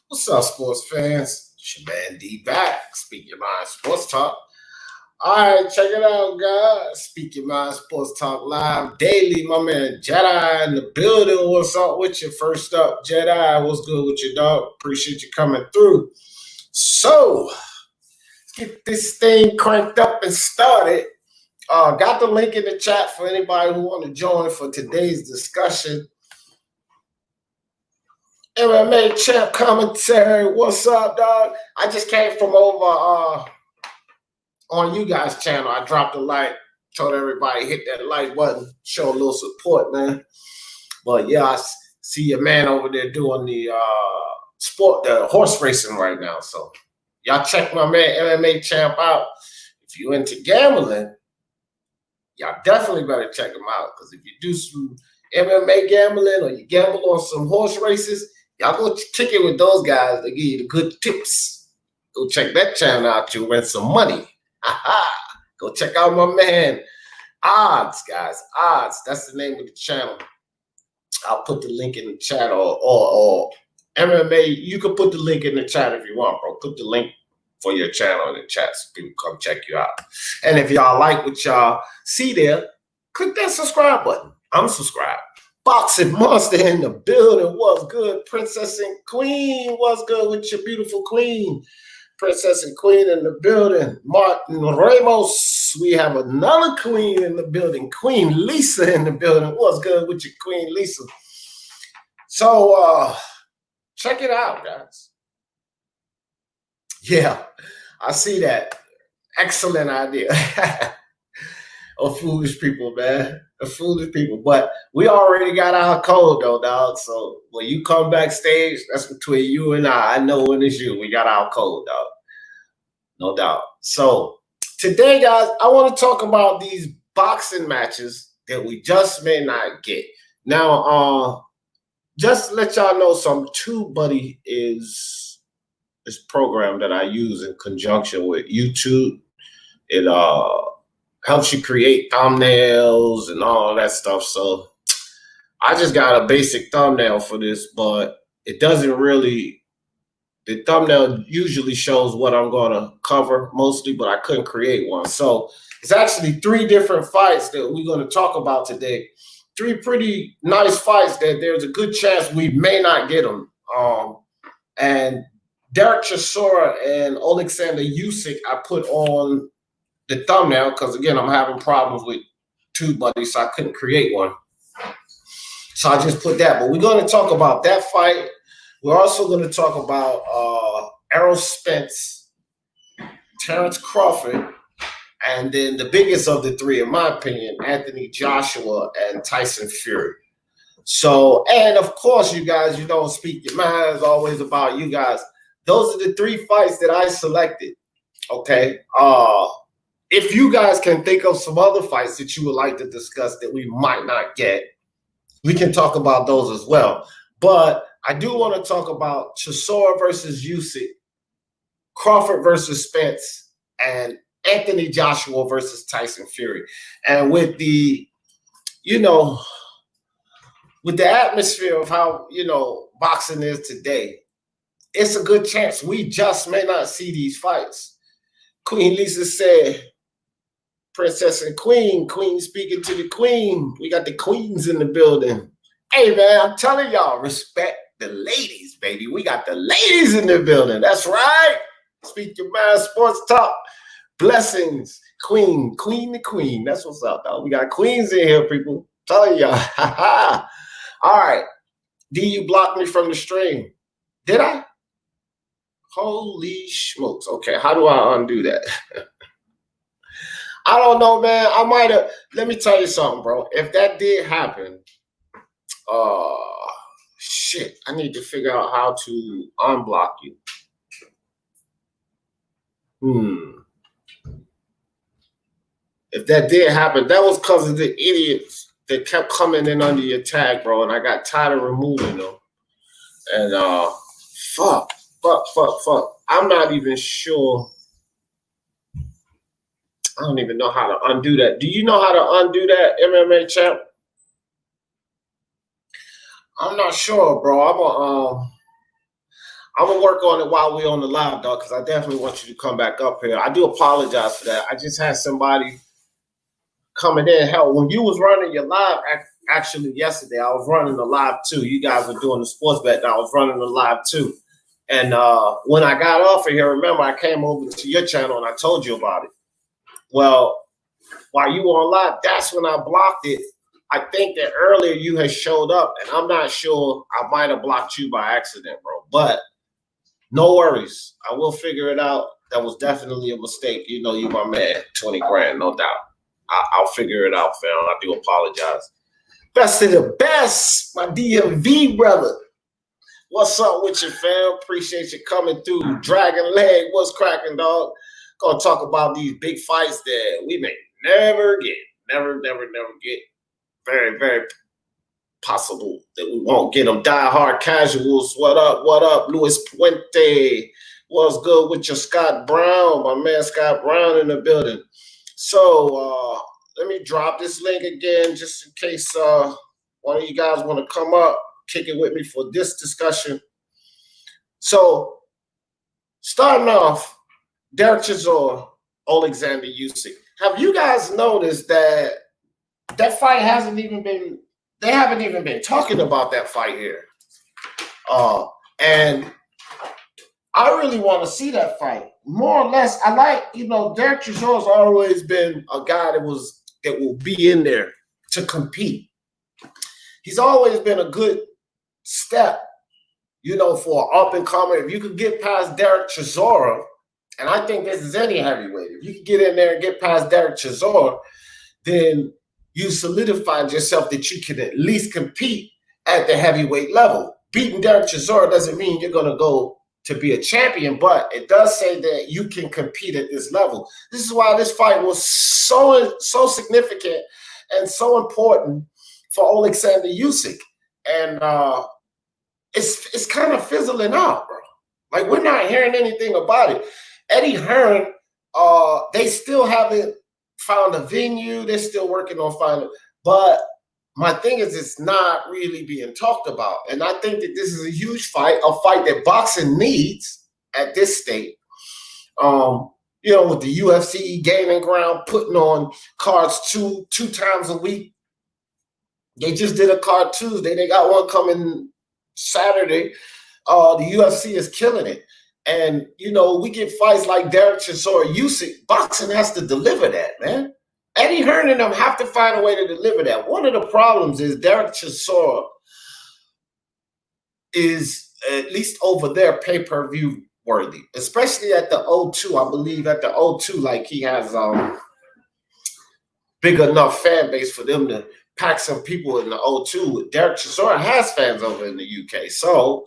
What's up, sports fans? It's your man D back. Speak Your Mind Sports Talk. All right, check it out, guys. Speak Your Mind Sports Talk live daily. My man Jedi in the building. What's up with you? First up, Jedi. What's good with you, dog? Appreciate you coming through. So, let's get this thing cranked up and started. Got the link in the chat for anybody who want to join for today's discussion. MMAChamp Commentary. What's up, dog? I just came from over on you guys' channel. I dropped a like, told everybody hit that like button, show a little support, man. But yeah, I see your man over there doing the horse racing right now. So y'all check my man MMAChamp out. If you into gambling, y'all definitely better check him out, because if you do some MMA gambling or you gamble on some horse races, y'all go kick it with those guys. They give you the good tips. Go check that channel out. You'll win some money. Go check out my man Odds, guys. Odds. That's the name of the channel. I'll put the link in the chat, or MMA. You can put the link in the chat if you want, bro. Put the link for your channel in the chat so people come check you out. And if y'all like what y'all see there, click that subscribe button. I'm subscribed. Boxing Monster in the building. What's good, Princess and Queen? What's good with your beautiful queen? Princess and Queen in the building. Martin Ramos. We have another queen in the building. Queen Lisa in the building. What's good with your Queen Lisa? So check it out, guys. Yeah, I see that. Excellent idea. Of foolish people, man. Of foolish people. But we already got our code, though, dog. So when you come backstage, that's between you and I. I know when it's you. We got our code, dog. No doubt. So today, guys, I want to talk about these boxing matches that we just may not get. Now, just to let y'all know, some TubeBuddy is this program that I use in conjunction with YouTube. It helps you create thumbnails and all that stuff. So I just got a basic thumbnail for this, but it doesn't really, the thumbnail usually shows what I'm going to cover mostly, but I couldn't create one. So it's actually 3 different fights that we're going to talk about today. 3 pretty nice fights that there's a good chance we may not get them. And Derek Chisora and Alexander Usyk, I put on the thumbnail because, again, I'm having problems with TubeBuddy, so I couldn't create one. So I just put that. But we're going to talk about that fight. We're also going to talk about Errol Spence, Terrence Crawford, and then the biggest of the 3, in my opinion, Anthony Joshua and Tyson Fury. So, and of course, you guys, you don't speak your mind. It's always about you guys. Those are the 3 fights that I selected. Okay. If you guys can think of some other fights that you would like to discuss that we might not get, we can talk about those as well. But I do want to talk about Chisora versus Usyk, Crawford versus Spence, and Anthony Joshua versus Tyson Fury. And with the, with the atmosphere of how, boxing is today, it's a good chance we just may not see these fights. Queen Lisa said, Princess and Queen speaking to the Queen. We got the queens in the building. Hey, man, I'm telling y'all, respect the ladies, baby. We got the ladies in the building. That's right. Speak Your Mind Sports Talk. Blessings. Queen the Queen. That's what's up, dog. We got queens in here, people. I'm telling y'all. All right. D, you blocked me from the stream. Did I? Holy smokes. Okay, how do I undo that? I don't know, man. I might have. Let me tell you something, bro. If that did happen, shit, I need to figure out how to unblock you. If that did happen, that was because of the idiots that kept coming in under your tag, bro, and I got tired of removing them. And fuck. I'm not even sure. I don't even know how to undo that. Do you know how to undo that, MMA champ? I'm not sure, bro. I'm gonna work on it while we're on the live, dog, because I definitely want you to come back up here. I do apologize for that. I just had somebody coming in. Hell, when you was running your live, actually yesterday, I was running the live too. You guys were doing the sports bet, and I was running the live too. And when I got off of here, remember, I came over to your channel and I told you about it. Well, while you were on live, that's when I blocked it. I think that earlier you had showed up, and I'm not sure. I might have blocked you by accident, bro. But no worries. I will figure it out. That was definitely a mistake. You know, you my man. 20 grand, no doubt. I'll figure it out, fam. I do apologize. Best of the best, my DMV brother. What's up with you, fam? Appreciate you coming through. Dragon Leg, what's cracking, dog? Gonna talk about these big fights that we may never get. Never get. Very, very possible that we won't get them. Die Hard Casuals, what up? Luis Puente, what's good with your Scott Brown? My man Scott Brown in the building. So let me drop this link again just in case one of you guys want to come up, kick it with me for this discussion. So starting off, Derek Chisora, Alexander Usyk. Have you guys noticed that fight hasn't even been, they haven't even been talking about that fight here. And I really want to see that fight. More or less, I like, Derek Chisora's always been a guy that will be in there to compete. He's always been a good step, for up and coming. If you could get past Derek Chisora, and I think this is any heavyweight, if you could get in there and get past Derek Chisora, then you solidified yourself that you can at least compete at the heavyweight level. Beating Derek Chisora doesn't mean you're going to go to be a champion, but it does say that you can compete at this level. This is why this fight was so significant and so important for Alexander Usyk. And it's kind of fizzling out, bro. Like, we're not hearing anything about it. Eddie Hearn, they still haven't found a venue. They're still working on finding, but my thing is, it's not really being talked about. And I think that this is a huge fight, a fight that boxing needs at this state. With the UFC gaining ground, putting on cards two times a week. They just did a card Tuesday. They got one coming Saturday. The UFC is killing it. And, we get fights like Derek Chisora, Usyk. Boxing has to deliver that, man. Eddie Hearn and them have to find a way to deliver that. One of the problems is Derek Chisora is at least over there pay-per-view worthy, especially at the O2. I believe at the O2, like, he has big enough fan base for them to pack some people in the O2. Derek Chisora has fans over in the UK. So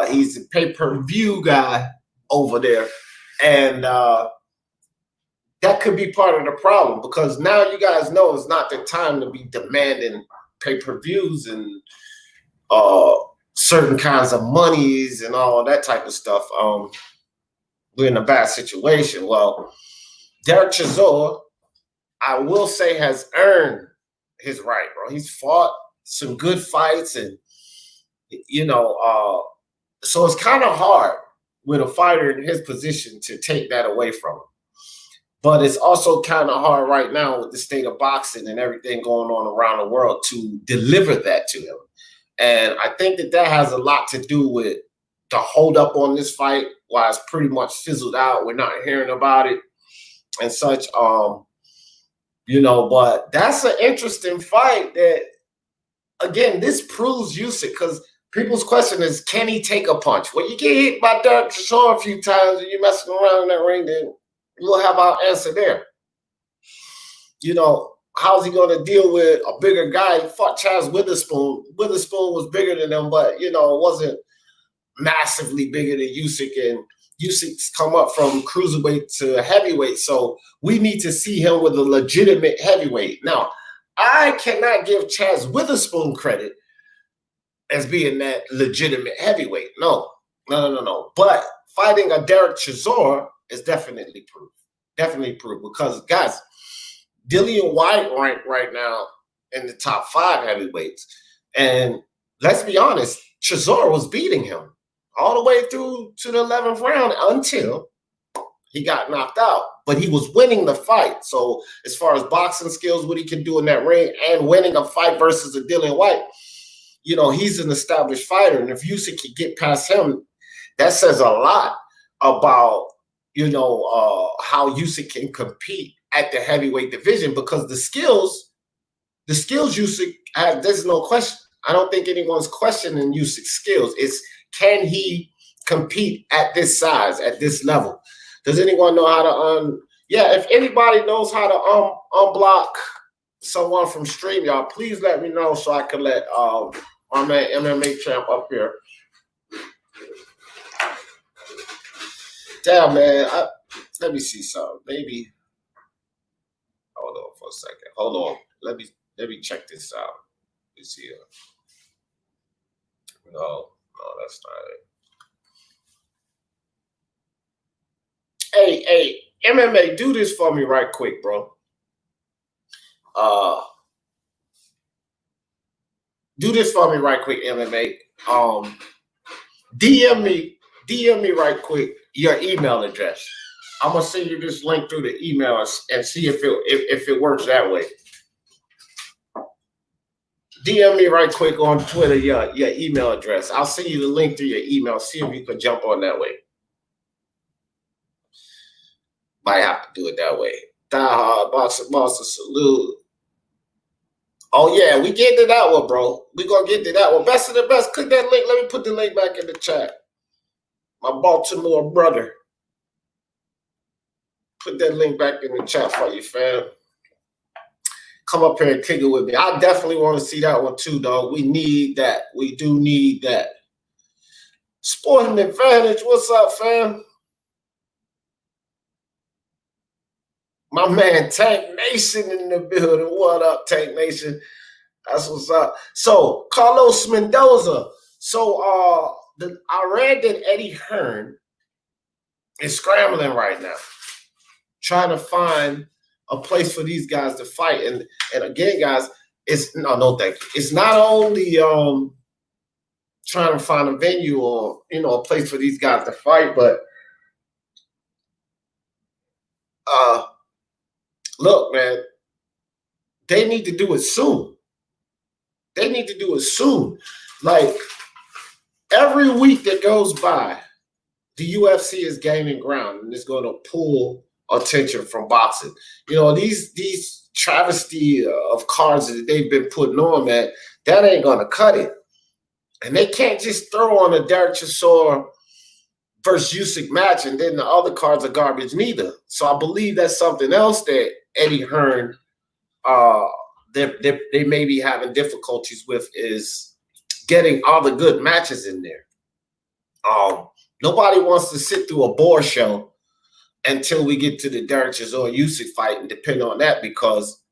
he's a pay-per-view guy over there. And that could be part of the problem, because now you guys know it's not the time to be demanding pay-per-views and certain kinds of monies and all that type of stuff. We're in a bad situation. Well, Derek Chisora, I will say, has earned his right, bro. He's fought some good fights, and so it's kind of hard with a fighter in his position to take that away from him. But it's also kind of hard right now with the state of boxing and everything going on around the world to deliver that to him. And I think that has a lot to do with the hold up on this fight, why it's pretty much fizzled out. We're not hearing about it and such. But that's an interesting fight that, again, this proves Usyk, because people's question is, can he take a punch? Well, you get hit by Derek Chisora a few times and you're messing around in that ring, then we'll have our answer there. How's he going to deal with a bigger guy? He fought Chaz Witherspoon. Witherspoon was bigger than him, but, it wasn't massively bigger than Usyk. And Usyk's come up from cruiserweight to heavyweight. So we need to see him with a legitimate heavyweight. Now, I cannot give Chaz Witherspoon credit as being that legitimate heavyweight. No. But fighting a Derek Chisora is definitely proof. Definitely proof. Because, guys, Dillian Whyte ranked right now in the top 5 heavyweights. And let's be honest, Chisora was beating him all the way through to the 11th round until he got knocked out. But he was winning the fight. So as far as boxing skills, what he can do in that ring, and winning a fight versus a Dillian Whyte, you know, he's an established fighter. And if Usyk can get past him, that says a lot about, you know, how Usyk can compete at the heavyweight division, because the skills Usyk has, there's no question. I don't think anyone's questioning Usyk's skills. It's, can he compete at this size, at this level? Does anyone know how to if anybody knows how to unblock someone from StreamYard, please let me know so I can let our man MMAChamp up here. Damn, man. Let me see something. Maybe. Hold on for a second. Hold on. Let me check this out. Let's see. No, that's not it. Hey, MMA, do this for me right quick, bro. Do this for me right quick, MMA. DM me right quick your email address. I'm gonna send you this link through the email and see if it works that way. DM me right quick on Twitter your email address. I'll send you the link through your email. See if you can jump on that way. Might have to do it that way. Die Hard, Boxer, salute. Oh, yeah, we get to that one, bro. We going to get to that one. Best of the best. Click that link. Let me put the link back in the chat. My Baltimore brother. Put that link back in the chat for you, fam. Come up here and kick it with me. I definitely want to see that one too, dog. We need that. We do need that. Sporting Advantage. What's up, fam? My man Tank Nation in the building. What up, Tank Nation? That's what's up. So, Carlos Mendoza. So, I read that Eddie Hearn is scrambling right now, trying to find a place for these guys to fight. And again, guys, no, thank you. It's not only trying to find a venue or, you know, a place for these guys to fight, but look, man, they need to do it soon. They need to do it soon. Like, every week that goes by, the UFC is gaining ground and it's going to pull attention from boxing. You know, these travesty of cards that they've been putting on, man, that ain't going to cut it. And they can't just throw on a Derek Chisora versus Usyk match and then the other cards are garbage neither. So I believe that's something else that Eddie Hearn, they may be having difficulties with, is getting all the good matches in there. Nobody wants to sit through a bore show until we get to the Derek Chisora Usyk fight and depend on that, because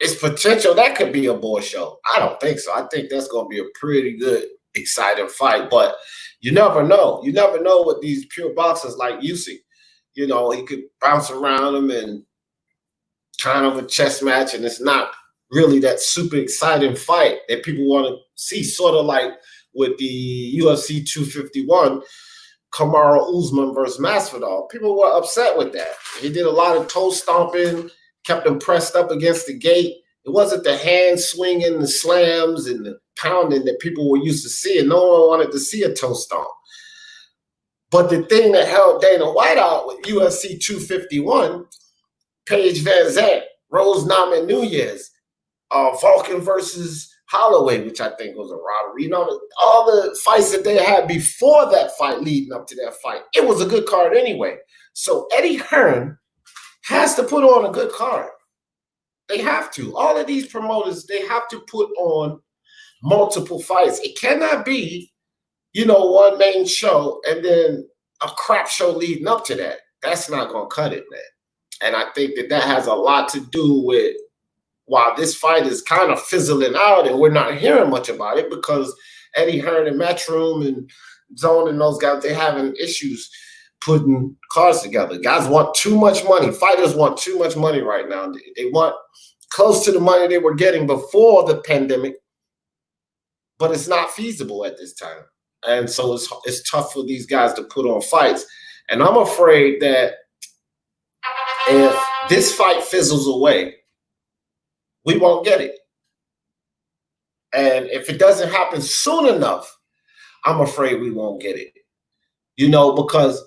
it's potential that could be a bore show. I don't think so. I think that's going to be a pretty good, exciting fight. But you never know. You never know with these pure boxers like Usyk. You know, he could bounce around them and kind of a chess match, and it's not really that super exciting fight that people want to see, sort of like with the UFC 251, Kamaru Usman versus Masvidal. People were upset with that. He did a lot of toe stomping, kept them pressed up against the gate. It wasn't the hand swinging, the slams, and the pounding that people were used to seeing. No one wanted to see a toe stomp. But the thing that held Dana White out with UFC 251, Paige Van Zandt, Rose Namajunas, Vulcan versus Holloway, which I think was a robbery. You know, all the fights that they had before that fight, leading up to that fight, it was a good card anyway. So Eddie Hearn has to put on a good card. They have to. All of these promoters, they have to put on multiple fights. It cannot be, you know, one main show and then a crap show leading up to that. That's not going to cut it, man. And I think that has a lot to do with why this fight is kind of fizzling out and we're not hearing much about it, because Eddie Hearn and Matchroom and Zone and those guys, they're having issues putting cards together. Guys want too much money. Fighters want too much money right now. They want close to the money they were getting before the pandemic. but it's not feasible at this time. And so it's tough for these guys to put on fights. And I'm afraid that if this fight fizzles away, we won't get it. And if it doesn't happen soon enough, I'm afraid we won't get it. You know, because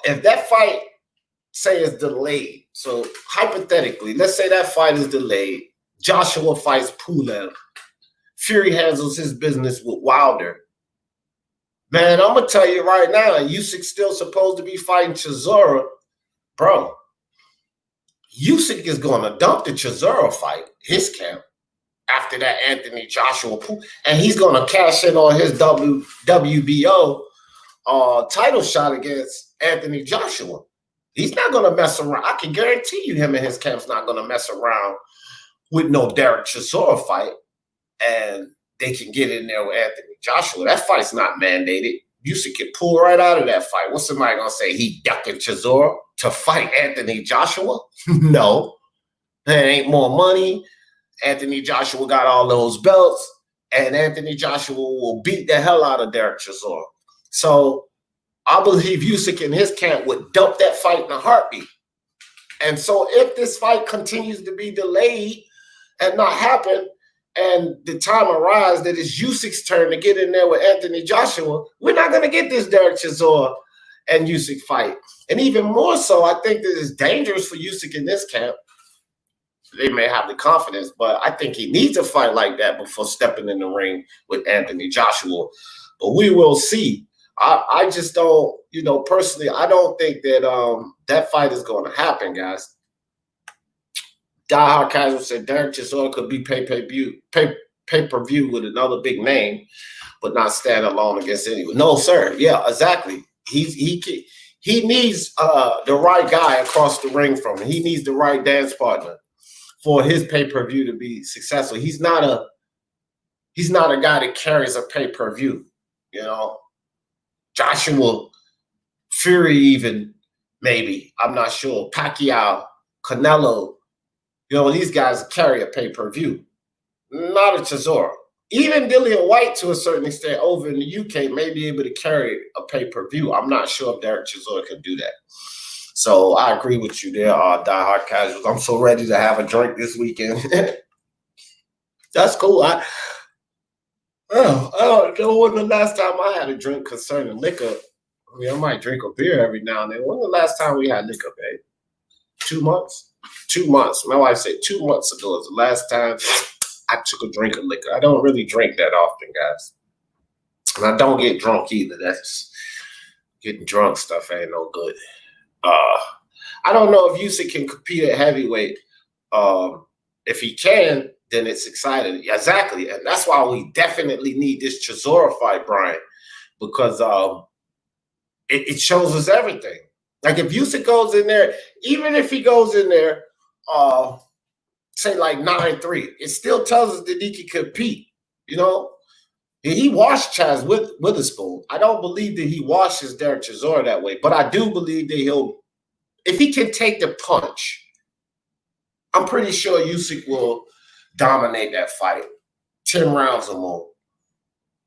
if that fight, say, is delayed, so hypothetically, let's say that fight is delayed, Joshua fights Pulev, Fury handles his business with Wilder. Man, I'm going to tell you right now, Usyk's still supposed to be fighting Chisora. Bro, Usyk is going to dump the Chisora fight, his camp, after that Anthony Joshua, and he's going to cash in on his WBO title shot against Anthony Joshua. He's not going to mess around. I can guarantee you him and his camp's not going to mess around with no Derek Chisora fight, and they can get in there with Anthony Joshua. That fight's not mandated. Usyk can pull right out of that fight. What's somebody going to say? He ducking Chisora to fight Anthony Joshua? No. There ain't more money. Anthony Joshua got all those belts, and Anthony Joshua will beat the hell out of Derek Chisora. So I believe Usyk and his camp would dump that fight in a heartbeat. And so if this fight continues to be delayed and not happen, and the time arrives that it's Usyk's turn to get in there with Anthony Joshua, we're not going to get this Derek Chisora and Usyk fight. And even more so, I think that it's dangerous for Usyk in this camp. They may have the confidence, but I think he needs a fight like that before stepping in the ring with Anthony Joshua. But we will see. I just don't, you know, personally, I don't think that that fight is going to happen, guys. Die Hard Casual said Derek Chisora could be pay-per-view with another big name, but not stand alone against anyone. No, sir. Yeah, exactly. He needs the right guy across the ring from him. He needs the right dance partner for his pay-per-view to be successful. He's not a guy that carries a pay-per-view, you know. Joshua, Fury even, maybe. I'm not sure. Pacquiao, Canelo, you know, these guys carry a pay-per-view. Not a Chisora. Even Dillian Whyte, to a certain extent, over in the UK, may be able to carry a pay-per-view. I'm not sure if Derek Chisora can do that. So I agree with you there, Die Hard Casuals. I'm so ready to have a drink this weekend. That's cool. I don't know when the last time I had a drink concerning liquor. I mean, I might drink a beer every now and then. When the last time we had liquor, babe? 2 months? 2 months. My wife said 2 months ago was the last time I took a drink of liquor. I don't really drink that often, guys. And I don't get drunk either. That's getting drunk stuff ain't no good. I don't know if Usyk can compete at heavyweight. If he can, then it's exciting. Exactly. And that's why we definitely need this Chisora fight, Brian, because it shows us everything. Like if Usyk goes in there, even if he goes in there, say like 9-3, it still tells us that he can compete, you know? He washed Chaz Witherspoon. I don't believe that he washes Derek Chisora that way, but I do believe that if he can take the punch, I'm pretty sure Usyk will dominate that fight, 10 rounds or more,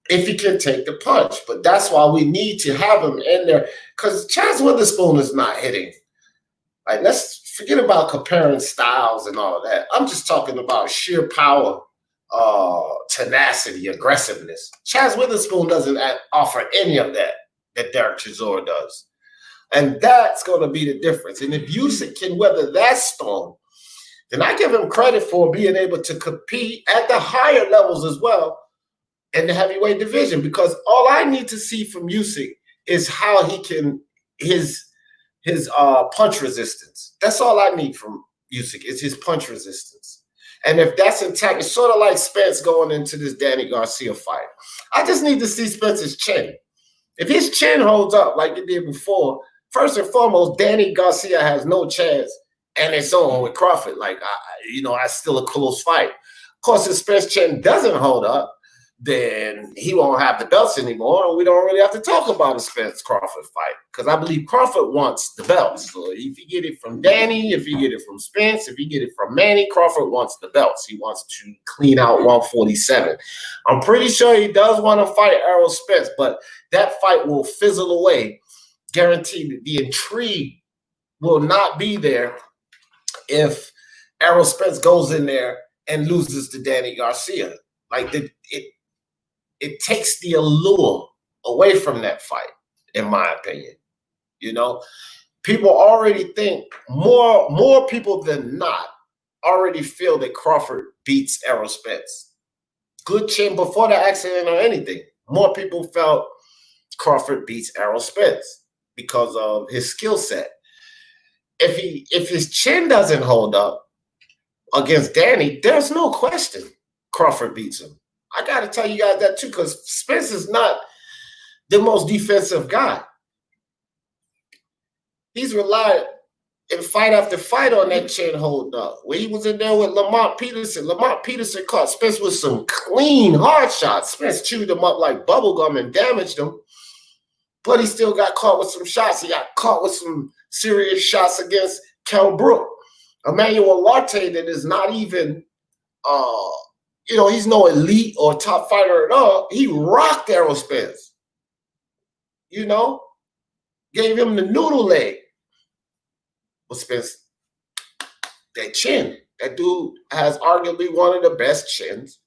if he can take the punch. But that's why we need to have him in there, because Chaz Witherspoon is not hitting. Like, let's forget about comparing styles and all of that. I'm just talking about sheer power, tenacity, aggressiveness. Chaz Witherspoon doesn't offer any of that Derek Chisora does. And that's going to be the difference. And if Usyk can weather that storm, then I give him credit for being able to compete at the higher levels as well in the heavyweight division, because all I need to see from Usyk is how he can, his punch resistance. That's all I need from Usyk is his punch resistance. And if that's intact, it's sort of like Spence going into this Danny Garcia fight. I just need to see Spence's chin. If his chin holds up like it did before, first and foremost, Danny Garcia has no chance, and it's on with Crawford. Like, that's still a close fight. Of course, if Spence chin doesn't hold up, then he won't have the belts anymore, and we don't really have to talk about a Spence Crawford fight, because I believe Crawford wants the belts. So if you get it from Danny, if you get it from Spence, if you get it from Manny, Crawford wants the belts. He wants to clean out 147. I'm pretty sure he does want to fight Errol Spence, but that fight will fizzle away. Guaranteed. The intrigue will not be there if Errol Spence goes in there and loses to Danny Garcia. Like, it takes the allure away from that fight, in my opinion. You know, people already think, more people than not already feel that Crawford beats Errol Spence. Good chin before the accident or anything. More people felt Crawford beats Errol Spence because of his skill set. If his chin doesn't hold up against Danny, there's no question Crawford beats him. I got to tell you guys that too, because Spence is not the most defensive guy. He's relied in fight after fight on that chin hold up. When he was in there with Lamont Peterson caught Spence with some clean, hard shots. Spence chewed him up like bubblegum and damaged him, but he still got caught with some shots. He got caught with some serious shots against Kell Brook. Emmanuel Larte, that is not even he's no elite or top fighter at all. He rocked Errol Spence. Gave him the noodle leg. But Spence, that chin, that dude has arguably one of the best chins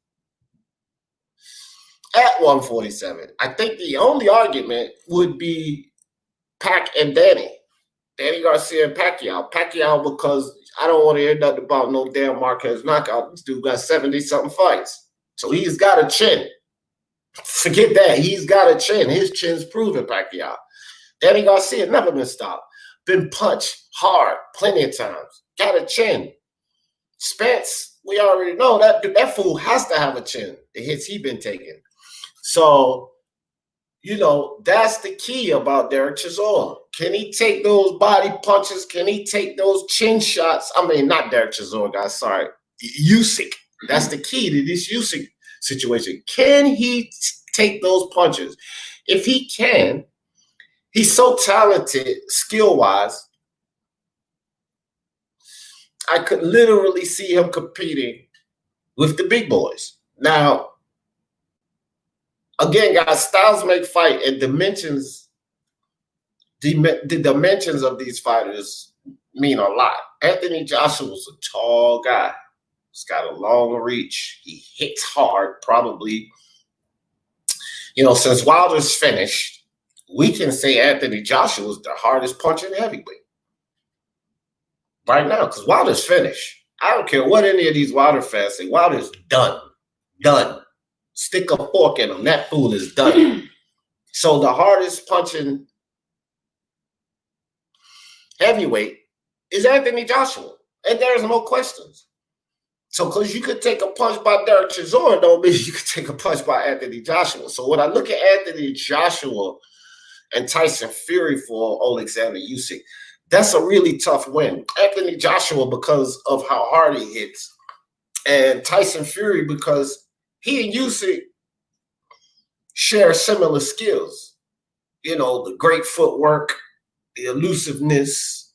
at 147. I think the only argument would be Pac and Danny Garcia and Pacquiao. Pacquiao, because I don't want to hear nothing about no damn Marquez knockout. This dude got 70-something fights. So he's got a chin. Forget that. He's got a chin. His chin's proven, Pacquiao. Danny Garcia never been stopped. Been punched hard plenty of times. Got a chin. Spence, we already know that fool has to have a chin. The hits he been taking. So, that's the key about Derek Chisora. Can he take those body punches? Can he take those chin shots? I mean, not Derek Chisora, guys. Sorry. Usyk. That's the key to this Usyk situation. Can he take those punches? If he can, he's so talented skill-wise, I could literally see him competing with the big boys. Now, again, guys, styles make fight, and dimensions, the dimensions of these fighters mean a lot. Anthony Joshua's a tall guy. He's got a long reach. He hits hard, probably. Since Wilder's finished, we can say Anthony Joshua is the hardest punching heavyweight right now, because Wilder's finished. I don't care what any of these Wilder fans say. Wilder's done. Done. Stick a fork in him. That fool is done. So the hardest punching heavyweight is Anthony Joshua. And there's no questions. So because you could take a punch by Derek Chisora, don't mean you could take a punch by Anthony Joshua. So when I look at Anthony Joshua and Tyson Fury for Alexander Usyk, that's a really tough win. Anthony Joshua because of how hard he hits, and Tyson Fury because he and Usyk share similar skills. The great footwork, the elusiveness,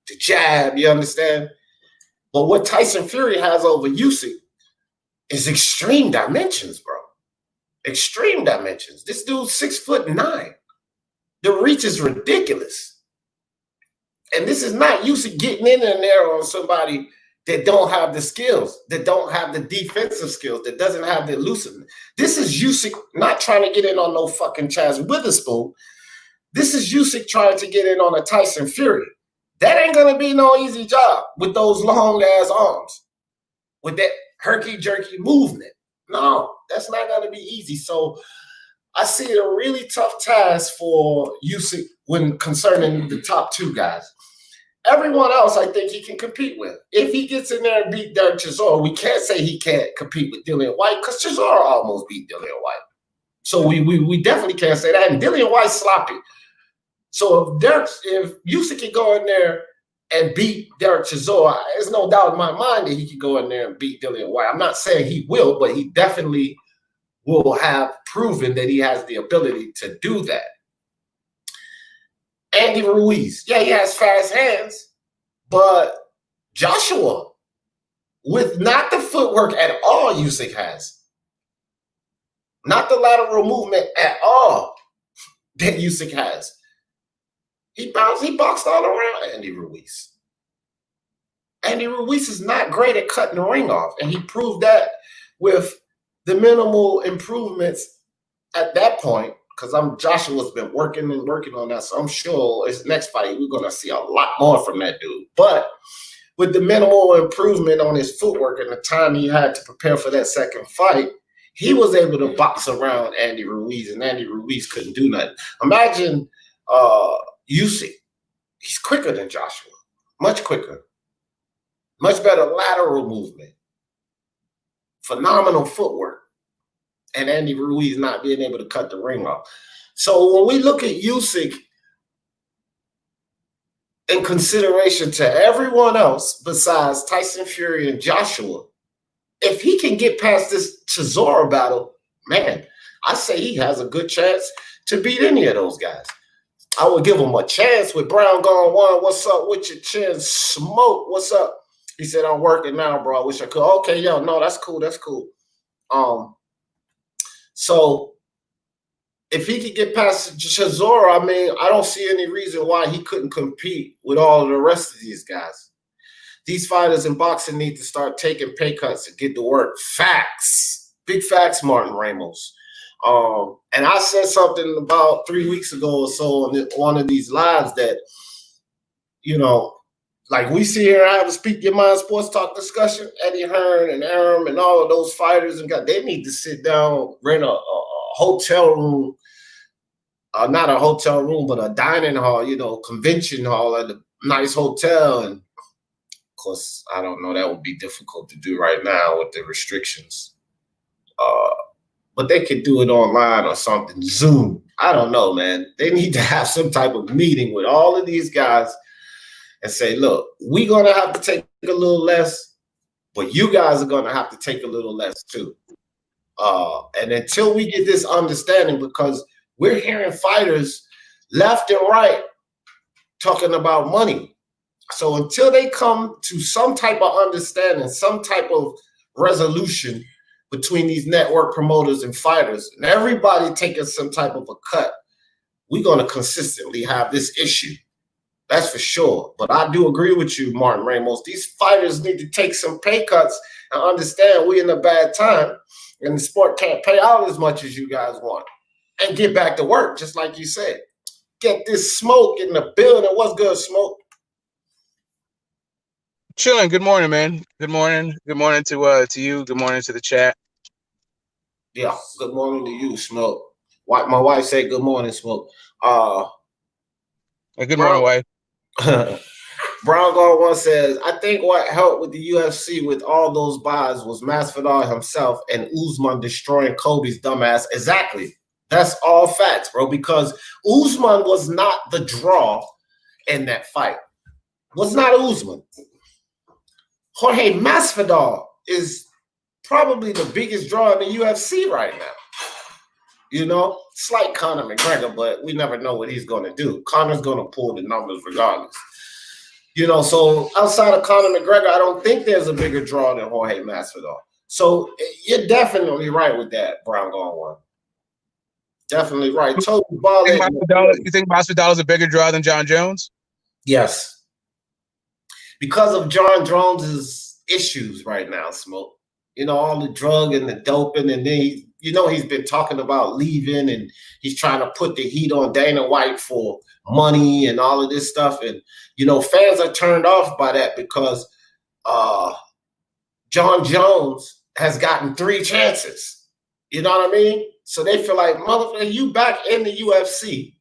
the jab, you understand? But what Tyson Fury has over Usyk is extreme dimensions, bro. Extreme dimensions. This dude's 6'9". The reach is ridiculous. And this is not Usyk getting in there on somebody that don't have the skills, that don't have the defensive skills, that doesn't have the elusiveness. This is Usyk not trying to get in on no fucking Chaz Witherspoon. This is Usyk trying to get in on a Tyson Fury. That ain't going to be no easy job with those long-ass arms, with that herky-jerky movement. No, that's not going to be easy. So I see it a really tough task for Usyk when concerning the top two guys. Everyone else, I think he can compete with. If he gets in there and beat Derek Chisora, we can't say he can't compete with Dillian Whyte, because Chisora almost beat Dillian Whyte. So we definitely can't say that. And Dillian Whyte's sloppy. So if Usyk can go in there and beat Derek Chisora, there's no doubt in my mind that he can go in there and beat Dillian Whyte. I'm not saying he will, but he definitely will have proven that he has the ability to do that. Andy Ruiz, yeah, he has fast hands, but Joshua, with not the footwork at all Usyk has, not the lateral movement at all that Usyk has, he boxed all around Andy Ruiz. Andy Ruiz is not great at cutting the ring off, and he proved that with the minimal improvements at that point, because Joshua's been working on that, so I'm sure his next fight we're gonna see a lot more from that dude. But with the minimal improvement on his footwork and the time he had to prepare for that second fight, he was able to box around Andy Ruiz, and Andy Ruiz couldn't do nothing. Imagine Usyk. He's quicker than Joshua, much quicker, much better lateral movement, phenomenal footwork, and Andy Ruiz not being able to cut the ring off. So when we look at Usyk in consideration to everyone else besides Tyson Fury and Joshua, if he can get past this Chisora battle, man, I say he has a good chance to beat any of those guys. I would give him a chance with Brown gone one. What's up with your chin? Smoke, what's up? He said, I'm working now, bro. I wish I could. Okay, yo, no, that's cool. That's cool. So if he could get past Chisora, I mean, I don't see any reason why he couldn't compete with all of the rest of these guys. These fighters in boxing need to start taking pay cuts to get to work. Facts. Big facts, Martin Ramos. And I said something about 3 weeks ago or so on one of these lives that, you know, like we see here, I have a Speak Your Mind Sports Talk discussion. Eddie Hearn and Errol and all of those fighters, and they need to sit down, rent a hotel room, not a hotel room, but a dining hall, you know, convention hall at a nice hotel. And of course, I don't know, that would be difficult to do right now with the restrictions. But they could do it online or something, Zoom. I don't know, man. They need to have some type of meeting with all of these guys and say, look, we're going to have to take a little less, but you guys are going to have to take a little less too. And until we get this understanding, because we're hearing fighters left and right talking about money. So until they come to some type of understanding, some type of resolution between these network promoters and fighters, and everybody taking some type of a cut, we're going to consistently have this issue. That's for sure. But I do agree with you, Martin Ramos. These fighters need to take some pay cuts and understand we're in a bad time and the sport can't pay out as much as you guys want, and get back to work, just like you said. Get this Smoke in the building. What's good, Smoke? Chilling. Good morning, man. Good morning. Good morning to you. Good morning to the chat. Yeah, good morning to you, Smoke. My wife said good morning, Smoke. Good morning, wife. Brown Guard One says, I think what helped with the UFC with all those buys was Masvidal himself and Usman destroying Kobe's dumbass. Exactly. That's all facts, bro, because Usman was not the draw in that fight. Was not Usman. Jorge Masvidal is probably the biggest draw in the UFC right now. You know, slight Conor McGregor, but we never know what he's going to do. Conor's going to pull the numbers regardless. You know, so outside of Conor McGregor, I don't think there's a bigger draw than Jorge Masvidal. So you're definitely right with that, Brown Gone One. Definitely right. Toby Bartlett. You think Masvidal is a bigger draw than John Jones? Yes. Because of John Jones's issues right now, Smoke. You know, all the drug and the doping, and then he's been talking about leaving, and he's trying to put the heat on Dana White for money and all of this stuff. And, you know, fans are turned off by that because John Jones has gotten 3 chances. You know what I mean? So they feel like, motherfucker, you back in the UFC.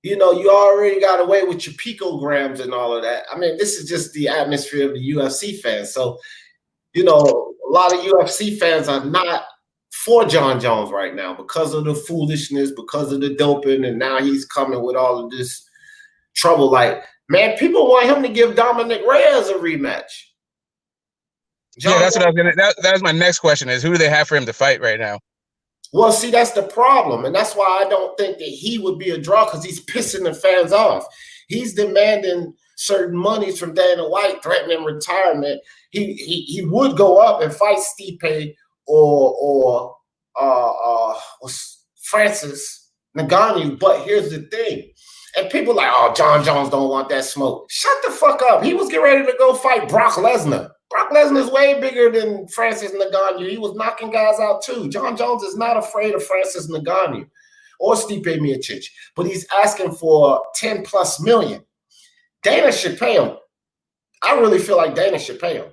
You know, you already got away with your picograms and all of that. I mean, this is just the atmosphere of the UFC fans. So, you know, a lot of UFC fans are not for John Jones right now because of the foolishness, because of the doping, and now he's coming with all of this trouble. Like, man, people want him to give Dominic Reyes a rematch. Yeah, John that's what I was Jones. gonna. That was my next question: is who do they have for him to fight right now? Well, see, that's the problem. And that's why I don't think that he would be a draw, because he's pissing the fans off. He's demanding certain monies from Dana White, threatening retirement. He would go up and fight Stipe or Francis Ngannou. But here's the thing. And people like, oh, John Jones don't want that smoke. Shut the fuck up. He was getting ready to go fight Brock Lesnar. Brock Lesnar is way bigger than Francis Ngannou. He was knocking guys out too. John Jones is not afraid of Francis Ngannou or Stipe Miocic, but he's asking for 10 plus million. Dana should pay him. I really feel like Dana should pay him,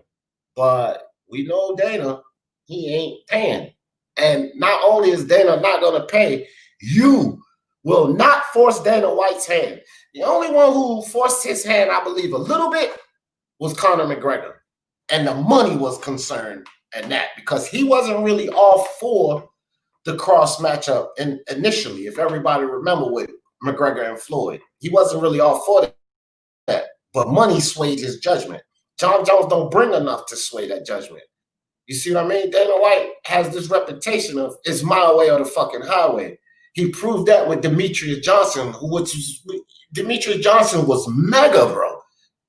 but we know Dana, he ain't paying. And not only is Dana not going to pay, you will not force Dana White's hand. The only one who forced his hand, I believe, a little bit was Conor McGregor. And the money was concerned in that, because he wasn't really all for the cross matchup initially, if everybody remember with McGregor and Floyd. He wasn't really all for that. But money swayed his judgment. John Jones don't bring enough to sway that judgment. You see what I mean? Dana White has this reputation of it's my way or the fucking highway. He proved that with Demetrius Johnson, Demetrius Johnson was mega, bro.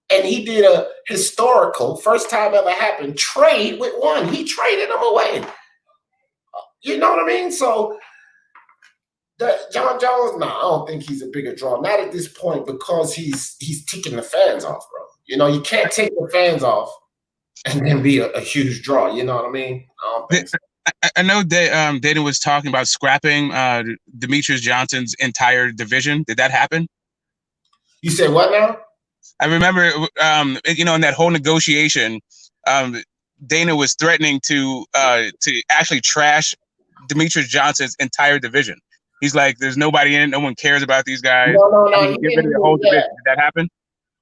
And he did a historical, first time ever happened, trade with one. He traded him away. You know what I mean? So John Jones, I don't think he's a bigger draw. Not at this point, because he's ticking the fans off, bro. You know, you can't take the fans off and then be a huge draw. You know what I mean? I don't think so. I know that Dana was talking about scrapping Demetrius Johnson's entire division. Did that happen? You said what now? I remember, in that whole negotiation, Dana was threatening to actually trash Demetrius Johnson's entire division. He's like, "There's nobody in it. No one cares about these guys." No. Get rid of the whole division. Did that happen?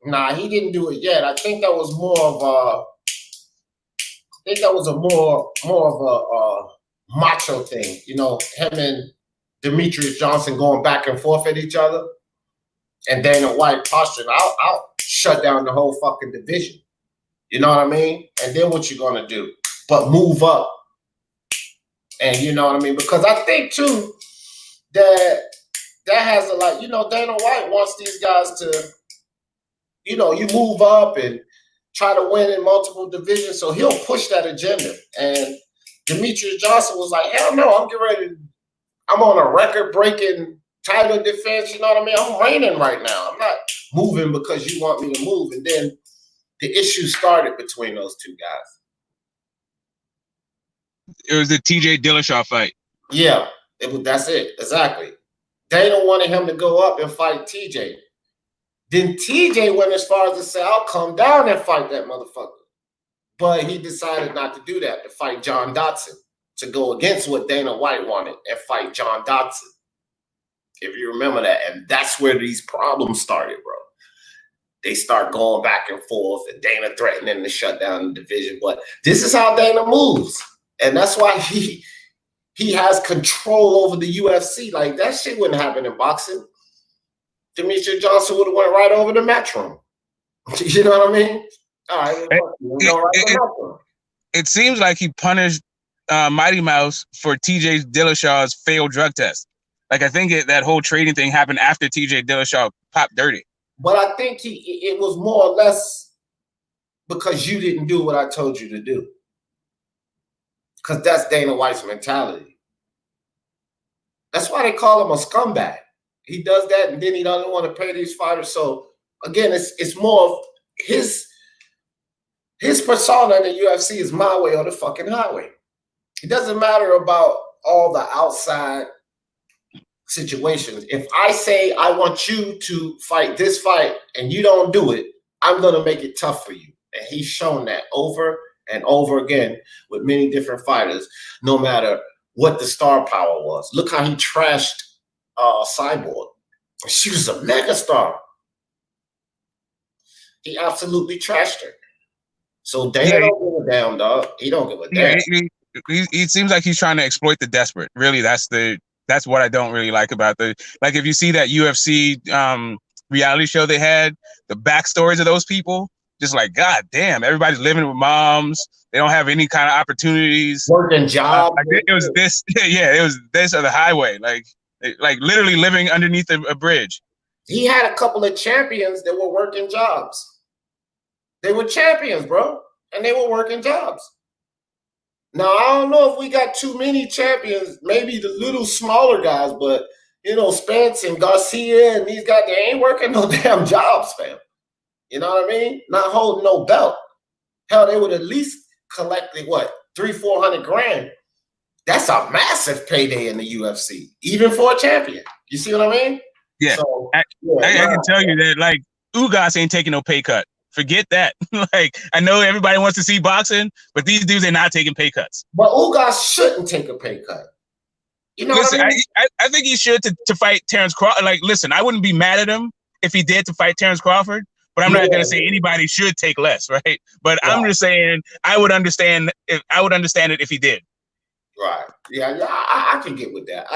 Nah, he didn't do it yet. I think that was more of a. I think that was more of a macho thing. You know, him and Demetrius Johnson going back and forth at each other, and Dana White posturing, I'll shut down the whole fucking division. You know what I mean? And then what you gonna do? But move up. And you know what I mean? Because I think too that has a lot. You know, Dana White wants these guys to, you move up and try to win in multiple divisions. So he'll push that agenda. And Demetrius Johnson was like, hell no, I'm getting ready. I'm on a record-breaking title defense. You know what I mean? I'm reigning right now. I'm not moving because you want me to move. And then the issue started between those two guys. It was the TJ Dillashaw fight. Yeah, that's it. Exactly. Dana wanted him to go up and fight TJ. Then TJ went as far as to say, I'll come down and fight that motherfucker. But he decided not to do that, to fight John Dodson, to go against what Dana White wanted and fight John Dodson. If you remember that. And that's where these problems started, bro. They start going back and forth, and Dana threatening to shut down the division. But this is how Dana moves. And that's why he has control over the UFC. Like, that shit wouldn't happen in boxing. Demetrius Johnson would have went right over the matchroom. You know what I mean? All right. It seems like he punished Mighty Mouse for TJ Dillashaw's failed drug test. Like, I think that whole trading thing happened after TJ Dillashaw popped dirty. But I think it was more or less because you didn't do what I told you to do. Because that's Dana White's mentality. That's why they call him a scumbag. He does that, and then he doesn't want to pay these fighters. So again, it's more of his persona in the UFC is my way or the fucking highway. It doesn't matter about all the outside situations. If I say I want you to fight this fight and you don't do it, I'm going to make it tough for you. And he's shown that over and over again with many different fighters, no matter what the star power was. Look how he trashed Cyborg. She was a megastar. He absolutely trashed her. So Dana don't give a damn, dog. He don't give a damn. He seems like he's trying to exploit the desperate. Really, that's what I don't really like about if you see that UFC reality show they had, the backstories of those people, just like, God damn, everybody's living with moms. They don't have any kind of opportunities. Working jobs. It was this, yeah, it was this or the highway, like literally living underneath a bridge. He had a couple of champions that were working jobs. They were champions, bro, and they were working jobs. Now, I don't know if we got too many champions, maybe the little smaller guys, but, you know, Spence and Garcia and these guys, they ain't working no damn jobs, fam. You know what I mean? Not holding no belt. Hell, they would at least collected, what, 300-400 grand. That's a massive payday in the UFC, even for a champion. You see what I mean? Yeah. So, I can tell you that, like, Ugas ain't taking no pay cut. Forget that. Like, I know everybody wants to see boxing, but these dudes are not taking pay cuts. But Ugas shouldn't take a pay cut. You know listen, what I mean? I think he should to fight Terrence Crawford. Like, listen, I wouldn't be mad at him if he did to fight Terrence Crawford, but I'm not going to say anybody should take less, right? But I'm just saying I would understand it if he did. Right. Yeah, I can get with that.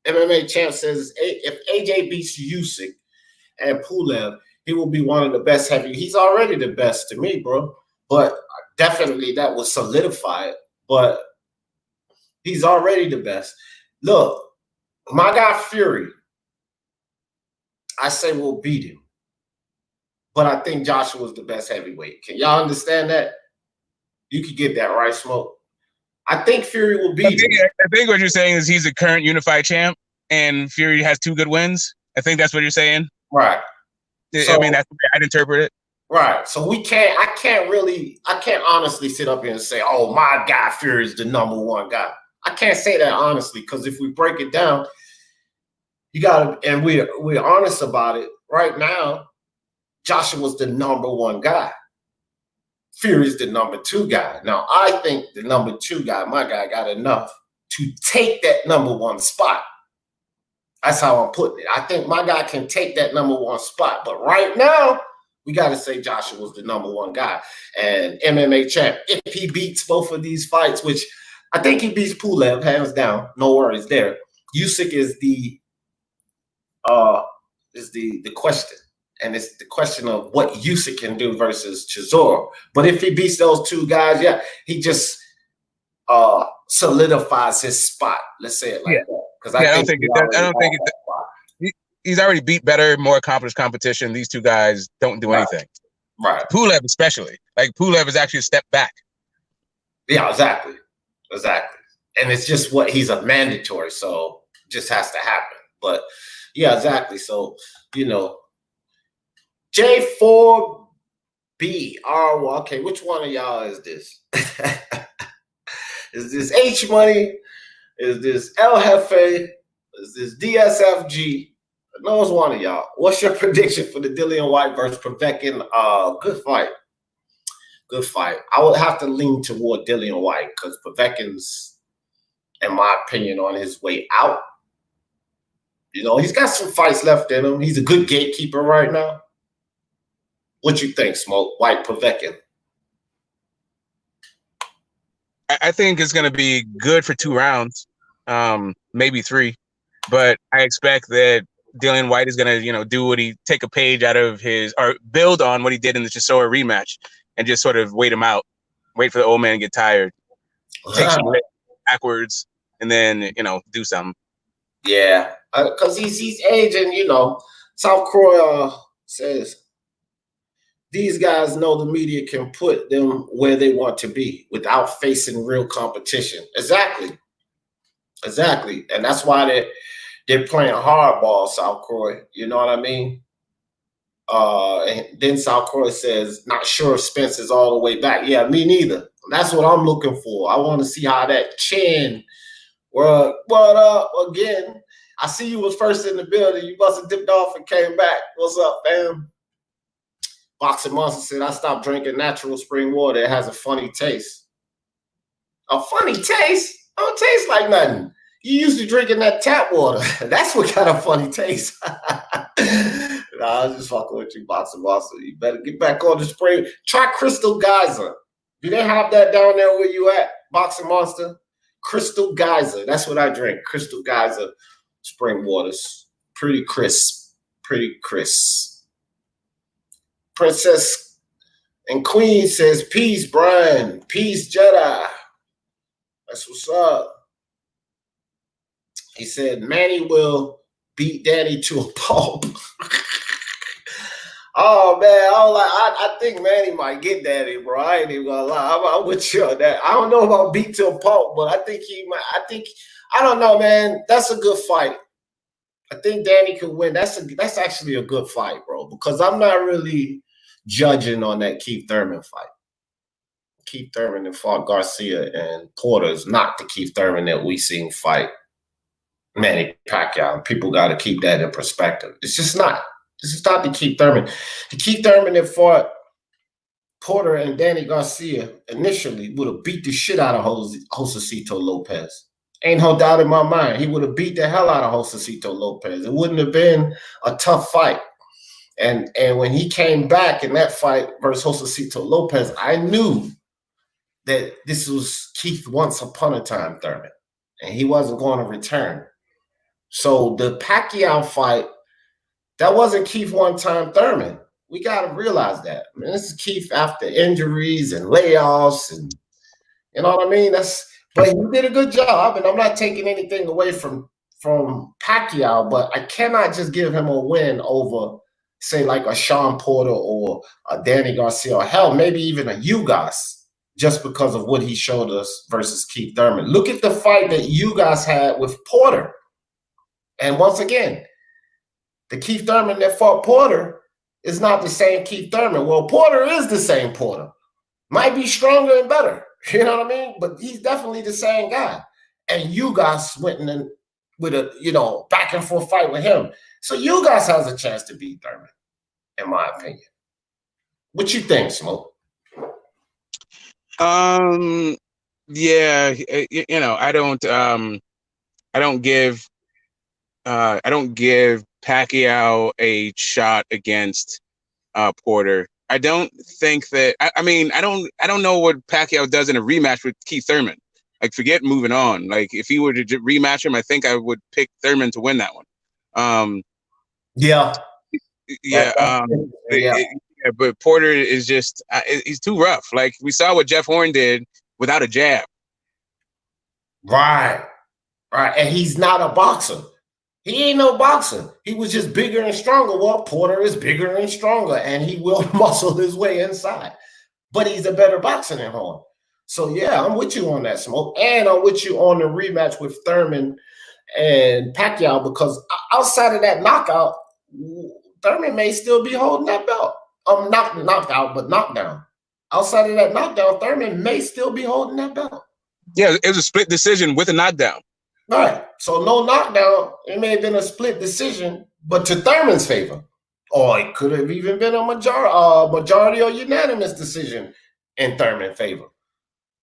MMAChamp says if AJ beats Usyk and Pulev, he will be one of the best heavy. He's already the best to me, bro. But definitely that will solidify it. But he's already the best. Look, my guy Fury, I say we'll beat him. But I think Joshua's the best heavyweight. Can y'all understand that? You could get that, right, Smoke? I think Fury will beat him. I think what you're saying is he's the current unified champ and Fury has 2 good wins. I think that's what you're saying. Right. So, I mean, that's the way I'd interpret it. Right. So I can't honestly sit up here and say, oh, my guy Fury is the #1 guy. I can't say that honestly, because if we break it down, you gotta, and we're honest about it. Right now, Joshua's the #1 guy. Fury's the #2 guy. Now, I think the #2 guy, my guy, got enough to take that #1 spot. That's how I'm putting it. I think my guy can take that #1 spot. But right now, we got to say Joshua's the #1 guy. And MMAChamp, if he beats both of these fights, which I think he beats Pulev, hands down, no worries there. Usyk is the question. And it's the question of what Usyk can do versus Chisora. But if he beats those 2 guys, yeah, he just solidifies his spot. Let's say it like that. Because I don't think he's already beat better, more accomplished competition. These 2 guys don't do anything. Right. Pulev especially. Like, Pulev is actually a step back. Yeah, exactly. And it's just he's a mandatory, so it just has to happen. But yeah, exactly. So, you know, J4B. Okay, which one of y'all is this? Is this H Money? Is this El Jefe? Is this DSFG? I know it's one of y'all. What's your prediction for the Dillian Whyte versus Povetkin? Good fight. Good fight. I would have to lean toward Dillian Whyte because Povetkin's, in my opinion, on his way out. You know, he's got some fights left in him. He's a good gatekeeper right now. What you think, Smoke? Whyte, Povetkin? I think it's going to be good for 2 rounds, maybe 3. But I expect that Dillian Whyte is going to, take a page out of or build on what he did in the Chisora rematch and just sort of wait him out, wait for the old man to get tired, take some leg backwards, and then, do something. Yeah, because he's aging, South Croy says, these guys know the media can put them where they want to be without facing real competition. Exactly. And that's why they're playing hardball, South Croy. You know what I mean? And then South Croy says, not sure if Spence is all the way back. Yeah, me neither. That's what I'm looking for. I want to see how that Chenn work. But again, I see you was first in the building. You must have dipped off and came back. What's up, fam? Boxing Monster said, I stopped drinking natural spring water. It has a funny taste. A funny taste? Don't taste like nothing. You used to drinking that tap water. That's what kind of funny taste. Nah, I was just fucking with you, Boxing Monster. You better get back on the spring. Try Crystal Geyser. Do they have that down there where you at, Boxing Monster? Crystal Geyser. That's what I drink. Crystal Geyser spring waters. Pretty crisp. Princess And Queen says, peace, Brian. Peace, Jedi. That's what's up. He said, Manny will beat Danny to a pulp. Oh man, I think Manny might get Danny, bro. I ain't even gonna lie. I'm with you on that. I don't know about beat to a pulp, but I think he might. I don't know, man. That's a good fight. I think Danny could win. That's actually a good fight, bro. Because I'm not really judging on that Keith Thurman fight. Keith Thurman that fought Garcia and Porter is not the Keith Thurman that we seen fight Manny Pacquiao. People got to keep that in perspective. It's just not. This is not the Keith Thurman. The Keith Thurman that fought Porter and Danny Garcia initially would have beat the shit out of Josecito Lopez. Ain't no doubt in my mind. He would have beat the hell out of Josecito Lopez. It wouldn't have been a tough fight. And when he came back in that fight versus Josecito Lopez, I knew that this was Keith once upon a time Thurman. And he wasn't going to return. So the Pacquiao fight, that wasn't Keith one-time Thurman. We got to realize that. I mean, this is Keith after injuries and layoffs, and you know what I mean? But he did a good job, and I'm not taking anything away from Pacquiao, but I cannot just give him a win over, say, like a Sean Porter or a Danny Garcia, or hell, maybe even a Ugas, just because of what he showed us versus Keith Thurman. Look at the fight that Ugas had with Porter. And once again, the Keith Thurman that fought Porter is not the same Keith Thurman. Well, Porter is the same Porter. Might be stronger and better. You know what I mean? But he's definitely the same guy. And Ugas went in with a, back and forth fight with him. So Ugas has a chance to beat Thurman, in my opinion. What you think, Smoke? Yeah, I don't give Pacquiao a shot against Porter. I don't think that. I don't know what Pacquiao does in a rematch with Keith Thurman. Like, forget moving on. Like, if he were to rematch him, I think I would pick Thurman to win that one. Yeah. But Porter is just he's too rough. Like, we saw what Jeff Horn did without a jab. Right. And he's not a boxer. He ain't no boxer. He was just bigger and stronger. Well, Porter is bigger and stronger, and he will muscle his way inside. But he's a better boxer than Horn. So, yeah, I'm with you on that, Smoke. And I'm with you on the rematch with Thurman and Pacquiao, because outside of that knockout, Thurman may still be holding that belt. Not knocked out, but knockdown. Outside of that knockdown, Thurman may still be holding that belt. Yeah, it was a split decision with a knockdown. Right. So no knockdown. It may have been a split decision, but to Thurman's favor. Or it could have even been a majority or unanimous decision in Thurman's favor.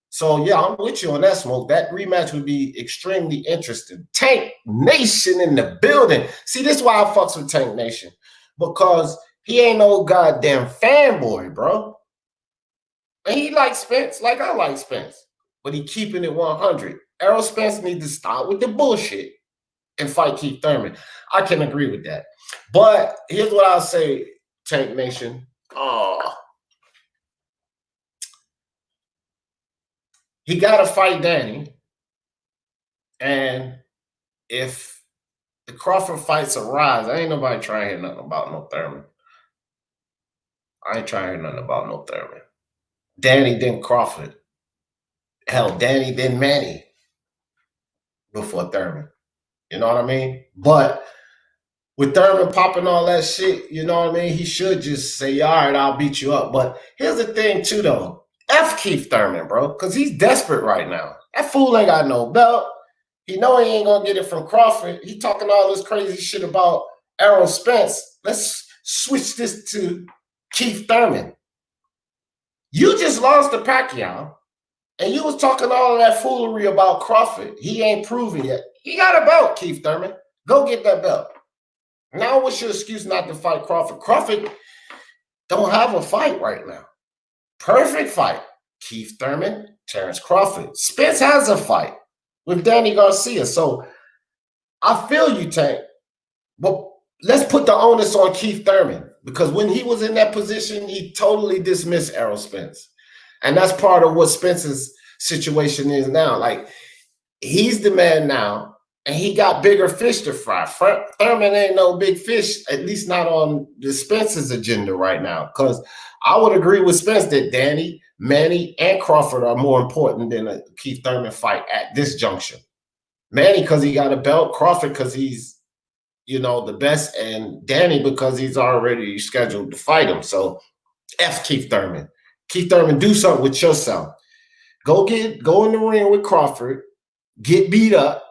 So, yeah, I'm with you on that, Smoke. That rematch would be extremely interesting. Tank Nation in the building. See, this is why I fucks with Tank Nation. Because he ain't no goddamn fanboy, bro. And he likes Spence like I like Spence. But he keeping it 100. Errol Spence needs to stop with the bullshit and fight Keith Thurman. I can agree with that. But here's what I'll say, Tank Nation. He got to fight Danny. And if the Crawford fights arise, I ain't nobody trying to hear nothing about no Thurman. I ain't trying to hear nothing about no Thurman. Danny, then Crawford. Hell, Danny, then Manny before Thurman. You know what I mean? But with Thurman popping all that shit, you know what I mean? He should just say, all right, I'll beat you up. But here's the thing, too, though. F Keith Thurman, bro, because he's desperate right now. That fool ain't got no belt. He know he ain't going to get it from Crawford. He talking all this crazy shit about Errol Spence. Let's switch this to Keith Thurman. You just lost to Pacquiao, and you was talking all of that foolery about Crawford. He ain't proven yet. He got a belt, Keith Thurman. Go get that belt. Now what's your excuse not to fight Crawford? Crawford don't have a fight right now. Perfect fight. Keith Thurman, Terrence Crawford. Spence has a fight with Danny Garcia. So I feel you, Tank. But let's put the onus on Keith Thurman. because when he was in that position, he totally dismissed Errol Spence. And that's part of what Spence's situation is now. Like, he's the man now, and he got bigger fish to fry. Thurman ain't no big fish, at least not on the Spence's agenda right now. Because I would agree with Spence that Danny, Manny, and Crawford are more important than a Keith Thurman fight at this juncture. Manny because he got a belt, Crawford because he's, you know, the best, and Danny because he's already scheduled to fight him. So F Keith Thurman. Keith Thurman, do something with yourself. Go in the ring with Crawford, get beat up,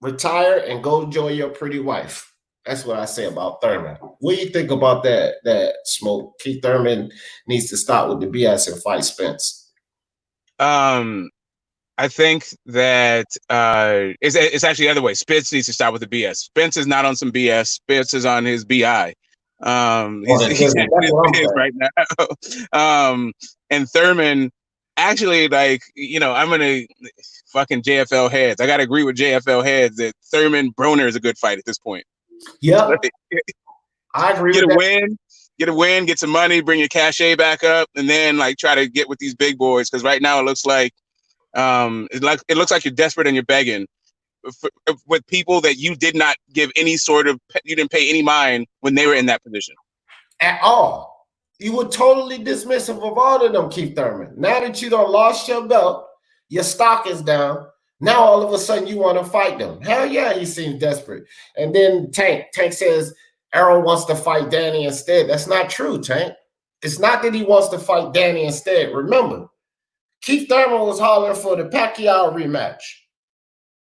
retire, and go enjoy your pretty wife. That's what I say about Thurman. What do you think about that Smoke? Keith Thurman needs to stop with the BS and fight Spence. I think that it's actually the other way. Spence needs to stop with the BS. Spence is not on some BS. Spence is on his BI. He's right now. And Thurman, actually, like, you know, I'm gonna fucking JFL heads. I gotta agree with JFL heads that Thurman Broner is a good fight at this point. Yeah, I agree. Get a win, get some money, bring your cachet back up, and then like try to get with these big boys. Because right now it looks like you're desperate and you're begging with people that you did not give any sort of, you didn't pay any mind when they were in that position at all. You were totally dismissive of all of them, Keith Thurman. Now that you done lost your belt, your stock is down. Now all of a sudden you want to fight them. Hell yeah, he seems desperate. And then Tank says Errol wants to fight Danny instead. That's not true, Tank. It's not that he wants to fight Danny instead. Remember, Keith Thurman was hollering for the Pacquiao rematch.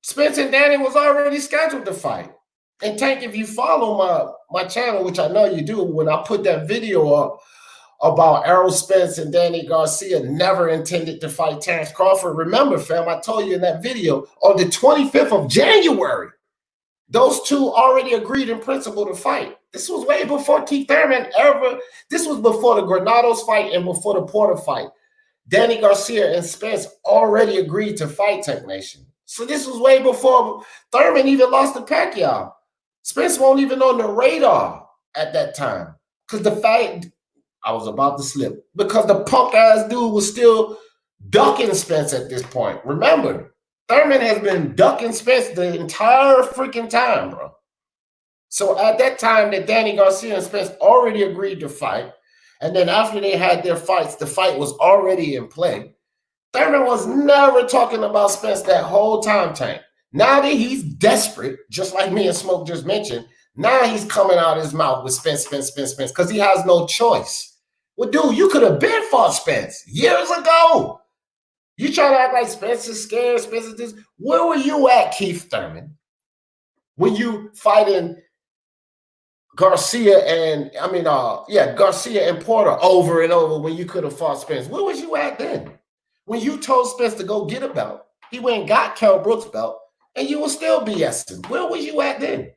Spence and Danny was already scheduled to fight. And Tank, if you follow my channel, which I know you do, when I put that video up about Errol Spence and Danny Garcia never intended to fight Terrence Crawford, remember, fam, I told you in that video, on the 25th of January, those two already agreed in principle to fight. This was way before Keith Thurman ever. This was before the Granados fight and before the Porter fight. Danny Garcia and Spence already agreed to fight, Tank Nation. So this was way before Thurman even lost to Pacquiao. Spence wasn't even on the radar at that time. Because the fight, I was about to slip. Because the punk-ass dude was still ducking Spence at this point. Remember, Thurman has been ducking Spence the entire freaking time, bro. So at that time that Danny Garcia and Spence already agreed to fight, and then after they had their fights, the fight was already in play. Thurman was never talking about Spence that whole time, Tank. Now that he's desperate, just like me and Smoke just mentioned, now he's coming out his mouth with Spence, because he has no choice. Well, dude, you could have been fought Spence years ago. You try to act like Spence is scared, Spence is this. Where were you at, Keith Thurman, when you fighting Garcia and Porter over and over when you could have fought Spence? Where was you at then? When you told Spence to go get a belt, he went and got Kell Brooks' belt, and you were still BSing. Where was you at then?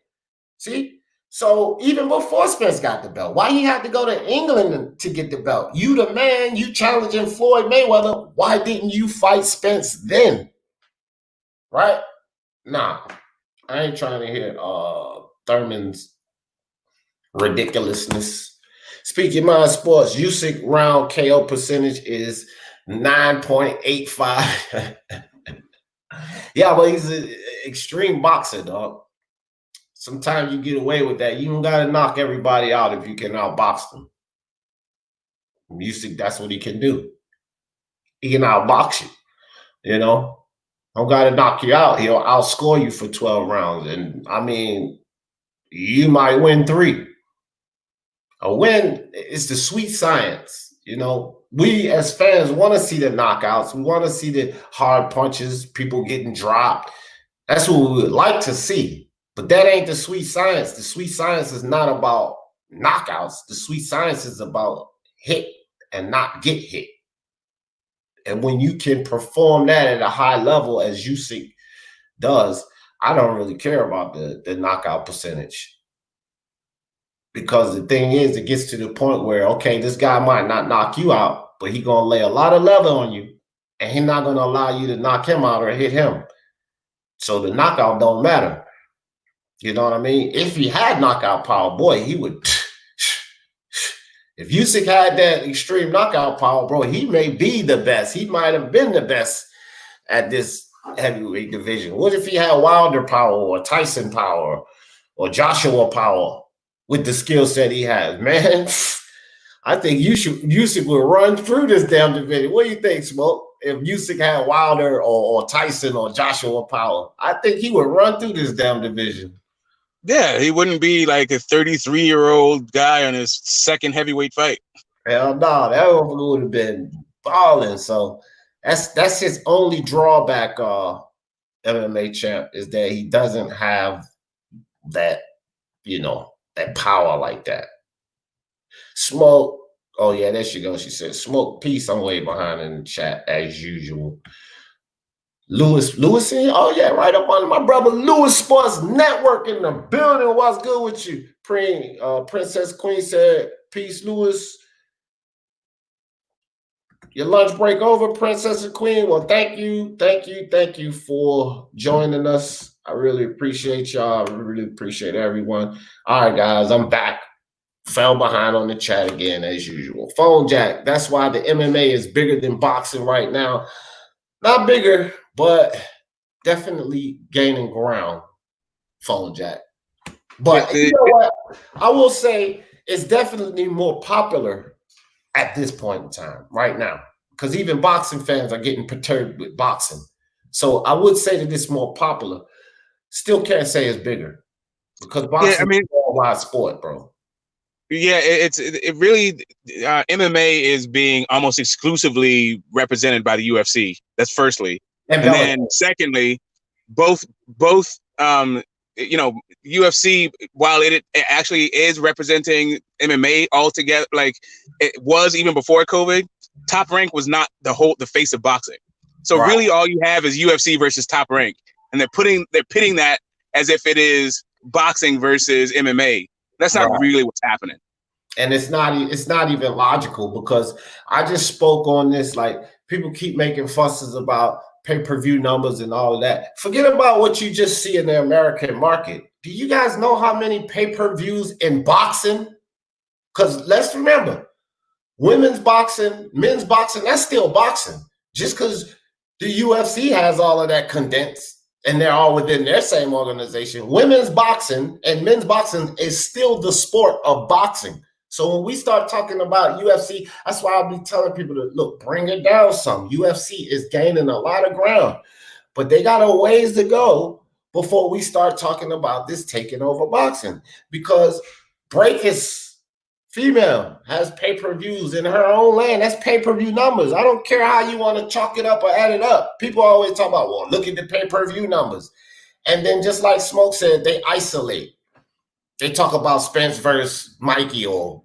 See? So even before Spence got the belt, why he had to go to England to get the belt? You the man, you challenging Floyd Mayweather. Why didn't you fight Spence then? Right? Nah, I ain't trying to hear Thurman's ridiculousness. Speaking mind sports, Usyk round KO percentage is 9.85. Yeah, but he's an extreme boxer, dog. Sometimes you get away with that. You don't got to knock everybody out if you can outbox them. Usyk, that's what he can do. He can outbox you, you know. Don't got to knock you out. He'll outscore you for 12 rounds. And, I mean, you might win 3. A win is the sweet science, you know. We as fans want to see the knockouts. We want to see the hard punches, people getting dropped. That's what we would like to see. But that ain't the sweet science. The sweet science is not about knockouts. The sweet science is about hit and not get hit. And when you can perform that at a high level as Usyk does, I don't really care about the knockout percentage. Because the thing is, it gets to the point where, okay, this guy might not knock you out, but he's going to lay a lot of leather on you, and he's not going to allow you to knock him out or hit him. So the knockout don't matter. You know what I mean? If he had knockout power, boy, he would If Usyk had that extreme knockout power, bro, he may be the best. He might have been the best at this heavyweight division. What if he had Wilder power or Tyson power or Joshua power with the skill set he has? Man, I think Usyk would run through this damn division. What do you think, Smoke? If Usyk had Wilder or Tyson or Joshua power, I think he would run through this damn division. Yeah, he wouldn't be like a 33-year-old guy on his second heavyweight fight. Hell no, that would have been balling. So that's his only drawback, MMA champ, is that he doesn't have that, that power like that. Smoke. Oh yeah, there she goes. She said, "Smoke, peace." I'm way behind in the chat as usual. Lewis, oh yeah, right up on my brother Lewis Sports Network in the building. What's good with you? Princess Queen said, "Peace, Lewis." Your lunch break over, Princess and Queen. Well, thank you for joining us. I really appreciate y'all. I really appreciate everyone. All right, guys, I'm back. Fell behind on the chat again, as usual. Phone jack. That's why the MMA is bigger than boxing right now. Not bigger, but definitely gaining ground. Phone jack. But you know what? I will say it's definitely more popular at this point in time, right now, because even boxing fans are getting perturbed with boxing. So I would say that it's more popular. Still can't say it's bigger because boxing is a worldwide sport, bro. Yeah, it really MMA is being almost exclusively represented by the UFC. That's firstly, and then secondly, both UFC, while it actually is representing MMA altogether, like it was even before COVID. Top Rank was not the face of boxing. So really, all you have is UFC versus Top Rank, and they're pitting that as if it is boxing versus MMA. That's not really what's happening. And it's not even logical, because I just spoke on this. Like, people keep making fusses about pay-per-view numbers and all of that. Forget about what you just see in the American market. Do you guys know how many pay-per-views in boxing? Because let's remember, women's boxing, men's boxing, that's still boxing. Just because the UFC has all of that condensed and they're all within their same organization, women's boxing and men's boxing is still the sport of boxing. So when we start talking about UFC, that's why I'll be telling people to, look, bring it down some. UFC is gaining a lot of ground, but they got a ways to go before we start talking about this taking over boxing. Because Breakers female has pay-per-views in her own land. That's pay-per-view numbers. I don't care how you want to chalk it up or add it up. People always talk about, well, look at the pay-per-view numbers. And then just like Smoke said, they isolate. They talk about Spence versus Mikey or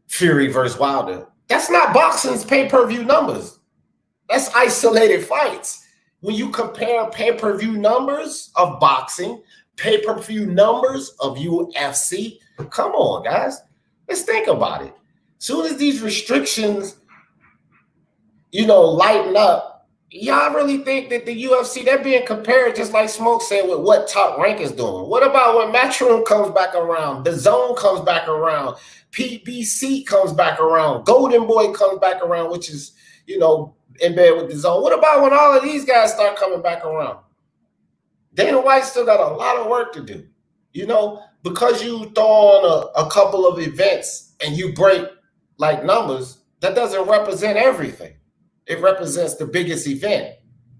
Fury versus Wilder. That's not boxing's pay-per-view numbers. That's isolated fights. When you compare pay-per-view numbers of boxing, pay-per-view numbers of UFC, come on, guys. Let's think about it. As soon as these restrictions, lighten up, y'all really think that the UFC, they're being compared, just like Smoke said, with what Top Rank is doing? What about when Matchroom comes back around, The Zone comes back around, PBC comes back around, Golden Boy comes back around, which is, in bed with The Zone? What about when all of these guys start coming back around? Dana White still got a lot of work to do. Because you throw on a couple of events and you break like numbers, that doesn't represent everything. It represents the biggest event.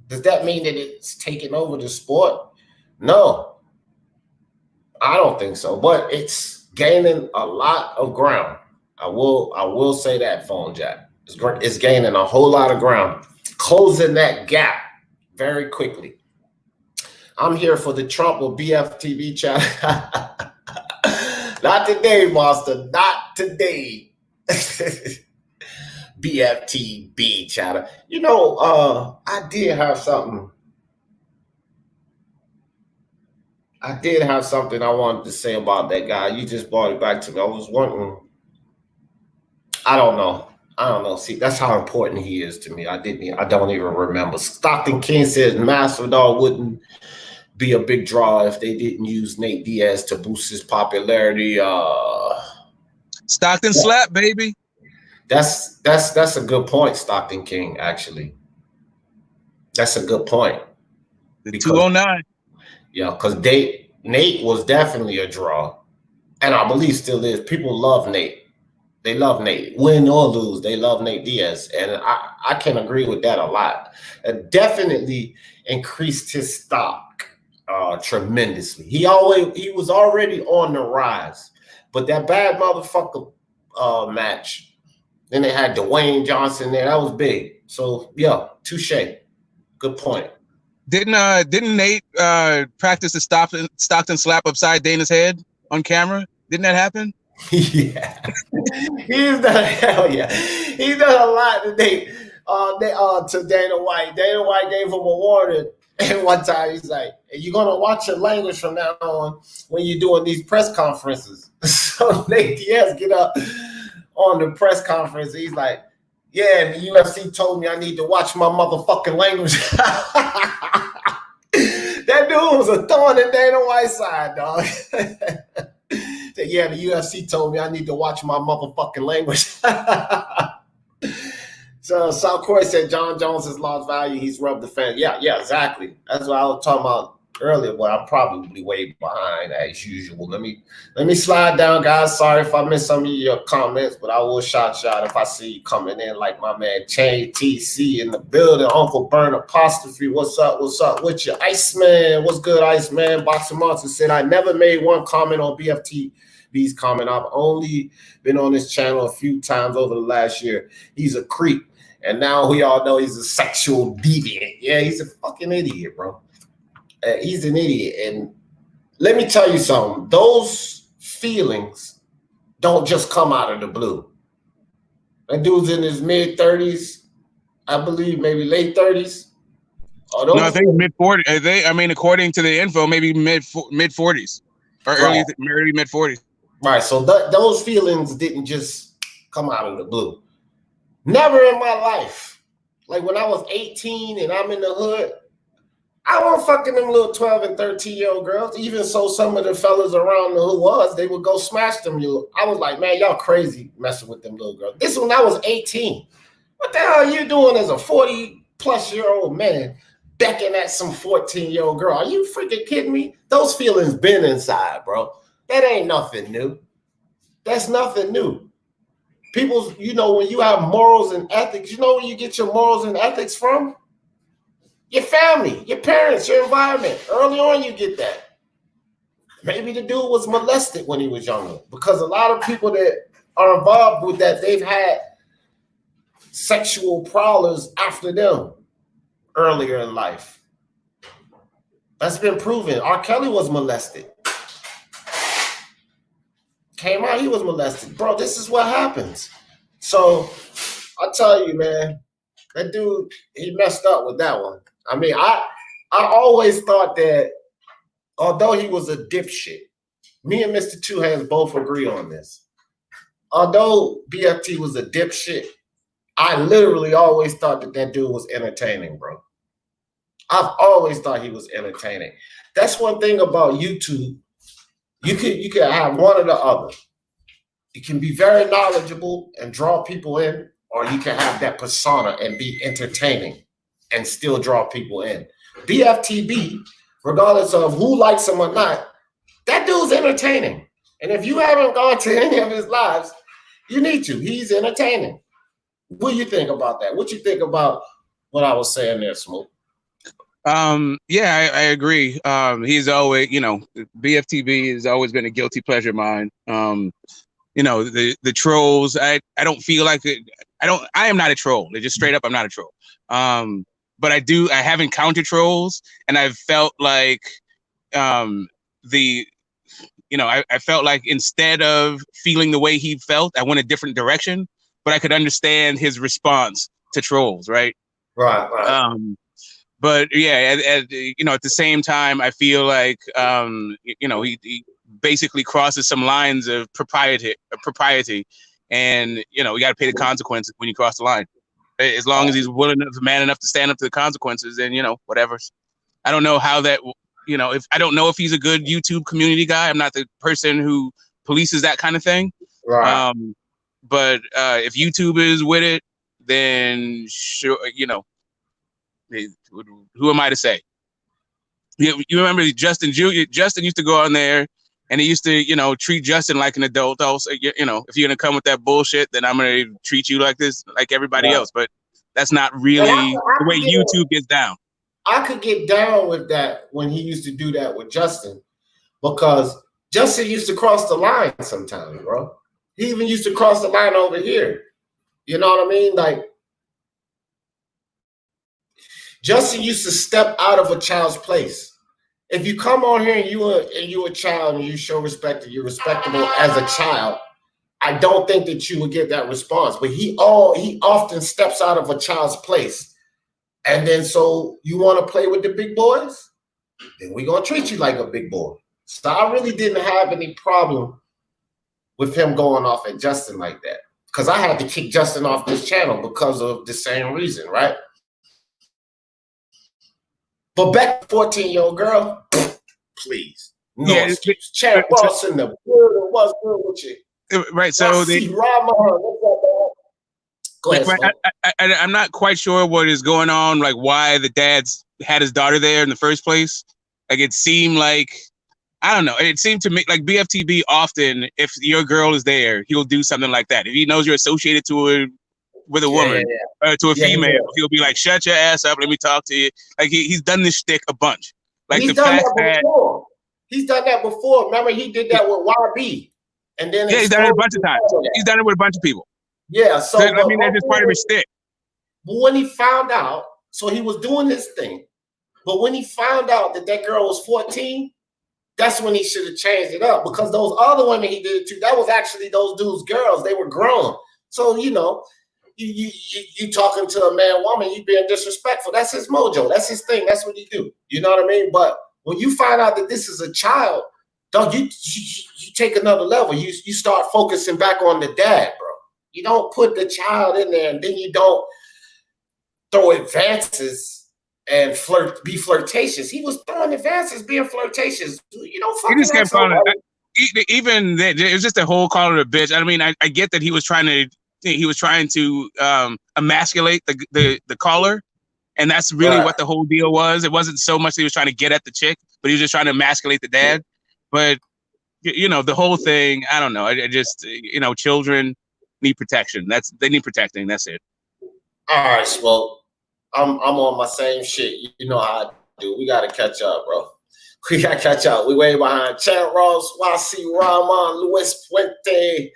Does that mean that it's taking over the sport? No, I don't think so. But it's gaining a lot of ground. I will say that, Phone Jack. It's gaining a whole lot of ground, closing that gap very quickly. I'm here for the Trump or BFTV chat. Not today, Monster. Not today. BFTB chatter. I did have something. I wanted to say about that guy. You just brought it back to me. I was wondering. I don't know. See, that's how important he is to me. I don't even remember. Stockton King says Masvidal wouldn't be a big draw if they didn't use Nate Diaz to boost his popularity. Stockton slap, baby. That's a good point, Stockton King. Actually, that's a good point. The 209. Yeah, because Nate was definitely a draw, and I believe still is. People love Nate. They love Nate. Win or lose, they love Nate Diaz, and I can agree with that a lot. It definitely increased his stock tremendously. He was already on the rise, but that bad motherfucker match. Then they had Dwayne Johnson there. That was big. So yeah, touche. Good point. Didn't Nate practice the Stockton slap upside Dana's head on camera? Didn't that happen? Yeah. He's done hell yeah. He's done a lot today. To Dana White. Dana White gave him a warning. And one time he's like, "You're gonna watch your language from now on when you're doing these press conferences." So Nate Diaz get up on the press conference. He's like, "Yeah, the UFC told me I need to watch my motherfucking language." That dude was a thorn in Dana White's side, dog. Yeah, the UFC told me I need to watch my motherfucking language. So South Korea said John Jones has lost value. He's rubbed the fence. Yeah, exactly. That's what I was talking about earlier, but I'm probably way behind as usual. Let me slide down, guys. Sorry if I missed some of your comments, but I will shout if I see you coming in, like my man Chenn TC in the building. Uncle Burn apostrophe. What's up? What's up with you? Iceman. What's good, Iceman? Boxing Monster said I never made one comment on BFTB's comment. I've only been on this channel a few times over the last year. He's a creep. And now we all know he's a sexual deviant. Yeah, he's a fucking idiot, bro. He's an idiot. And let me tell you something. Those feelings don't just come out of the blue. That dude's in his mid-30s, I believe, maybe late 30s. No, I think mid-40s. I mean, according to the info, maybe mid-40s or early mid-40s. Right, so those feelings didn't just come out of the blue. Never in my life. Like when I was 18 and I'm in the hood, I wasn't fucking them little 12 and 13-year-old girls. Even so, some of the fellas around the hood they would go smash them. I was like, man, y'all crazy messing with them little girls. This when I was 18. What the hell are you doing as a 40-plus-year-old man becking at some 14-year-old girl? Are you freaking kidding me? Those feelings been inside, bro. That ain't nothing new. That's nothing new. People, when you have morals and ethics, where you get your morals and ethics from? Your family, your parents, your environment. Early on, you get that. Maybe the dude was molested when he was younger, because a lot of people that are involved with that, they've had sexual prowlers after them earlier in life. That's been proven. R. Kelly was molested. Came out, he was molested. Bro, this is what happens. So I tell you, man, that dude, he messed up with that one. I mean, I always thought that although he was a dipshit, me and Mr. Two Hands both agree on this. Although BFT was a dipshit, I literally always thought that dude was entertaining, bro. I've always thought he was entertaining. That's one thing about YouTube. You can have one or the other. You can be very knowledgeable and draw people in, or you can have that persona and be entertaining and still draw people in. BFTB, regardless of who likes him or not, that dude's entertaining. And if you haven't gone to any of his lives, you need to. He's entertaining. What do you think about that? What you think about what I was saying there, Smoke? Yeah, I agree. He's always, BFTB has always been a guilty pleasure of mine. The trolls, I don't feel like it. I am not a troll. Just straight up, I'm not a troll. But I have encountered trolls, and I've felt like, I felt like instead of feeling the way he felt, I went a different direction, but I could understand his response to trolls. Right. Right. But yeah, at the same time, I feel like, he basically crosses some lines of propriety, and, you got to pay the consequences when you cross the line. As long as he's man enough to stand up to the consequences, then, whatever. I don't know how that, I don't know if he's a good YouTube community guy. I'm not the person who polices that kind of thing. Right. But if YouTube is with it, then sure, you know, who am I to say? You remember Justin Jr. Justin used to go on there, and he used to, you know, treat Justin like an adult. Also, you know, if you're gonna come with that bullshit, then I'm gonna treat you like this, like everybody else. But that's not really the way YouTube gets down. I could get down with that when he used to do that with Justin, because Justin used to cross the line sometimes, bro. He even used to cross the line over here. You know what I mean? Like, Justin used to step out of a child's place. If you come on here and you a child and you show respect and you're respectable as a child, I don't think that you would get that response. But he often steps out of a child's place. And then so you want to play with the big boys? Then we're gonna treat you like a big boy. So I really didn't have any problem with him going off at Justin like that. Because I had to kick Justin off this channel because of the same reason, right? But back to 14-year-old girl, please. No excuse. Chad Ross in the building. What's good with you? Right. So Go ahead, I'm not quite sure what is going on, like why the dad's had his daughter there in the first place. Like it seemed like, I don't know. It seemed to me like BFTB often, if your girl is there, he'll do something like that. If he knows you're associated with a woman, to a female, he'll be like, "Shut your ass up, let me talk to you." Like he's done this shtick a bunch. Like he's done that before. He's done that before. Remember, he did that with YB, and then he's done it a bunch of times. He's done it with a bunch of people. Yeah, so I mean, that's just part of his shtick. But when he found out, so he was doing this thing, but when he found out that that girl was 14, that's when he should have changed it up, because those other women he did it to, that was actually those dudes' girls. They were grown. So, you know, you talking to a man, woman, you being disrespectful. That's his mojo. That's his thing. That's what he do. You know what I mean? But when you find out that this is a child, don't you take another level. You start focusing back on the dad, bro. You don't put the child in there, and then you don't throw advances and be flirtatious. He was throwing advances, being flirtatious. You don't fucking. He just kept calling even that. It was just a whole call her a bitch. I mean, I get that he was trying to emasculate the caller, and that's really what the whole deal was. It wasn't so much that he was trying to get at the chick, but he was just trying to emasculate the dad. But you know, the whole thing, I don't know. I just, you know, children need protection. They need protecting. That's it. All right, well, I'm on my same shit. You know how I do. We gotta catch up, bro. We gotta catch up. We way behind. Chad Ross, YC, Ramon, Luis Puente.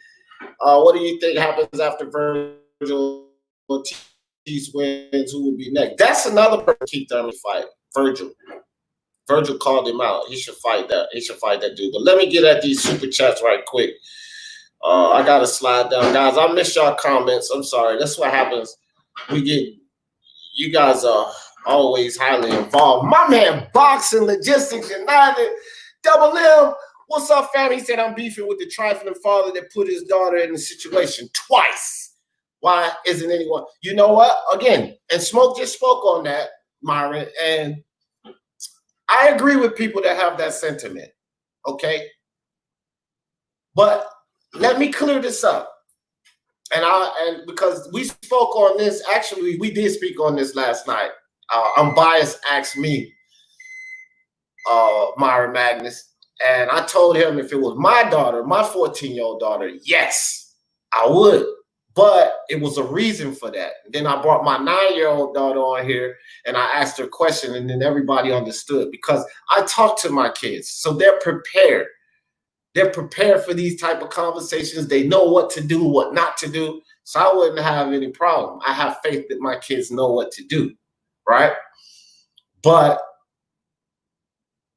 What do you think happens after Virgil Ortiz wins? Who will be next? That's another person Keith Thurman fight. Virgil called him out. He should fight that. He should fight that dude. But let me get at these super chats right quick. I gotta slide down, guys. I missed y'all comments. I'm sorry. That's what happens. You guys are always highly involved. My man, Boxing Logistics United, Double M. What's up, fam? He said, I'm beefing with the trifling father that put his daughter in the situation twice. Why isn't anyone? You know what? Again, and Smoke just spoke on that, Myron, and I agree with people that have that sentiment, okay? But let me clear this up. And because we spoke on this, actually, we did speak on this last night. Unbiased asked me, Myron Magnus, and I told him if it was my daughter, my 14-year-old daughter, yes, I would. But it was a reason for that. And then I brought my 9-year-old daughter on here, and I asked her a question, and then everybody understood, because I talk to my kids, so they're prepared. They're prepared for these type of conversations. They know what to do, what not to do. So I wouldn't have any problem. I have faith that my kids know what to do, right? But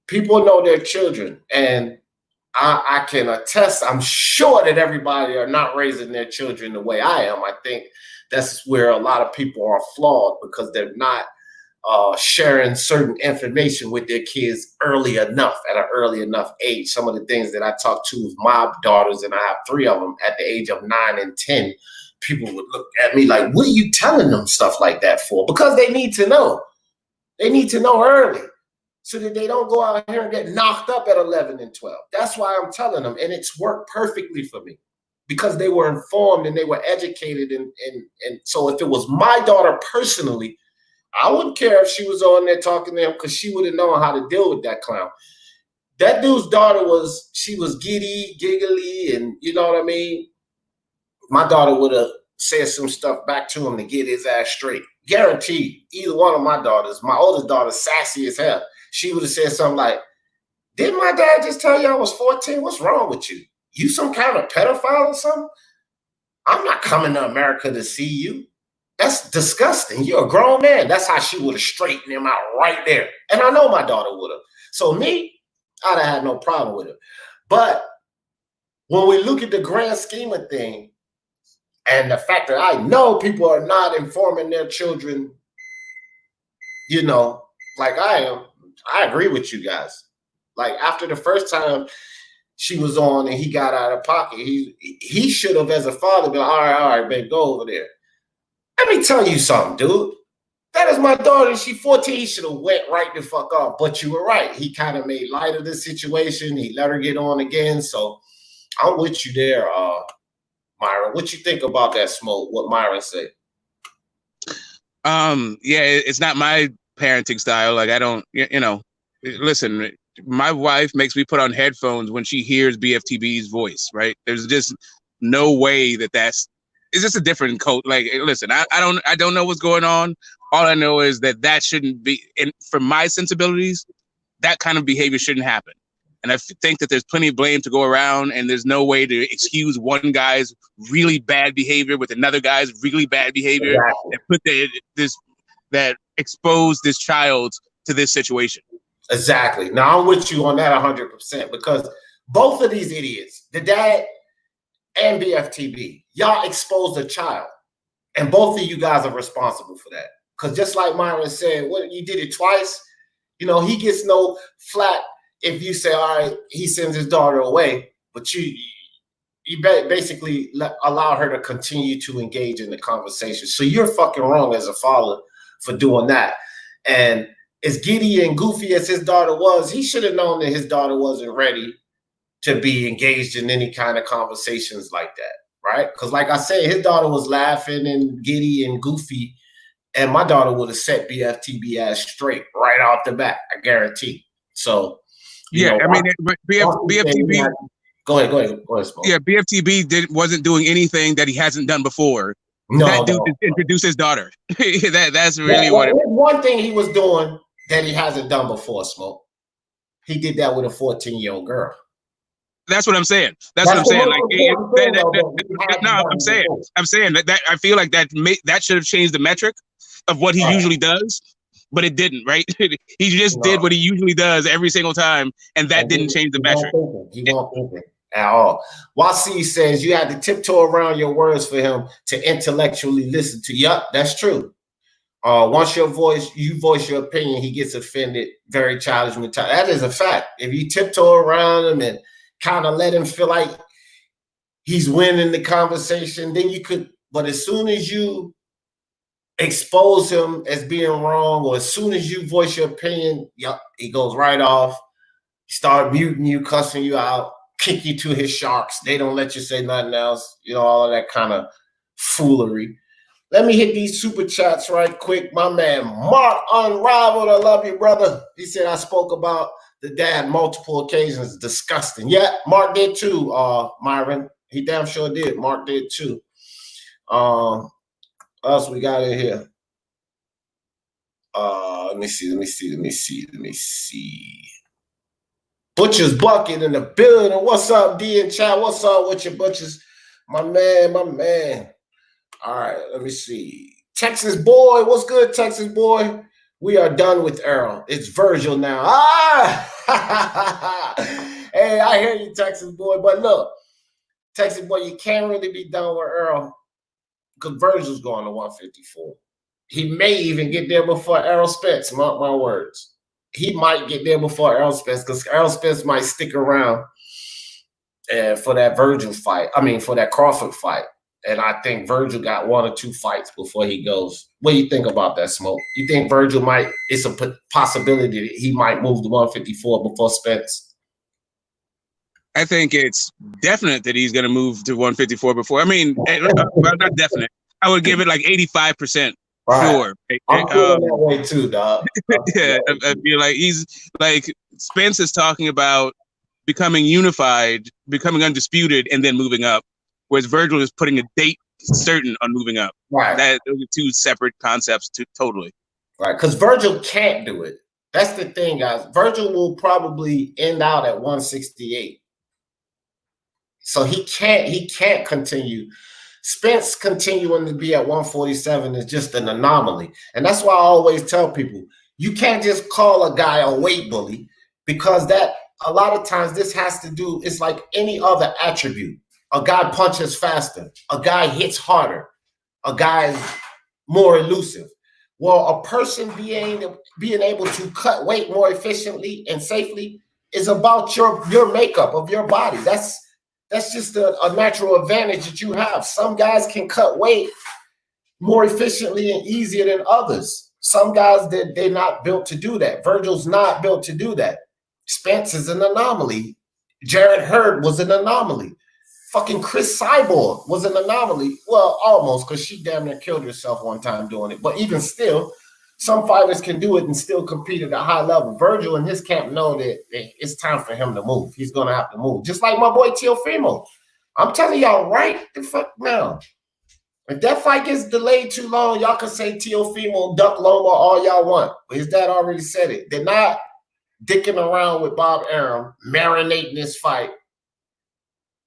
people know their children, and I can attest, I'm sure that everybody are not raising their children the way I am. I think that's where a lot of people are flawed, because they're not sharing certain information with their kids early enough, at an early enough age. Some of the things that I talk to with my daughters, and I have 3 of them at the age of 9 and 10, people would look at me like, what are you telling them stuff like that for? Because they need to know. They need to know early, so that they don't go out here and get knocked up at 11 and 12. That's why I'm telling them, and it's worked perfectly for me. because they were informed and they were educated. And so if it was my daughter personally, I wouldn't care if she was on there talking to him because she would have known how to deal with that clown. That dude's daughter she was giddy, giggly, and you know what I mean? My daughter would have said some stuff back to him to get his ass straight. Guaranteed. Either one of my daughters, my oldest daughter, sassy as hell. She would have said something like, didn't my dad just tell you I was 14? What's wrong with you? You some kind of pedophile or something? I'm not coming to America to see you. That's disgusting. You're a grown man. That's how she would have straightened him out right there. And I know my daughter would have. So me, I'd have had no problem with it. But when we look at the grand scheme of things, and the fact that I know people are not informing their children, you know, like I am, I agree with you guys. Like after the first time she was on and he got out of pocket, he should have, as a father, been all right, babe, go over there. Let me tell you something, dude. That is my daughter. She's 14. He should have went right the fuck off. But you were right. He kind of made light of the situation. He let her get on again. So I'm with you there, Myron. What you think about that, Smoke? What Myron said? Yeah, it's not my parenting style. Like I don't, you know, listen, my wife makes me put on headphones when she hears BFTB's voice, right? There's just no way that's, it's just a different code. Like, listen, I don't know what's going on. All I know is that shouldn't be, and from my sensibilities, that kind of behavior shouldn't happen. And I think that there's plenty of blame to go around, and there's no way to excuse one guy's really bad behavior with another guy's really bad behavior, exactly, and put that expose this child to this situation. Exactly. Now I'm with you on that 100% because both of these idiots, the dad and BFTB, y'all exposed a child, and both of you guys are responsible for that. Because just like Myron said, what you did it twice, you know, he gets no flat if you say, all right, he sends his daughter away, but you basically allow her to continue to engage in the conversation. So you're fucking wrong as a father for doing that. And as giddy and goofy as his daughter was, he should have known that his daughter wasn't ready to be engaged in any kind of conversations like that, right? Because like I said, his daughter was laughing and giddy and goofy, and my daughter would have set BFTB ass straight right off the bat, I guarantee. So, yeah, I mean, BFTB. Go ahead, Smoke. Yeah, BFTB wasn't doing anything that he hasn't done before. No, that dude introduced his daughter. That's really what it was. One thing he was doing that he hasn't done before, Smoke. He did that with a 14-year-old girl. That's what I'm saying. That's what I'm saying. Like, I'm saying that I feel like that should have changed the metric of what he usually does, but it didn't, right? He just did what he usually does every single time, and that didn't change the metric. He won't think it at all. Wasi says you had to tiptoe around your words for him to intellectually listen to. Yup, that's true. Once you voice your opinion, he gets offended. Very childish mentality. That is a fact. If you tiptoe around him and kind of let him feel like he's winning the conversation, then you could. But as soon as you expose him as being wrong, or as soon as you voice your opinion, yup, he goes right off. Start muting you, cussing you out, kick you to his sharks. They don't let you say nothing else. You know, all of that kind of foolery. Let me hit these super chats right quick. My man, Mark Unrivaled, I love you, brother. He said I spoke about the dad multiple occasions. Disgusting. Yeah, Mark did too, Myron. He damn sure did. Mark did too. What else we got in here? Let me see. Butcher's Bucket in the building. What's up, D and chat? What's up with your butchers? My man. All right, let me see. Texas boy, what's good, Texas boy? We are done with Errol. It's Virgil now. Hey, I hear you, Texas boy. But look, Texas boy, you can't really be done with Errol because Virgil's going to 154. He may even get there before Errol Spence, mark my words. He might get there before Errol Spence because Errol Spence might stick around for that Virgil fight. I mean, for that Crawford fight. And I think Virgil got 1 or 2 fights before he goes. What do you think about that, Smoke? You think Virgil might, it's a possibility that he might move to 154 before Spence? I think it's definite that he's going to move to 154 before. I mean, well, not definite. I would give it like 85% sure. I'm feeling that way too, dog. Yeah, I feel like he's like Spence is talking about becoming unified, becoming undisputed, and then moving up, whereas Virgil is putting a date certain on moving up. Right. Those are two separate concepts, totally. Right, because Virgil can't do it. That's the thing, guys. Virgil will probably end out at 168. So he can't continue. Spence continuing to be at 147 is just an anomaly. And that's why I always tell people, you can't just call a guy a weight bully, because that a lot of times this has to do, it's like any other attribute. A guy punches faster, a guy hits harder, a guy is more elusive. Well, a person being able to cut weight more efficiently and safely is about your makeup of your body. That's just a natural advantage that you have. Some guys can cut weight more efficiently and easier than others. Some guys, they're not built to do that. Virgil's not built to do that. Spence is an anomaly. Jared Hurd was an anomaly. Fucking Chris Cyborg was an anomaly. Well, almost, because she damn near killed herself one time doing it. But even still, some fighters can do it and still compete at a high level. Virgil and his camp know that it's time for him to move. He's going to have to move. Just like my boy Teofimo. I'm telling y'all right the fuck now. If that fight gets delayed too long, y'all can say Teofimo, duck Loma, all y'all want. But his dad already said it. They're not dicking around with Bob Arum, marinating this fight,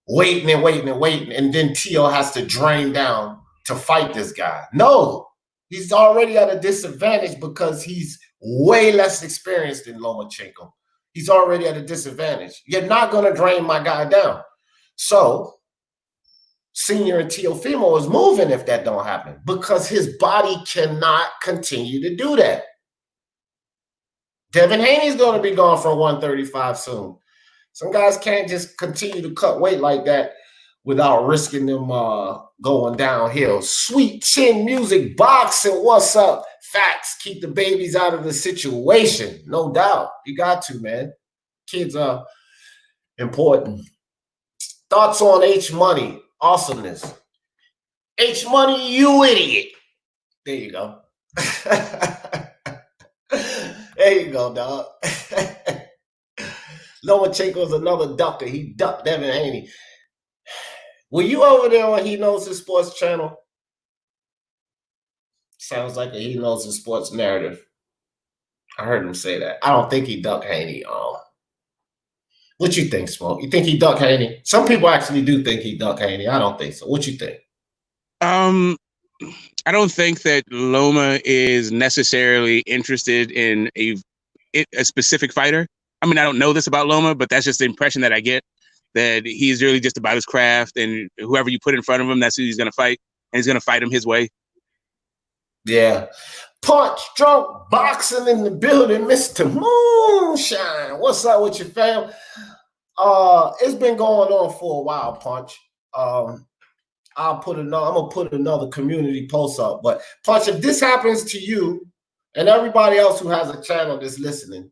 waiting, and then Teo has to drain down to fight this guy. No, he's already at a disadvantage because he's way less experienced than Lomachenko. He's already at a disadvantage. You're not going to drain my guy down. So Senior and Teofimo is moving if that don't happen, because his body cannot continue to do that. Devin Haney's going to be gone from 135 soon. Some guys can't just continue to cut weight like that without risking them going downhill. Sweet Chin Music Boxing, what's up? Facts, keep the babies out of the situation. No doubt. You got to, man. Kids are important. Thoughts on H Money? Awesomeness. H Money, you idiot. There you go. There you go, dog. Lomachenko's another ducker. He ducked Devin Haney. Were you over there on He Knows His Sports channel? Sounds like a He Knows His Sports narrative. I heard him say that. I don't think he ducked Haney. What you think, Smoke? You think he ducked Haney? Some people actually do think he ducked Haney. I don't think so. What you think? I don't think that Loma is necessarily interested in a specific fighter. I mean, I don't know this about Loma, but that's just the impression that I get, that he's really just about his craft, and whoever you put in front of him, that's who he's going to fight, and he's going to fight him his way. Yeah. Punch Drunk Boxing in the building, Mr. Moonshine. What's up with your fam? It's been going on for a while, Punch. I'm gonna put another community post up. But Punch, if this happens to you and everybody else who has a channel that's listening,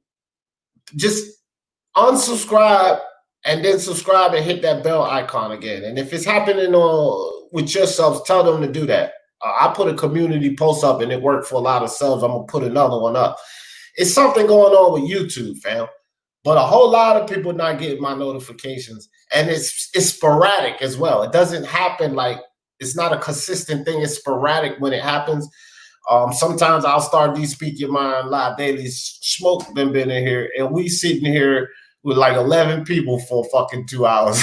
just unsubscribe and then subscribe and hit that bell icon again. And if it's happening with your subs, tell them to do that. I put a community post up and it worked for a lot of subs. I'm going to put another one up. It's something going on with YouTube, fam. But a whole lot of people not getting my notifications. And it's sporadic as well. It doesn't happen like, it's not a consistent thing. It's sporadic when it happens. Sometimes I'll start these Speak Your Mind live daily. Smoke them been in here. And we sitting here with like 11 people for fucking 2 hours.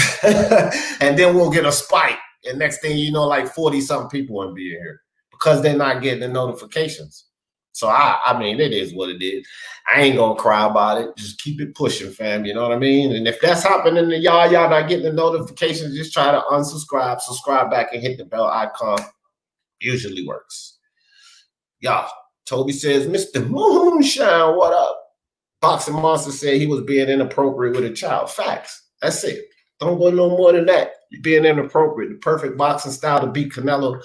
And then we'll get a spike. And next thing you know, like 40-something people won't be in here because they're not getting the notifications. So, I mean, it is what it is. I ain't going to cry about it. Just keep it pushing, fam. You know what I mean? And if that's happening to y'all not getting the notifications, just try to unsubscribe, subscribe back, and hit the bell icon. Usually works. Y'all, Toby says, Mr. Moonshine, what up? Boxing Monster said he was being inappropriate with a child. Facts. That's it. Don't go no more than that. You're being inappropriate. The perfect boxing style to beat Canelo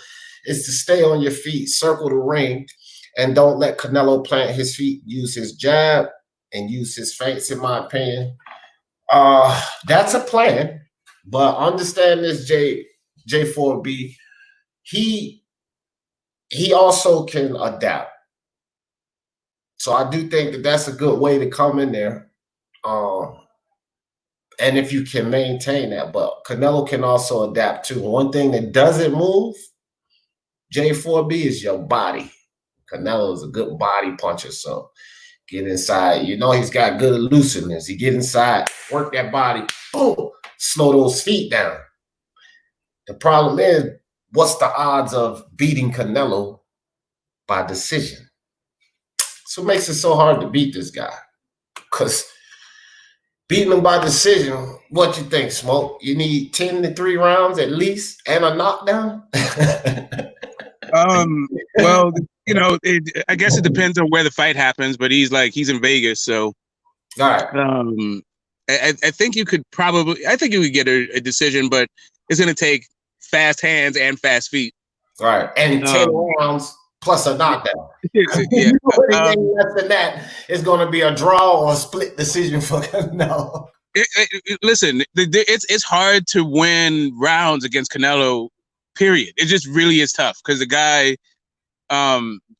is to stay on your feet, circle the ring, and don't let Canelo plant his feet. Use his jab and use his feints, in my opinion. That's a plan, but understand this, J4B. He also can adapt. So I do think that that's a good way to come in there. And if you can maintain that, but Canelo can also adapt too. One thing that doesn't move, J4B, is your body. Canelo is a good body puncher, so get inside. You know he's got good elusiveness. He get inside, work that body, boom, slow those feet down. The problem is, what's the odds of beating Canelo by decision? So it makes it so hard to beat this guy. Because beating him by decision, what you think, Smoke? You need 10 to 3 rounds at least and a knockdown? Well, you know, I guess it depends on where the fight happens, but he's in Vegas, so all right. I think you could get a decision, but it's going to take fast hands and fast feet. All right, and 10 rounds plus a knockdown. Yeah. Anything less than that is going to be a draw or a split decision for Canelo. Listen, it's hard to win rounds against Canelo. Period. It just really is tough because the guy,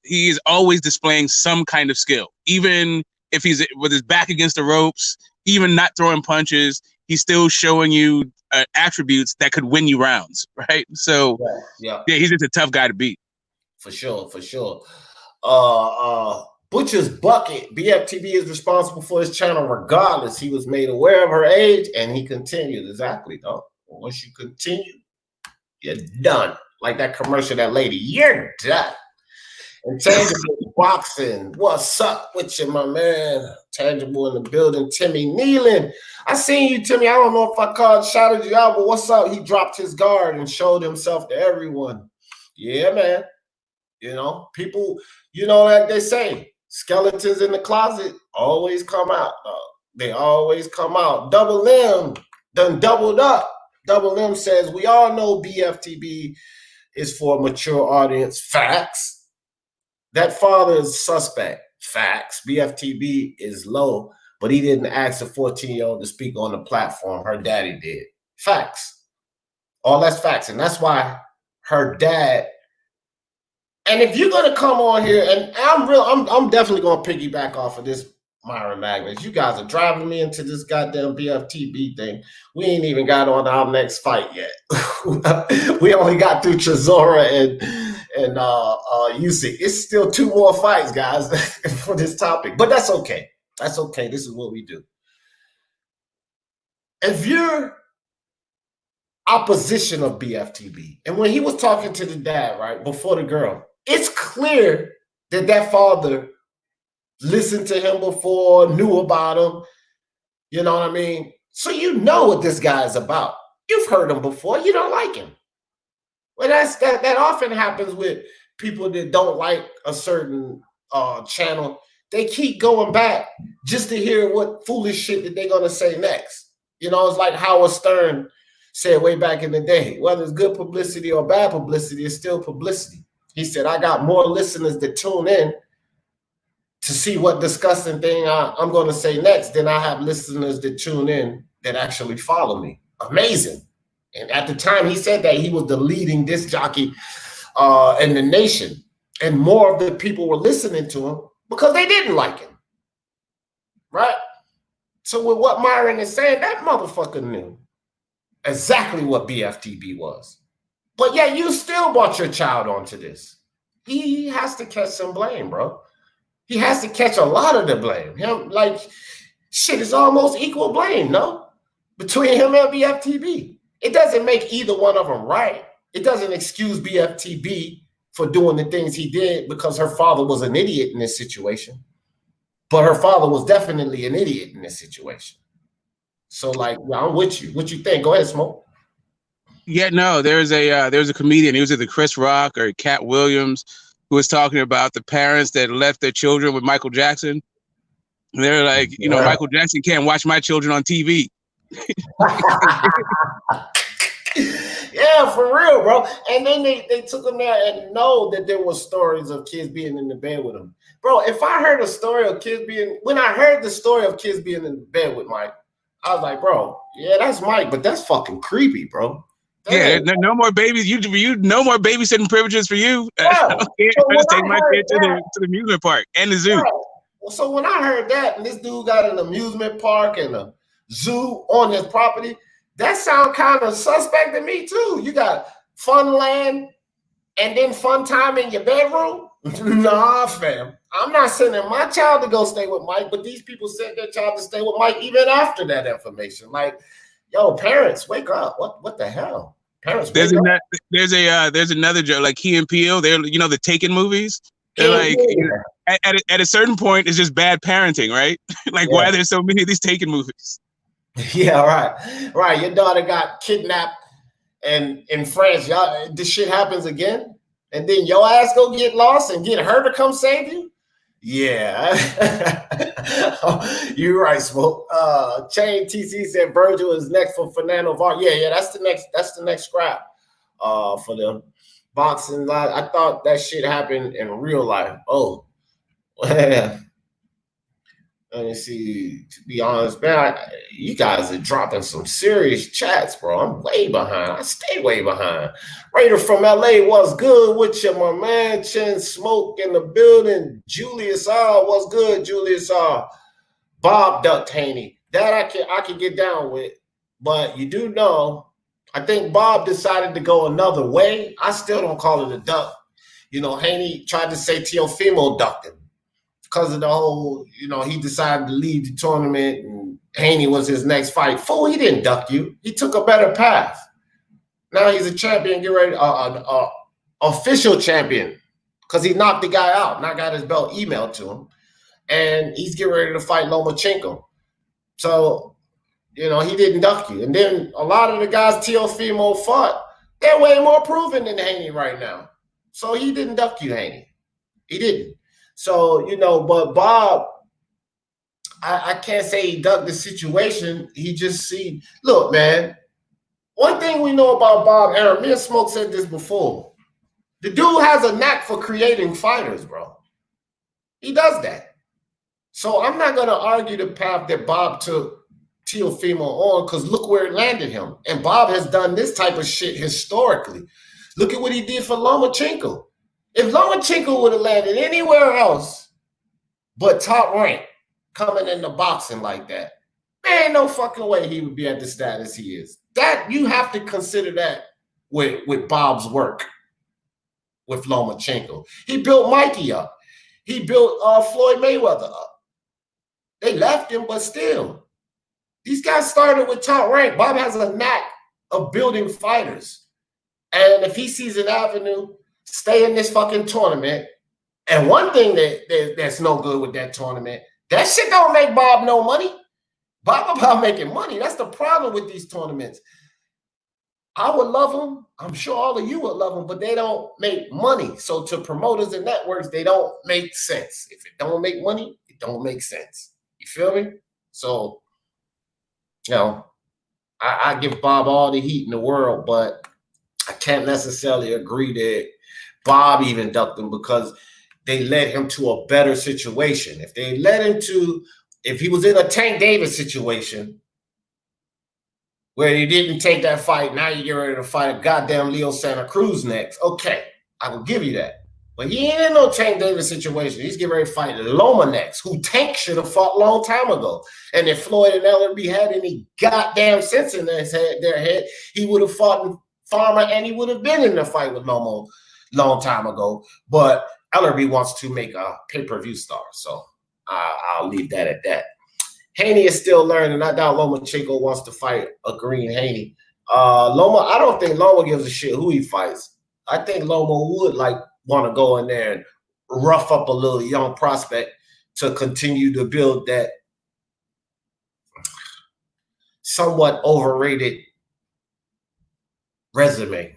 he is always displaying some kind of skill. Even if he's with his back against the ropes, even not throwing punches, he's still showing you attributes that could win you rounds, right? So, yeah, he's just a tough guy to beat. For sure. Butcher's Bucket, BFTB is responsible for his channel regardless. He was made aware of her age, and he continued. Exactly, though. Once you continue, you're done. Like that commercial, that lady, you're done. And Tangible Boxing, what's up with you, my man? Tangible in the building. Timmy Nealon, I seen you, Timmy. I don't know if I shouted you out, but what's up? He dropped his guard and showed himself to everyone. Yeah, man. You know, people, you know, like they say, skeletons in the closet always come out. They always come out. Double M done doubled up. Double M says, we all know BFTB is for a mature audience. Facts. That father is suspect. Facts. BFTB is low, but he didn't ask a 14-year-old to speak on the platform. Her daddy did. Facts. All that's facts. And that's why her dad. And if you're gonna come on here, and I'm definitely gonna piggyback off of this, Myron Magnus. You guys are driving me into this goddamn BFTB thing. We ain't even got on our next fight yet. We only got through Chisora and Usyk. It's still 2 more fights, guys, for this topic. But that's okay. That's okay. This is what we do. If you're opposition of BFTB, and when he was talking to the dad, right, before the girl, it's clear that father listened to him before, knew about him. You know what I mean? So you know what this guy is about. You've heard him before. You don't like him. Well, that often happens with people that don't like a certain channel. They keep going back just to hear what foolish shit that they're going to say next. You know, it's like Howard Stern said way back in the day, whether it's good publicity or bad publicity, it's still publicity. He said, I got more listeners that tune in to see what disgusting thing I'm going to say next than I have listeners that tune in that actually follow me. Amazing. And at the time he said that, he was the leading disc jockey in the nation. And more of the people were listening to him because they didn't like him. Right? So with what Myron is saying, that motherfucker knew exactly what BFTB was. But yeah, you still brought your child onto this. He has to catch some blame, bro. He has to catch a lot of the blame. Him, like, shit is almost equal blame, no? Between him and BFTB. It doesn't make either one of them right. It doesn't excuse BFTB for doing the things he did because her father was an idiot in this situation. But her father was definitely an idiot in this situation. So, like, yeah, I'm with you. What you think? Go ahead, Smoke. Yeah, no, there's a comedian. He was either Chris Rock or Cat Williams, who was talking about the parents that left their children with Michael Jackson. And they're like, you know, Michael Jackson can't watch my children on TV. Yeah, for real, bro. And then they took him there and know that there were stories of kids being in the bed with him. Bro, if I heard a story of kids being, when I heard the story of kids being in bed with Mike, I was like, bro, yeah, that's Mike, but that's fucking creepy, bro. Yeah, no more babies. You no more babysitting privileges for you. Yeah. I just take my kid to the amusement park and the zoo. Right. Well, so when I heard that, and this dude got an amusement park and a zoo on his property, that sound kind of suspect to me too. You got fun land and then fun time in your bedroom? Nah, fam. I'm not sending my child to go stay with Mike, but these people sent their child to stay with Mike even after that information. Like, yo, parents, wake up. What the hell? Parents, there's another joke, like Key and Peele. They're, you know, the Taken movies. They're like, at a certain point, it's just bad parenting, right? Like, why are there so many of these Taken movies? Yeah, right. Your daughter got kidnapped, and in France, y'all, this shit happens again, and then your ass go get lost and get her to come save you. Yeah, you're right, Smoke. Chenn TC said Virgil is next for Fernando Var. Yeah, that's the next scrap. For the boxing. I thought that shit happened in real life. Oh, let me see. To be honest, man, you guys are dropping some serious chats, bro. I'm way behind. I stay way behind. Raider from LA, what's good with you, my man? Chenn Smoke in the building. Julius R, what's good, Julius R? Bob ducked Haney. That I can get down with. But you do know, I think Bob decided to go another way. I still don't call it a duck. You know, Haney tried to say Teofimo ducked him because of the whole, you know, he decided to leave the tournament and Haney was his next fight. Fool, he didn't duck you. He took a better path. Now he's a champion, get ready, official champion, because he knocked the guy out, not got his belt emailed to him. And he's getting ready to fight Lomachenko. So, you know, he didn't duck you. And then a lot of the guys Teofimo fought, they're way more proven than Haney right now. So he didn't duck you, Haney. He didn't. So, you know, but Bob, I can't say he ducked the situation. He just look, man, one thing we know about Bob Arum, me and Smoke said this before. The dude has a knack for creating fighters, bro. He does that. So I'm not going to argue the path that Bob took Teofimo on, because look where it landed him. And Bob has done this type of shit historically. Look at what he did for Lomachenko. If Lomachenko would have landed anywhere else but top rank coming into boxing like that, there ain't no fucking way he would be at the status he is. That you have to consider that with Bob's work with Lomachenko. He built Mikey up. He built Floyd Mayweather up. They left him, but still. These guys started with top rank. Bob has a knack of building fighters. And if he sees an avenue, stay in this fucking tournament. And one thing that's no good with that tournament, that shit don't make Bob no money. Bob about making money. That's the problem with these tournaments. I would love them. I'm sure all of you would love them, but they don't make money. So to promoters and networks, they don't make sense. If it don't make money, it don't make sense. You feel me? So, you know, I give Bob all the heat in the world, but I can't necessarily agree that Bob even ducked him, because they led him to a better situation. If they led him to, if he was in a Tank Davis situation where he didn't take that fight, now you get ready to fight a goddamn Leo Santa Cruz next. Okay, I will give you that. But he ain't in no Tank Davis situation. He's getting ready to fight Loma next, who Tank should have fought a long time ago. And if Floyd and Ellerby had any goddamn sense in their head, he would have fought Farmer and he would have been in the fight with Loma long time ago. But Ellerby wants to make a pay-per-view star. So I'll leave that at that. Haney is still learning. I doubt Lomachenko wants to fight a green Haney. Loma, I don't think Loma gives a shit who he fights. I think Loma would want to go in there and rough up a little young prospect to continue to build that somewhat overrated resume.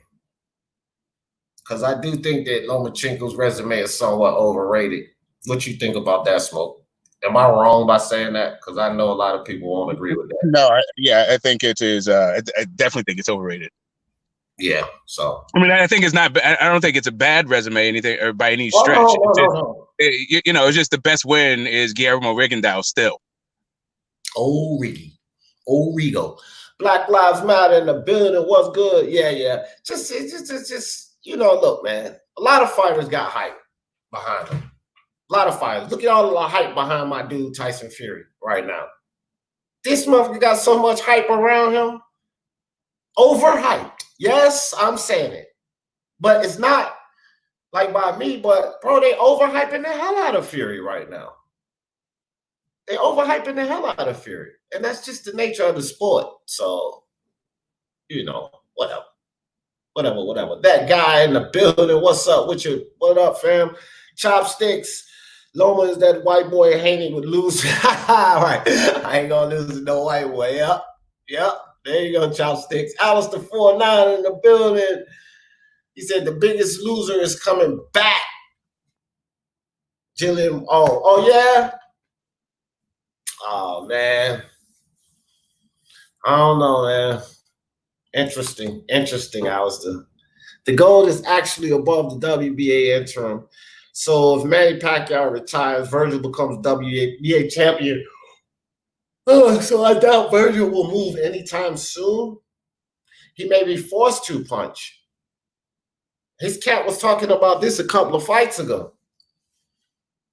Because I do think that Lomachenko's resume is somewhat overrated. What you think about that, Smoke? Am I wrong by saying that? Because I know a lot of people won't agree with that. No, I think it is. I definitely think it's overrated. Yeah. So I mean, I think it's not. I don't think it's a bad resume, anything or by any stretch. No. You know, it's just the best win is Guillermo Rigondeaux still. Oh, Riggy. Old Rigo. Black Lives Matter in the building. What's good? Yeah. Just, you know, look, man. A lot of fighters got hype behind them. A lot of fighters. Look at all the hype behind my dude Tyson Fury right now. This motherfucker got so much hype around him. Overhyped. Yes, I'm saying it. But it's not like by me, but bro, they overhyping the hell out of Fury right now. They overhyping the hell out of Fury. And that's just the nature of the sport. So, you know, whatever. That guy in the building, what's up with you? What up, fam? Chopsticks. Loma is that white boy Haney would lose. Right. I ain't gonna lose to no white boy. Yep. There you go, Chopsticks. Alistair 49 in the building. He said the biggest loser is coming back. Jillian, oh yeah? Oh man. I don't know, man. Interesting, Alistair. The gold is actually above the WBA interim. So if Manny Pacquiao retires, Virgil becomes WBA champion. So I doubt Virgil will move anytime soon. He may be forced to punch. His cat was talking about this a couple of fights ago.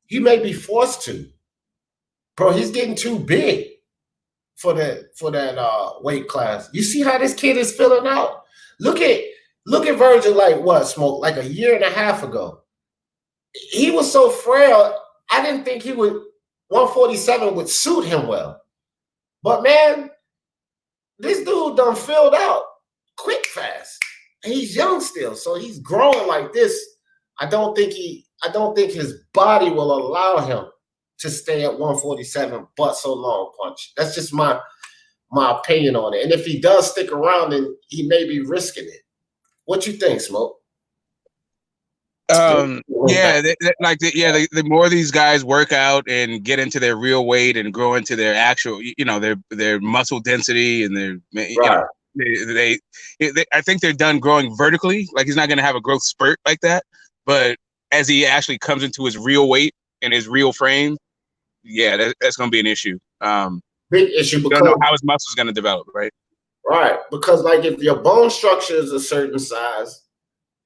He may be forced to. Bro, he's getting too big for that weight class. You see how this kid is filling out? Look at Virgil like what, Smoke? Like a year and a half ago. He was so frail, I didn't think 147 would suit him well. But man, this dude done filled out quick fast. He's young still, so he's growing like this. I don't think his body will allow him to stay at 147 but so long punch. That's just my opinion on it. And if he does stick around, then he may be risking it. What you think, Smoke? The more these guys work out and get into their real weight and grow into their actual, their muscle density and their, I think they're done growing vertically. Like he's not going to have a growth spurt like that. But as he actually comes into his real weight and his real frame, that's going to be an issue. Big issue because you don't know how his muscle is going to develop, right? Right, because like if your bone structure is a certain size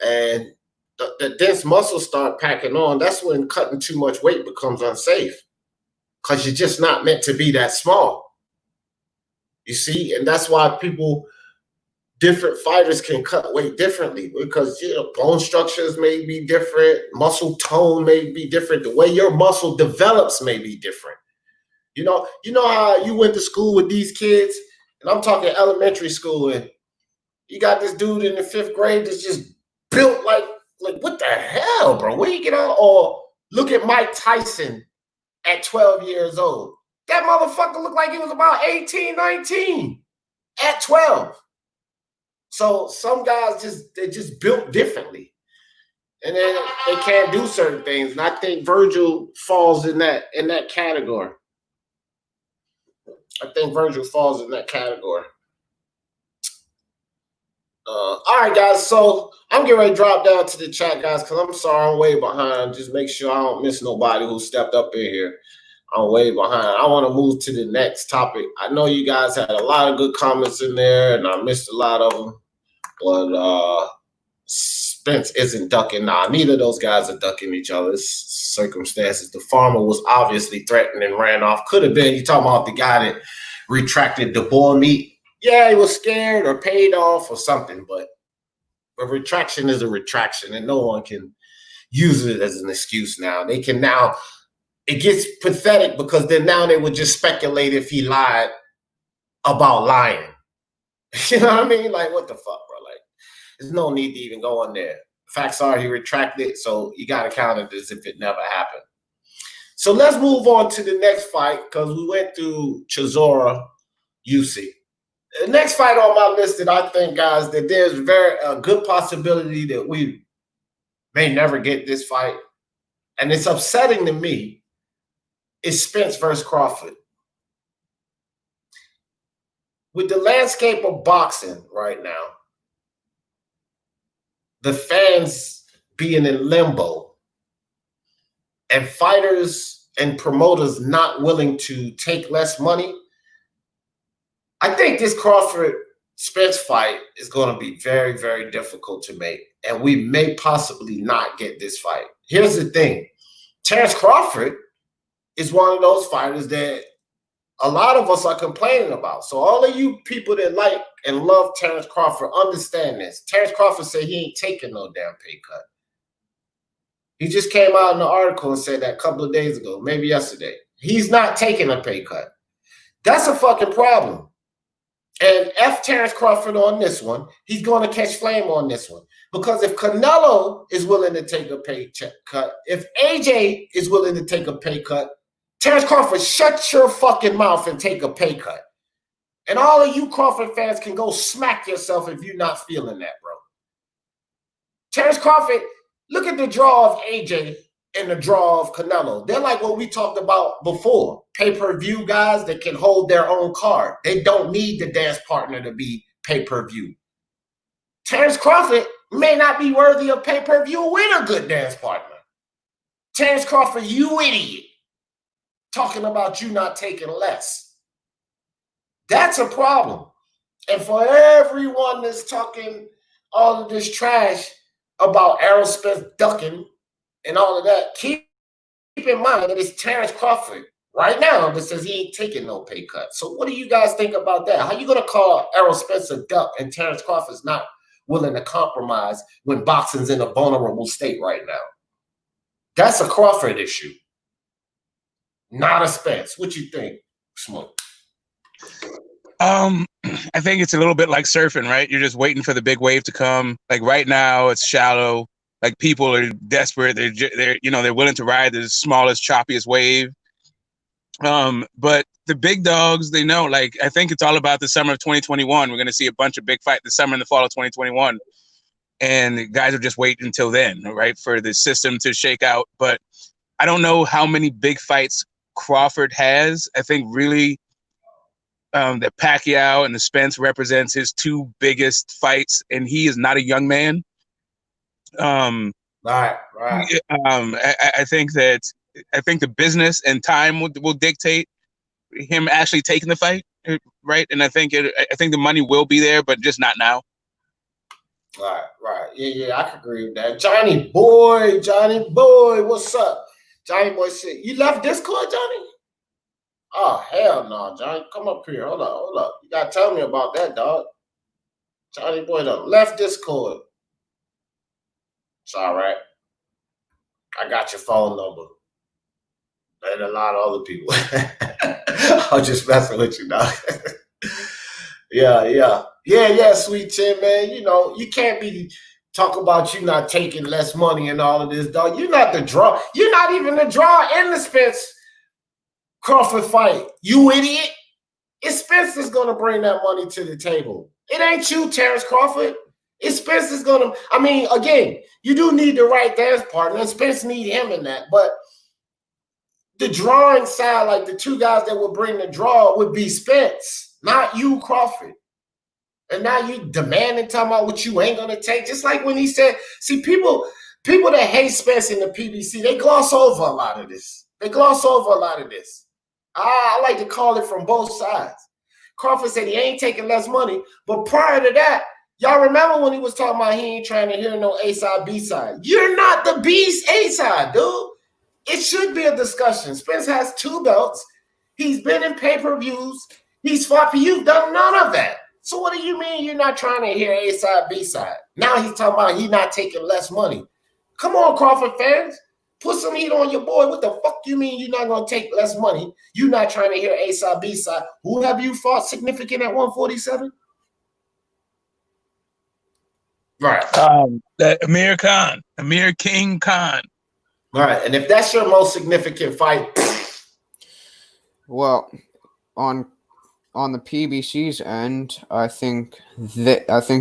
and the dense muscles start packing on, that's when cutting too much weight becomes unsafe because you're just not meant to be that small. You see, and that's why different fighters can cut weight differently because bone structures may be different, muscle tone may be different, the way your muscle develops may be different. You know how you went to school with these kids, and I'm talking elementary school, and you got this dude in the 5th grade that's just built like what the hell, bro? Where you get on? Or look at Mike Tyson at 12 years old. That motherfucker looked like he was about 18, 19 at 12. So some guys they're just built differently. And then they can't do certain things. And I think Virgil falls in that category. All right, guys. So I'm getting ready to drop down to the chat, guys, because I'm sorry I'm way behind. Just make sure I don't miss nobody who stepped up in here. I'm way behind. I want to move to the next topic. I know you guys had a lot of good comments in there, and I missed a lot of them. But Spence isn't ducking. Nah, neither of those guys are ducking each other's circumstances. The farmer was obviously threatened and ran off. Could have been. You talking about the guy that retracted the boar meat? Yeah, he was scared or paid off or something, but a retraction is a retraction, and no one can use it as an excuse now. They can now, it gets pathetic because then now they would just speculate if he lied about lying. You know what I mean? Like, what the fuck, bro? Like, there's no need to even go in there. Facts are he retracted it, so you got to count it as if it never happened. So let's move on to the next fight because we went through Chisora, Usyk. The next fight on my list that I think, guys, that there's a good possibility that we may never get this fight, and it's upsetting to me, is Spence versus Crawford. With the landscape of boxing right now, the fans being in limbo, and fighters and promoters not willing to take less money, I think this Crawford Spence fight is going to be very, very difficult to make, and we may possibly not get this fight. Here's the thing. Terrence Crawford is one of those fighters that a lot of us are complaining about. So all of you people that like and love Terrence Crawford, understand this. Terrence Crawford said he ain't taking no damn pay cut. He just came out in the article and said that a couple of days ago, maybe yesterday. He's not taking a pay cut. That's a fucking problem. And F Terrence Crawford on this one. He's going to catch flame on this one. Because if Canelo is willing to take a pay cut, if AJ is willing to take a pay cut, Terrence Crawford, shut your fucking mouth and take a pay cut. And all of you Crawford fans can go smack yourself if you're not feeling that, bro. Terrence Crawford, look at the draw of AJ and the draw of Canelo. They're like what we talked about before. Pay-per-view guys that can hold their own card. They don't need the dance partner to be pay-per-view. Terrence Crawford may not be worthy of pay-per-view with a good dance partner. Terrence Crawford, you idiot. Talking about you not taking less. That's a problem. And for everyone that's talking all of this trash about Errol Spence ducking and all of that, keep in mind that it's Terrence Crawford right now that says he ain't taking no pay cut. So what do you guys think about that? How you going to call Errol Spence a duck and Terrence Crawford's not willing to compromise when boxing's in a vulnerable state right now? That's a Crawford issue, not a Spence. What you think, Smoke? I think it's a little bit like surfing, right? You're just waiting for the big wave to come. Like right now, it's shallow. Like people are desperate. They're willing to ride the smallest, choppiest wave. But the big dogs, they know. Like I think it's all about the summer of 2021. We're going to see a bunch of big fights this summer and the fall of 2021, and the guys are just waiting until then, right, for the system to shake out. But I don't know how many big fights Crawford has. I think really that Pacquiao and the Spence represents his two biggest fights, and he is not a young man. Right. I think the business and time will dictate him actually taking the fight, right? And I think the money will be there, but just not now. Right. Yeah, I can agree with that. Johnny boy, what's up? Johnny boy said, you left Discord, Johnny? Oh, hell no, Johnny. Come up here. Hold up. You gotta tell me about that, dog. Johnny boy done left Discord. It's all right. I got your phone number. And a lot of other people. I'm just messing with you, dog. Yeah, sweet Chenn, man. You know, you can't be talking about you not taking less money and all of this, dog. You're not the draw. You're not even the draw in the Spence Crawford fight. You idiot. It's Spence that's going to bring that money to the table. It ain't you, Terrence Crawford. It's Spence that's going to, I mean, again, you do need the right dance partner, and Spence need him in that. But the drawing side, like the two guys that would bring the draw would be Spence, not you, Crawford. And now you demanding, talking about what you ain't going to take. Just like when he said, see, people that hate Spence in the PBC, they gloss over a lot of this. I like to call it from both sides. Crawford said he ain't taking less money. But prior to that, y'all remember when he was talking about he ain't trying to hear no A-side, B-side. You're not the B's A-side, dude. It should be a discussion. Spence has 2 belts. He's been in pay-per-views. He's fought for you. You've done none of that. So what do you mean you're not trying to hear A-side, B-side? Now he's talking about he not taking less money. Come on, Crawford fans. Put some heat on your boy. What the fuck you mean you're not going to take less money? You're not trying to hear A-side, B-side. Who have you fought significant at 147? Right. Amir King Khan. All right. And if that's your most significant fight. Well, on the PBC's end, I think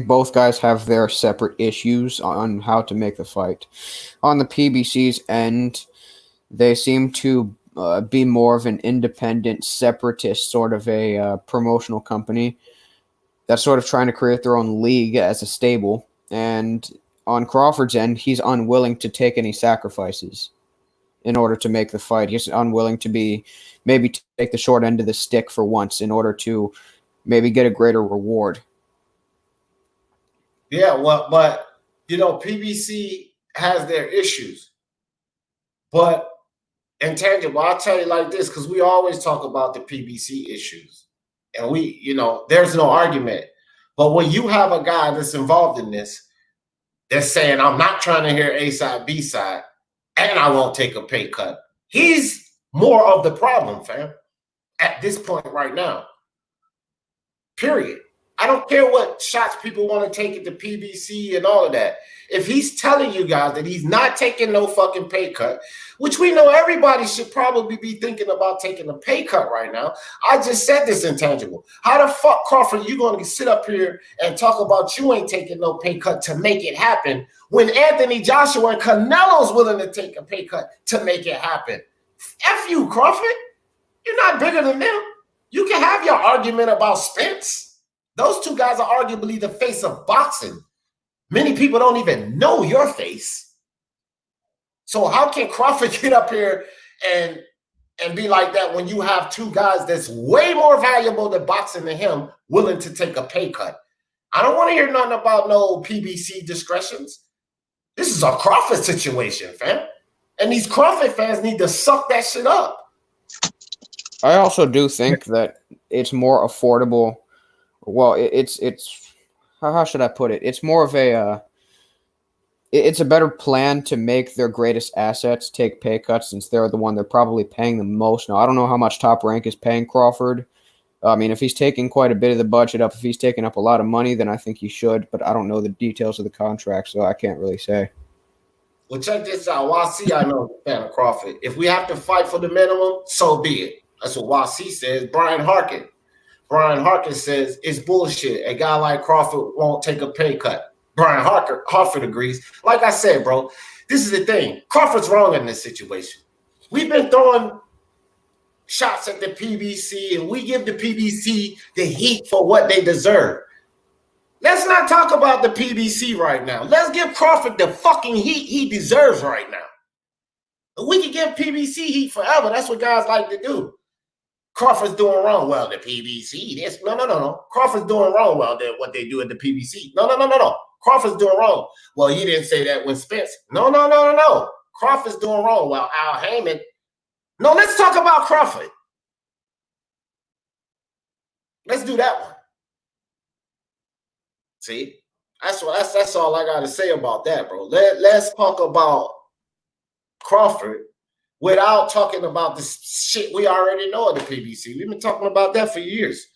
both guys have their separate issues on how to make the fight. On the PBC's end, they seem to be more of an independent, separatist sort of a promotional company that's sort of trying to create their own league as a stable. And on Crawford's end, he's unwilling to take any sacrifices in order to make the fight. He's unwilling to maybe take the short end of the stick for once in order to maybe get a greater reward. Yeah, well, but you know, PBC has their issues, but intangible. I'll tell you like this, because we always talk about the PBC issues, and we, you know, there's no argument. But when you have a guy that's involved in this, that's saying, I'm not trying to hear A side, B side, and I won't take a pay cut. He's more of the problem, fam, at this point right now. Period. I don't care what shots people want to take at the PBC and all of that. If he's telling you guys that he's not taking no fucking pay cut, which we know everybody should probably be thinking about taking a pay cut right now. I just said this, intangible. How the fuck, Crawford, you going to sit up here and talk about you ain't taking no pay cut to make it happen when Anthony Joshua and Canelo's willing to take a pay cut to make it happen? F you, Crawford. You're not bigger than them. You can have your argument about Spence. Those two guys are arguably the face of boxing. Many people don't even know your face. So how can Crawford get up here and be like that when you have two guys that's way more valuable to boxing than him willing to take a pay cut? I don't want to hear nothing about no PBC discretions. This is a Crawford situation, fam. And these Crawford fans need to suck that shit up. I also do think that it's more affordable. Well, it's how should I put it? It's more of a it's a better plan to make their greatest assets take pay cuts, since they're the one they're probably paying the most. Now, I don't know how much Top Rank is paying Crawford. I mean, if he's taking quite a bit of the budget up, if he's taking up a lot of money, then I think he should. But I don't know the details of the contract, so I can't really say. Well, check this out. YC, I know the fan of Crawford. If we have to fight for the minimum, so be it. That's what YC says. Brian Harkin says it's bullshit. A guy like Crawford won't take a pay cut. Brian Harford agrees. Like I said, bro, this is the thing. Crawford's wrong in this situation. We've been throwing shots at the PBC, and we give the PBC the heat for what they deserve. Let's not talk about the PBC right now. Let's give Crawford the fucking heat he deserves right now. We can give PBC heat forever. That's what guys like to do. Crawford's doing wrong. Well, the PBC, this. No. Crawford's doing wrong. Well, what they do at the PBC. No. Crawford's doing wrong. Well, he didn't say that when Spence. No. Crawford's doing wrong. Well, Al Heyman. No, let's talk about Crawford. Let's do that one. See? That's all I got to say about that, bro. Let's talk about Crawford without talking about the shit we already know at the PBC. We've been talking about that for years.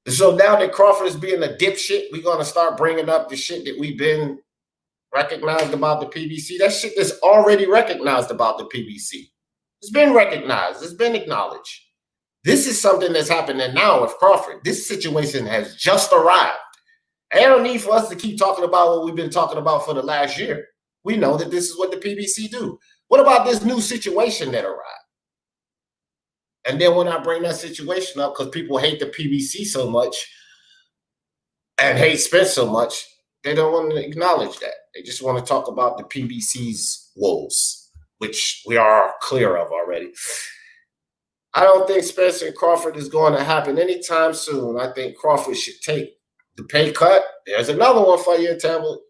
So now that Crawford is being a dipshit, we're going to start bringing up the shit that we've been recognized about the PBC. That shit that's already recognized about the PBC. It's been recognized. It's been acknowledged. This is something that's happening now with Crawford. This situation has just arrived. Ain't no need for us to keep talking about what we've been talking about for the last year. We know that this is what the PBC do. What about this new situation that arrived? And then when I bring that situation up, because people hate the PBC so much and hate Spence so much, they don't want to acknowledge that. They just want to talk about the PBC's woes, which we are clear of already. I don't think Spence and Crawford is going to happen anytime soon. I think Crawford should take the pay cut. There's another one for you,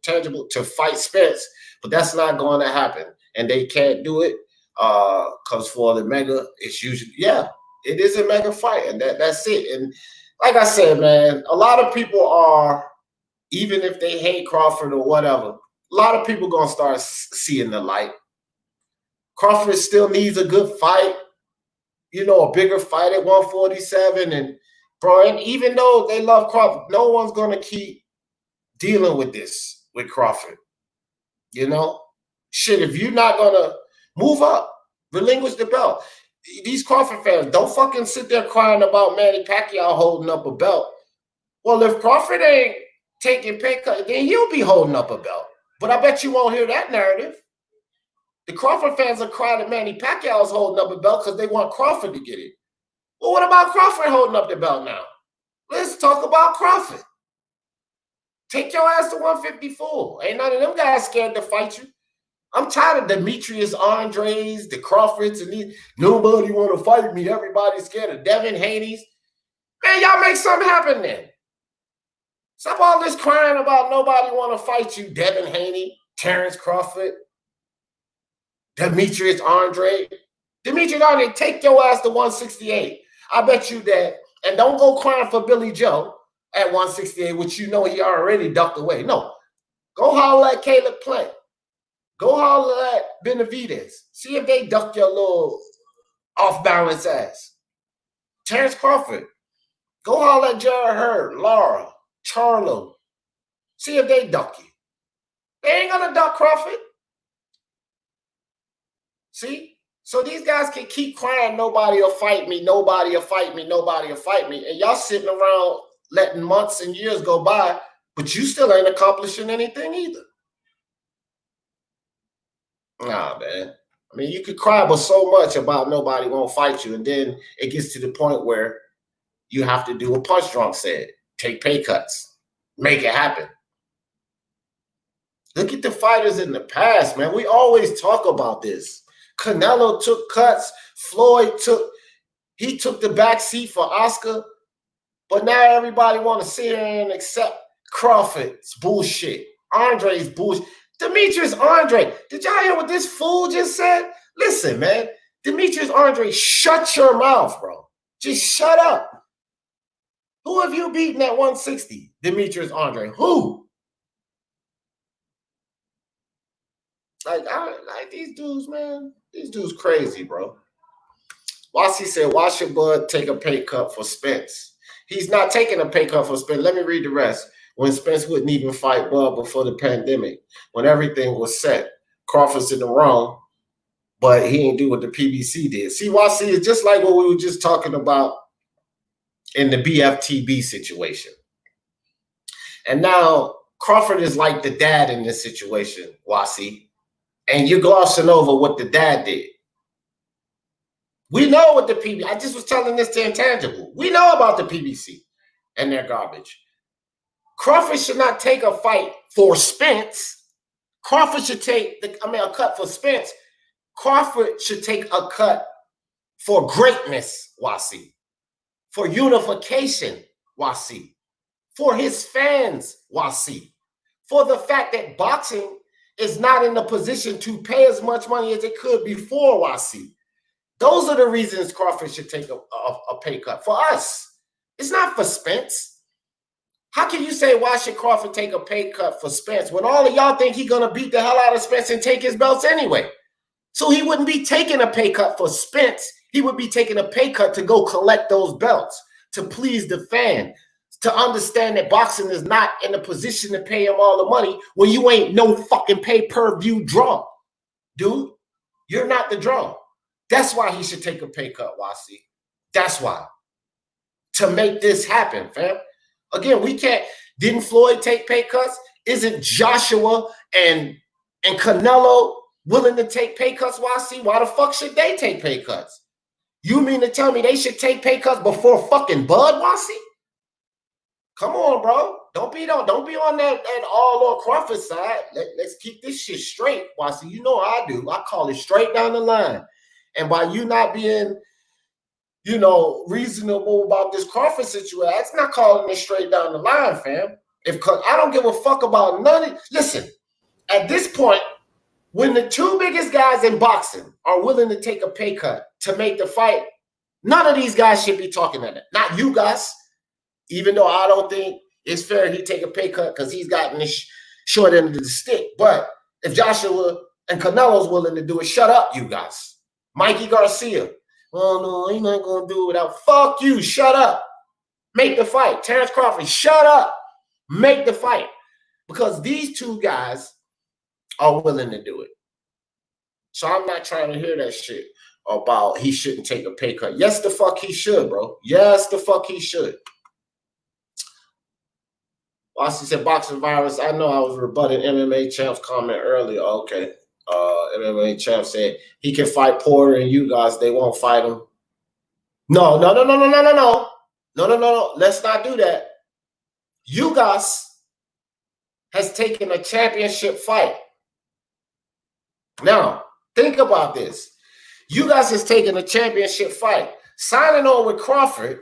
tangible, to fight Spence, but that's not going to happen. And they can't do it because for the mega, it's usually, it is a mega fight, and that's it. And like I said, man, a lot of people are, even if they hate Crawford or whatever, a lot of people going to start seeing the light. Crawford still needs a good fight, a bigger fight at 147. And, bro, and even though they love Crawford, no one's going to keep dealing with this with Crawford. Shit, if you're not going to move up, relinquish the belt. These Crawford fans, don't fucking sit there crying about Manny Pacquiao holding up a belt. Well, if Crawford ain't taking pay cut, then he'll be holding up a belt. But I bet you won't hear that narrative. The Crawford fans are crying that Manny Pacquiao's holding up a belt because they want Crawford to get it. Well, what about Crawford holding up the belt now? Let's talk about Crawford. Take your ass to 154. Ain't none of them guys scared to fight you. I'm tired of Demetrius Andres, the Crawfords, and these. Nobody want to fight me. Everybody's scared of Devin Haney's. Man, y'all make something happen then. Stop all this crying about nobody want to fight you, Devin Haney, Terrence Crawford, Demetrius Andre. Demetrius Andre, take your ass to 168. I bet you that. And don't go crying for Billy Joe at 168, which you know he already ducked away. No. Go holler at Caleb Plant. Go holler at Benavidez. See if they duck your little off-balance ass. Terrence Crawford. Go holler at Jared Hurd, Laura, Charlo. See if they duck you. They ain't going to duck Crawford. See? So these guys can keep crying, nobody will fight me, nobody will fight me, nobody will fight me. And y'all sitting around letting months and years go by, but you still ain't accomplishing anything either. Nah, man. I mean, you could cry but so much about nobody won't fight you, and then it gets to the point where you have to do what Punch Drunk said. Take pay cuts. Make it happen. Look at the fighters in the past, man. We always talk about this. Canelo took cuts. Floyd took the back seat for Oscar. But now everybody want to sit here and accept Crawford's bullshit. Andre's bullshit. Demetrius Andre. Did y'all hear what this fool just said? Listen, man. Demetrius Andre, shut your mouth, bro. Just shut up. Who have you beaten at 160? Demetrius Andre. Who? Like these dudes, man. These dudes crazy, bro. Wasi said, why should Bud take a pay cut for Spence? He's not taking a pay cut for Spence. Let me read the rest. When Spence wouldn't even fight Bud before the pandemic, when everything was set. Crawford's in the wrong, but he ain't do what the PBC did. See, Wasi, it's just like what we were just talking about in the BFTB situation. And now Crawford is like the dad in this situation, Wasi. And you're glossing over what the dad did. We know what the PBC, I just was telling this to Intangible. We know about the PBC and their garbage. Crawford should not take a fight for Spence. Crawford should take a cut for Spence. Crawford should take a cut for greatness, Wasi. For unification, Wasi. For his fans, Wasi. For the fact that boxing is not in a position to pay as much money as it could before, Wasi. Those are the reasons Crawford should take a pay cut. For us, it's not for Spence. How can you say, why should Crawford take a pay cut for Spence when all of y'all think he's going to beat the hell out of Spence and take his belts anyway? So he wouldn't be taking a pay cut for Spence. He would be taking a pay cut to go collect those belts, to please the fan, to understand that boxing is not in a position to pay him all the money when you ain't no fucking pay-per-view draw. Dude, you're not the draw. That's why he should take a pay cut, Wasi. That's why. To make this happen, fam. Again, we can't. Didn't Floyd take pay cuts? Isn't Joshua and Canelo willing to take pay cuts, Wasi? Why the fuck should they take pay cuts? You mean to tell me they should take pay cuts before fucking Bud, Wasi? Come on, bro. Don't be on that all on Crawford side. Let's keep this shit straight, Wasi. You know how I do. I call it straight down the line. And by you not being, reasonable about this Crawford situation, it's not calling it straight down the line, fam. I don't give a fuck about none of it. Listen, at this point, when the two biggest guys in boxing are willing to take a pay cut to make the fight, none of these guys should be talking at it. Not you guys. Even though I don't think it's fair he take a pay cut because he's gotten this short end of the stick. But if Joshua and Canelo's willing to do it, shut up, you guys. Mikey Garcia. Oh, no, he's not going to do it without. Fuck you. Shut up. Make the fight. Terrence Crawford, shut up. Make the fight. Because these two guys are willing to do it. So I'm not trying to hear that shit about he shouldn't take a pay cut. Yes, the fuck he should, bro. Yes, the fuck he should. Austin said, boxing virus. I know I was rebutting MMAChamp's comment earlier. Okay. MMAChamp said he can fight Porter and you guys. They won't fight him. No. Let's not do that. You guys has taken a championship fight. Now, think about this. You guys has taken a championship fight. Signing on with Crawford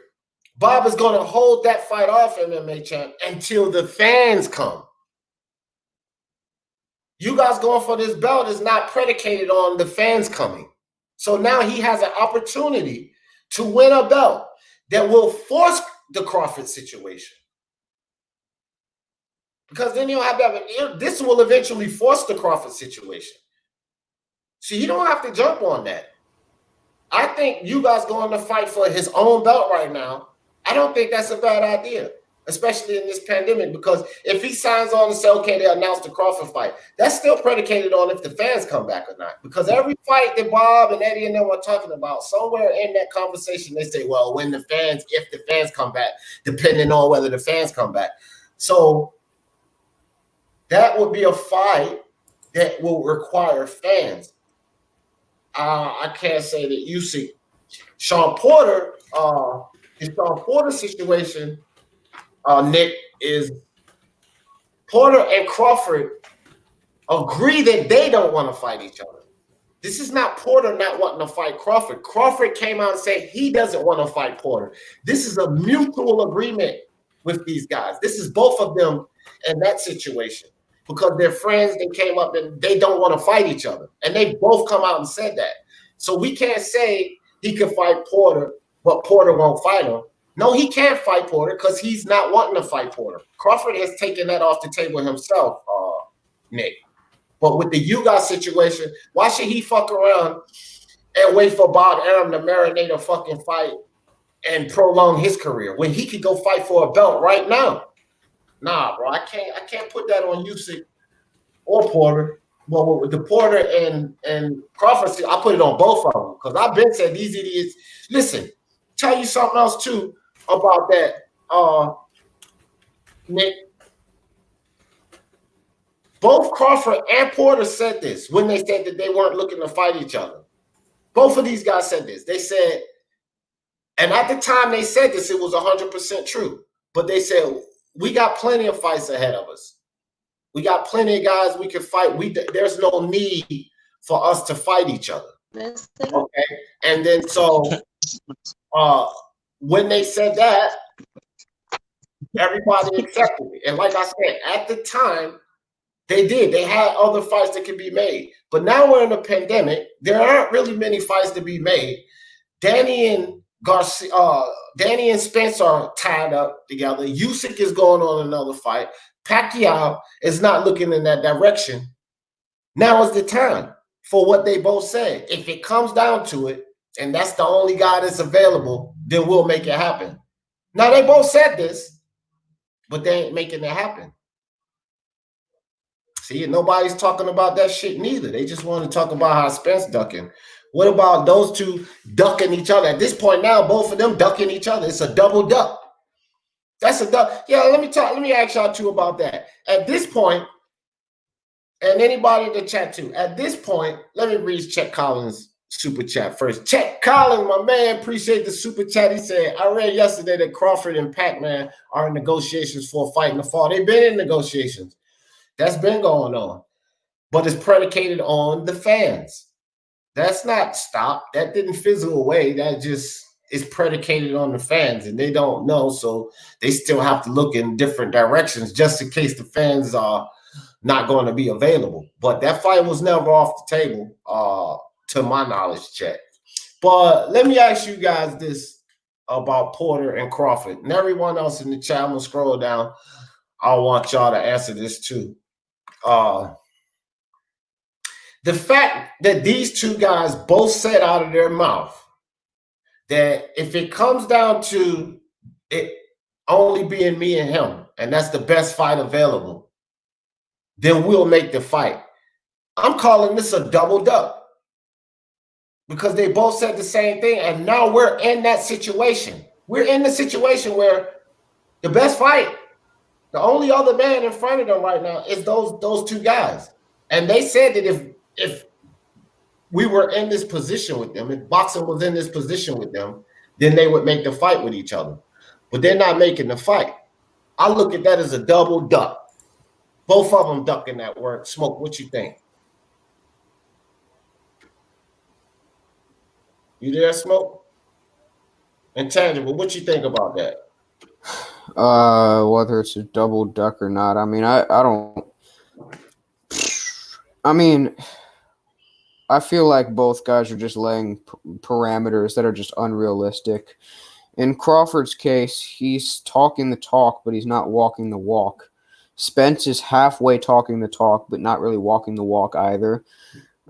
Bob is going to hold that fight off, MMA champ, until the fans come. You guys going for this belt is not predicated on the fans coming. So now he has an opportunity to win a belt that will force the Crawford situation. Because then you'll have that. This will eventually force the Crawford situation. So you don't have to jump on that. I think you guys going to fight for his own belt right now. I don't think that's a bad idea, especially in this pandemic, because if he signs on and say, okay, they announced the Crawford fight, that's still predicated on if the fans come back or not. Because every fight that Bob and Eddie and them were talking about, somewhere in that conversation, they say, well, if the fans come back, depending on whether the fans come back. So that would be a fight that will require fans. I can't say that Usyk, Sean Porter, the Sean Porter situation, Nick, is Porter and Crawford agree that they don't want to fight each other. This is not Porter not wanting to fight Crawford. Crawford came out and said he doesn't want to fight Porter. This is a mutual agreement with these guys. This is both of them in that situation. Because they're friends, they came up and they don't want to fight each other. And they both come out and said that. So we can't say he can fight Porter, but Porter won't fight him. No, he can't fight Porter because he's not wanting to fight Porter. Crawford has taken that off the table himself, Nick. But with the Ugas situation, why should he fuck around and wait for Bob Arum to marinate a fucking fight and prolong his career when he could go fight for a belt right now? Nah, bro, I can't put that on Usyk or Porter. Well, with the Porter and Crawford, I put it on both of them because I've been saying these idiots. Listen, tell you something else too about that, Nick. Both Crawford and Porter said this when they said that they weren't looking to fight each other. Both of these guys said this. They said, and at the time they said this, it was 100% true. But they said, we got plenty of fights ahead of us. We got plenty of guys we can fight. There's no need for us to fight each other. Okay. And then so when they said that, everybody accepted it. And like I said, at the time, they did. They had other fights that could be made. But now we're in a pandemic. There aren't really many fights to be made. Danny and Spence are tied up together. Usyk is going on another fight. Pacquiao is not looking in that direction. Now is the time for what they both said. If it comes down to it, and that's the only guy that's available, then we'll make it happen. Now, they both said this, but they ain't making it happen. See, nobody's talking about that shit neither. They just want to talk about how Spence ducking. What about those two ducking each other? At this point now, both of them ducking each other. It's a double duck. That's a duck. Yeah, let me ask y'all too about that. At this point, and anybody in the chat too, at this point, let me read Chet Collins' super chat first. Chet Collins, my man, appreciate the super chat. He said, I read yesterday that Crawford and Pac-Man are in negotiations for a fight in the fall. They've been in negotiations. That's been going on. But it's predicated on the fans. That's not stopped. That didn't fizzle away. That just is predicated on the fans, and they don't know, so they still have to look in different directions just in case the fans are not going to be available. But that fight was never off the table, to my knowledge, Chet. But let me ask you guys this about Porter and Crawford, and everyone else in the chat. I'm gonna scroll down. I want y'all to answer this too. The fact that these two guys both said out of their mouth that if it comes down to it only being me and him, and that's the best fight available, then we'll make the fight. I'm calling this a double duck because they both said the same thing, and now we're in that situation. We're in the situation where the best fight, the only other man in front of them right now is those two guys. And they said that if we were in this position with them, if boxing was in this position with them, then they would make the fight with each other. But they're not making the fight. I look at that as a double duck. Both of them ducking that word. Smoke, what you think? You there, Smoke? Intangible, what you think about that? Whether it's a double duck or not, I mean, I don't. I mean, I feel like both guys are just laying parameters that are just unrealistic. In Crawford's case, he's talking the talk, but he's not walking the walk. Spence is halfway talking the talk, but not really walking the walk either.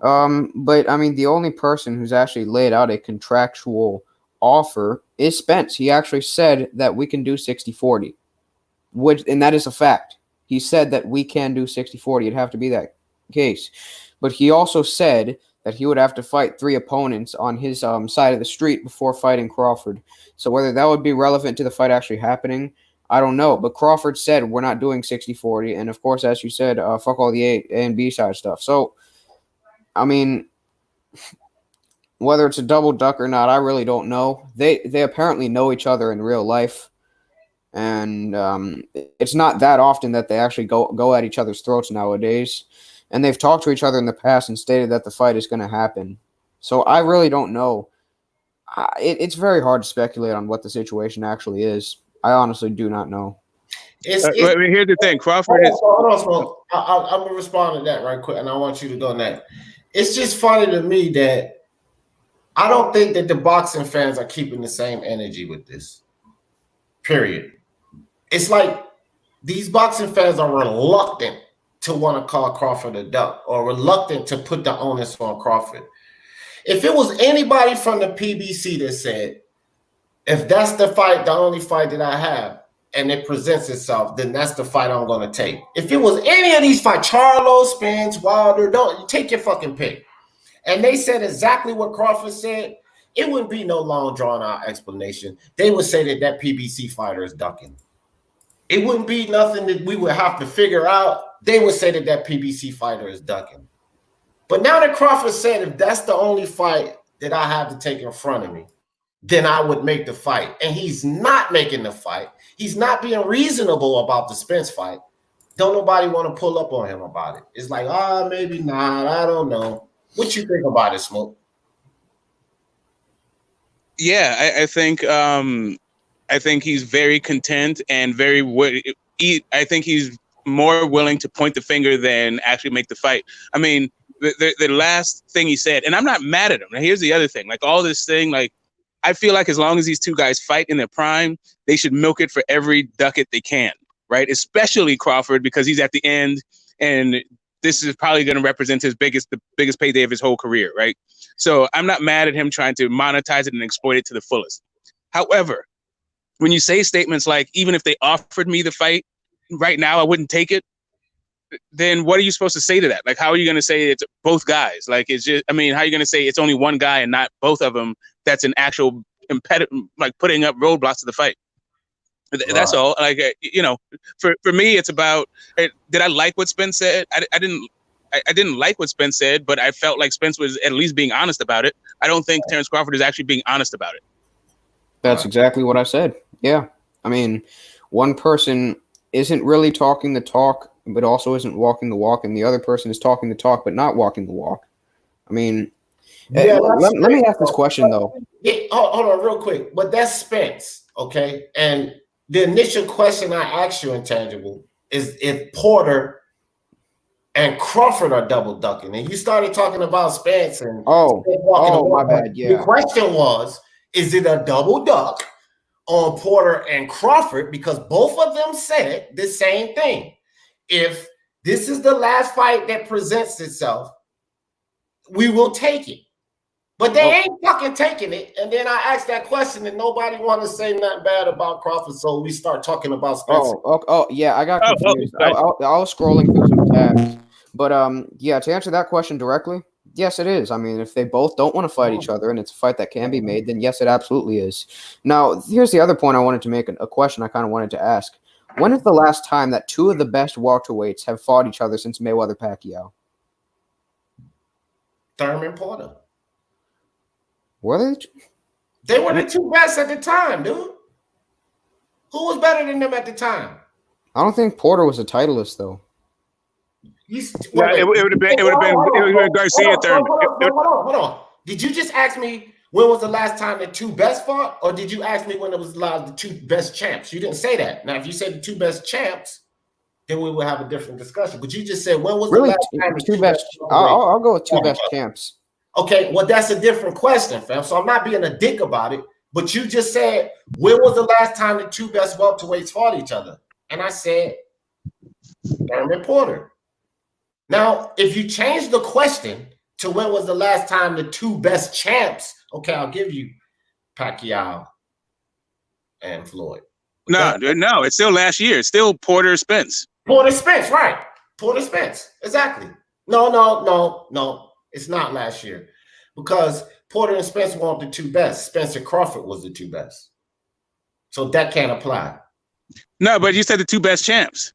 But I mean, the only person who's actually laid out a contractual offer is Spence. He actually said that we can do 60-40, and that is a fact. He said that we can do 60-40. It'd have to be that case. But he also said that he would have to fight 3 opponents on his side of the street before fighting Crawford. So whether that would be relevant to the fight actually happening, I don't know. But Crawford said we're not doing 60-40. And, of course, as you said, fuck all the A and B side stuff. So, I mean, whether it's a double duck or not, I really don't know. They apparently know each other in real life. And it's not that often that they actually go at each other's throats nowadays. And they've talked to each other in the past and stated that the fight is going to happen. So I really don't know. It's very hard to speculate on what the situation actually is. I honestly do not know. Here's the thing. Crawford is... I'm going to respond to that right quick, and I want you to go next. It's just funny to me that I don't think that the boxing fans are keeping the same energy with this. Period. It's like these boxing fans are reluctant to want to call Crawford a duck or reluctant to put the onus on Crawford. If it was anybody from the PBC that said, if that's the fight, the only fight that I have, and it presents itself, then that's the fight I'm going to take. If it was any of these fights, Charlo, Spence, Wilder, don't take your fucking pick. And they said exactly what Crawford said, it wouldn't be no long drawn out explanation. They would say that PBC fighter is ducking. It wouldn't be nothing that we would have to figure out. They would say that PBC fighter is ducking. But now that Crawford said, if that's the only fight that I have to take in front of me, then I would make the fight. And he's not making the fight. He's not being reasonable about the Spence fight. Don't nobody want to pull up on him about it. It's like, maybe not. I don't know. What you think about it, Smoke? Yeah, I think he's very content and I think he's more willing to point the finger than actually make the fight. I mean, the last thing he said, and I'm not mad at him. Now, here's the other thing. Like, all this thing, like, I feel like as long as these two guys fight in their prime, they should milk it for every ducat they can, right? Especially Crawford, because he's at the end, and this is probably going to represent the biggest payday of his whole career, right? So I'm not mad at him trying to monetize it and exploit it to the fullest. However, when you say statements like, even if they offered me the fight right now, I wouldn't take it, then what are you supposed to say to that? Like, how are you going to say it's both guys? Like, it's just, I mean, how are you going to say it's only one guy and not both of them? That's an actual impediment, like putting up roadblocks to the fight. That's all. Like, for me, it's about, did I like what Spence said? I didn't like what Spence said, but I felt like Spence was at least being honest about it. I don't think Terrence Crawford is actually being honest about it. That's exactly what I said. Yeah. I mean, one person isn't really talking the talk, but also isn't walking the walk, and the other person is talking the talk, but not walking the walk. I mean, let me ask this question, though. Yeah, hold on real quick. But that's Spence, okay? And the initial question I asked you, Intangible, is if Porter and Crawford are double ducking. And you started talking about Spence and my bad. Yeah. The question was, is it a double duck on Porter and Crawford? Because both of them said the same thing. If this is the last fight that presents itself, we will take it. But they ain't fucking taking it. And then I asked that question and nobody wanted to say nothing bad about Crawford. So we start talking about Spencer. Yeah, I got confused. I was scrolling through some tabs. But yeah, to answer that question directly, yes, it is. I mean, if they both don't want to fight each other and it's a fight that can be made, then yes, it absolutely is. Now, here's the other point I wanted to make, a question I kind of wanted to ask. When is the last time that two of the best welterweights have fought each other since Mayweather-Pacquiao? Thurman Porter. Were they? They were the two best at the time, dude. Who was better than them at the time? I don't think Porter was a titleist, though. It would have been Garcia Thurman. Hold on. Did you just ask me when was the last time the two best fought? Or did you ask me when it was the two best champs? You didn't say that. Now, if you said the two best champs, then we will have a different discussion. But you just said, when was Really, the last time the two best? I'll go with two best champs. Okay, well, that's a different question, fam. So I'm not being a dick about it. But you just said, when was the last time the two best welterweights fought each other? And I said, Thurman Porter. Now, if you change the question to when was the last time the two best champs, okay, I'll give you Pacquiao and Floyd. No, it's still last year. It's still Porter Spence. Porter Spence, right. Porter Spence, exactly. No. It's not last year. Because Porter and Spence weren't the two best. Spencer Crawford was the two best. So that can't apply. No, but you said the two best champs.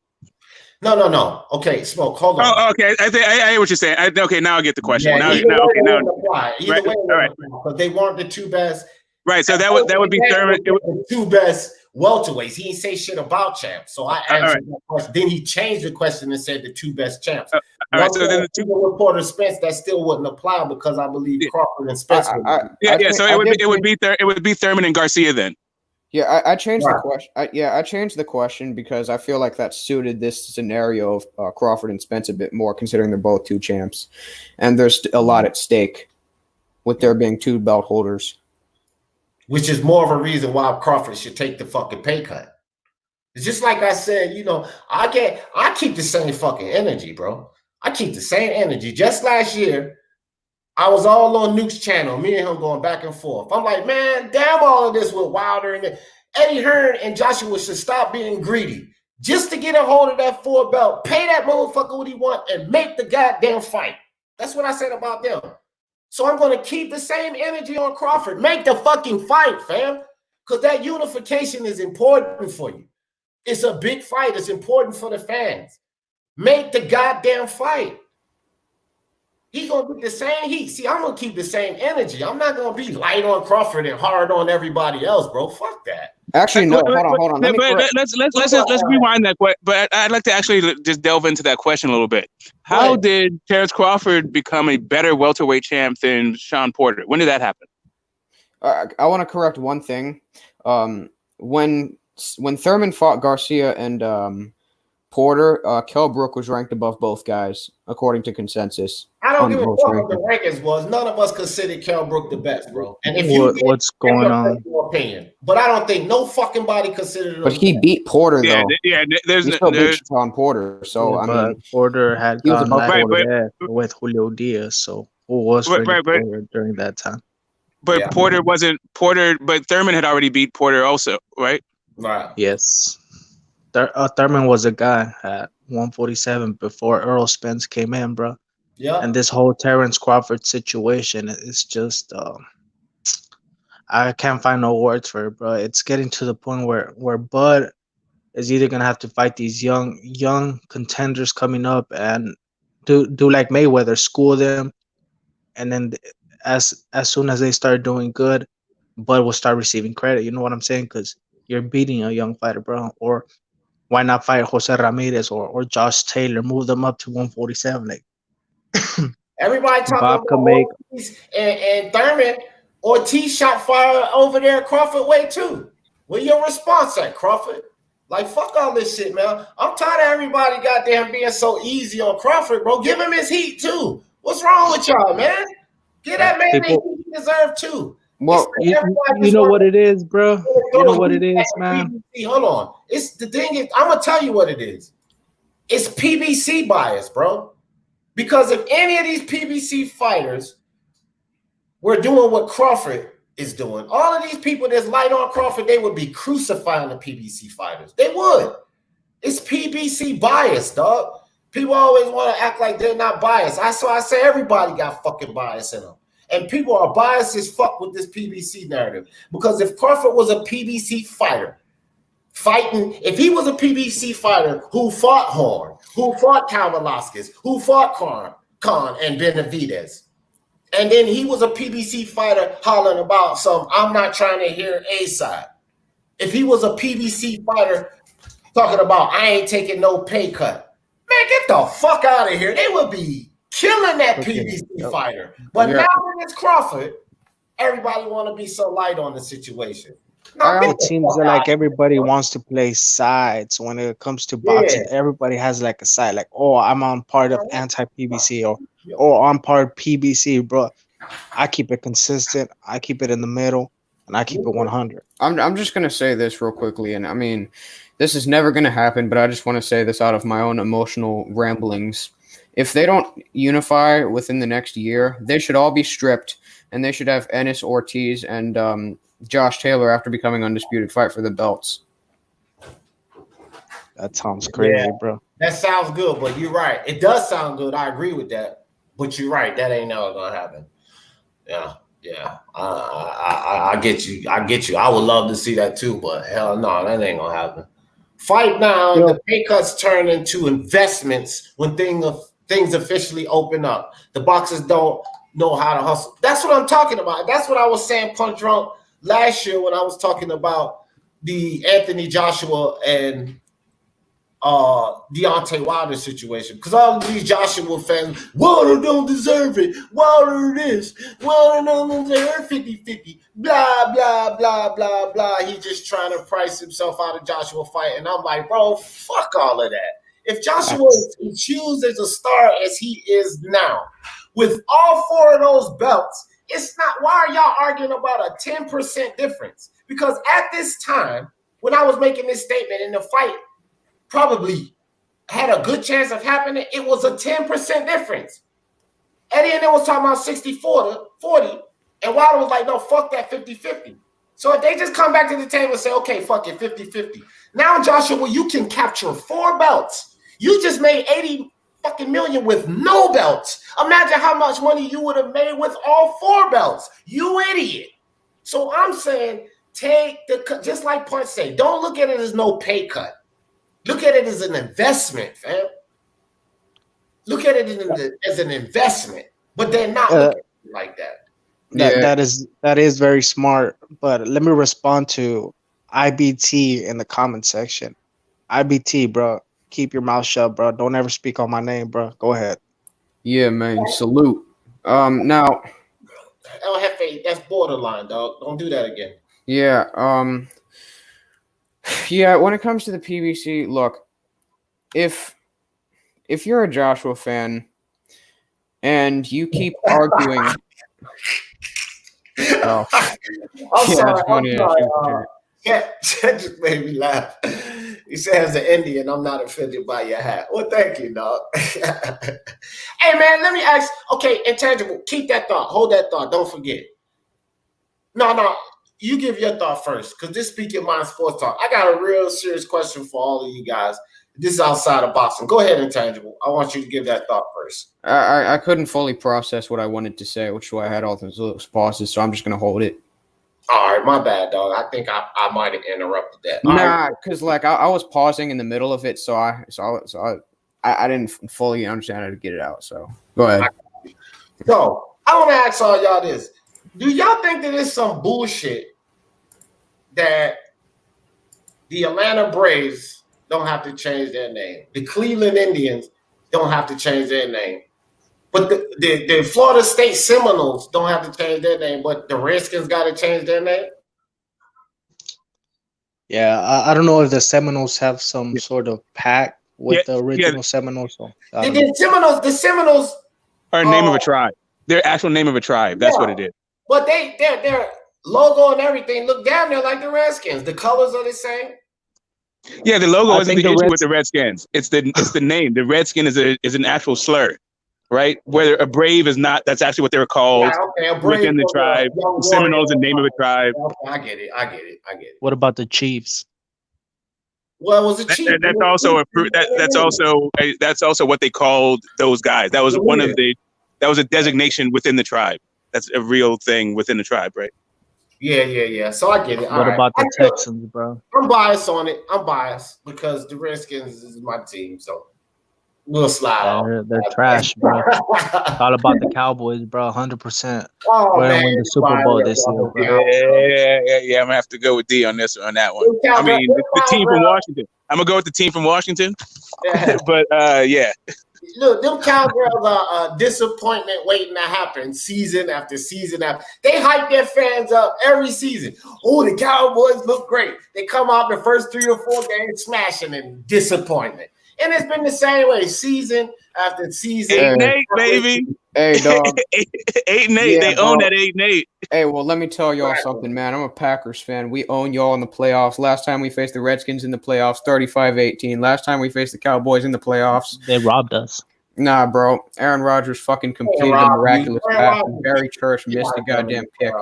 No. Okay, Smoke, hold on. Oh, okay. I hear what you're saying. Okay, now I get the question. Yeah, now, apply. Either right, way, all right. Because they weren't the two best. Right, so that would be Thurman. The two best welterweights. He didn't say shit about champs. So I answered that question. Then he changed the question and said the two best champs. All right, so then the two Porter Spence, that still wouldn't apply because I believe Crawford and Spence. So it would be Thurman and Garcia then. Yeah, I changed the question. I changed the question because I feel like that suited this scenario of Crawford and Spence a bit more, considering they're both two champs, and there's a lot at stake with there being two belt holders. Which is more of a reason why Crawford should take the fucking pay cut. It's just like I said, I keep the same fucking energy, bro. I keep the same energy. Just last year, I was all on Nuke's channel, me and him going back and forth. I'm like, man, damn all of this with Wilder and Eddie Hearn and Joshua should stop being greedy. Just to get a hold of that 4 belt, pay that motherfucker what he want and make the goddamn fight. That's what I said about them. So I'm going to keep the same energy on Crawford. Make the fucking fight, fam. Because that unification is important for you. It's a big fight. It's important for the fans. Make the goddamn fight. He's going to get the same heat. See, I'm going to keep the same energy. I'm not going to be light on Crawford and hard on everybody else, bro. Fuck that. Actually, no. Hold on. Let's rewind that question. But I'd like to actually just delve into that question a little bit. How did Terrence Crawford become a better welterweight champ than Sean Porter? When did that happen? I want to correct one thing. When Thurman fought Garcia and Porter, Kell Brook was ranked above both guys, according to consensus. I don't give a fuck what the rankings was. None of us considered Kell Brook the best, bro. And if what's going on? Your opinion, but I don't think no fucking body considered him. But he beat Porter though. He still beat Sean Porter. So I mean, Porter had gone with Julio Diaz, so who was Porter during that time? But Porter wasn't Porter. But Thurman had already beat Porter also, right? Right. Yes. Thurman was a guy at 147 before Errol Spence came in, bro. Yeah. And this whole Terrence Crawford situation is just, I can't find no words for it, bro. It's getting to the point where Bud is either gonna have to fight these young contenders coming up and do like Mayweather, school them, and then as soon as they start doing good, Bud will start receiving credit. You know what I'm saying? Because you're beating a young fighter, bro. Or why not fight Jose Ramirez or Josh Taylor? Move them up to 147. Like everybody talking about Ortiz and Thurman. Ortiz shot fire over there Crawford way too. Where your response at, Crawford? Like, fuck all this shit, man. I'm tired of everybody goddamn being so easy on Crawford, bro. Give him his heat too. What's wrong with y'all, man? Give that man the heat he deserves too. Well, you know what it is, bro. You know what it is, man. Hold on. It's the thing is, I'm gonna tell you what it is. It's PBC bias, bro. Because if any of these PBC fighters were doing what Crawford is doing, all of these people that's light on Crawford, they would be crucifying the PBC fighters. They would. It's PBC bias, dog. People always want to act like they're not biased. I say everybody got fucking bias in them. And people are biased as fuck with this PBC narrative. Because if Crawford was a PBC fighter, if he was a PBC fighter who fought Horn, who fought Cal Velasquez, who fought Khan and Benavidez, and then he was a PBC fighter hollering about I'm not trying to hear A side. If he was a PBC fighter talking about I ain't taking no pay cut, man, get the fuck out of here. They would be killing that PBC fighter. But now when it's Crawford, everybody want to be so light on the situation. No, It seems that like everybody wants to play sides when it comes to boxing. Everybody has like a side, like, oh, I'm on part of anti-PBC or I'm part of PBC, bro. I keep it consistent. I keep it in the middle, and I keep it 100. I'm just gonna say this real quickly, and I mean, this is never gonna happen, but I just want to say this out of my own emotional ramblings. If they don't unify within the next year, they should all be stripped, and they should have Ennis Ortiz and Josh Taylor after becoming undisputed fight for the belts. That sounds crazy, bro. That sounds good, but you're right. It does sound good. I agree with that, but you're right. That ain't never gonna happen. Yeah. I get you. I would love to see that too, but hell no, that ain't gonna happen. Fight now, and the pay cuts turn into investments when things officially open up. The boxers don't know how to hustle. That's what I'm talking about. That's what I was saying, Punch Drunk, last year when I was talking about the Anthony Joshua and Deontay Wilder situation, because all of these Joshua fans, Wilder don't deserve it, Wilder this, Wilder don't deserve 50-50, blah, blah, blah, blah, blah. He's just trying to price himself out of Joshua fight. And I'm like, bro, fuck all of that. If Joshua is huge as a star as he is now, with all 4 of those belts, it's not, why are y'all arguing about a 10% difference? Because at this time, when I was making this statement in the fight, probably had a good chance of happening, it was a 10% difference. Eddie and then was talking about 60-40, and Wilder was like, no, fuck that 50-50. So if they just come back to the table and say, okay, fuck it, 50-50. Now, Joshua, you can capture 4 belts. You just made 80 fucking million with no belts. Imagine how much money you would have made with all 4 belts. You idiot. So I'm saying, just like Punch say, don't look at it as no pay cut. Look at it as an investment, fam. Look at it as an investment, but they're not looking at it like that. That is very smart. But let me respond to IBT in the comment section. IBT, bro, keep your mouth shut, bro. Don't ever speak on my name, bro. Go ahead. Yeah, man. Salute. Now, El Jefe, that's borderline, dog. Don't do that again. Yeah. Yeah, when it comes to the PBC, look, if you're a Joshua fan and you keep arguing, I'm sorry. That just made me laugh. He says, as an Indian, I'm not offended by your hat. Well, thank you, dog. Hey, man, let me ask. Okay, Intangible, keep that thought. Hold that thought. Don't forget. No. You give your thought first, because this Speak Your Mind Sports Talk. I got a real serious question for all of you guys. This is outside of boxing. Go ahead, Intangible. I want you to give that thought first. I couldn't fully process what I wanted to say, which is why I had all those pauses, so I'm just going to hold it. All right, my bad, dog. I think I might have interrupted that. Nah, because like I was pausing in the middle of it, so I didn't fully understand how to get it out. So go ahead. So I want to ask all y'all this. Do y'all think that it's some bullshit that the Atlanta Braves don't have to change their name? The Cleveland Indians don't have to change their name. But the Florida State Seminoles don't have to change their name, but the Redskins got to change their name? Yeah, I don't know if the Seminoles have some sort of pact with the original Seminoles. So the Seminoles are a name of a tribe. Their actual name of a tribe. That's what it is. But their logo and everything look damn near like the Redskins. The colors are the same. Yeah, the logo isn't the issue with the Redskins. It's the name. The Redskin is an actual slur, right? Whether a Brave is not, that's actually what they were called within the tribe. Seminoles, the name of a tribe. Okay, I get it. What about the Chiefs? Well, it was a Chief. That's also what they called those guys. That was that was a designation within the tribe. That's a real thing within the tribe, right? Yeah. So I get it. What about the Texans, bro? I'm biased on it. I'm biased because the Redskins is my team. So we'll slide off. They're trash, bro. It's all about the Cowboys, bro. 100%. Oh We're man, gonna win the Super Bowl this year, bro. Yeah. I'm gonna have to go with D on that one. I mean, the team from Washington. I'm gonna go with the team from Washington. Yeah. But yeah. Look, them Cowgirls are a disappointment waiting to happen season after season after. They hype their fans up every season. Oh, the Cowboys look great. They come out the first 3 or 4 games smashing and disappointment. And it's been the same way season after season. 8-8, baby. Hey, dog. 8-8. Yeah, they own that 8-8. Hey, well, let me tell y'all something, man. I'm a Packers fan. We own y'all in the playoffs. Last time we faced the Redskins in the playoffs, 35-18. Last time we faced the Cowboys in the playoffs. They robbed us. Nah, bro. Aaron Rodgers fucking completed a miraculous pass, and Barry Church missed a goddamn kick.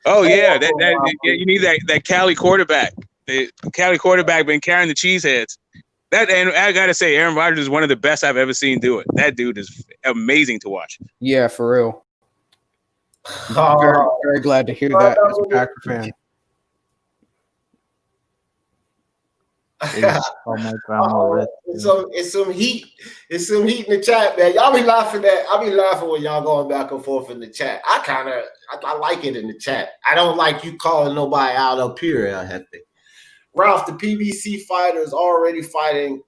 Oh, yeah. You need that Cali quarterback. The Cali quarterback been carrying the cheeseheads. And I got to say, Aaron Rodgers is one of the best I've ever seen do it. That dude is amazing to watch. Yeah, for real. Very, very glad to hear that as a Packer fan. Oh my God! It's some heat. It's some heat in the chat, man. Y'all be laughing at. I be laughing when y'all going back and forth in the chat. I like it in the chat. I don't like you calling nobody out up here. Ralph, the PBC fighters already fighting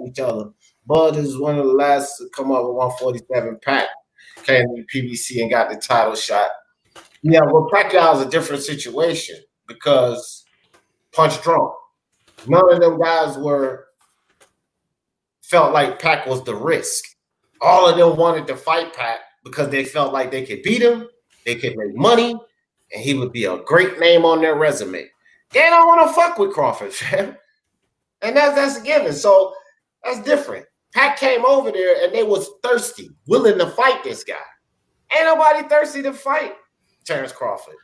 each other. Bud is one of the last to come up with 147. Pat came to PBC and got the title shot. Yeah, well, Pacquiao is a different situation because punch drunk. None of them guys felt like Pac was the risk. All of them wanted to fight Pac because they felt like they could beat him, they could make money, and he would be a great name on their resume. They don't want to fuck with Crawford, fam. And that's a given. So that's different. Pac came over there and they was thirsty, willing to fight this guy. Ain't nobody thirsty to fight Terrence Crawford.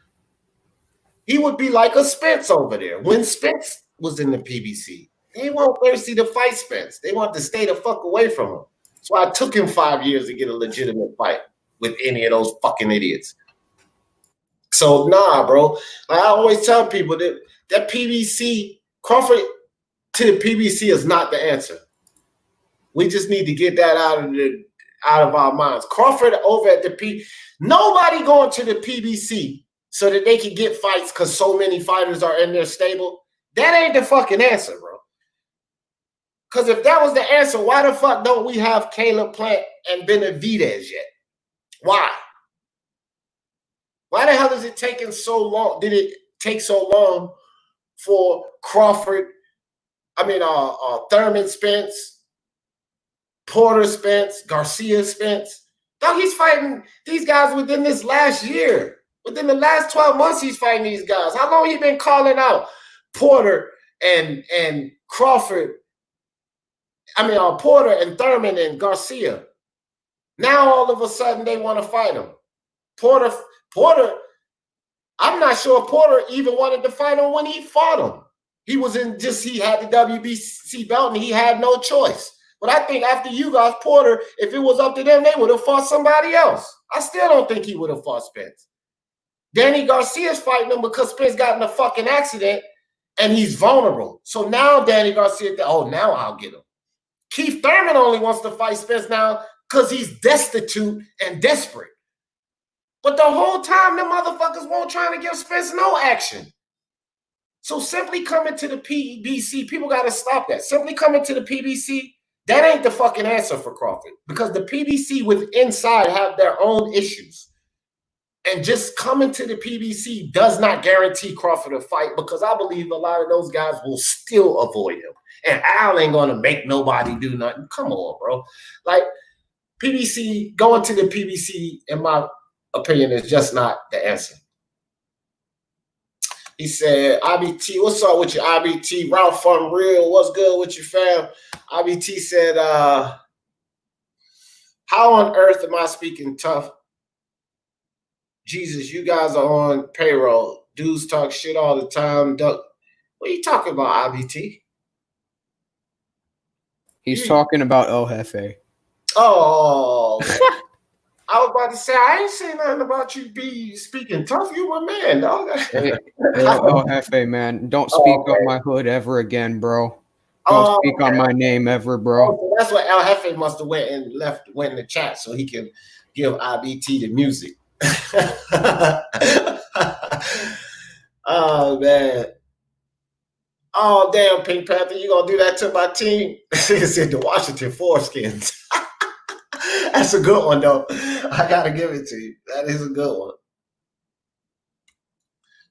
He would be like a Spence over there. When Spence was in the PBC, they weren't thirsty to fight Spence. They want to stay the fuck away from him. That's why it took him 5 years to get a legitimate fight with any of those fucking idiots. So nah, bro. Like I always tell people that PBC, Crawford to the PBC is not the answer. We just need to get that out of our minds. Crawford over at the nobody going to the PBC so that they can get fights because so many fighters are in their stable. That ain't the fucking answer, bro. Because if that was the answer, why the fuck don't we have Caleb Plant and Benavidez yet? Why? Why the hell is it taking so long? Did it take so long for Crawford? Thurman Spence, Porter Spence, Garcia Spence. Dog, he's fighting these guys within this last year. Within the last 12 months, he's fighting these guys. How long he been calling out Porter and Crawford? Porter and Thurman and Garcia. Now all of a sudden they want to fight him. Porter, I'm not sure Porter even wanted to fight him when he fought him. He had the WBC belt and he had no choice. But I think after you guys, Porter, if it was up to them, they would have fought somebody else. I still don't think he would have fought Spence. Danny Garcia's fighting him because Spence got in a fucking accident and he's vulnerable. So now Danny Garcia, now I'll get him. Keith Thurman only wants to fight Spence now because he's destitute and desperate. But the whole time, them motherfuckers won't trying to give Spence no action. So simply coming to the PBC, people got to stop that. Simply coming to the PBC, that ain't the fucking answer for Crawford because the PBC with inside have their own issues. And just coming to the PBC does not guarantee Crawford a fight because I believe a lot of those guys will still avoid him. And Al ain't going to make nobody do nothing. Come on, bro. Like, PBC, going to the PBC, in my opinion, is just not the answer. He said, IBT, what's up with you, IBT? Ralph Unreal, what's good with you, fam? IBT said, how on earth am I speaking tough? Jesus, you guys are on payroll. Dudes talk shit all the time. What are you talking about, IBT? He's talking about El Jefe. Oh, I was about to say, I ain't saying nothing about you be speaking tough. You my man, dog. Hey, El Jefe, man. Don't speak on my hood ever again, bro. Don't speak on my name ever, bro. So that's what El Jefe must have went in the chat so he can give IBT the music. Oh man. Oh damn, Pink Panther, you gonna do that to my team? He said the Washington Foreskins. That's a good one though. I gotta give it to you. That is a good one.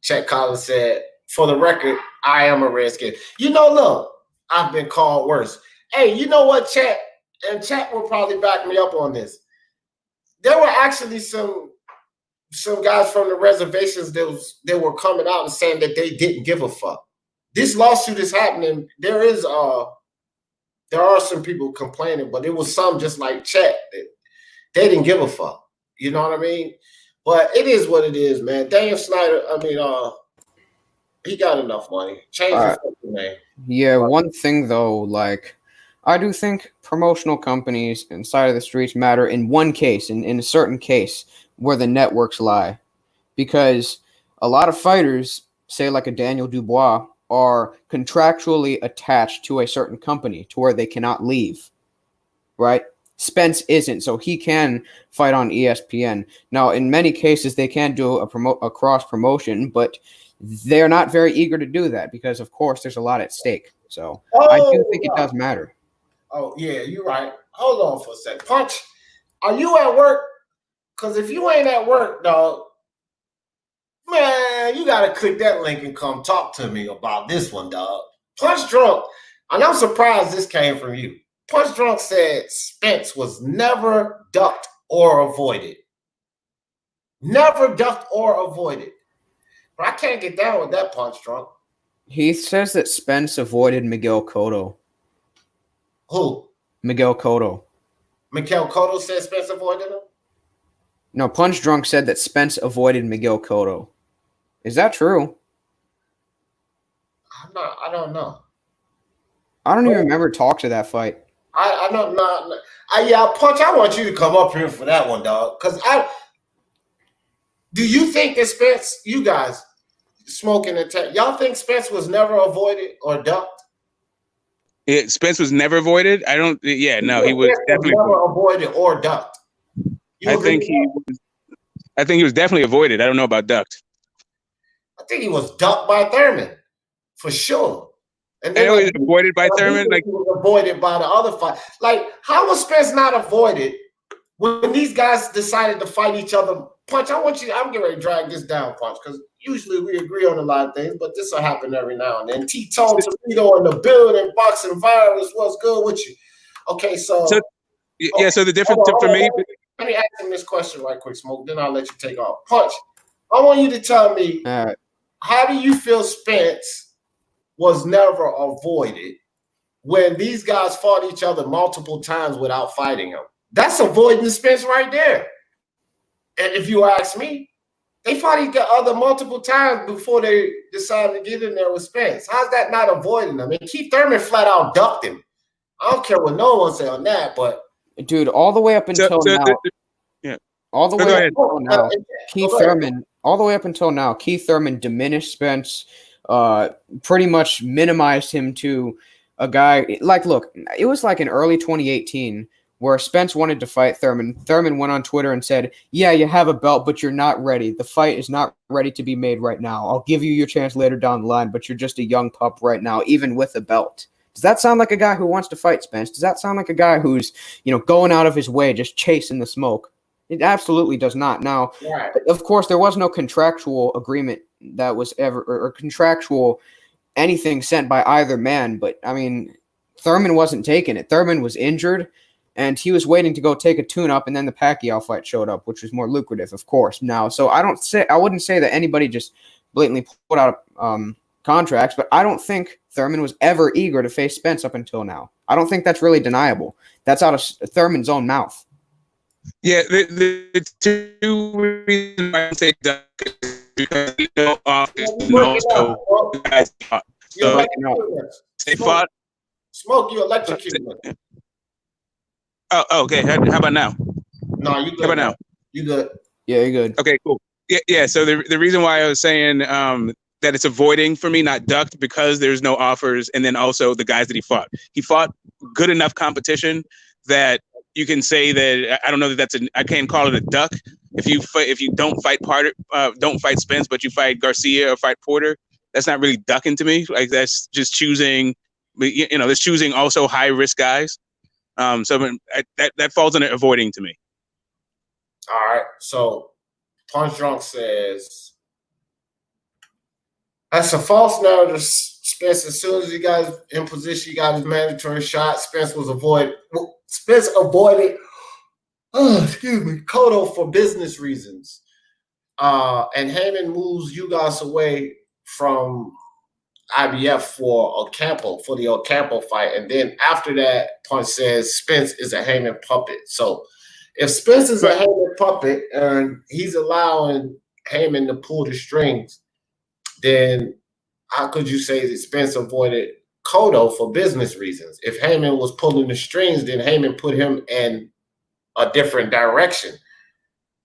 Chet Collins said, for the record, I am a Redskin. You know, look, I've been called worse. Hey, you know what, Chet? And Chet will probably back me up on this. There were actually some guys from the reservations that were coming out and saying that they didn't give a fuck. This lawsuit is happening. There are some people complaining, but it was some just like Chet that they didn't give a fuck. You know what I mean? But it is what it is, man. Daniel Snyder, I mean, he got enough money. Change his fucking name. Yeah, one thing though, like, I do think promotional companies inside of the streets matter in one case, in a certain case, where the networks lie. Because a lot of fighters, say like a Daniel Dubois, are contractually attached to a certain company to where they cannot leave, right? Spence isn't, so he can fight on ESPN. Now, in many cases, they can do a cross promotion, but they're not very eager to do that because, of course, there's a lot at stake. So I do think it does matter. Oh, yeah, you're right. Hold on for a sec. Punch, are you at work? Because if you ain't at work, dog, man, you got to click that link and come talk to me about this one, dog. Punch Drunk, and I'm surprised this came from you. Punch Drunk said Spence was never ducked or avoided. Never ducked or avoided. But I can't get down with that, Punch Drunk. He says that Spence avoided Miguel Cotto. Who? Miguel Cotto. Miguel Cotto said Spence avoided him? No, Punch Drunk said that Spence avoided Miguel Cotto. Is that true? I don't know. I don't even remember talk to that fight. I don't know. Yeah, Punch, I want you to come up here for that one, dog. Because do you think that Spence, you guys, smoking and y'all think Spence was never avoided or ducked? Spence was never avoided. I don't. Yeah, no, he was definitely never avoided or ducked. I think he was definitely avoided. I don't know about ducked. I think he was ducked by Thurman for sure. And then I know he was avoided by Thurman. Like, he was avoided by the other fight. Like, how was Spence not avoided when these guys decided to fight each other? Punch, I'm getting ready to drag this down, Punch, because usually we agree on a lot of things, but this will happen every now and then. T-Tone Toledo in the building, boxing virus, what's good with you? Okay, so the difference for me. Let me ask him this question right quick, Smoke, then I'll let you take off. Punch, I want you to tell me, how do you feel Spence was never avoided when these guys fought each other multiple times without fighting him? That's avoiding Spence right there. And if you ask me, they fought each other multiple times before they decided to get in there with Spence. How's that not avoiding them? I mean, Keith Thurman flat out ducked him. I don't care what no one say on that, but dude, all the way up until now, all the way up until now, Keith Thurman, all the way up until now, Keith Thurman diminished Spence, pretty much minimized him to a guy. Like, look, it was like in early 2018 where Spence wanted to fight Thurman. Thurman went on Twitter and said, yeah, you have a belt, but you're not ready. The fight is not ready to be made right now. I'll give you your chance later down the line, but you're just a young pup right now, even with a belt. Does that sound like a guy who wants to fight Spence? Does that sound like a guy who's, going out of his way, just chasing the smoke? It absolutely does not. Now, of course, there was no contractual agreement that was ever, or contractual anything sent by either man. But, I mean, Thurman wasn't taking it. Thurman was injured, and he was waiting to go take a tune-up, and then the Pacquiao fight showed up, which was more lucrative, of course. Now, so I wouldn't say that anybody just blatantly put out contracts, but I don't think Thurman was ever eager to face Spence up until now. I don't think that's really deniable. That's out of Thurman's own mouth. Yeah, the two reasons why I say duck is because they fought. Smoke, you electrocuted. Oh, okay. How about now? No, you good. How about now? You good? Yeah, you're good. Okay, cool. Yeah. So the reason why I was saying that it's avoiding for me, not ducked, because there's no offers, and then also the guys that he fought. He fought good enough competition that you can say that I don't know that that's I can't call it a duck. If you don't fight Spence, but you fight Garcia or fight Porter, that's not really ducking to me. Like that's just choosing, that's choosing also high risk guys. So that falls under avoiding to me. All right. So Punch Drunk says that's a false narrative. Spence, as soon as he got in position, he got his mandatory shot. Spence avoided. Cotto for business reasons. And Heyman moves Ugas away from IBF for the Ocampo fight. And then after that, Punch says Spence is a Heyman puppet. So if Spence is a Heyman puppet and he's allowing Heyman to pull the strings, then how could you say that Spence avoided Cotto for business reasons? If Heyman was pulling the strings, then Heyman put him in a different direction.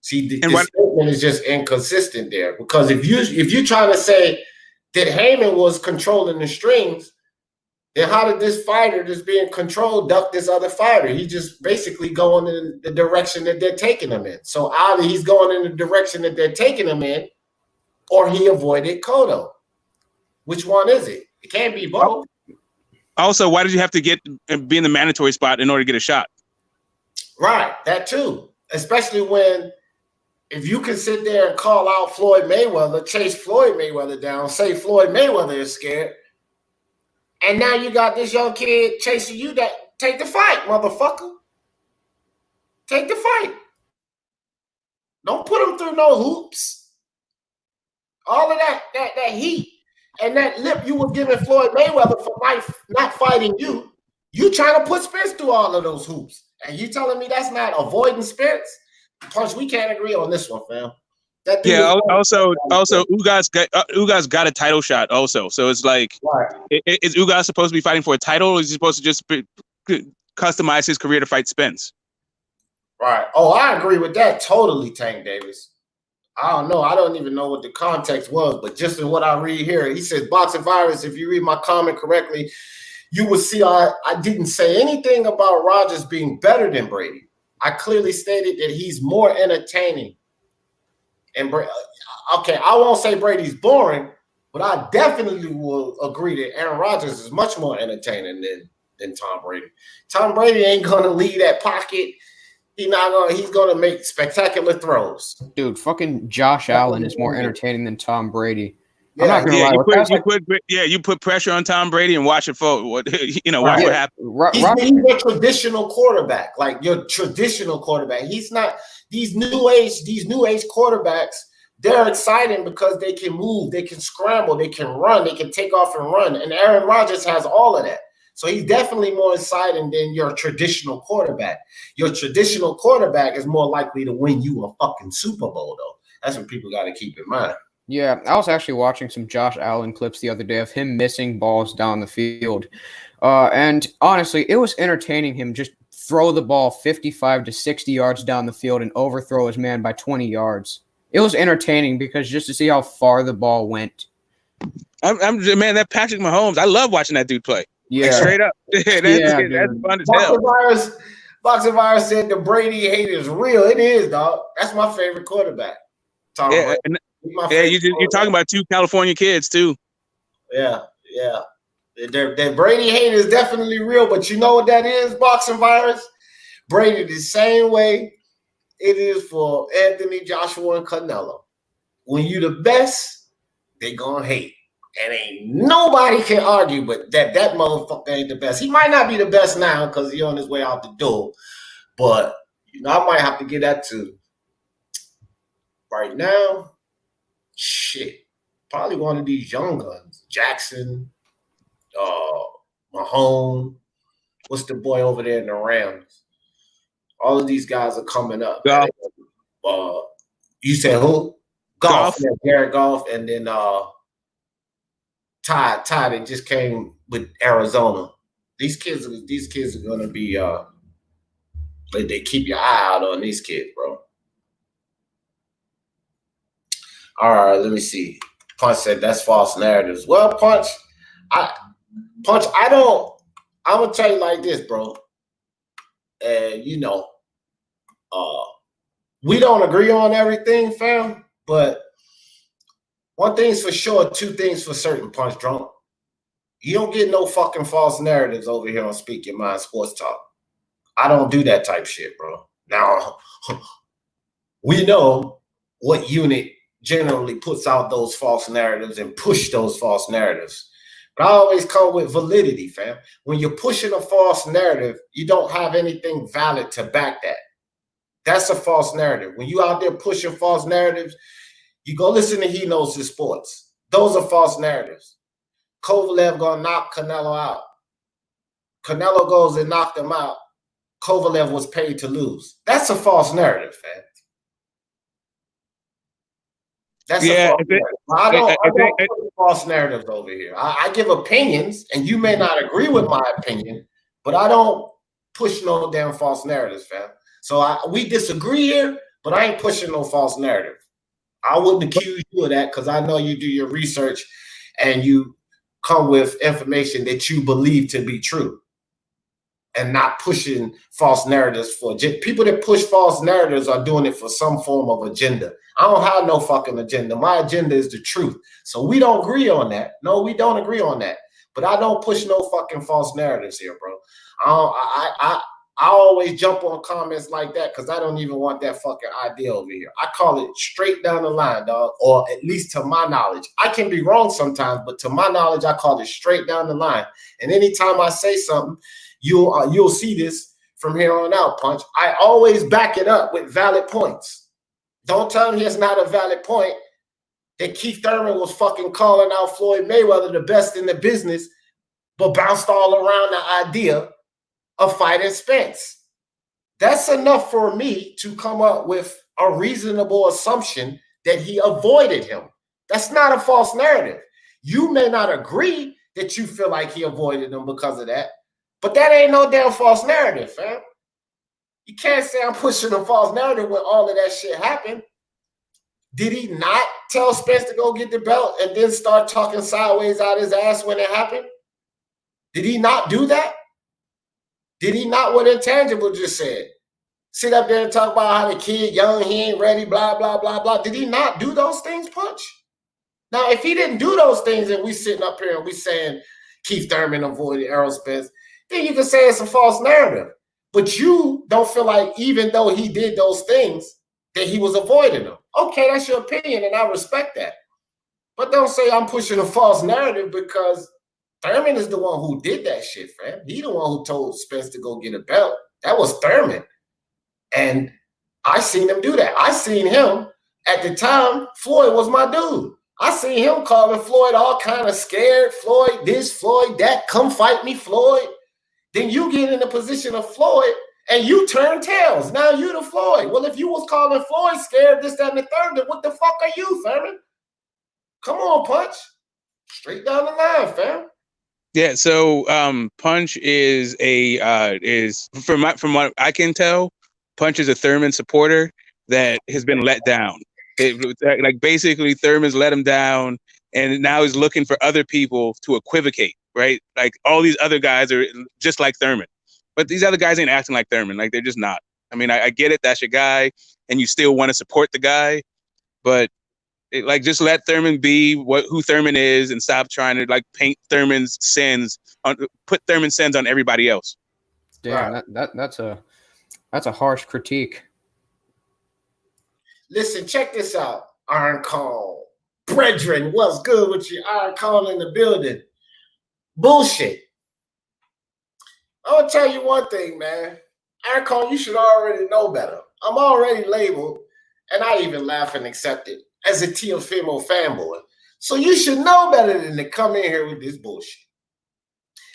See, the statement is just inconsistent there, because if you're trying to say that Heyman was controlling the strings, then how did this fighter that's being controlled duck this other fighter? He just basically going in the direction that they're taking him in. So either he's going in the direction that they're taking him in, or he avoided Cotto. Which one is it? It can't be both. Also, why did you have to be in the mandatory spot in order to get a shot? Right, that too. Especially if you can sit there and call out Floyd Mayweather, chase Floyd Mayweather down, say Floyd Mayweather is scared, and now you got this young kid chasing you, that take the fight, motherfucker. Take the fight. Don't put him through no hoops. All of that heat and that lip you were giving Floyd Mayweather for life, not fighting you. You trying to put Spence through all of those hoops. And you telling me that's not avoiding Spence? Punch, we can't agree on this one, fam. Also, Ugas got a title shot also. So it's like, is Ugas supposed to be fighting for a title, or is he supposed to just customize his career to fight Spence? Right. Oh, I agree with that totally, Tank Davis. I don't know. I don't even know what the context was, but just in what I read here, he says, Boxing Virus, if you read my comment correctly, you will see I didn't say anything about Rogers being better than Brady. I clearly stated that he's more entertaining. And okay, I won't say Brady's boring, but I definitely will agree that Aaron Rodgers is much more entertaining than Tom Brady. Tom Brady ain't gonna leave that pocket. He's gonna make spectacular throws. Dude, fucking Josh Allen is more entertaining than Tom Brady. Yeah, I'm not gonna lie. You put pressure on Tom Brady and watch it fold. Watch what happens. He's a traditional quarterback, like your traditional quarterback. He's not these new age quarterbacks. They're exciting because they can move, they can scramble, they can run, they can take off and run. And Aaron Rodgers has all of that. So he's definitely more exciting than your traditional quarterback. Your traditional quarterback is more likely to win you a fucking Super Bowl, though. That's what people got to keep in mind. Yeah, I was actually watching some Josh Allen clips the other day of him missing balls down the field. And honestly, it was entertaining him just throw the ball 55 to 60 yards down the field and overthrow his man by 20 yards. It was entertaining because just to see how far the ball went. Man, that Patrick Mahomes, I love watching that dude play. Yeah. Like, straight up. That's fun as hell. Boxing Virus said the Brady hate is real. It is, dog. That's my favorite quarterback. Tom Brady. You're talking about two California kids, too. Yeah. That Brady hate is definitely real, but you know what that is, Boxing Virus? Brady the same way it is for Anthony, Joshua, and Canelo. When you the best, they gonna hate. And ain't nobody can argue but that motherfucker ain't the best. He might not be the best now because he's on his way out the door. But I might have to get that too. Right now, shit. Probably one of these young guns. Jackson, Mahomes. What's the boy over there in the Rams? All of these guys are coming up. You said who? Golf. Yeah, Jared Goff, and then Ty that just came with Arizona. These kids are gonna be they keep your eye out on these kids, bro. All right, let me see. Punch said that's false narratives. Well, Punch, I'm gonna tell you like this, bro. And we don't agree on everything, fam. But one thing's for sure, two things for certain, Punch Drunk. You don't get no fucking false narratives over here on Speak Your Mind Sports Talk. I don't do that type shit, bro. Now, we know what unit generally puts out those false narratives and push those false narratives. But I always come with validity, fam. When you're pushing a false narrative, you don't have anything valid to back that. That's a false narrative. When you out there pushing false narratives, you go listen to He Knows His Sports. Those are false narratives. Kovalev gonna knock Canelo out. Canelo goes and knocked him out. Kovalev was paid to lose. That's a false narrative, fam. That's a false narrative. I don't put false narratives over here. I give opinions, and you may not agree with my opinion, but I don't push no damn false narratives, fam. So we disagree here, but I ain't pushing no false narrative. I wouldn't accuse you of that because I know you do your research and you come with information that you believe to be true and not pushing false narratives for people that push false narratives are doing it for some form of agenda. I don't have no fucking agenda. My agenda is the truth. So we don't agree on that. No, we don't agree on that. But I don't push no fucking false narratives here, bro. I always jump on comments like that because I don't even want that fucking idea over here. I call it straight down the line, dog, or at least to my knowledge. I can be wrong sometimes, but to my knowledge, I call it straight down the line. And anytime I say something, you'll see this from here on out, Punch. I always back it up with valid points. Don't tell me it's not a valid point that Keith Thurman was fucking calling out Floyd Mayweather the best in the business, but bounced all around the idea of fighting Spence. That's enough for me to come up with a reasonable assumption that he avoided him. That's not a false narrative. You may not agree that you feel like he avoided him because of that, but that ain't no damn false narrative, fam. You can't say I'm pushing a false narrative when all of that shit happened. Did he not tell Spence to go get the belt and then start talking sideways out his ass when it happened? Did he not do that? Did he not what Intangible just said? Sit up there and talk about how the kid young, he ain't ready, blah, blah, blah, blah. Did he not do those things, Punch? Now, if he didn't do those things and we sitting up here and we saying Keith Thurman avoided Errol Spence, then you can say it's a false narrative. But you don't feel like even though he did those things, that he was avoiding them. Okay, that's your opinion, and I respect that. But don't say I'm pushing a false narrative because Thurman is the one who did that shit, fam. He the one who told Spence to go get a belt. That was Thurman. And I seen him do that. I seen him at the time. Floyd was my dude. I seen him calling Floyd all kind of scared. Floyd this, Floyd that. Come fight me, Floyd. Then you get in the position of Floyd and you turn tails. Now you the Floyd. Well, if you was calling Floyd scared, this, that, and the third, then what the fuck are you, Thurman? Come on, Punch. Straight down the line, fam. Yeah, so Punch is from what I can tell, Punch is a Thurman supporter that has been let down. Like basically Thurman's let him down, and now he's looking for other people to equivocate, right? Like all these other guys are just like Thurman, but these other guys ain't acting like Thurman. Like they're just not. I mean, I get it, that's your guy, and you still want to support the guy, but just let Thurman be who Thurman is and stop trying to like paint Thurman's sins put Thurman's sins on everybody else. Damn, right. That's a harsh critique. Listen, check this out. Iron Call. Brethren, what's good with you? Iron Call in the building. Bullshit. I'm gonna tell you one thing, man. Iron Call, you should already know better. I'm already labeled, and I even laugh and accept it, as a Teofimo fanboy. So you should know better than to come in here with this bullshit.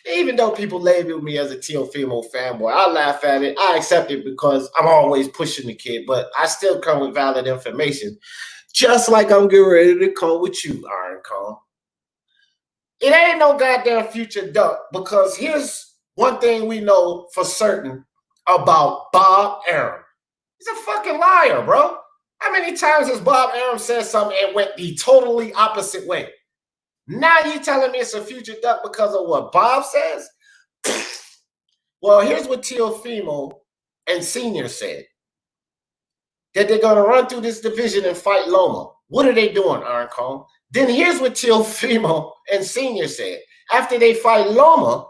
Even though people label me as a Teofimo fanboy, I laugh at it. I accept it because I'm always pushing the kid, but I still come with valid information. Just like I'm getting ready to come with you, Iron Kong. It ain't no goddamn future duck, because here's one thing we know for certain about Bob Arum. He's a fucking liar, bro. How many times has Bob Arum said something and went the totally opposite way? Now you telling me it's a future duck because of what Bob says? Well, here's what Teofimo and Senior said. That they're going to run through this division and fight Loma. What are they doing, Iron Cone? Then here's what Teofimo and Senior said. After they fight Loma,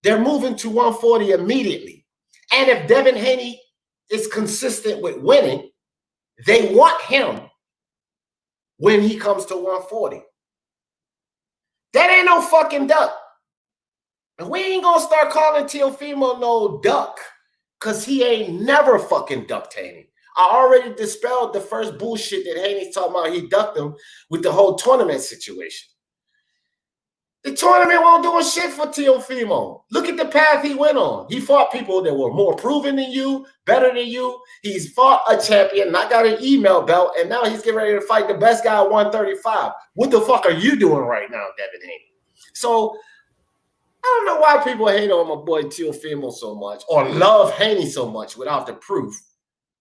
they're moving to 140 immediately. And if Devin Haney is consistent with winning, they want him when he comes to 140. That ain't no fucking duck. And we ain't gonna start calling Teofimo no duck because he ain't never fucking ducked Haney. I already dispelled the first bullshit that Haney's talking about. He ducked him with the whole tournament situation. The tournament won't do a shit for Teofimo. Look at the path he went on. He fought people that were more proven than you, better than you. He's fought a champion, not got an email belt, and now he's getting ready to fight the best guy at 135. What the fuck are you doing right now, Devin Haney? So I don't know why people hate on my boy Teofimo so much or love Haney so much without the proof.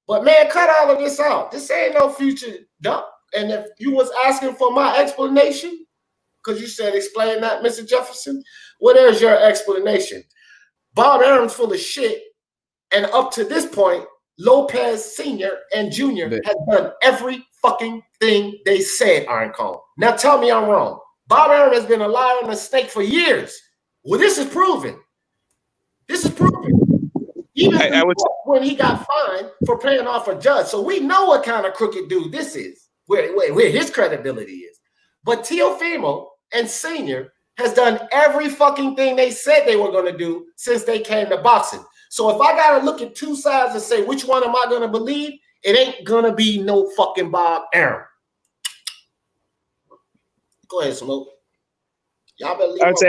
But man, cut all of this out. This ain't no future duck. And if you was asking for my explanation, because you said explain that, Mr. Jefferson, what is your explanation? Bob Arum's full of shit. And up to this point, Lopez Sr. and Jr. has done every fucking thing they said, Iron Cone. Now tell me I'm wrong. Bob Arum has been a liar and a snake for years. Well, this is proven. This is proven. Even when he got fined for playing off a judge. So we know what kind of crooked dude this is, where his credibility is. But Teofimo and Senior has done every fucking thing they said they were going to do since they came to boxing. So if I got to look at two sides and say, which one am I going to believe? It ain't going to be no fucking Bob Arum. Go ahead, Smoke. Y'all believe I'd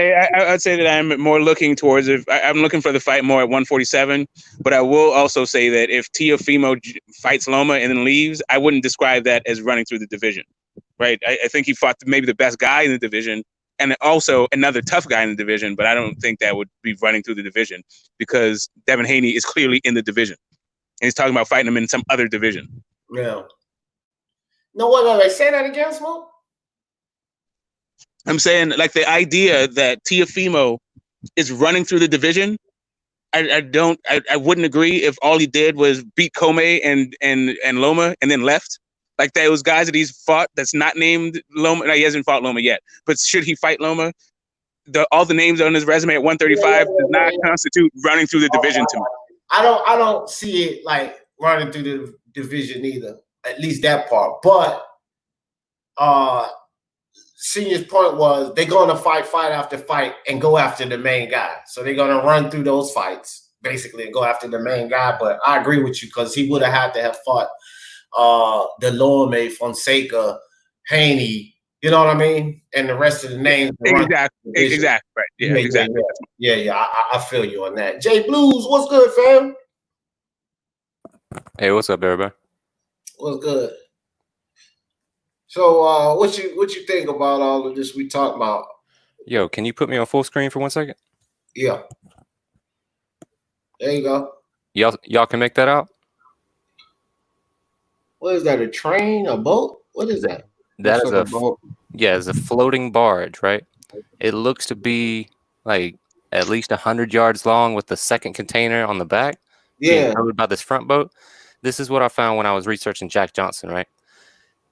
say that I'm more looking towards I'm looking for the fight more at 147, but I will also say that if Teofimo fights Loma and then leaves, I wouldn't describe that as running through the division, right? I think he fought maybe the best guy in the division and also another tough guy in the division, but I don't think that would be running through the division because Devin Haney is clearly in the division and he's talking about fighting him in some other division. Yeah. No, what did I say that again, Smoke? I'm saying like the idea that Teofimo is running through the division. I wouldn't agree if all he did was beat Comey and Loma and then left. Like those guys that he's fought that's not named Loma. No, he hasn't fought Loma yet. But should he fight Loma? All the names on his resume at 135 does not constitute running through the division to me. I don't see it like running through the division either. At least that part. But Senior's point was they're going to fight after fight and go after the main guy. So they're going to run through those fights basically and go after the main guy. But I agree with you because he would have had to have fought the Loma, Fonseca, Haney, you know what I mean? And the rest of the names. Exactly. Right. Yeah, exactly. Yeah. I feel you on that. Jay Blues, what's good, fam? Hey, what's up, everybody? What's good? So what you think about all of this we talked about? Yo, can you put me on full screen for 1 second? Yeah. There you go. Y'all can make that out? What is that, a train, a boat? What is that? That is a boat. Yeah, it's a floating barge, right? It looks to be like at least 100 yards long with the second container on the back. Yeah. Covered by this front boat. This is what I found when I was researching Jack Johnson, right?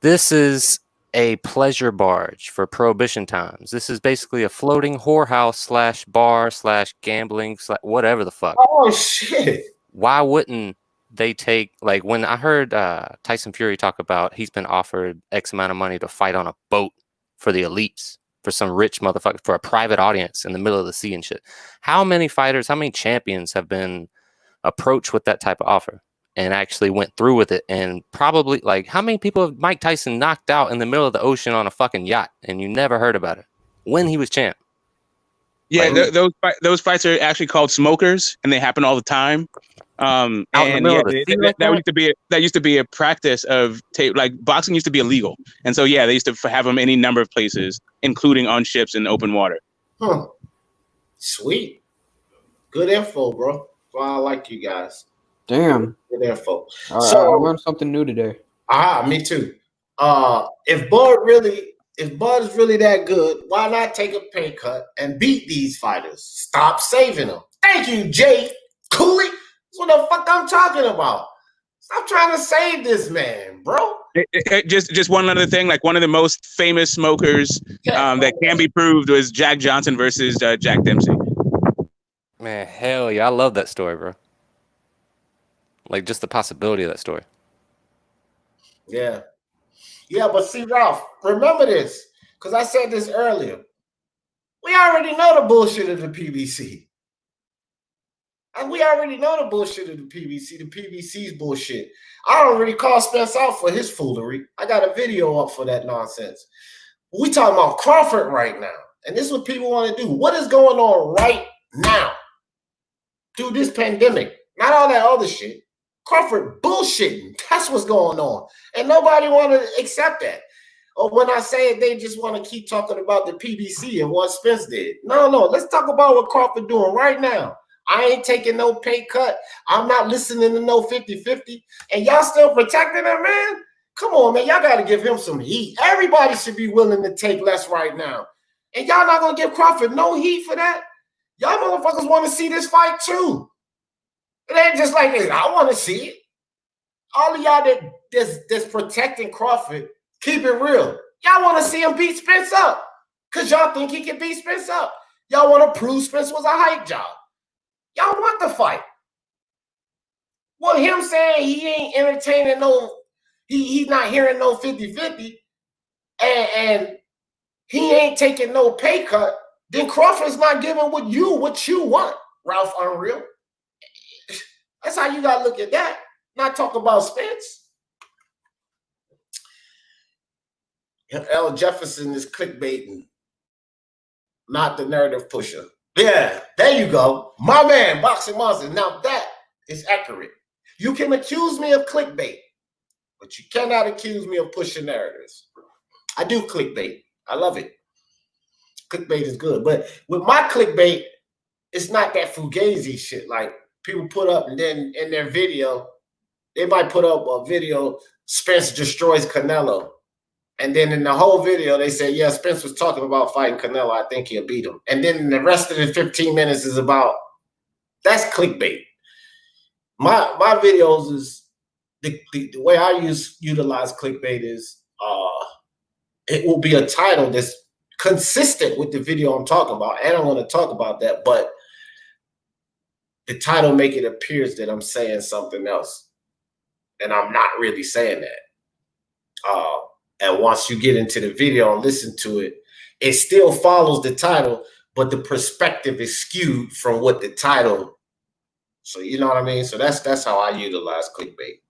This is a pleasure barge for Prohibition times. This is basically a floating whorehouse / bar / gambling / whatever the fuck. Oh, shit. Why wouldn't they take, like, when I heard Tyson Fury talk about he's been offered X amount of money to fight on a boat for the elites, for some rich motherfucker, for a private audience in the middle of the sea and shit. How many fighters, how many champions have been approached with that type of offer and actually went through with it? And probably, like, how many people have Mike Tyson knocked out in the middle of the ocean on a fucking yacht and you never heard about it when he was champ? Yeah, like, those fights are actually called smokers, and they happen all the time. And yeah, that used to be a practice of like boxing used to be illegal, and so yeah, they used to have them any number of places, including on ships in open water. Huh. Sweet, good info, bro. Well, I like you guys. Damn. Good info. All right, I learned something new today. Me too. If Bud is really that good, why not take a pay cut and beat these fighters? Stop saving them. Thank you, Jay Cooley. That's what the fuck I'm talking about. Stop trying to save this man, bro. Just one other thing, like one of the most famous smokers that can be proved was Jack Johnson versus Jack Dempsey. Man, hell yeah, I love that story, bro. Like just the possibility of that story. Yeah. Yeah, but see, Ralph, remember this, because I said this earlier. We already know the bullshit of the PBC. And we already know the bullshit of the PBC. The PBC's bullshit. I already called Spence out for his foolery. I got a video up for that nonsense. We talking about Crawford right now. And this is what people want to do. What is going on right now through this pandemic? Not all that other shit. Crawford bullshitting. That's what's going on. And nobody want to accept that. Or when I say it, they just want to keep talking about the PBC and what Spence did. No. Let's talk about what Crawford doing right now. I ain't taking no pay cut. I'm not listening to no 50-50. And y'all still protecting him, man? Come on, man. Y'all got to give him some heat. Everybody should be willing to take less right now. And y'all not going to give Crawford no heat for that? Y'all motherfuckers want to see this fight too. It ain't just like this. I want to see it. All of y'all that's protecting Crawford, keep it real. Y'all want to see him beat Spence up because y'all think he can beat Spence up. Y'all want to prove Spence was a hype job. Y'all want the fight. Well, him saying he ain't entertaining he's not hearing no 50-50 and he ain't taking no pay cut, then Crawford's not giving what you want, Ralph Unreal. That's how you got to look at that. Not talk about Spence. L. Jefferson is clickbaiting, not the narrative pusher. Yeah, there you go. My man, Boxing Monster. Now that is accurate. You can accuse me of clickbait, but you cannot accuse me of pushing narratives. I do clickbait. I love it. Clickbait is good. But with my clickbait, it's not that fugazi shit. Like people put up and then in their video, they might put up a video, Spence destroys Canelo. And then in the whole video, they say, yeah, Spence was talking about fighting Canelo. I think he'll beat him. And then the rest of the 15 minutes is about, that's clickbait. My videos is, the way I utilize clickbait is, it will be a title that's consistent with the video I'm talking about. And I'm going to talk about that. But the title make it appears that I'm saying something else. And I'm not really saying that. And once you get into the video and listen to it, it still follows the title, but the perspective is skewed from what the title. So you know what I mean? So that's how I utilize clickbait.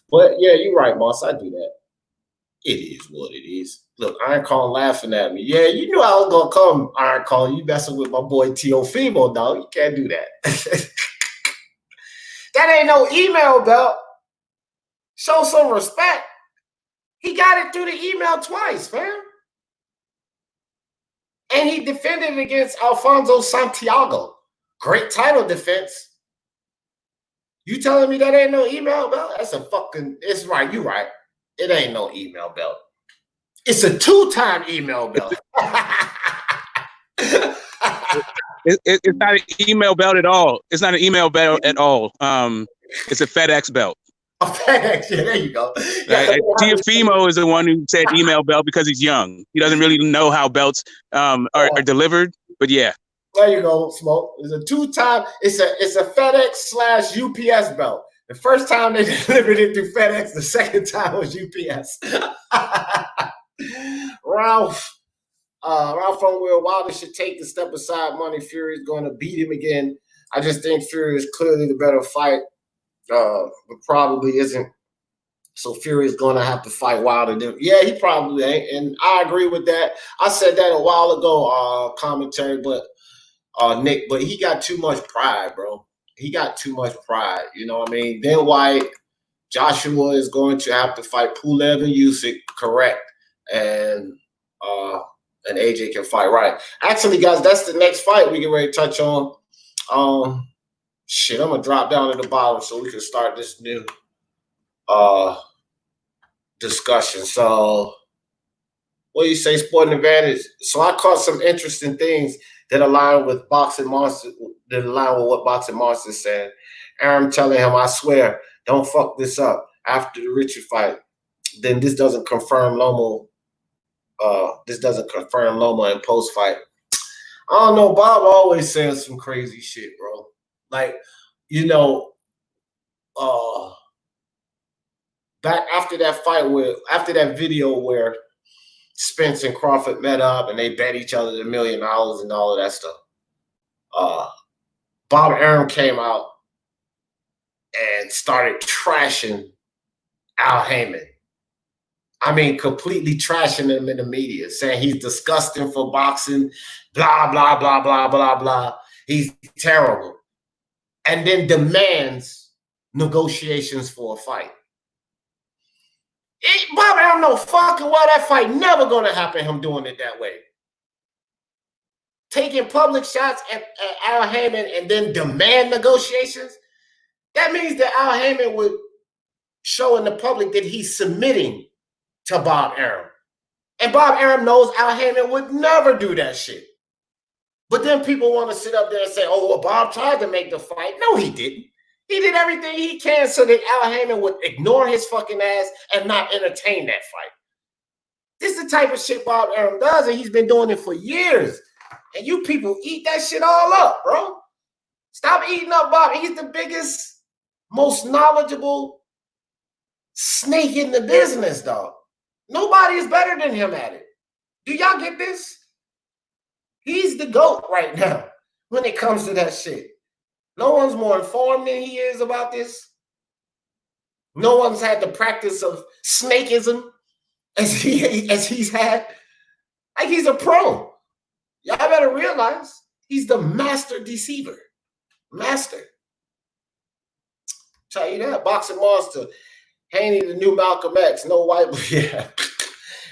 But yeah, you're right, boss. I do that. It is what it is. Look, Iron Kong laughing at me. Yeah, you knew I was gonna come, Iron Kong. You messing with my boy Teofimo, dog. You can't do that. That ain't no email belt. Show some respect. He got it through the email twice, fam. And he defended against Alfonso Santiago. Great title defense. You telling me that ain't no email belt? That's a fucking, it's right, you right. It ain't no email belt. It's a 2-time email belt. It's not an email belt at all. It's not an email belt at all. It's a FedEx belt. A FedEx, yeah, there you go. Yeah, Teofimo is the one who said email belt because he's young. He doesn't really know how belts are delivered. But yeah. There you go, Smoke. It's a 2-time, it's a FedEx/UPS belt. The first time they delivered it through FedEx, the second time was UPS. Ralph from Will Wilder should take the step aside money. Fury is going to beat him again. I just think Fury is clearly the better fight, but probably isn't. So Fury is going to have to fight Wilder. Yeah, he probably ain't, and I agree with that. I said that a while ago, commentary, but Nick, but he got too much pride, bro. He got too much pride. You know what I mean? Then Whyte, Joshua is going to have to fight Pulev and Usyk, correct? And AJ can fight right. Actually, guys, that's the next fight we get ready to touch on. I'm gonna drop down to the bottom so we can start this new discussion. So what do you say, Sporting Advantage? So I caught some interesting things that align with Boxing Monster, that align with what Boxing Monster said. And I'm telling him, I swear, don't fuck this up after the Richard fight. Then this doesn't confirm Loma. This doesn't confirm Loma in post fight. I don't know. Bob always says some crazy shit, bro. Like, you know, back after that fight, after that video where Spence and Crawford met up and they bet each other $1 million and all of that stuff. Bob Arum came out and started trashing Al Heyman. I mean, completely trashing him in the media, saying he's disgusting for boxing, blah, blah, blah, blah, blah, blah. He's terrible. And then demands negotiations for a fight. Bob Arum know fucking well that fight never going to happen, him doing it that way. Taking public shots at Al Heyman and then demand negotiations, that means that Al Heyman would show in the public that he's submitting to Bob Arum. And Bob Arum knows Al Heyman would never do that shit. But then people want to sit up there and say, oh, well, Bob tried to make the fight. No, he didn't. He did everything he can so that Al Heyman would ignore his fucking ass and not entertain that fight. This is the type of shit Bob Arum does, and he's been doing it for years. And you people eat that shit all up, bro. Stop eating up Bob. He's the biggest, most knowledgeable snake in the business, dog. Nobody is better than him at it. Do y'all get this? He's the GOAT right now when it comes to that shit. No one's more informed than he is about this. No one's had the practice of snakeism as he's had. Like, he's a pro. Y'all better realize he's the master deceiver. Master. Tell you that. Boxing Monster. Haney the new Malcolm X. No Whyte. Yeah.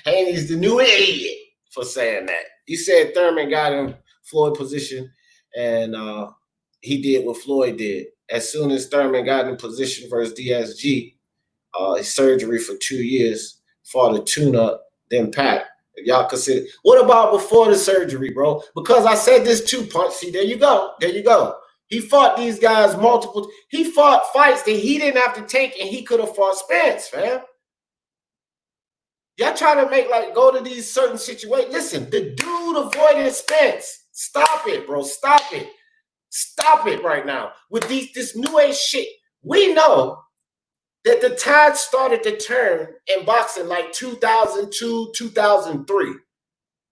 Haney's the new idiot for saying that. You said Thurman got him Floyd position, and he did what Floyd did. As soon as Thurman got in position versus DSG, his surgery for 2 years, fought a tune-up, then Pat. If y'all consider, what about before the surgery, bro? Because I said this too, Punch. See, there you go. There you go. He fought these guys multiple. He fought fights that he didn't have to take, and he could have fought Spence, fam. Y'all trying to make, like, go to these certain situations. Listen, the dude avoided Spence. Stop it, bro. Stop it. Stop it right now. With this new age shit. We know that the tide started to turn in boxing like 2002, 2003.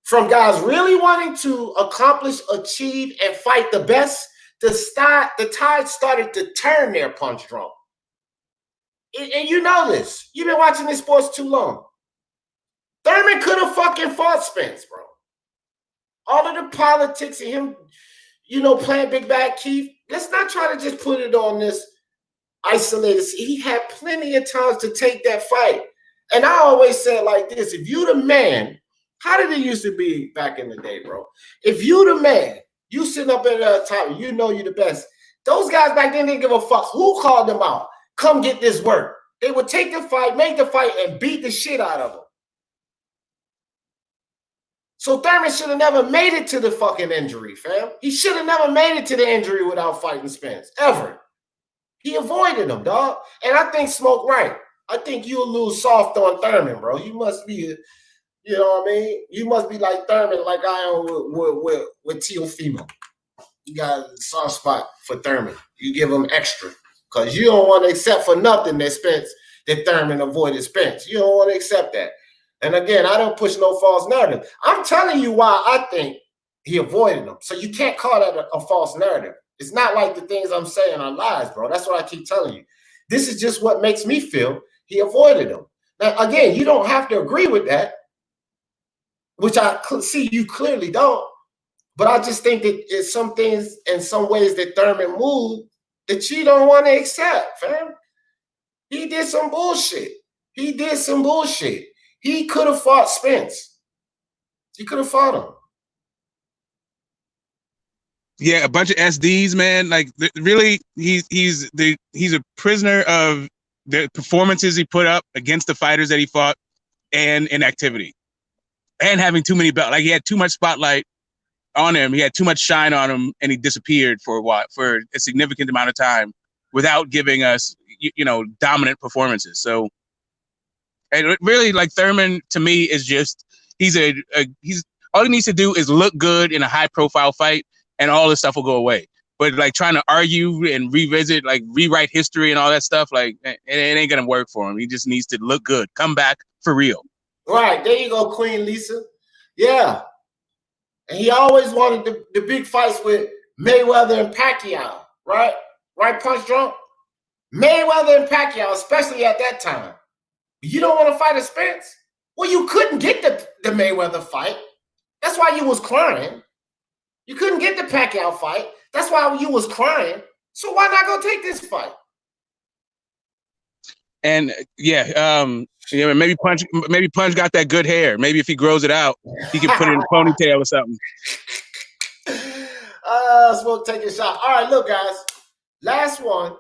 From guys really wanting to accomplish, achieve, and fight the best, the tide started to turn their punch drunk. And you know this. You've been watching this sports too long. Thurman could have fucking fought Spence, bro. All of the politics and him, you know, playing Big Bad Keith. Let's not try to just put it on this isolated. He had plenty of times to take that fight. And I always said like this, if you the man, how did it used to be back in the day, bro? If you the man, you sitting up at the top, you know you the best. Those guys back then didn't give a fuck who called them out. Come get this work. They would take the fight, make the fight, and beat the shit out of them. So Thurman should have never made it to the fucking injury, fam. He should have never made it to the injury without fighting Spence, ever. He avoided him, dog. And I think Smoke right. I think you a little soft on Thurman, bro. You must be, you know what I mean? You must be like Thurman, like I am with Teofimo. You got a soft spot for Thurman. You give him extra because you don't want to accept for nothing that Thurman avoided Spence. You don't want to accept that. And again, I don't push no false narrative. I'm telling you why I think he avoided them. So you can't call that a false narrative. It's not like the things I'm saying are lies, bro. That's what I keep telling you. This is just what makes me feel he avoided them. Now, again, you don't have to agree with that, which I see you clearly don't. But I just think that it's some things and some ways that Thurman moved that you don't want to accept, fam. He did some bullshit. He did some bullshit. He could have fought Spence. He could have fought him. Yeah, a bunch of SDs, man. Like really, he's a prisoner of the performances he put up against the fighters that he fought, and inactivity, and having too many belts. Like he had too much spotlight on him. He had too much shine on him, and he disappeared for a significant amount of time without giving us, dominant performances. And really, like, Thurman to me is just he's all he needs to do is look good in a high profile fight, and all this stuff will go away. But like trying to argue and revisit, like rewrite history and all that stuff, like it ain't gonna work for him. He just needs to look good, come back for real. Right, there you go, Queen Lisa. Yeah. And he always wanted the big fights with Mayweather and Pacquiao, right? Right, Punch Drunk? Mayweather and Pacquiao, especially at that time. You don't want to fight a Spence? Well, you couldn't get the Mayweather fight. That's why you was crying. You couldn't get the Pacquiao fight. That's why you was crying. So why not go take this fight? And maybe Punch got that good hair. Maybe if he grows it out, he can put it in a ponytail or something. Smoke, take a shot. All right, look, guys. Last one.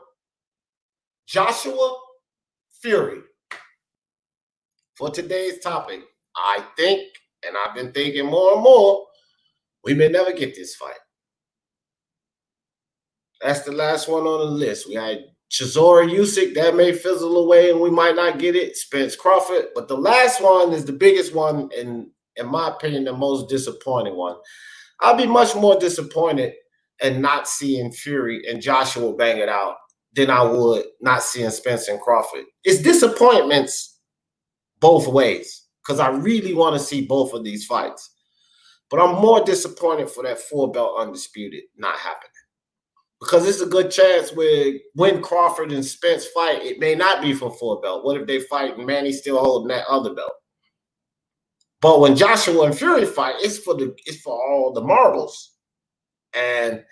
Joshua Fury. For today's topic, I think, and I've been thinking more and more, we may never get this fight. That's the last one on the list. We had Chisora Usyk, that may fizzle away and we might not get it. Spence Crawford. But the last one is the biggest one, and in my opinion, the most disappointing one. I'll be much more disappointed in not seeing Fury and Joshua bang it out than I would not seeing Spence and Crawford. It's disappointments both ways because I really want to see both of these fights. But I'm more disappointed for that 4-belt undisputed not happening. Because it's a good chance when Crawford and Spence fight, it may not be for 4-belt. What if they fight and Manny's still holding that other belt? But when Joshua and Fury fight, it's for all the marbles. And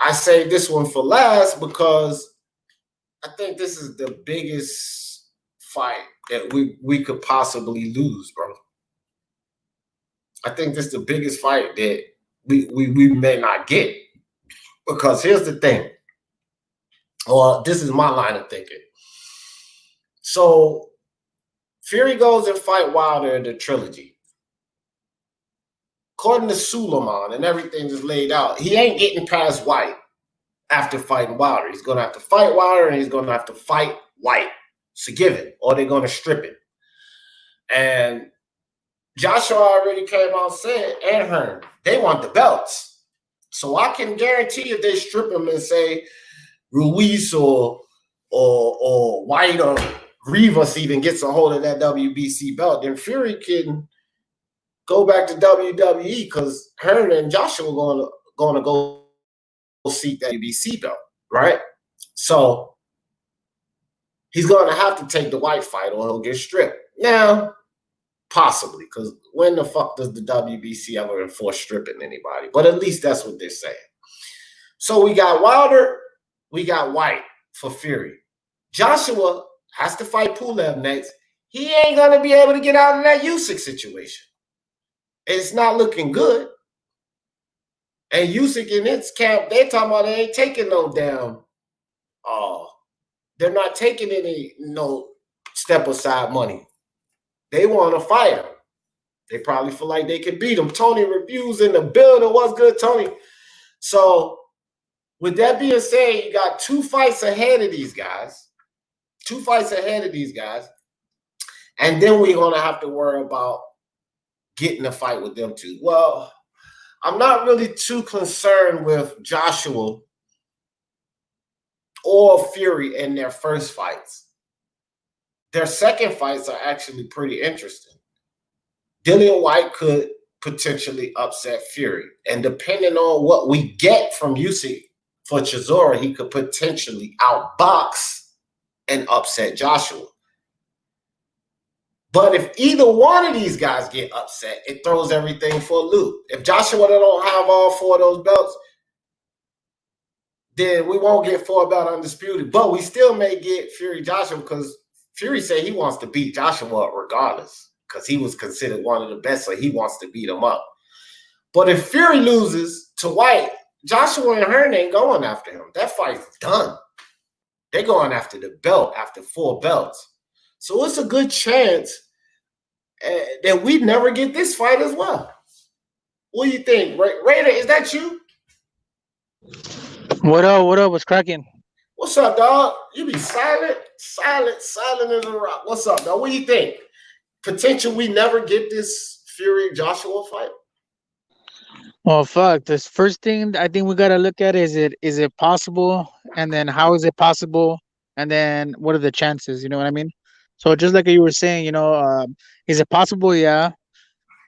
I say this one for last because I think this is the biggest fight that we could possibly lose, bro. I think this is the biggest fight that we may not get. Because here's the thing, or this is my line of thinking. So Fury goes and fight Wilder in the trilogy. According to Suleiman and everything is laid out, he ain't getting past Whyte after fighting Wilder. He's going to have to fight Wilder and he's going to have to fight Whyte. It's a given, or they're going to strip it. And Joshua already came out saying, and Hearn, they want the belts. So I can guarantee if they strip him and say Ruiz or Whyte or Rivas even gets a hold of that WBC belt, then Fury can go back to WWE because Hearn and Joshua are going to go seek that WBC belt, right? So he's going to have to take the Whyte fight or he'll get stripped. Now, possibly, because when the fuck does the WBC ever enforce stripping anybody? But at least that's what they're saying. So we got Wilder, we got Whyte for Fury. Joshua has to fight Pulev next. He ain't going to be able to get out of that Usyk situation. It's not looking good. And Usyk in its camp, they talking about they ain't taking no damn, they're not taking any step aside money. They want to fight him. They probably feel like they can beat him. Tony Reviews in the building. What's good, Tony? So, with that being said, you got 2 fights ahead of these guys. 2 fights ahead of these guys. And then we're going to have to worry about getting a fight with them too. Well, I'm not really too concerned with Joshua or Fury in their first fights. Their second fights are actually pretty interesting. Dillian Whyte could potentially upset Fury. And depending on what we get from Usyk for Chisora, he could potentially outbox and upset Joshua. But if either one of these guys get upset, it throws everything for a loop. If Joshua don't have all 4 of those belts, then we won't get 4-belt undisputed. But we still may get Fury Joshua because Fury said he wants to beat Joshua regardless because he was considered one of the best, so he wants to beat him up. But if Fury loses to Whyte, Joshua and Hearn ain't going after him. That fight's done. They're going after the belt after 4 belts. So it's a good chance that we never get this fight as well. What do you think, Raider? Is that you? What up? What up? What's cracking? What's up, dog? You be silent as a rock. What's up, dog? What do you think? Potential we never get this Fury Joshua fight? Well, fuck. This first thing I think we gotta look at is it possible, and then how is it possible, and then what are the chances? You know what I mean? So just like you were saying, is it possible? Yeah.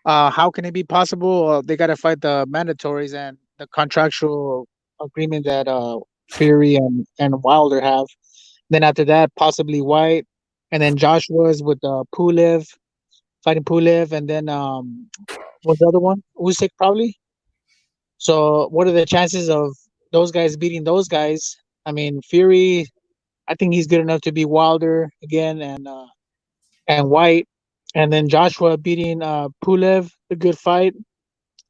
How can it be possible? They gotta fight the mandatories and the contractual agreement that Fury and Wilder have. Then after that, possibly Whyte, and then Joshua's with Pulev, fighting Pulev, and then what's the other one? Usyk probably. So what are the chances of those guys beating those guys? I mean, Fury, I think he's good enough to beat Wilder again, and Whyte, and then Joshua beating Pulev, a good fight.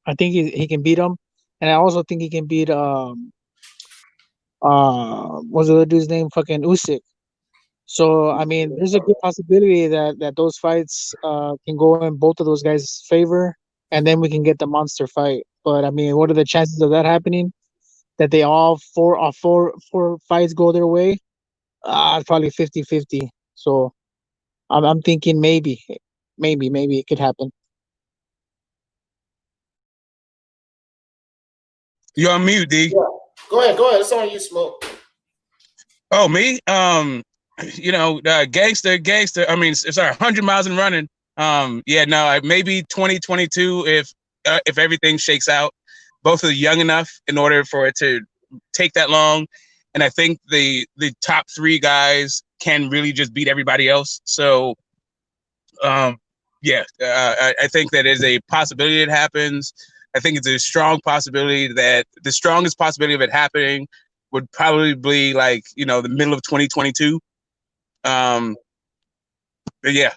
I think he can beat him, and I also think he can beat what's the other dude's name? Fucking Usyk. So I mean, there's a good possibility that those fights can go in both of those guys' favor, and then we can get the monster fight. But I mean, what are the chances of that happening? That they all four fights go their way? Probably 50-50. So I'm thinking maybe it could happen. You're on mute, D. Yeah. Go ahead. It's on you, Smoke. Oh, me? Gangster. I mean, sorry, 100 miles and running. Maybe 2022 if everything shakes out. Both are young enough in order for it to take that long, and I think the top 3 guys can really just beat everybody else. So, I think that is a possibility it happens. I think it's a strong possibility that the strongest possibility of it happening would probably be like, the middle of 2022. But yeah.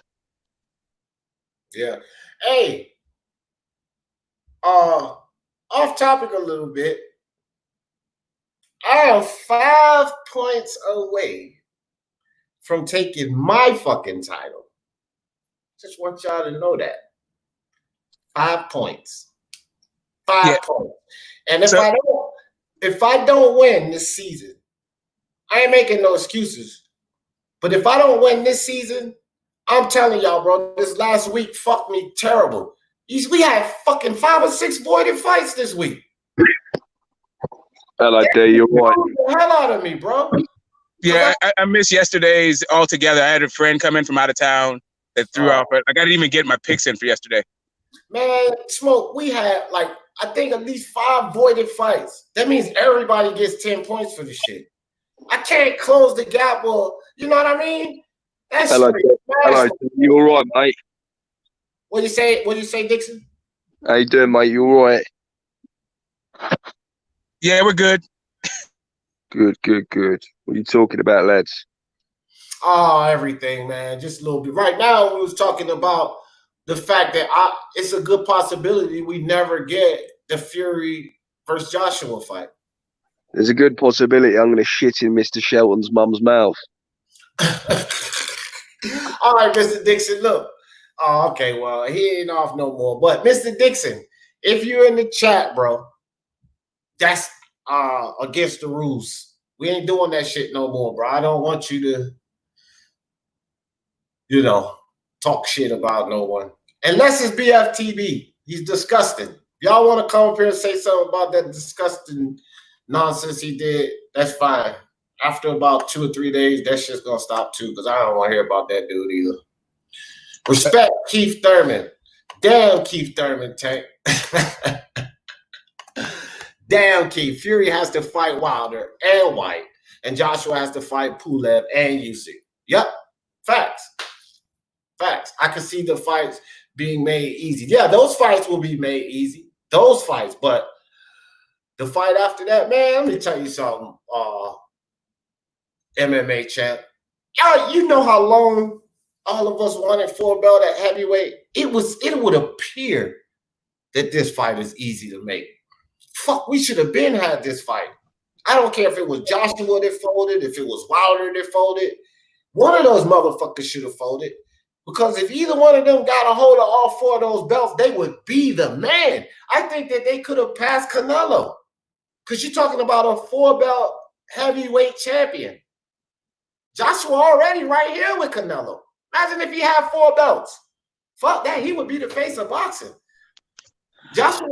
Yeah. Hey, off topic a little bit. I am 5 points away from taking my fucking title. Just want y'all to know that. 5 points. 5 points. And if I don't win this season, I ain't making no excuses. But if I don't win this season, I'm telling y'all, bro, this last week fucked me terrible. We had fucking 5 or 6 voided fights this week. Hello, D, you're right. The hell out of me, bro. Yeah, I missed yesterday's altogether. I had a friend come in from out of town that threw off, but I didn't even get my picks in for yesterday. Man, Smoke, we had I think at least 5 voided fights. That means everybody gets 10 points for the shit. I can't close the gap. Well, you know what I mean? That's hello, you all right, mate? What do you say, Dixon? How you doing, mate? You all right? Yeah, we're good. Good. What are you talking about, lads? Oh, everything, man. Just a little bit. Right now, we was talking about the fact that it's a good possibility we never get the Fury versus Joshua fight. There's a good possibility I'm going to shit in Mr. Shelton's mum's mouth. All right, Mr. Dixon, look. Oh, okay, well, he ain't off no more. But, Mr. Dixon, if you're in the chat, bro, that's against the rules. We ain't doing that shit no more, bro. I don't want you to, talk shit about no one. Unless it's BFTB. He's disgusting. Y'all want to come up here and say something about that disgusting nonsense he did, that's fine. After about 2 or 3 days, that shit's going to stop too, because I don't want to hear about that dude either. Respect Keith Thurman. Damn Keith Thurman, Tank. Damn Keith. Fury has to fight Wilder and Whyte, and Joshua has to fight Pulev and Usyk. Yep. Facts. I can see the fights being made easy. Yeah, those fights will be made easy. Those fights. But the fight after that, man, let me tell you something, MMAChamp. Y'all, you know how long all of us wanted 4 belt at heavyweight? It would appear that this fight is easy to make. Fuck, we should have been had this fight. I don't care if it was Joshua that folded, if it was Wilder that folded. One of those motherfuckers should have folded. Because if either one of them got a hold of all 4 of those belts, they would be the man. I think that they could have passed Canelo. Because you're talking about a 4-belt heavyweight champion. Joshua already right here with Canelo. Imagine if he had 4 belts. Fuck that. He would be the face of boxing. Joshua,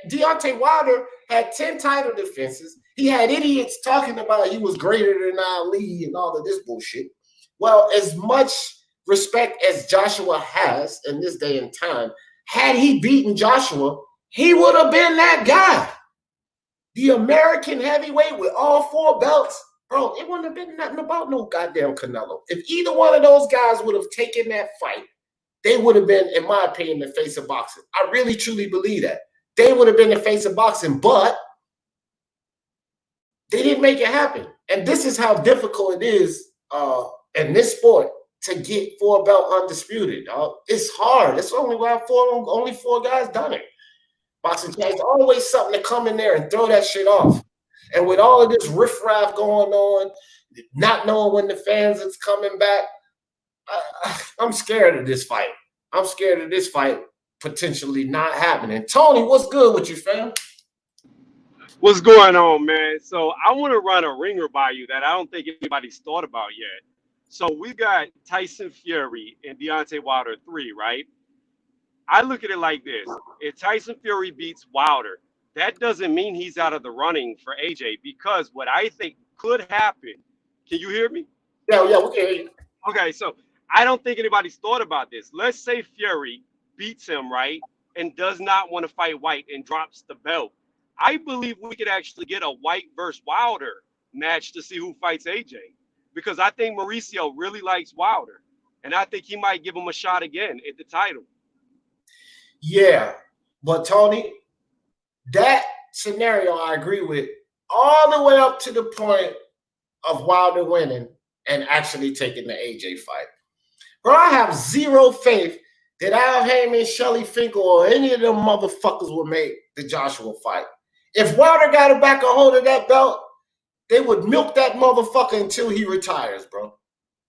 Deontay Wilder had 10 title defenses. He had idiots talking about he was greater than Ali and all of this bullshit. Well, as much respect as Joshua has in this day and time, had he beaten Joshua, he would have been that guy. The American heavyweight with all 4 belts, bro, it wouldn't have been nothing about no goddamn Canelo. If either one of those guys would have taken that fight, they would have been, in my opinion, the face of boxing. I really, truly believe that. They would have been the face of boxing, but they didn't make it happen. And this is how difficult it is in this sport to get 4-belt undisputed, dog. It's hard. It's only 4 guys done it. Boxing champs, always something to come in there and throw that shit off. And with all of this riffraff going on, not knowing when the fans is coming back, I'm scared of this fight. I'm scared of this fight potentially not happening. Tony, what's good with you, fam? What's going on, man? So I want to run a ringer by you that I don't think anybody's thought about yet. So we got Tyson Fury and Deontay Wilder 3, right? I look at it like this. If Tyson Fury beats Wilder, that doesn't mean he's out of the running for AJ, because what I think could happen, can you hear me? Yeah, we can hear you. Okay, so I don't think anybody's thought about this. Let's say Fury beats him, right, and does not want to fight Whyte and drops the belt. I believe we could actually get a Whyte versus Wilder match to see who fights AJ, because I think Mauricio really likes Wilder, and I think he might give him a shot again at the title. Yeah, but Tony, that scenario I agree with all the way up to the point of Wilder winning and actually taking the AJ fight. Bro, I have zero faith that Al Heyman, Shelly Finkel, or any of them motherfuckers will make the Joshua fight. If Wilder got back a hold of that belt, they would milk that motherfucker until he retires, bro.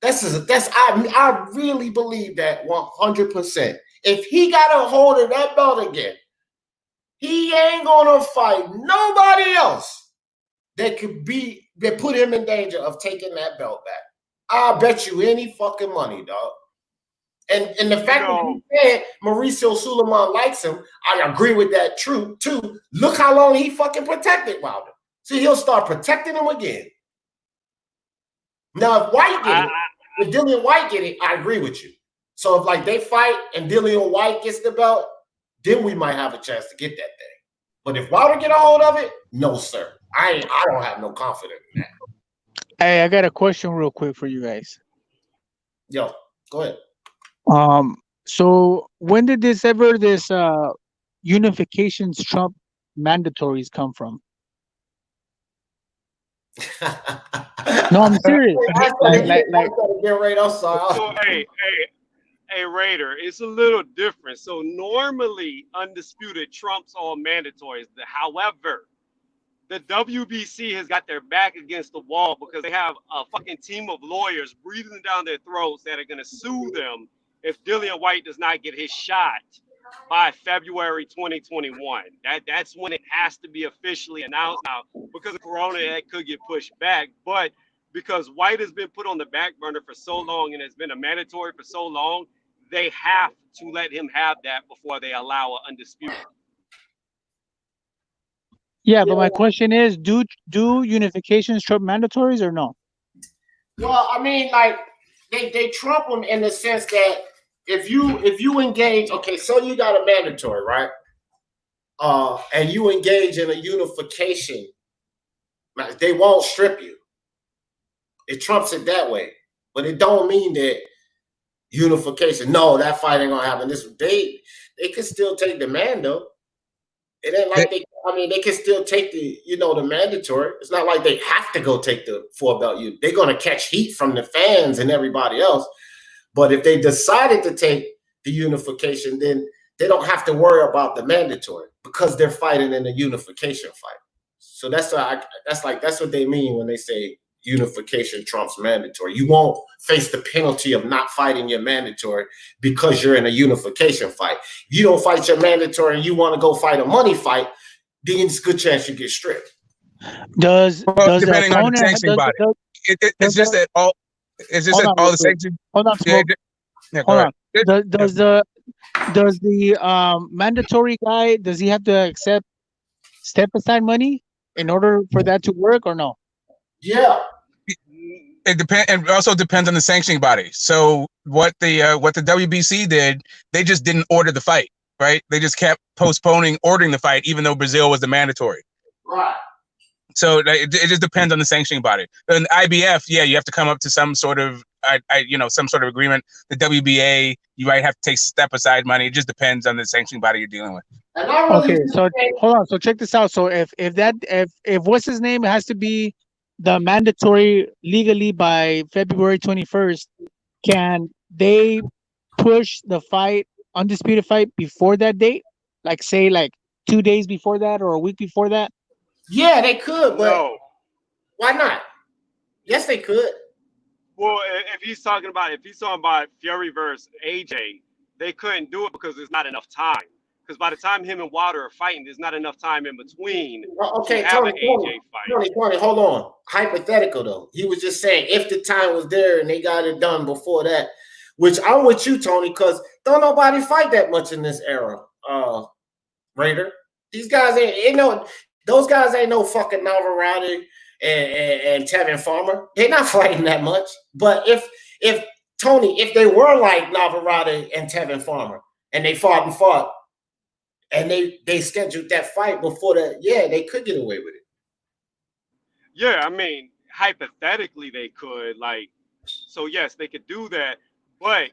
I really believe that 100%. If he got a hold of that belt again, he ain't gonna fight nobody else that put him in danger of taking that belt back. I'll bet you any fucking money, dog. And the fact that you said Mauricio Suleiman likes him, I agree with that too. Look how long he fucking protected Wilder. So he'll start protecting him again. Now, if Whyte get it, if Dillian Whyte get it, I agree with you. So if like they fight and Dillian Whyte gets the belt, then we might have a chance to get that thing. But if Wilder get a hold of it, no, sir. I don't have no confidence in that. Hey, I got a question real quick for you guys. Yo, go ahead. So when did this unifications Trump mandatories come from? No, I'm serious. So, hey, Raider, it's a little different. So normally, undisputed trumps all mandatories. However, the WBC has got their back against the wall because they have a fucking team of lawyers breathing down their throats that are going to sue them if Dillian Whyte does not get his shot by February 2021. That's when it has to be officially announced. Now, because of Corona, that could get pushed back. But because Whyte has been put on the back burner for so long and has been a mandatory for so long, they have to let him have that before they allow an undisputed. Yeah, but my question is, do unifications trump mandatories or no? Well, I mean, like they trump them in the sense that if you engage, okay, so you got a mandatory, right? And you engage in a unification, they won't strip you. It trumps it that way, but it don't mean that unification. No, that fight ain't gonna happen. They can still take the mando. It ain't like they can still take the mandatory. It's not like they have to go take the 4-belt. They're gonna catch heat from the fans and everybody else. But if they decided to take the unification, then they don't have to worry about the mandatory because they're fighting in a unification fight. So that's what they mean when they say unification trumps mandatory. You won't face the penalty of not fighting your mandatory because you're in a unification fight. If you don't fight your mandatory and you want to go fight a money fight, then it's a good chance you get stripped. Does depending on the sanctioning body, it's just that all the sanctions. Hold on, Smoke. Hold on. Does the mandatory guy, does he have to accept step aside money in order for that to work or no? Yeah. It depends, and also depends on the sanctioning body. So what the WBC did, they just didn't order the fight, right? They just kept postponing ordering the fight, even though Brazil was the mandatory. Right. So it just depends on the sanctioning body. In IBF, yeah, you have to come up to some sort of some sort of agreement. The WBA, you might have to take step aside money. It just depends on the sanctioning body you're dealing with. Okay, so hold on. So check this out. So if what's his name has to be the mandatory legally by February 21st, can they push the fight, undisputed fight, before that date? Like say 2 days before that or a week before that? Yeah, they could, but No. why not? Yes, they could. Well, if he's talking about Fury versus AJ, they couldn't do it because there's not enough time. Because by the time him and Wilder are fighting, there's not enough time in between Okay, to have an Tony, AJ fight. Tony, hold on. Hypothetical though. He was just saying if the time was there and they got it done before that, which I'm with you, Tony, because don't nobody fight that much in this era. Raider. These guys those guys ain't no fucking Navarrete and Tevin Farmer. They're not fighting that much. But if they were like Navarrete and Tevin Farmer and they fought and they scheduled that fight before that, yeah, they could get away with it. Yeah, I mean, hypothetically they could, so yes, they could do that, but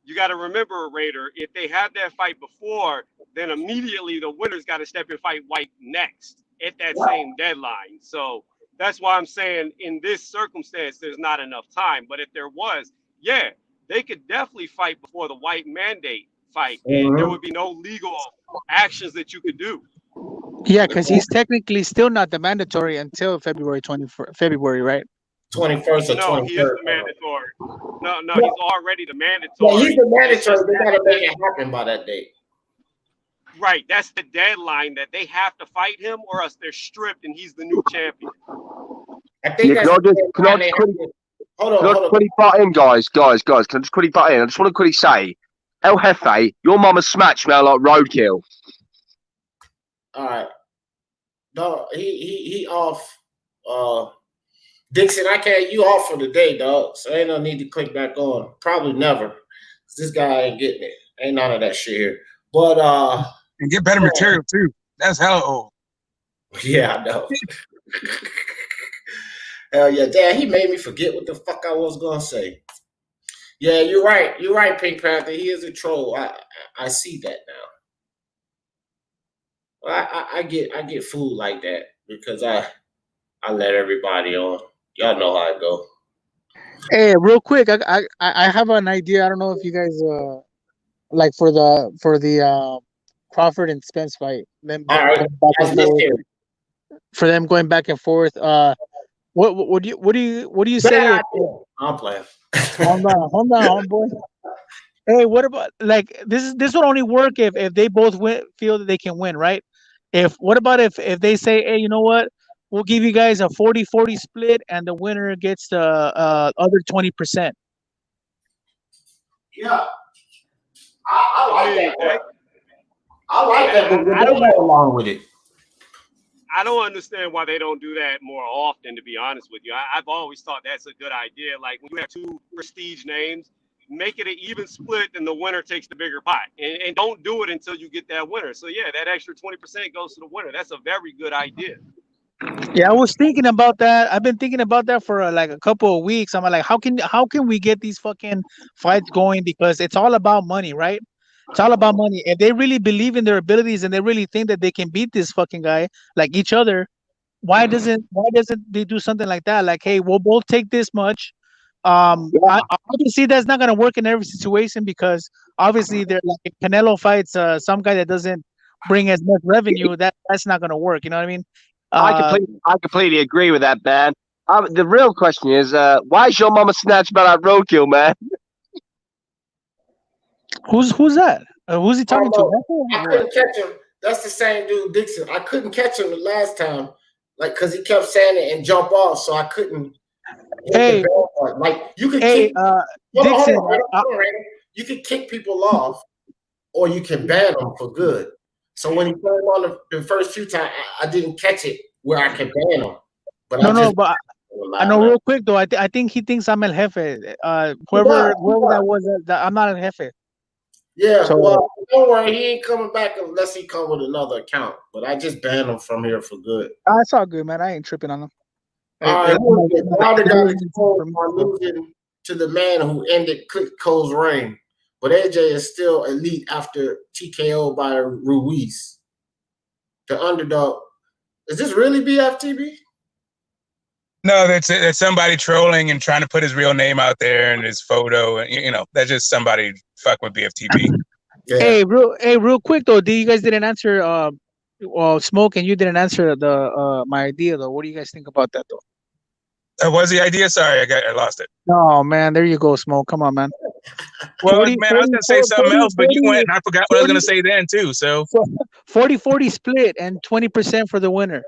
you got to remember, Raider, if they have that fight before, then immediately the winner's got to step and fight Whyte next at that same deadline. So that's why I'm saying in this circumstance, there's not enough time. But if there was, yeah, they could definitely fight before the Whyte mandate fight, and there would be no legal actions that you could do. Yeah, because he's technically still not the mandatory until February, right? 21st or 23rd. No, he is the mandatory. No, he's already the mandatory. Yeah, he's the mandatory. They got to make it happen by that date. Right, that's the deadline that they have to fight him, or else they're stripped and he's the new champion. I think that's Can I just quickly butt in, guys? Can I just quickly butt in? I just want to quickly say, El Jefe, your mama's smack smell like roadkill. All right. No, he off. Dixon, you off for the day, dog. So ain't no need to click back on. Probably never. This guy ain't getting it. Ain't none of that shit here. But and get better material too. That's hella old. Yeah, I know. Hell yeah, Dad, he made me forget what the fuck I was gonna say. Yeah, you're right. You're right, Pink Panther. He is a troll. I see that now. I get fooled like that because I let everybody on. Y'all know how it go. Hey, real quick, I have an idea. I don't know if you guys for the Crawford and Spence fight. All right. For them going back and forth. What do you say? I'm playing. Hold on, boy. Hey, what about this would only work if they both feel that they can win, right? What about if they say, hey, you know what? We'll give you guys a 40-40 split and the winner gets the other 20%. Yeah. I like that. I like that, but I don't go along with it. I don't understand why they don't do that more often, to be honest with you. I've always thought that's a good idea. Like when you have two prestige names, make it an even split and the winner takes the bigger pot. And don't do it until you get that winner. So yeah, that extra 20% goes to the winner. That's a very good idea. Yeah, I was thinking about that. I've been thinking about that for a couple of weeks. I'm like, how can we get these fucking fights going? Because it's all about money, right? It's all about money. If they really believe in their abilities and they really think that they can beat this fucking guy like each other, why doesn't they do something like that? Like, hey, we'll both take this much. Obviously that's not gonna work in every situation because obviously they're like if Canelo fights some guy that doesn't bring as much revenue, that's not gonna work. You know what I mean? I completely agree with that, man. The real question is, why is your mama snatched by that roadkill, man? Who's that? Who's he talking to? I couldn't catch him. That's the same dude, Dixon. I couldn't catch him the last time, like, because he kept saying it and jump off, so I couldn't. Hey, like you can hey, kick. Dixon, You can kick people off, or you can ban them for good. So when he came on the first few times, I didn't catch it where I can ban him. But but I know real quick though. I think he thinks I'm El Jefe. Whoever that was, I'm not El Jefe. Yeah, so, well, don't worry, he ain't coming back unless he come with another account. But I just banned him from here for good. It's all good, man. I ain't tripping on him. All right, Wilder got exposed for losing to the man who ended Cole's reign. But AJ is still elite after TKO by Ruiz. The underdog. Is this really BFTB? No, that's somebody trolling and trying to put his real name out there and his photo, and that's just somebody fucking with BFTB. Yeah. Hey, real quick though, you guys didn't answer. Smoke and you didn't answer my idea though. What do you guys think about that though? What was the idea? Sorry, I lost it. Oh man, there you go, Smoke. Come on, man. Well, 40, man, 40, I was gonna say something else, but you went and I forgot what I was gonna say then too. So 40-40 split and 20% for the winner.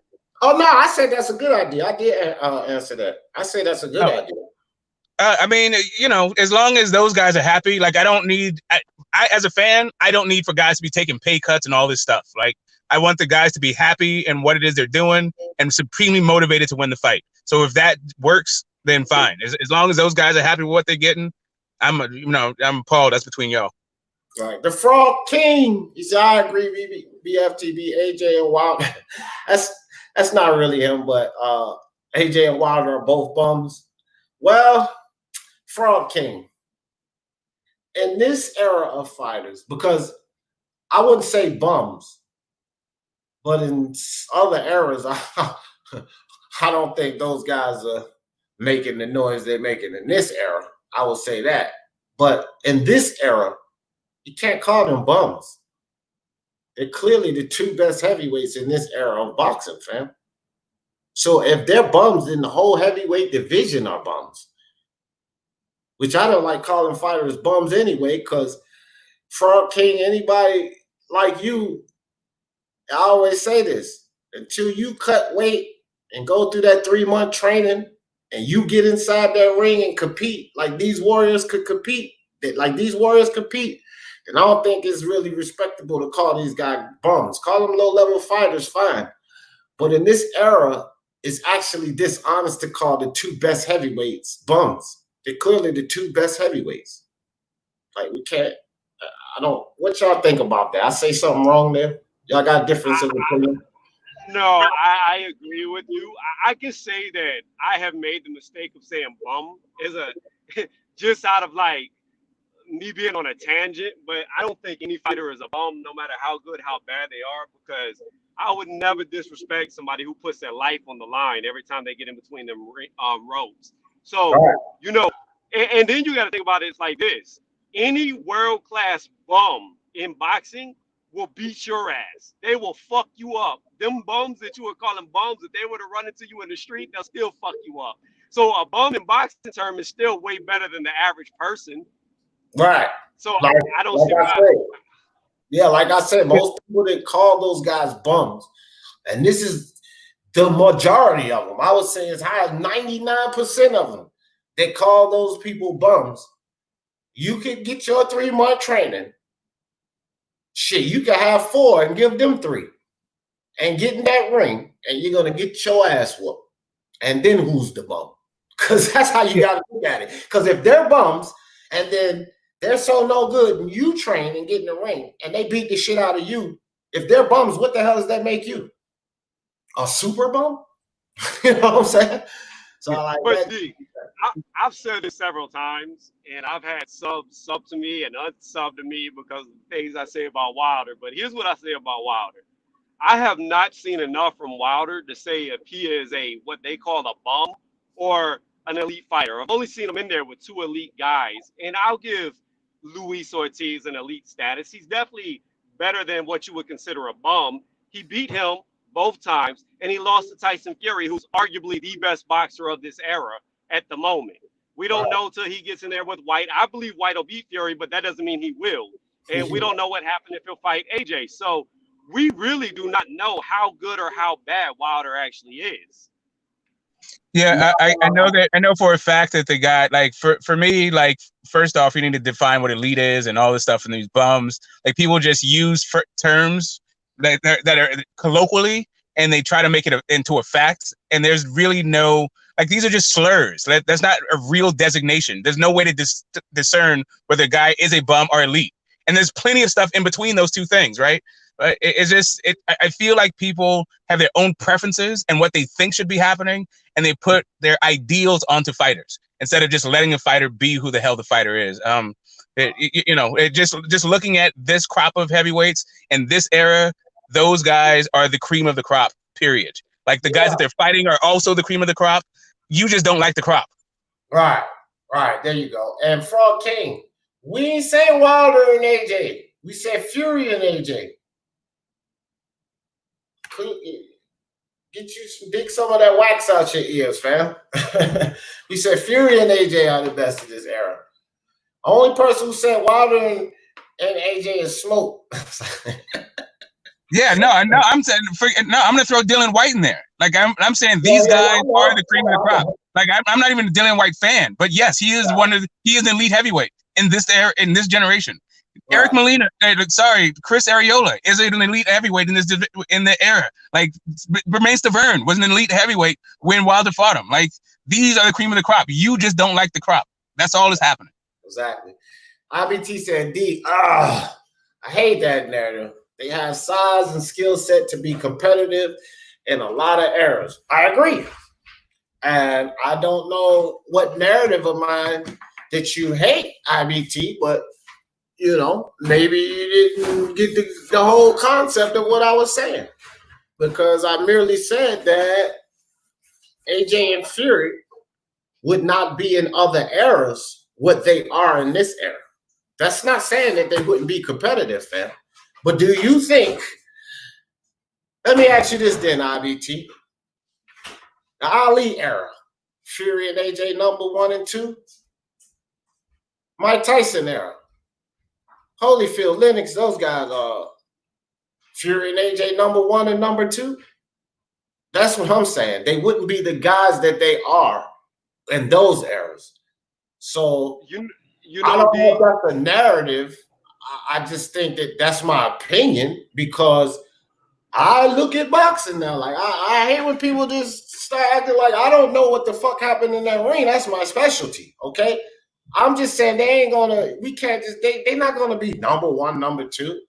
Oh no, I said that's a good idea. I did answer that. I say that's a good idea. I mean, as long as those guys are happy, like I don't need. I as a fan, I don't need for guys to be taking pay cuts and all this stuff. Like I want the guys to be happy in what it is they're doing and supremely motivated to win the fight. So if that works, then fine. As long as those guys are happy with what they're getting, I'm Paul. That's between y'all. Right. The Frog King. He said, I agree. BFTB, AJ, and Wilder. That's not really him, but AJ and Wilder are both bums. Well, Frog King. In this era of fighters, because I wouldn't say bums, but in other eras, I don't think those guys are making the noise they're making in this era. I would say that. But in this era, you can't call them bums. They're clearly the two best heavyweights in this era of boxing, fam. So if they're bums, then the whole heavyweight division are bums. Which I don't like calling fighters bums anyway, because Frog King, anybody like you, I always say this, until you cut weight and go through that 3-month training and you get inside that ring and compete like these warriors could compete, then I don't think it's really respectable to call these guys bums. Call them low-level fighters, fine. But in this era, it's actually dishonest to call the two best heavyweights bums. They're clearly the two best heavyweights. Like, we can't, what y'all think about that? I say something wrong there? Y'all got a difference of opinion? No, I agree with you. I can say that I have made the mistake of saying bum just out of like me being on a tangent, but I don't think any fighter is a bum, no matter how good, how bad they are, because I would never disrespect somebody who puts their life on the line every time they get in between them ropes. So, and then you got to think about it, it's like this. Any world-class bum in boxing will beat your ass. They will fuck you up. Them bums that you were calling bums, if they were to run into you in the street, they'll still fuck you up. So a bum in boxing term is still way better than the average person. Right. So I don't see why. Yeah, like I said, most people that call those guys bums, and this is the majority of them. I would say as high as 99% of them that call those people bums. You could get your 3-month training. Shit, you could have 4 and give them 3 and get in that ring, and you're going to get your ass whooped. And then who's the bum? Because that's how you got to look at it. Because if they're bums and then they're so no good and you train and get in the ring and they beat the shit out of you, if they're bums, what the hell does that make you? A super bum? You know what I'm saying? So I like that. D, I've said this several times, and I've had sub to me and unsub to me because of the things I say about Wilder. But here's what I say about Wilder. I have not seen enough from Wilder to say if he is what they call a bum or an elite fighter. I've only seen him in there with 2 elite guys, and I'll give Luis Ortiz an elite status. He's definitely better than what you would consider a bum. He beat him both times, and he lost to Tyson Fury, who's arguably the best boxer of this era at the moment. We don't know till he gets in there with Whyte. I believe Whyte will beat Fury, but that doesn't mean he will. And we don't know what happened if he'll fight AJ. So we really do not know how good or how bad Wilder actually is. Yeah, I know for a fact that the guy, like, for me, like, first off, you need to define what elite is and all this stuff and these bums. Like, people just use terms that are colloquially, and they try to make it into a fact. And there's really no, like, these are just slurs. That's not a real designation. There's no way to discern whether a guy is a bum or elite. And there's plenty of stuff in between those two things, right? It's just, I feel like people have their own preferences and what they think should be happening, and they put their ideals onto fighters instead of just letting a fighter be who the hell the fighter is. Just looking at this crop of heavyweights in this era, those guys are the cream of the crop, period. Like, the guys that they're fighting are also the cream of the crop. You just don't like the crop. Right. There you go. And Frog King, we ain't saying Wilder and AJ. We said Fury and AJ. Dig some of that wax out your ears, fam. We said Fury and AJ are the best of this era. Only person who said Wilder and AJ is smoke. Yeah, no, I'm saying, I'm gonna throw Dillian Whyte in there. Like, I'm saying these guys are the cream of the crop. Like, I'm not even a Dillian Whyte fan, but yes, he is he is an elite heavyweight in this era, in this generation. Right. Eric Molina, Chris Areola is an elite heavyweight in the era. Like, Bermain Stavern was an elite heavyweight when Wilder fought him. Like, these are the cream of the crop. You just don't like the crop. That's all that's happening. Exactly. IBT said, D, I hate that narrative. They have size and skill set to be competitive in a lot of eras. I agree. And I don't know what narrative of mine that you hate, IBT, but maybe you didn't get the whole concept of what I was saying, because I merely said that AJ and Fury would not be in other eras what they are in this era. That's not saying that they wouldn't be competitive, fam. But do you think, let me ask you this then, IBT. The Ali era, Fury and AJ number 1 and 2. Mike Tyson era, Holyfield, Lennox, those guys are Fury and AJ number 1 and number 2. That's what I'm saying. They wouldn't be the guys that they are in those eras. So I don't know if that's a narrative. I just think that that's my opinion, because I look at boxing now. Like, I hate when people just start acting like I don't know what the fuck happened in that ring. That's my specialty, okay? I'm just saying they're not gonna be number 1, number 2,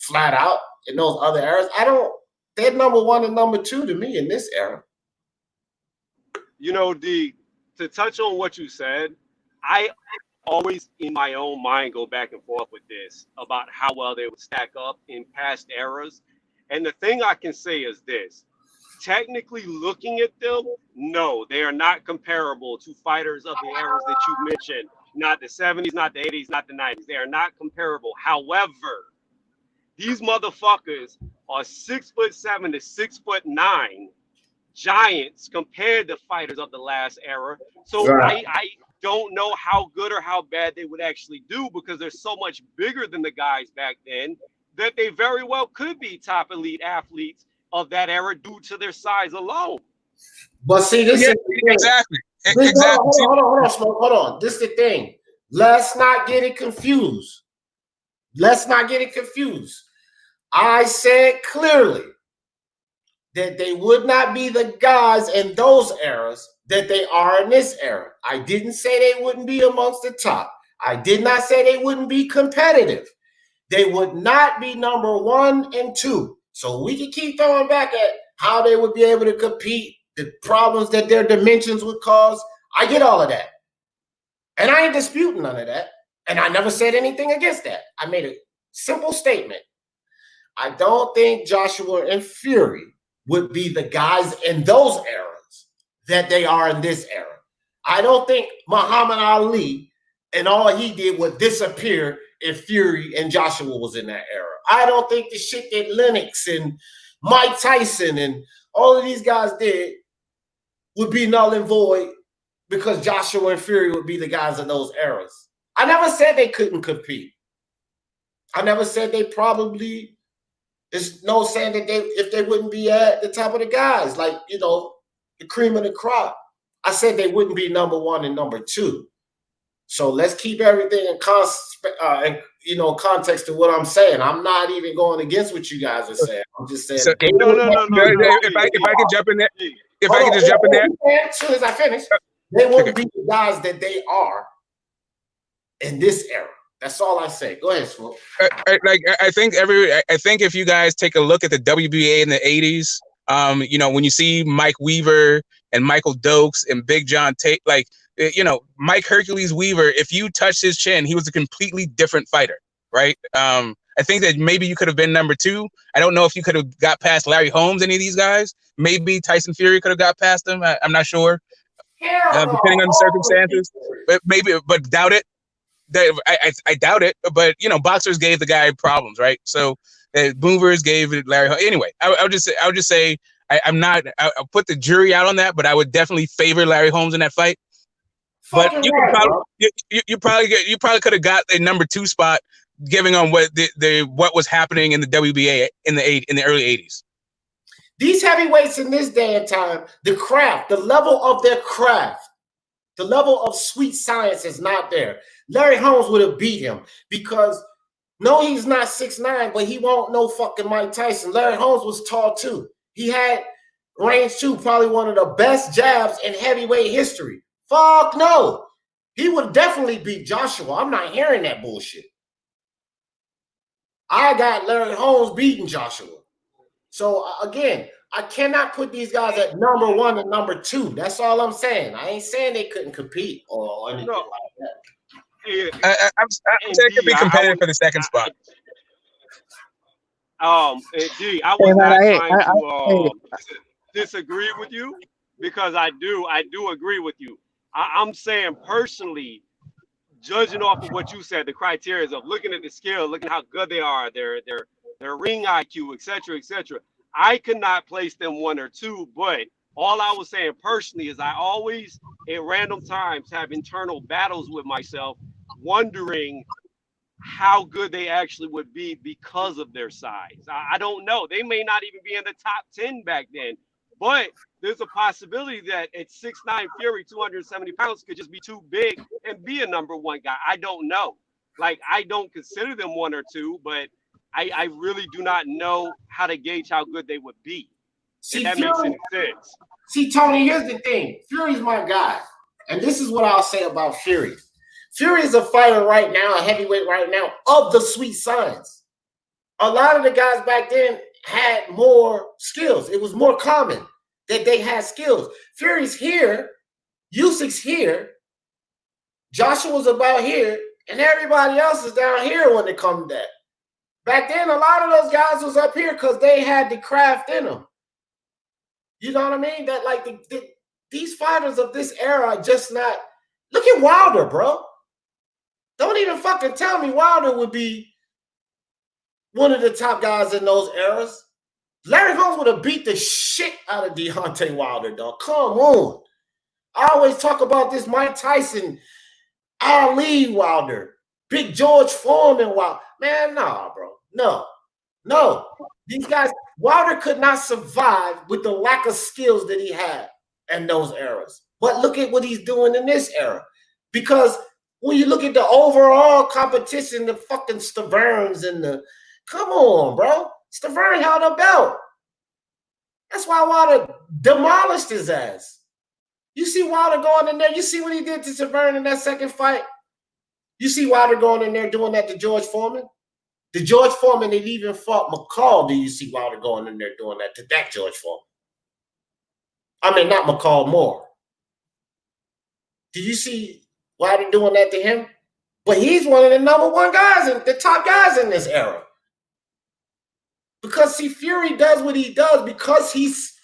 flat out in those other eras. They're number 1 and number 2 to me in this era. D, to touch on what you said, I always in my own mind go back and forth with this about how well they would stack up in past eras. And the thing I can say is this: technically looking at them, no, they are not comparable to fighters of the eras that you mentioned. Not the 70s, not the 80s, not the 90s. They are not comparable. However, these motherfuckers are 6'7" to 6'9" giants compared to fighters of the last era. So right. I don't know how good or how bad they would actually do, because they're so much bigger than the guys back then that they very well could be top elite athletes of that era due to their size alone. But see, this is exactly. Hold on. This is the thing. Let's not get it confused. I said clearly that they would not be the guys in those eras that they are in this era. I didn't say they wouldn't be amongst the top. I did not say they wouldn't be competitive. They would not be number 1 and 2. So we can keep throwing back at how they would be able to compete, the problems that their dimensions would cause. I get all of that. And I ain't disputing none of that. And I never said anything against that. I made a simple statement. I don't think Joshua and Fury would be the guys in those eras that they are in this era. I don't think Muhammad Ali and all he did would disappear if Fury and Joshua was in that era. I don't think the shit that Lennox and Mike Tyson and all of these guys did would be null and void because Joshua and Fury would be the guys in those eras. I never said they couldn't compete. I never said they probably, there's no saying that if they wouldn't be at the top of the guys, like, you know, the cream of the crop. I said they wouldn't be number one and number two. So let's keep everything in context to what I'm saying. I'm not even going against what you guys are saying. I'm just saying. So, No. If I could jump in there, if I could just jump in there. As soon as I finish, they wouldn't be the guys that they are in this era. That's all I say. Go ahead, Swoop. I think if you guys take a look at the WBA in the 80s, you know, when you see Mike Weaver and Michael Dokes and Big John Tate, like, you know, Mike Hercules Weaver, if you touched his chin, he was a completely different fighter, right? I think that maybe you could have been number two. I don't know if you could have got past Larry Holmes, any of these guys. Maybe Tyson Fury could have got past them. I'm not sure, depending on the circumstances. But doubt it. I doubt it. But, you know, boxers gave the guy problems, right? So movers gave it Larry Holmes. Anyway, I would just say I'll put the jury out on that, but I would definitely favor Larry Holmes in that fight. But you probably could have got a number two spot, giving on what what was happening in the WBA in the early 80s. These heavyweights in this day and time, the craft, the level of their craft, the level of sweet science is not there. Larry Holmes would have beat him because no, he's not 6'9", but he won't no fucking Mike Tyson. Larry Holmes was tall too. He had range too, probably one of the best jabs in heavyweight history. Fuck no. He would definitely beat Joshua. I'm not hearing that bullshit. I got Larry Holmes beating Joshua. So again, I cannot put these guys at number one and number two. That's all I'm saying. I ain't saying they couldn't compete or anything like that. I'm saying it could be competitive for the second spot. Dee, I was not trying to disagree with you because I do agree with you. I'm saying personally, judging off of what you said, the criteria of looking at the skill, looking how good they are, their ring IQ, etc. I could not place them one or two, but all I was saying personally is I always, at random times, have internal battles with myself, wondering how good they actually would be because of their size. I don't know. They may not even be in the top 10 back then, but there's a possibility that at 6'9" Fury, 270 pounds, could just be too big and be a number one guy. I don't know. Like, I don't consider them one or two, but I really do not know how to gauge how good they would be. See, if that makes any sense. See, Tony, here's the thing. Fury's my guy. And this is what I'll say about Fury. Fury is a fighter right now, a heavyweight right now, of the sweet science. A lot of the guys back then had more skills. It was more common that they had skills. Fury's here, Usyk's here, Joshua's about here, and everybody else is down here when it comes to that. Back then, a lot of those guys was up here because they had the craft in them. You know what I mean? That like these fighters of this era are just not. Look at Wilder, bro. Don't even fucking tell me Wilder would be one of the top guys in those eras. Larry Holmes would have beat the shit out of Deontay Wilder, dog. Come on. I always talk about this Mike Tyson, Ali Wilder, Big George Foreman Wilder. Man, nah, bro. No. These guys, Wilder could not survive with the lack of skills that he had in those eras. But look at what he's doing in this era. Because when you look at the overall competition, the fucking Staverns and the, come on, bro. Stavern held a belt. That's why Wilder demolished his ass. You see Wilder going in there. You see what he did to Stavern in that second fight? You see Wilder going in there doing that to George Foreman? The George Foreman that even fought McCall, do you see Wilder going in there doing that to that George Foreman? I mean, not McCall, Moore. Do you see Wilder doing that to him? But he's one of the number one guys, and the top guys in this era. Because, see, Fury does what he does because he's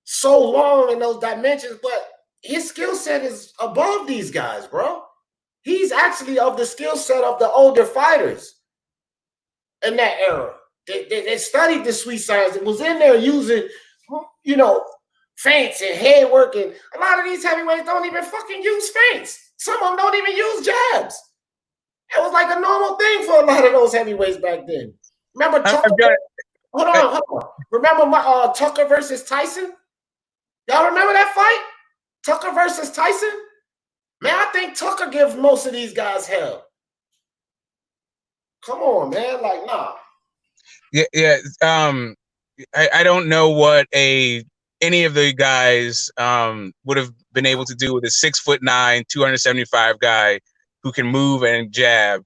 so long in those dimensions, but his skill set is above these guys, bro. He's actually of the skill set of the older fighters in that era. They studied the sweet science. It was in there using, you know, feints and head work. And a lot of these heavyweights don't even fucking use feints. Some of them don't even use jabs. It was like a normal thing for a lot of those heavyweights back then. Remember Tucker? Hold on. Remember Tucker versus Tyson? Y'all remember that fight? Tucker versus Tyson? Man, I think Tucker gives most of these guys hell. Come on, man. Like, nah. Yeah. I don't know what any of the guys would have been able to do with a 6'9", 275 guy who can move and jab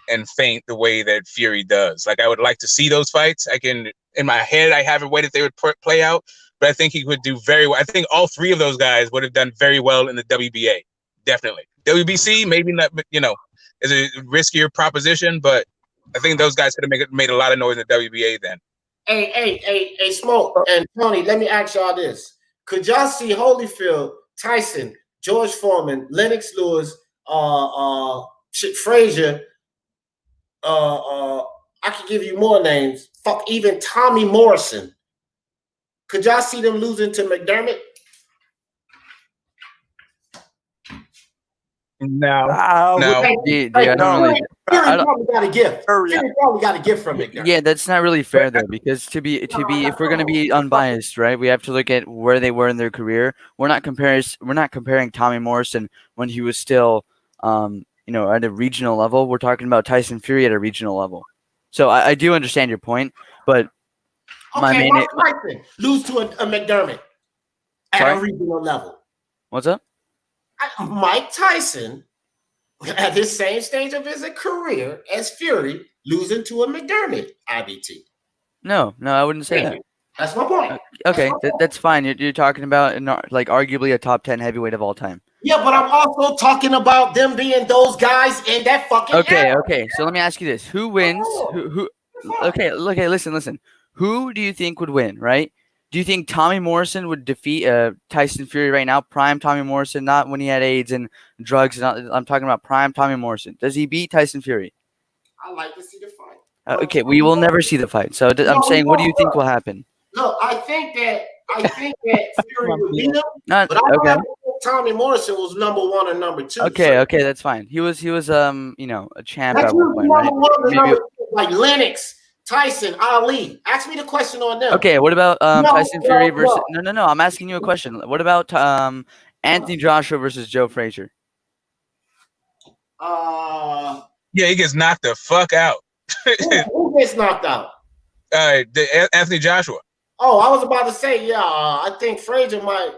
and feint the way that Fury does. Like, I would like to see those fights. In my head, I have a way that they would play out, but I think he would do very well. I think all three of those guys would have done very well in the WBA. Definitely. WBC, maybe not, you know, is a riskier proposition, but I think those guys could have made a lot of noise in the WBA then. Hey, Smoke and Tony, let me ask y'all this. Could y'all see Holyfield, Tyson, George Foreman, Lennox Lewis, Frazier, I could give you more names. Fuck, even Tommy Morrison. Could y'all see them losing to McDermott? No. Fury probably got a gift. Fury probably got a gift from McDermott. Yeah, that's not really fair though, because to be if we're gonna be unbiased, right, we have to look at where they were in their career. We're not comparing Tommy Morrison when he was still you know, at a regional level. We're talking about Tyson Fury at a regional level. So I do understand your point, but Mike Tyson lose to a McDermott at a regional level. What's up? Mike Tyson, at this same stage of his career as Fury, losing to a McDermott IBT. No, I wouldn't say that. That's my point. Okay, that's fine. You're talking about like arguably a top 10 heavyweight of all time. Yeah, but I'm also talking about them being those guys in that fucking era. Okay. So let me ask you this: who wins? Who? Okay, listen. Who do you think would win? Right? Do you think Tommy Morrison would defeat Tyson Fury right now? Prime Tommy Morrison, not when he had AIDS and drugs. I'm talking about prime Tommy Morrison. Does he beat Tyson Fury? I like to see the fight. Okay, we will never see the fight. So I'm saying, what do you think will happen? Look, I think that Fury would beat him. But I don't think Tommy Morrison was number 1 or number 2. Okay, that's fine. He was you know, a champ at one point, right? Maybe, like Lennox, Tyson, Ali. Ask me the question on them. Okay, what about Tyson Fury versus? No. I'm asking you a question. What about Anthony Joshua versus Joe Frazier? Yeah, he gets knocked the fuck out. Who gets knocked out? Anthony Joshua. Oh, I was about to say, yeah. I think Frazier might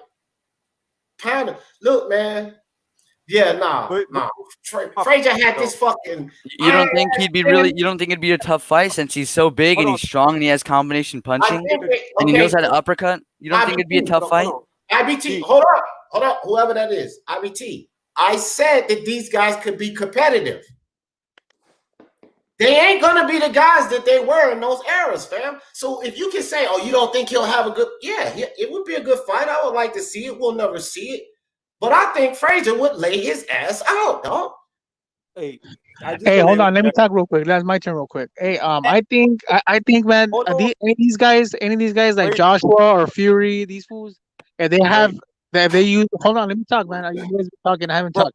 pound him. Look, man. Yeah, nah. Frazier had this fucking. You don't think he'd be really? You don't think it'd be a tough fight since he's so big and he's strong and he has combination punching and he knows how to uppercut? You don't think it'd be a tough fight? IBT, hold on, whoever that is, IBT. I said that these guys could be competitive. They ain't gonna be the guys that they were in those eras, fam. So if you can say, "Oh, you don't think he'll have a good," it would be a good fight. I would like to see it. We'll never see it. But I think Frazier would lay his ass out, dog. Hey, hold on. Let me talk real quick. That's my turn, real quick. Hey, I think, man, any of these guys like Joshua or Fury, these fools, if they use. Hold on, let me talk, man. You guys been talking. I haven't talked.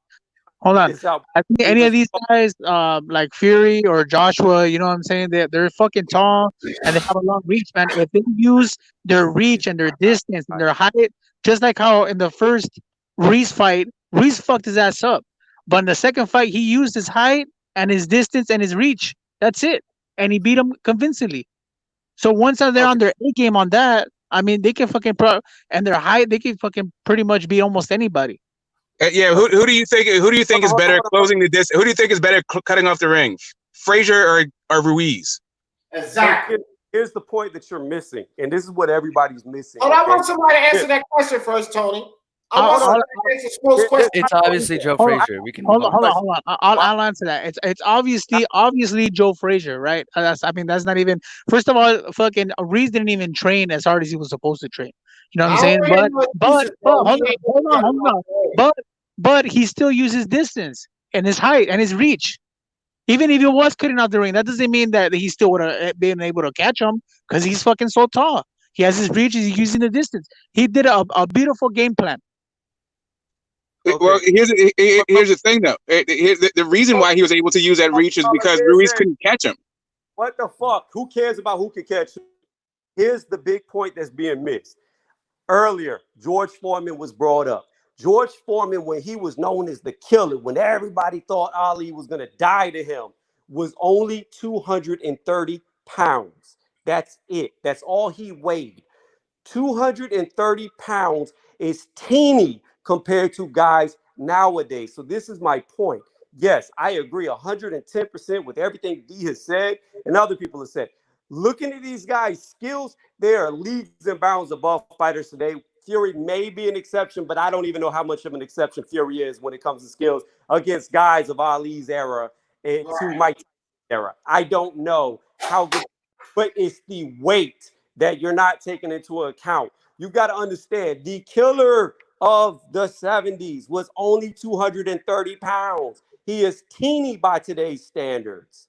Hold on. I think any of these guys, like Fury or Joshua, you know what I'm saying? They're fucking tall and they have a long reach, man. If they use their reach and their distance and their height, just like how in the first Reese fight, Reese fucked his ass up. But in the second fight, he used his height and his distance and his reach. That's it. And he beat him convincingly. So once they're on their A game on that, I mean, they can fucking and their height, they can fucking pretty much beat almost anybody. Yeah, who do you think is better closing the distance? Who do you think is better cutting off the ring? Frazier or Ruiz? Exactly. Here's the point that you're missing, and this is what everybody's missing. Oh, I want somebody to answer that question first, Tony. It's obviously Joe Frazier. We can hold on. I'll answer that. It's obviously Joe Frazier, right? That's not even. First of all, fucking Reese didn't even train as hard as he was supposed to train. You know what I'm saying? But hold on. But he still uses distance and his height and his reach. Even if he was cutting out the ring, that doesn't mean that he still would have been able to catch him because he's fucking so tall. He has his reach. He's using the distance. He did a beautiful game plan. Okay. Well, here's the thing, though. The reason why he was able to use that reach is because Ruiz couldn't catch him. What the fuck? Who cares about who can catch him? Here's the big point that's being missed. Earlier, George Foreman was brought up. George Foreman, when he was known as the killer, when everybody thought Ali was going to die to him, was only 230 pounds. That's it. That's all he weighed. 230 pounds is teeny compared to guys nowadays. So this is my point. Yes, I agree 110% with everything Dee has said and other people have said. Looking at these guys' skills, they are leagues and bounds above fighters today. Fury may be an exception, but I don't even know how much of an exception Fury is when it comes to skills against guys of Ali's era and to Mike's era. I don't know how good, but it's the weight that you're not taking into account. You got to understand, the killer of the 70s was only 230 pounds. He is teeny by today's standards.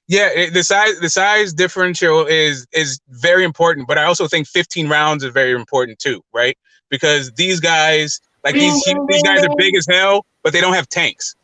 Yeah, the size differential is very important, but I also think 15 rounds is very important too, right? Because these guys, like these guys are big as hell, but they don't have tanks.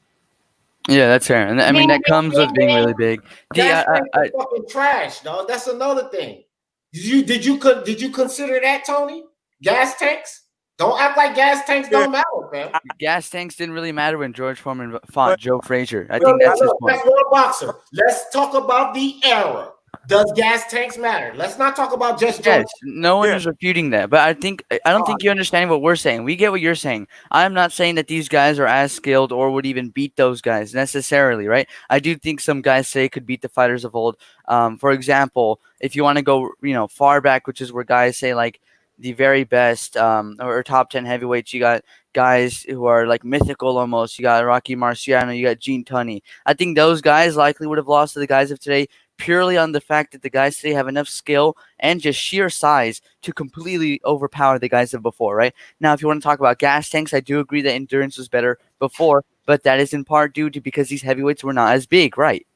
Yeah, that's fair, and I mean that comes with being really big. That's fucking trash, dog. That's another thing. Did you consider that, Tony? Gas tanks? Don't act like gas tanks don't matter, man. Gas tanks didn't really matter when George Foreman fought Joe Frazier. I think that's his point. That's one boxer. Let's talk about the era. Does gas tanks matter? Let's not talk about just George. Yes, no one is refuting that, but I don't think you understand what we're saying. We get what you're saying. I'm not saying that these guys are as skilled or would even beat those guys necessarily, right? I do think some guys say could beat the fighters of old. For example, if you want to go, far back, which is where guys say like the very best or top 10 heavyweights, you got guys who are like mythical almost. You got Rocky Marciano, you got Gene Tunney. I think those guys likely would have lost to the guys of today purely on the fact that the guys today have enough skill and just sheer size to completely overpower the guys of before, right? Now, if you want to talk about gas tanks, I do agree that endurance was better before, but that is in part due to because these heavyweights were not as big, right?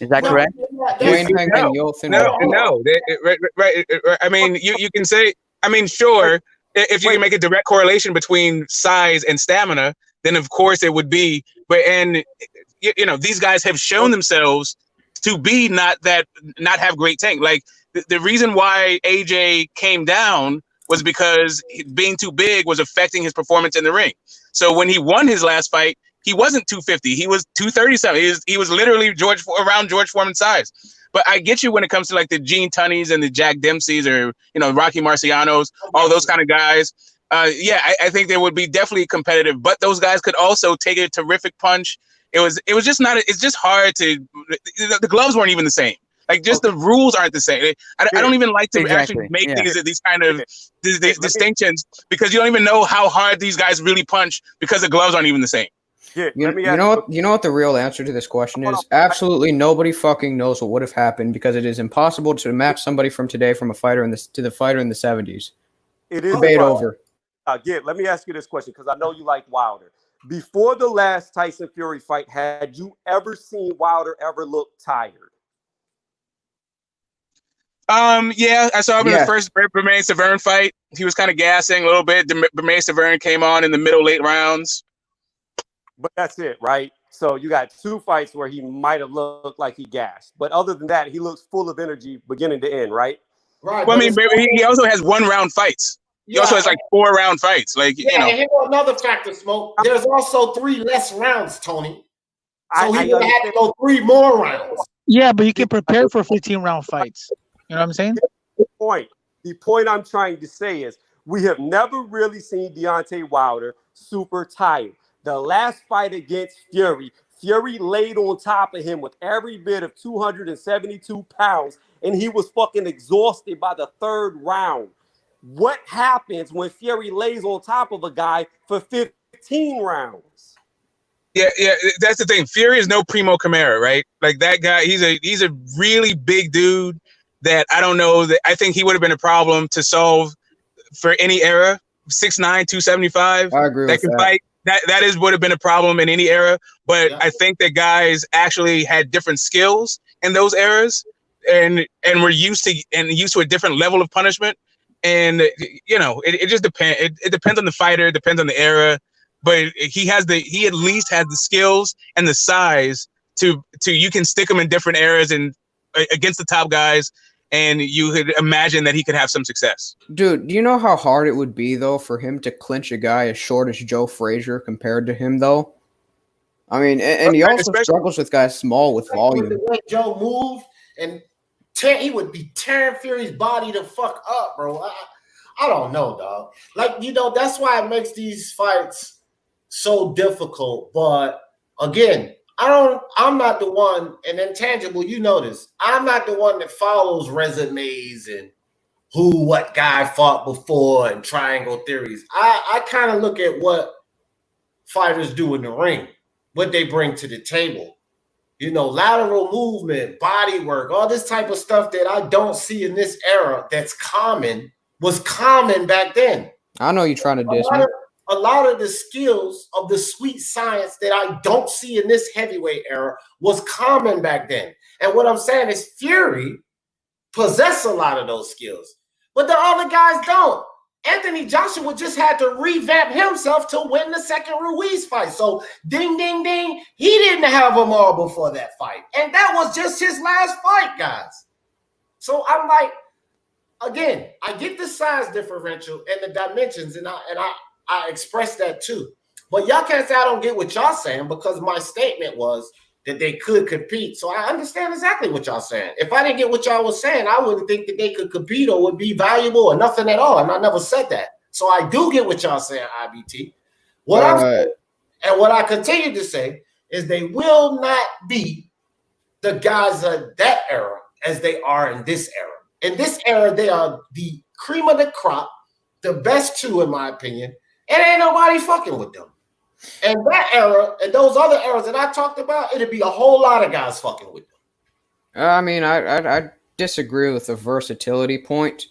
Is that correct? No. Right. I mean, you can say, I mean, sure, if you can make a direct correlation between size and stamina, then of course it would be. But these guys have shown themselves to be not have great tank. Like the reason why AJ came down was because being too big was affecting his performance in the ring. So when he won his last fight, he wasn't 250. He was 237. He was literally around George Foreman's size. But I get you when it comes to like the Gene Tunneys and the Jack Dempseys or Rocky Marcianos, all those kind of guys. I think they would be definitely competitive. But those guys could also take a terrific punch. It was just not. It's just hard to. The gloves weren't even the same. Like just the rules aren't the same. I don't even like to actually make these kind of these distinctions because you don't even know how hard these guys really punch because the gloves aren't even the same. You know what the real answer to this question is? Absolutely nobody fucking knows what would have happened because it is impossible to match somebody from today from a fighter to the fighter in the 70s. It is debate over. Let me ask you this question because I know you like Wilder. Before the last Tyson Fury fight, had you ever seen Wilder ever look tired? Yeah, I saw him in the first Bermane-Severn fight. He was kind of gassing a little bit. Bermane-Severn late on in the middle late rounds. But that's it, right? So you got two fights where he might have looked like he gassed. But other than that, he looks full of energy beginning to end, right? Right. Well, I mean, he also has 1 round fights. He also has like 4 round fights. Like, and here's another factor, Smoke. There's also 3 less rounds, Tony. So he would have to go 3 more rounds. Yeah, but you can prepare for 15-round fights. You know what I'm saying? The point I'm trying to say is we have never really seen Deontay Wilder super tired. The last fight against Fury laid on top of him with every bit of 272 pounds, and he was fucking exhausted by the 3rd round. What happens when Fury lays on top of a guy for 15 rounds? Yeah, that's the thing. Fury is no Primo Camara, right? Like that guy, he's a really big dude that I don't know that I think he would have been a problem to solve for any era. 6'9", 275. I agree that with can that. fight. that is would have been a problem in any era. But I think that guys actually had different skills in those eras, and were used to a different level of punishment. And it just depends. It depends on the fighter. It depends on the era. But he at least has the skills and the size to you can stick him in different eras and against the top guys, and you could imagine that he could have some success. Dude, do you know how hard it would be though for him to clinch a guy as short as Joe Frazier compared to him though? I mean, and he also struggles with guys small with volume. The way Joe moved, and he would be tearing Fury's body the fuck up, bro. I don't know, dog. Like, that's why it makes these fights so difficult. But again, I'm not the one, and Intangible, you know this. I'm not the one that follows resumes and what guy fought before and triangle theories. I kind of look at what fighters do in the ring, what they bring to the table. Lateral movement, body work, all this type of stuff that I don't see in this era that's common, was common back then. I know you're trying to diss me. A lot of the skills of the sweet science that I don't see in this heavyweight era was common back then. And what I'm saying is Fury possessed a lot of those skills, but the other guys don't. Anthony Joshua just had to revamp himself to win the second Ruiz fight. So ding, ding, ding, he didn't have them all before that fight. And that was just his last fight, guys. So I'm like, again, I get the size differential and the dimensions, and I express that too. But y'all can't say I don't get what y'all saying, because my statement was that they could compete. So I understand exactly what y'all saying. If I didn't get what y'all was saying, I wouldn't think that they could compete or would be valuable or nothing at all. And I never said that. So I do get what y'all saying, IBT. What I continue to say is they will not be the guys of that era as they are in this era. In this era, they are the cream of the crop, the best two, in my opinion, and ain't nobody fucking with them. And that era and those other eras that I talked about, it'd be a whole lot of guys fucking with them. I mean, I disagree with the versatility point.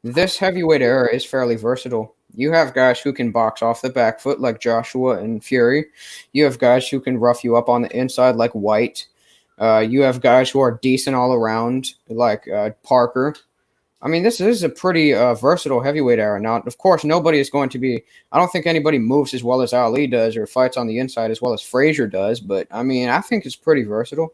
This heavyweight era is fairly versatile. You have guys who can box off the back foot like Joshua and Fury. You have guys who can rough you up on the inside like Whyte. You have guys who are decent all around like Parker. I mean, this is a pretty versatile heavyweight era. Now, of course, nobody is going to be – I don't think anybody moves as well as Ali does or fights on the inside as well as Frazier does. But, I mean, I think it's pretty versatile.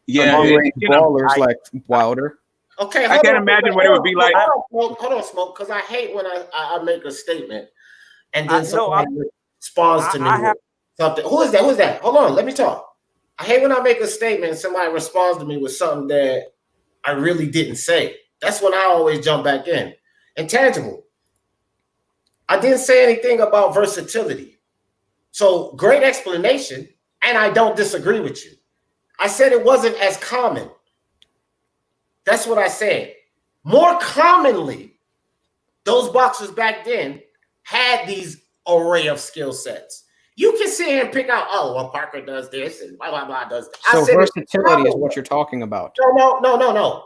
Yeah. Ballers like Wilder. Okay, I can't imagine what it would be like. Hold on, Smoke, because I hate when I make a statement and then somebody responds to me with something. Who is that? Hold on, let me talk. I hate when I make a statement and somebody responds to me with something that I really didn't say. That's when I always jump back in. Intangible. I didn't say anything about versatility. So great explanation, and I don't disagree with you. I said it wasn't as common. That's what I said. More commonly, those boxers back then had these array of skill sets. You can sit here and pick out, Parker does this and blah, blah, blah does that. So versatility is what you're talking about. No.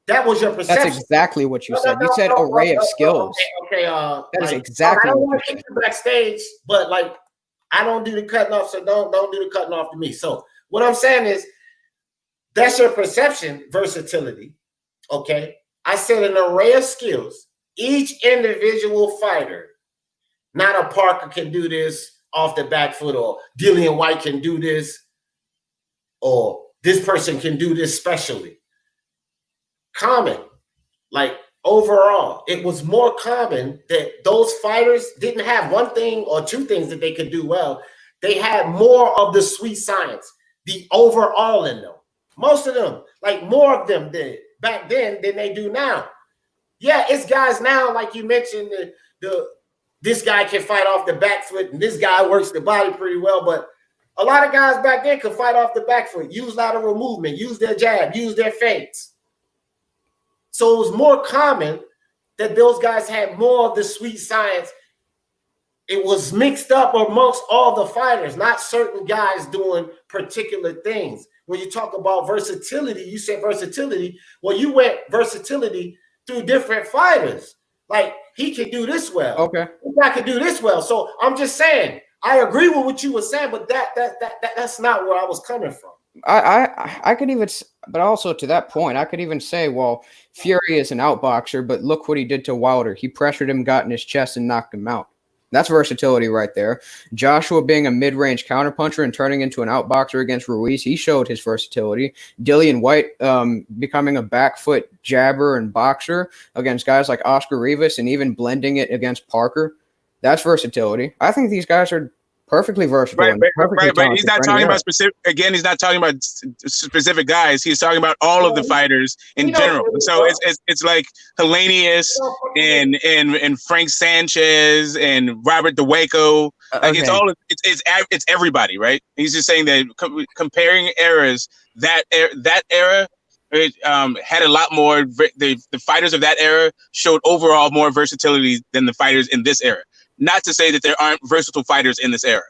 That was your perception. That's exactly what you said. You said array of skills. Okay. That is exactly I don't what want you to said. kick you backstage, but like, I don't do the cutting off, so don't do the cutting off to me. So what I'm saying is, that's your perception, versatility. Okay. I said an array of skills. Each individual fighter, not a Parker can do this off the back foot, or Dillian Whyte can do this, or this person can do this specially. Common, like overall, it was more common that those fighters didn't have one thing or two things that they could do well. They had more of the sweet science, the overall in them. Most of them, like more of them did back then than they do now. Yeah, it's guys now, like you mentioned, this guy can fight off the back foot and this guy works the body pretty well, but a lot of guys back then could fight off the back foot, use lateral movement, use their jab, use their feints. So it was more common that those guys had more of the sweet science. It was mixed up amongst all the fighters, not certain guys doing particular things. When you talk about versatility, you said versatility. Well, you went versatility through different fighters. Like he can do this well. Okay. This guy can do this well. So I'm just saying, I agree with what you were saying, but that's not where I was coming from. I could even, but also to that point, I could even say, well, Fury is an outboxer, but look what he did to Wilder. He pressured him, got in his chest, and knocked him out. That's versatility right there. Joshua being a mid-range counterpuncher and turning into an outboxer against Ruiz, he showed his versatility. Dillian Whyte becoming a back foot jabber and boxer against guys like Oscar Rivas and even blending it against Parker. That's versatility. I think these guys are perfectly versatile. Right, but he's not talking about specific. Again, he's not talking about specific guys. He's talking about all of the fighters in general. So it's like Hellenius and Frank Sanchez and Robert DeWaco. Like it's everybody, right? He's just saying that comparing eras, that era. It had a lot more. The fighters of that era showed overall more versatility than the fighters in this era. Not to say that there aren't versatile fighters in this era.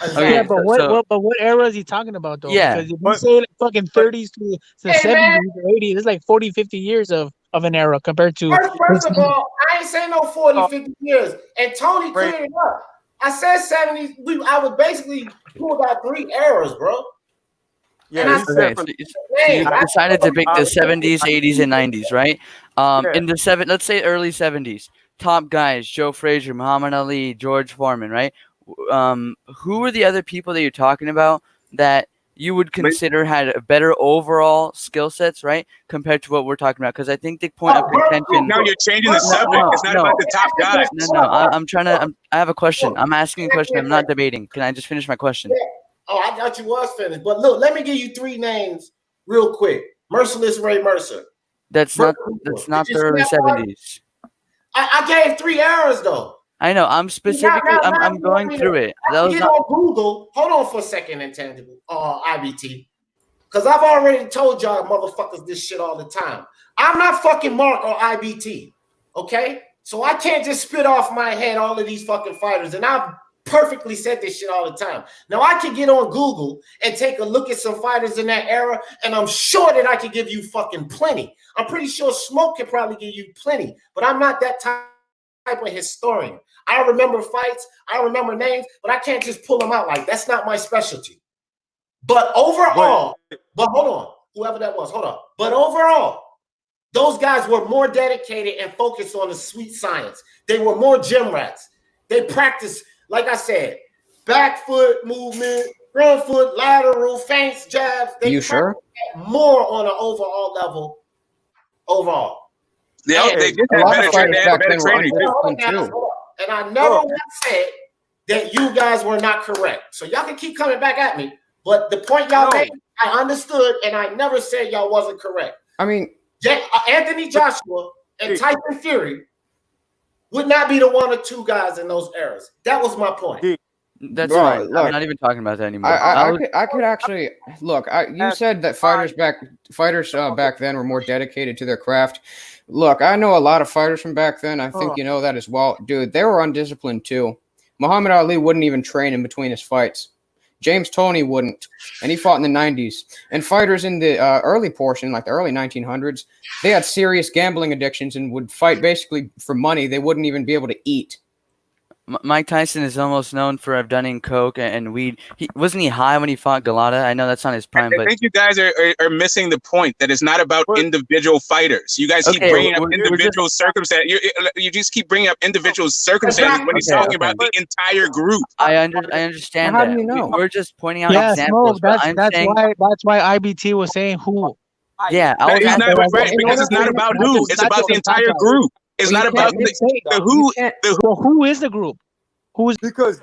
Okay, yeah, but what era is he talking about though? Yeah, because if you say like fucking 30s to the 70s or 80s, it's like 40, 50 years of an era compared to. First of all, I ain't saying no 40, 50 years. And Tony cleared it up. I said 70s. I was basically pulled out 3 eras, bro. Yeah, so you decided to pick the 70s, 80s, and 90s, right? In the let's say early 70s, top guys: Joe Frazier, Muhammad Ali, George Foreman, right? Who were the other people that you're talking about that you would consider had a better overall skill sets, right, compared to what we're talking about? Because I think the point of contention. Now you're changing the subject. It's not about the top guys. No. I have a question. I'm asking a question. I'm not debating. Can I just finish my question? Yeah. Oh, I thought you was finished. But look, let me give you 3 names real quick. Merciless Ray Mercer. That's not the early 70s. I gave 3 eras though. I know. I'm specifically. I'm going through it. That was on Google. Hold on for a second, Intangible. IBT. Because I've already told y'all motherfuckers this shit all the time. I'm not fucking Mark or IBT. Okay? So I can't just spit off my head all of these fucking fighters. And I've perfectly said this shit all the time. Now I can get on Google and take a look at some fighters in that era, and I'm sure that I could give you fucking plenty. I'm pretty sure Smoke can probably give you plenty, but I'm not that type of historian. I remember fights, I remember names, but I can't just pull them out like that's not my specialty. But overall, but hold on, whoever that was, hold on. But overall, those guys were more dedicated and focused on the sweet science. They were more gym rats. They practiced, like I said, back foot movement, front foot, lateral, feints, jabs. They sure? More on an overall level. Overall. They did have better training. And I never once said that you guys were not correct. So y'all can keep coming back at me. But the point y'all made, I understood, and I never said y'all wasn't correct. I mean, Anthony Joshua and Tyson Fury would not be the 1 or 2 guys in those eras. That was my point. That's right. I'm not even talking about that anymore. I could actually look. You said that fighters back then were more dedicated to their craft. Look, I know a lot of fighters from back then. I think you know that as well, dude. They were undisciplined too. Muhammad Ali wouldn't even train in between his fights. James Toney wouldn't, and he fought in the 90s. And fighters in the early portion, like the early 1900s, they had serious gambling addictions and would fight basically for money. They wouldn't even be able to eat. Mike Tyson is almost known for done coke and weed. Wasn't he high when he fought Galata? I know that's not his prime. I think you guys are missing the point that it's not about individual fighters. You guys keep bringing up individual circumstances. You just keep bringing up individual circumstances when he's talking about the entire group. I understand How that. do you know? We're just pointing out examples. That's why IBT was saying who. Yeah, because it's not about who. It's about the entire group. It's not about the who. So who is the group? Who's because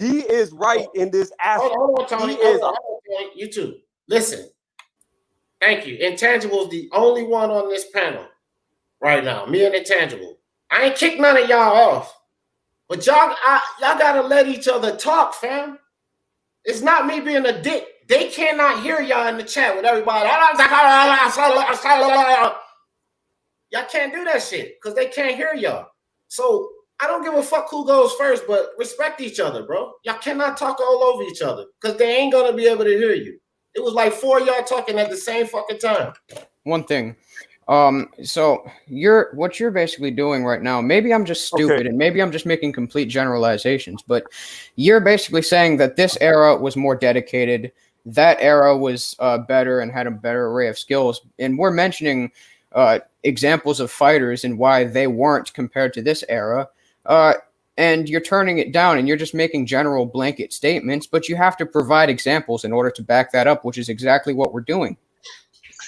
he is right in this aspect. Hold on, Tony. You too. Listen. Thank you. Intangible is the only one on this panel right now. Me and Intangible. I ain't kicked none of y'all off, but y'all gotta let each other talk, fam. It's not me being a dick. They cannot hear y'all in the chat with everybody. Y'all can't do that shit because they can't hear y'all. So I don't give a fuck who goes first, but respect each other, bro. Y'all cannot talk all over each other because they ain't gonna be able to hear you. It was like 4 of y'all talking at the same fucking time. One thing. So what you're basically doing right now, maybe I'm just stupid and maybe I'm just making complete generalizations, but you're basically saying that this era was more dedicated, that era was better and had a better array of skills, and we're mentioning examples of fighters and why they weren't compared to this era, and you're turning it down and you're just making general blanket statements, but you have to provide examples in order to back that up, which is exactly what we're doing.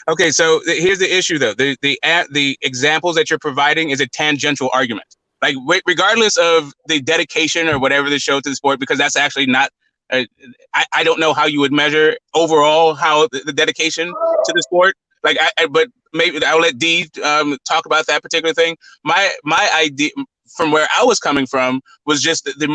Okay, so here's the issue, though. The examples that you're providing is a tangential argument. Like, regardless of the dedication or whatever they show to the sport, because that's actually not. I don't know how you would measure overall how the dedication to the sport. Like, but maybe I'll let Dee talk about that particular thing. My idea from where I was coming from was just the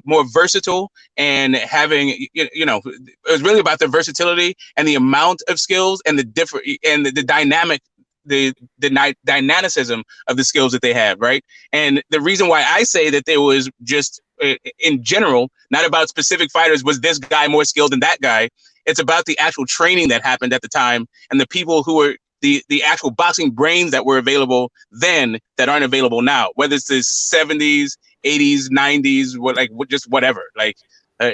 more versatile and having, you know, it was really about the versatility and the amount of skills and the different and the dynamic, the dynamicism of the skills that they have, right? And the reason why I say that there was just in general, not about specific fighters, was this guy more skilled than that guy? It's about the actual training that happened at the time and the people who were the actual boxing brains that were available then that aren't available now, whether it's the 70s, 80s, 90s, just whatever. Like,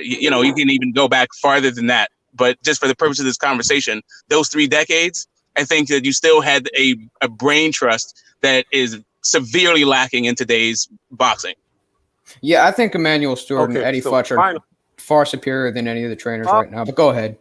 you know, you can even go back farther than that. But just for the purpose of this conversation, those 3 decades, I think that you still had a brain trust that is severely lacking in today's boxing. Yeah, I think Emmanuel Stewart and Eddie Fletcher are far superior than any of the trainers right now. But go ahead.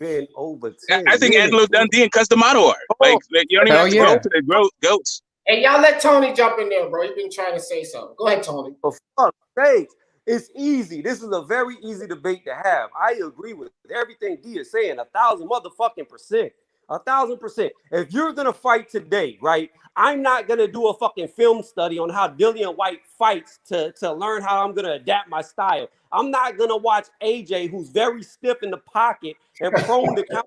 Been over 10 I think Angelo Dundee and Cus D'Amato are. Like, you don't even have to go to the goats. Hey, y'all let Tony jump in there, bro. You've been trying to say something. Go ahead, Tony. For fuck's sake. It's easy. This is a very easy debate to have. I agree with everything Dee is saying 1,000 motherfucking %. 1,000%. If you're gonna fight today, right? I'm not gonna do a fucking film study on how Dillian Whyte fights to learn how I'm gonna adapt my style. I'm not gonna watch AJ, who's very stiff in the pocket and prone to count.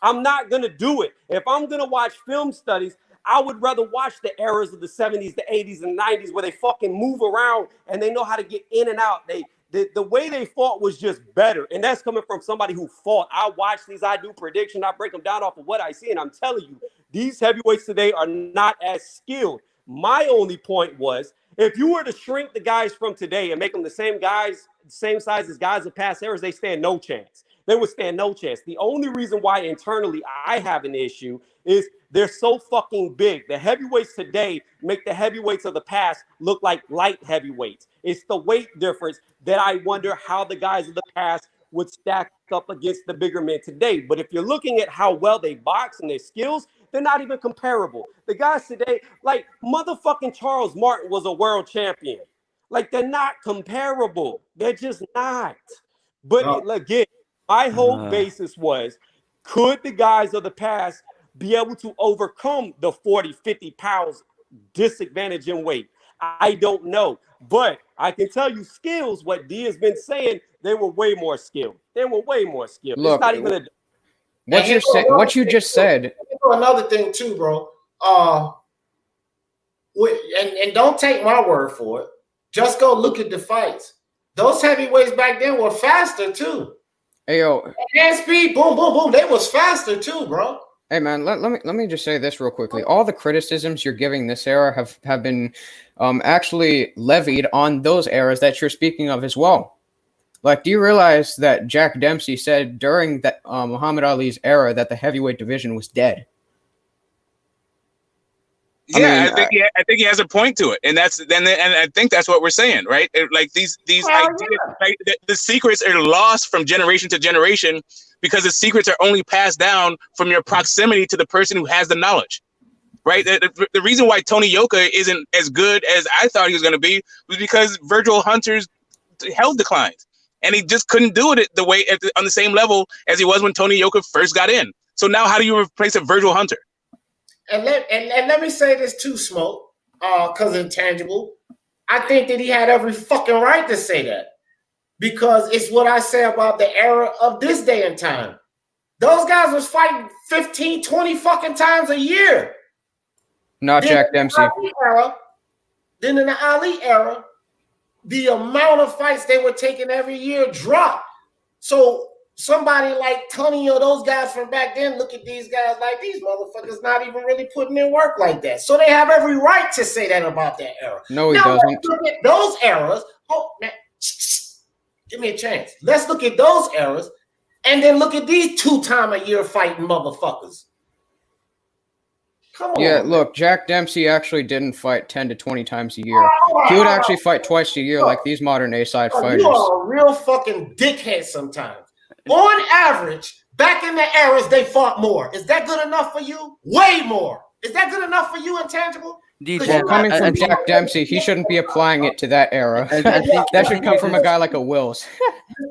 I'm not gonna do it. If I'm gonna watch film studies, I would rather watch the eras of the 70s, the 80s, and 90s where they fucking move around and they know how to get in and out. The way they fought was just better. And that's coming from somebody who fought. I watch these, I do prediction, I break them down off of what I see. And I'm telling you, these heavyweights today are not as skilled. My only point was, if you were to shrink the guys from today and make them the same size as guys of past eras, they stand no chance. They would stand no chance. The only reason why internally I have an issue is they're so fucking big. The heavyweights today make the heavyweights of the past look like light heavyweights. It's the weight difference that I wonder how the guys of the past would stack up against the bigger men today. But if you're looking at how well they box and their skills, they're not even comparable. The guys today, like motherfucking Charles Martin was a world champion. Like, they're not comparable. They're just not. But again, my whole basis was, could the guys of the past be able to overcome the 40, 50 pounds disadvantage in weight? I don't know. But I can tell you skills, what Dee has been saying, they were way more skilled. They were way more skilled. Look, it's not even a... What you just said. Another thing too, bro. And don't take my word for it. Just go look at the fights. Those heavyweights back then were faster too. Hey yo, hand speed, boom, boom, boom. They was faster too, bro. Hey man, let me just say this real quickly. All the criticisms you're giving this era have been actually levied on those eras that you're speaking of as well. Like, do you realize that Jack Dempsey said during that Muhammad Ali's era that the heavyweight division was dead? Yeah, I think he has a point to it, and I think that's what we're saying, right? Like these ideas, like the secrets are lost from generation to generation because the secrets are only passed down from your proximity to the person who has the knowledge, right? The reason why Tony Yoka isn't as good as I thought he was going to be was because Virgil Hunter's health declined, and he just couldn't do it the way on the same level as he was when Tony Yoka first got in. So now, how do you replace a Virgil Hunter? And let me say this too, Smoke, because intangible. I think that he had every fucking right to say that, because it's what I say about the era of this day and time. Those guys was fighting 15, 20 fucking times a year. Not Jack Dempsey. Then in the Ali era, the amount of fights they were taking every year dropped. So somebody like Tony or those guys from back then look at these guys like these motherfuckers not even really putting in work like that. So they have every right to say that about that era. No, he now, doesn't. Let's look at those eras. Oh, man, give me a chance. Let's look at those eras and then look at these 2-time-a-year fighting motherfuckers. Come on. Yeah, look, Jack Dempsey actually didn't fight 10 to 20 times a year. He would actually fight twice a year like these modern A-side fighters. You are a real fucking dickhead sometimes. On average, back in the eras, they fought more. Is that good enough for you? Way more. Is that good enough for you, Intangible? Well, coming from Jack Dempsey, he shouldn't be applying it to that era. I think that should come from a guy like a Wills.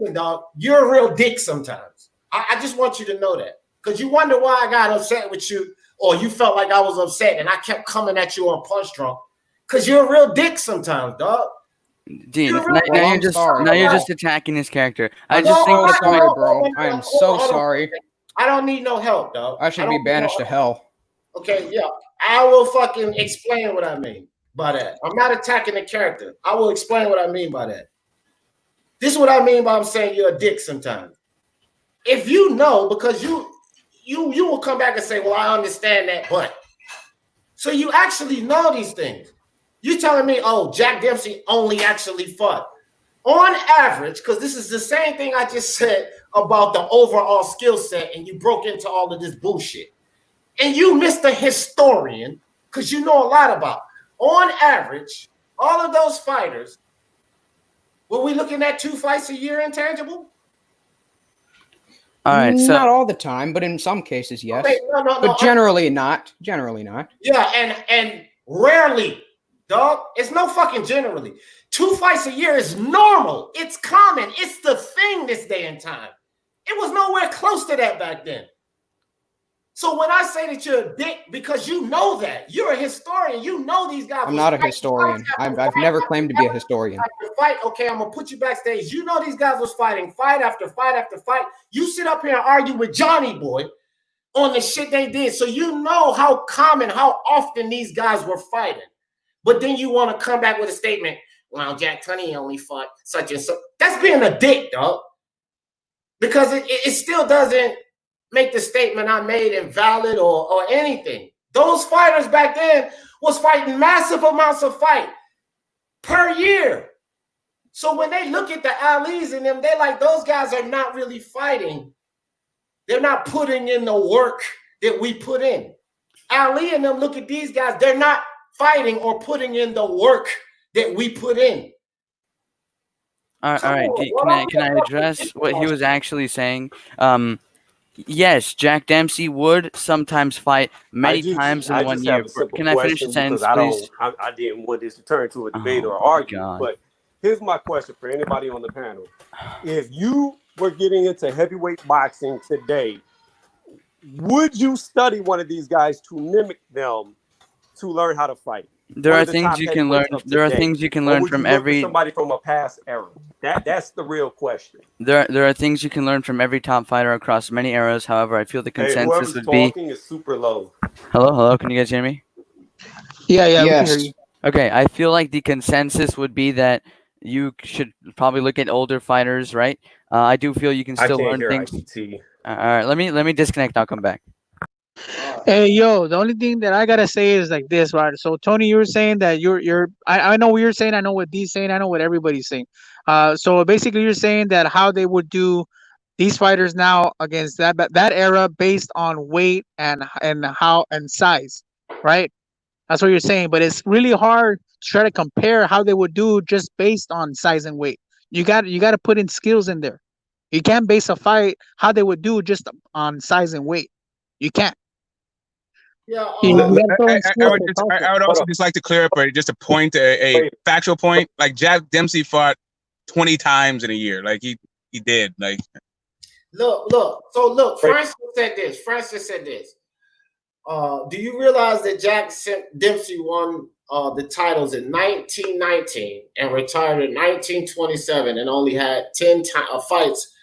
Listen, dog, you're a real dick sometimes. I just want you to know that. Because you wonder why I got upset with you, or you felt like I was upset and I kept coming at you on Punch Drunk. Because you're a real dick sometimes, dog. Dean, now you're just attacking his character. I just think I'm sorry, bro. I am so sorry. I don't need no help, dog. I should be banished to hell. Okay, yeah. I will fucking explain what I mean by that. I'm not attacking the character. I will explain what I mean by that. This is what I mean by I'm saying you're a dick sometimes. If you know, because you will come back and say, well, I understand that, but. So you actually know these things. You telling me, oh, Jack Dempsey only actually fought. On average, because this is the same thing I just said about the overall skill set, and you broke into all of this bullshit. And you, Mr. Historian, because you know a lot about. On average, all of those fighters, were we looking at 2 fights a year, Intangible? All right, so not all the time, but in some cases, yes. Okay, no, but generally not. Generally not. Yeah, and rarely, dog. It's no fucking generally. 2 fights a year is normal. It's common. It's the thing this day and time. It was nowhere close to that back then. So when I say that you're a dick, because you know that. You're a historian. You know these guys. I'm not a historian. I've never claimed to be a historian. Fight. Okay, I'm going to put you backstage. You know these guys was fighting fight after fight after fight. You sit up here and argue with Johnny Boy on the shit they did. So you know how common, how often these guys were fighting. But then you want to come back with a statement, well, Jack Tunney only fought such and so. That's being a dick, dog. Because it still doesn't make the statement I made invalid or anything. Those fighters back then was fighting massive amounts of fight per year. So when they look at the Alis and them, they're like, those guys are not really fighting. They're not putting in the work that we put in. Ali and them look at these guys, they're not fighting or putting in the work that we put in. All right. Can I address what he was actually saying? Yes, Jack Dempsey would sometimes fight many times in 1 year. Can I finish the sentence, please? I didn't want this to turn to a debate or argument, but here's my question for anybody on the panel. If you were getting into heavyweight boxing today, would you study one of these guys to mimic them to learn how to fight? There are things you can learn. There are things you can learn from every somebody from a past era. That's the real question. There are things you can learn from every top fighter across many eras. However, I feel the consensus would be. Talking is super low. Hello. Can you guys hear me? Yeah. Yes. We can hear you. Okay, I feel like the consensus would be that you should probably look at older fighters, right? I do feel you can still learn things. All right, let me disconnect. I'll come back. Hey, yo, the only thing that I gotta say is like this, right? So Tony, you were saying that I know what you're saying, I know what Dee's saying, I know what everybody's saying. So basically you're saying that how they would do these fighters now against that era based on weight and size, right? That's what you're saying, but it's really hard to try to compare how they would do just based on size and weight. You got to put in skills in there. You can't base a fight how they would do just on size and weight. You can't. Yeah, I would also just like to clear up just a point, a factual point. Like Jack Dempsey fought 20 times in a year. Like he did. Like look. So look, Francis said this. Do you realize that Jack Dempsey won the titles in 1919 and retired in 1927 and only had 10 fights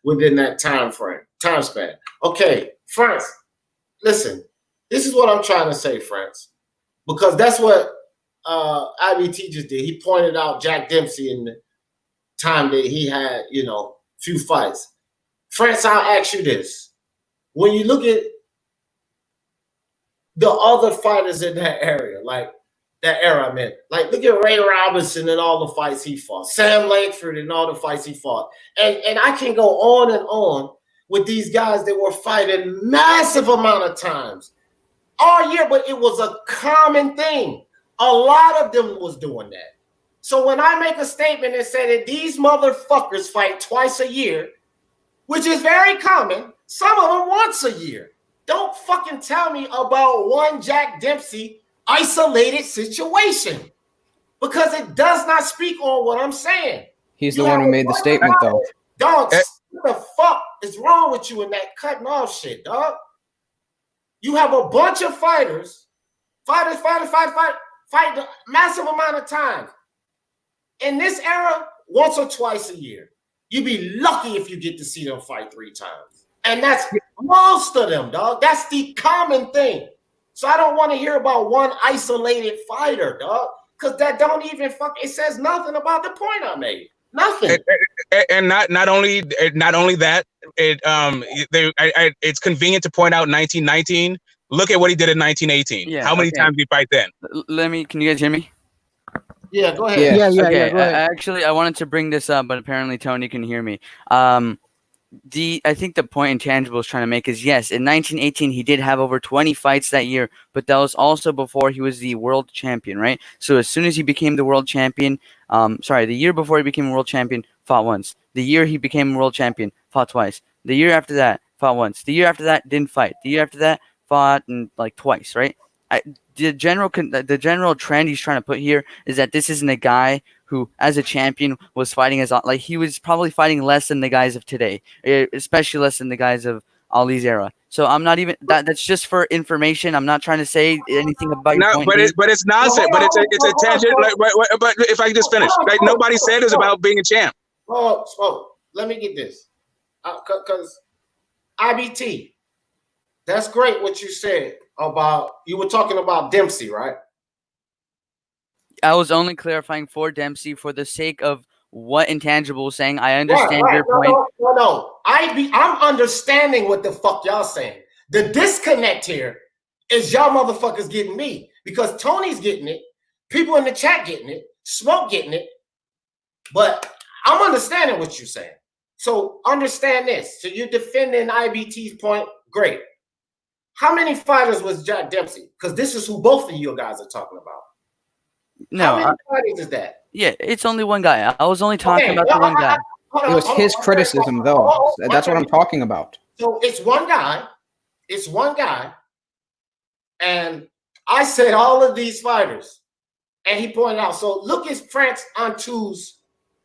within that time span? Okay, France, listen. This is what I'm trying to say, friends, because that's what IBT just did. He pointed out Jack Dempsey in the time that he had, few fights. France, I'll ask you this. When you look at the other fighters in that area, like that era, man, like look at Ray Robinson and all the fights he fought, Sam Langford and all the fights he fought. And I can go on and on with these guys that were fighting massive amount of times all year, but it was a common thing. A lot of them was doing that. So when I make a statement and say that these motherfuckers fight twice a year, which is very common, some of them once a year. Don't fucking tell me about one Jack Dempsey isolated situation, because it does not speak on what I'm saying. He's the one who made the statement, though. Dog, what the fuck is wrong with you in that cutting off shit, dog? You have a bunch of fighters fight a massive amount of times. In this era, once or twice a year. You'd be lucky if you get to see them fight 3 times. And that's most of them, dog. That's the common thing. So I don't want to hear about one isolated fighter, dog, because that don't even it says nothing about the point I made. Nothing. And not only that, it's convenient to point out 1919. Look at what he did in 1918. Yeah, how many times did he fight then? Can you guys hear me? Yeah, go ahead. Yeah, Okay, go ahead. actually, I wanted to bring this up, but apparently Tony can hear me. I think the point Intangible is trying to make is, yes, in 1918, he did have over 20 fights that year, but that was also before he was the world champion, right? So as soon as he became the world champion, the year before he became world champion, fought once. The year he became world champion, fought twice. The year after that, fought once. The year after that, didn't fight. The year after that, fought like twice, right? The general trend he's trying to put here is that this isn't a guy who, as a champion, was fighting he was probably fighting less than the guys of today, especially less than the guys of Ali's era. So I'm not even that's just for information. I'm not trying to say anything about your point. But it's nonsense. But it's a tangent. But if I can just finish, like nobody said it's about being a champ. Oh, let me get this, because IBT. That's great what you said about, you were talking about Dempsey, right? I was only clarifying for Dempsey for the sake of what Intangible was saying. I understand your point. No. I'm understanding what the fuck y'all saying. The disconnect here is y'all motherfuckers getting me, because Tony's getting it, people in the chat getting it, Smoke getting it, but I'm understanding what you're saying. So understand this. So you're defending IBT's point. Great. How many fighters was Jack Dempsey? Because this is who both of you guys are talking about. No, how many fighters is that? Yeah, it's only one guy. I was only talking about the one guy. It was his criticism, though. That's what I'm talking about. So it's one guy. It's one guy. And I said all of these fighters. And he pointed out. So look at France Antu's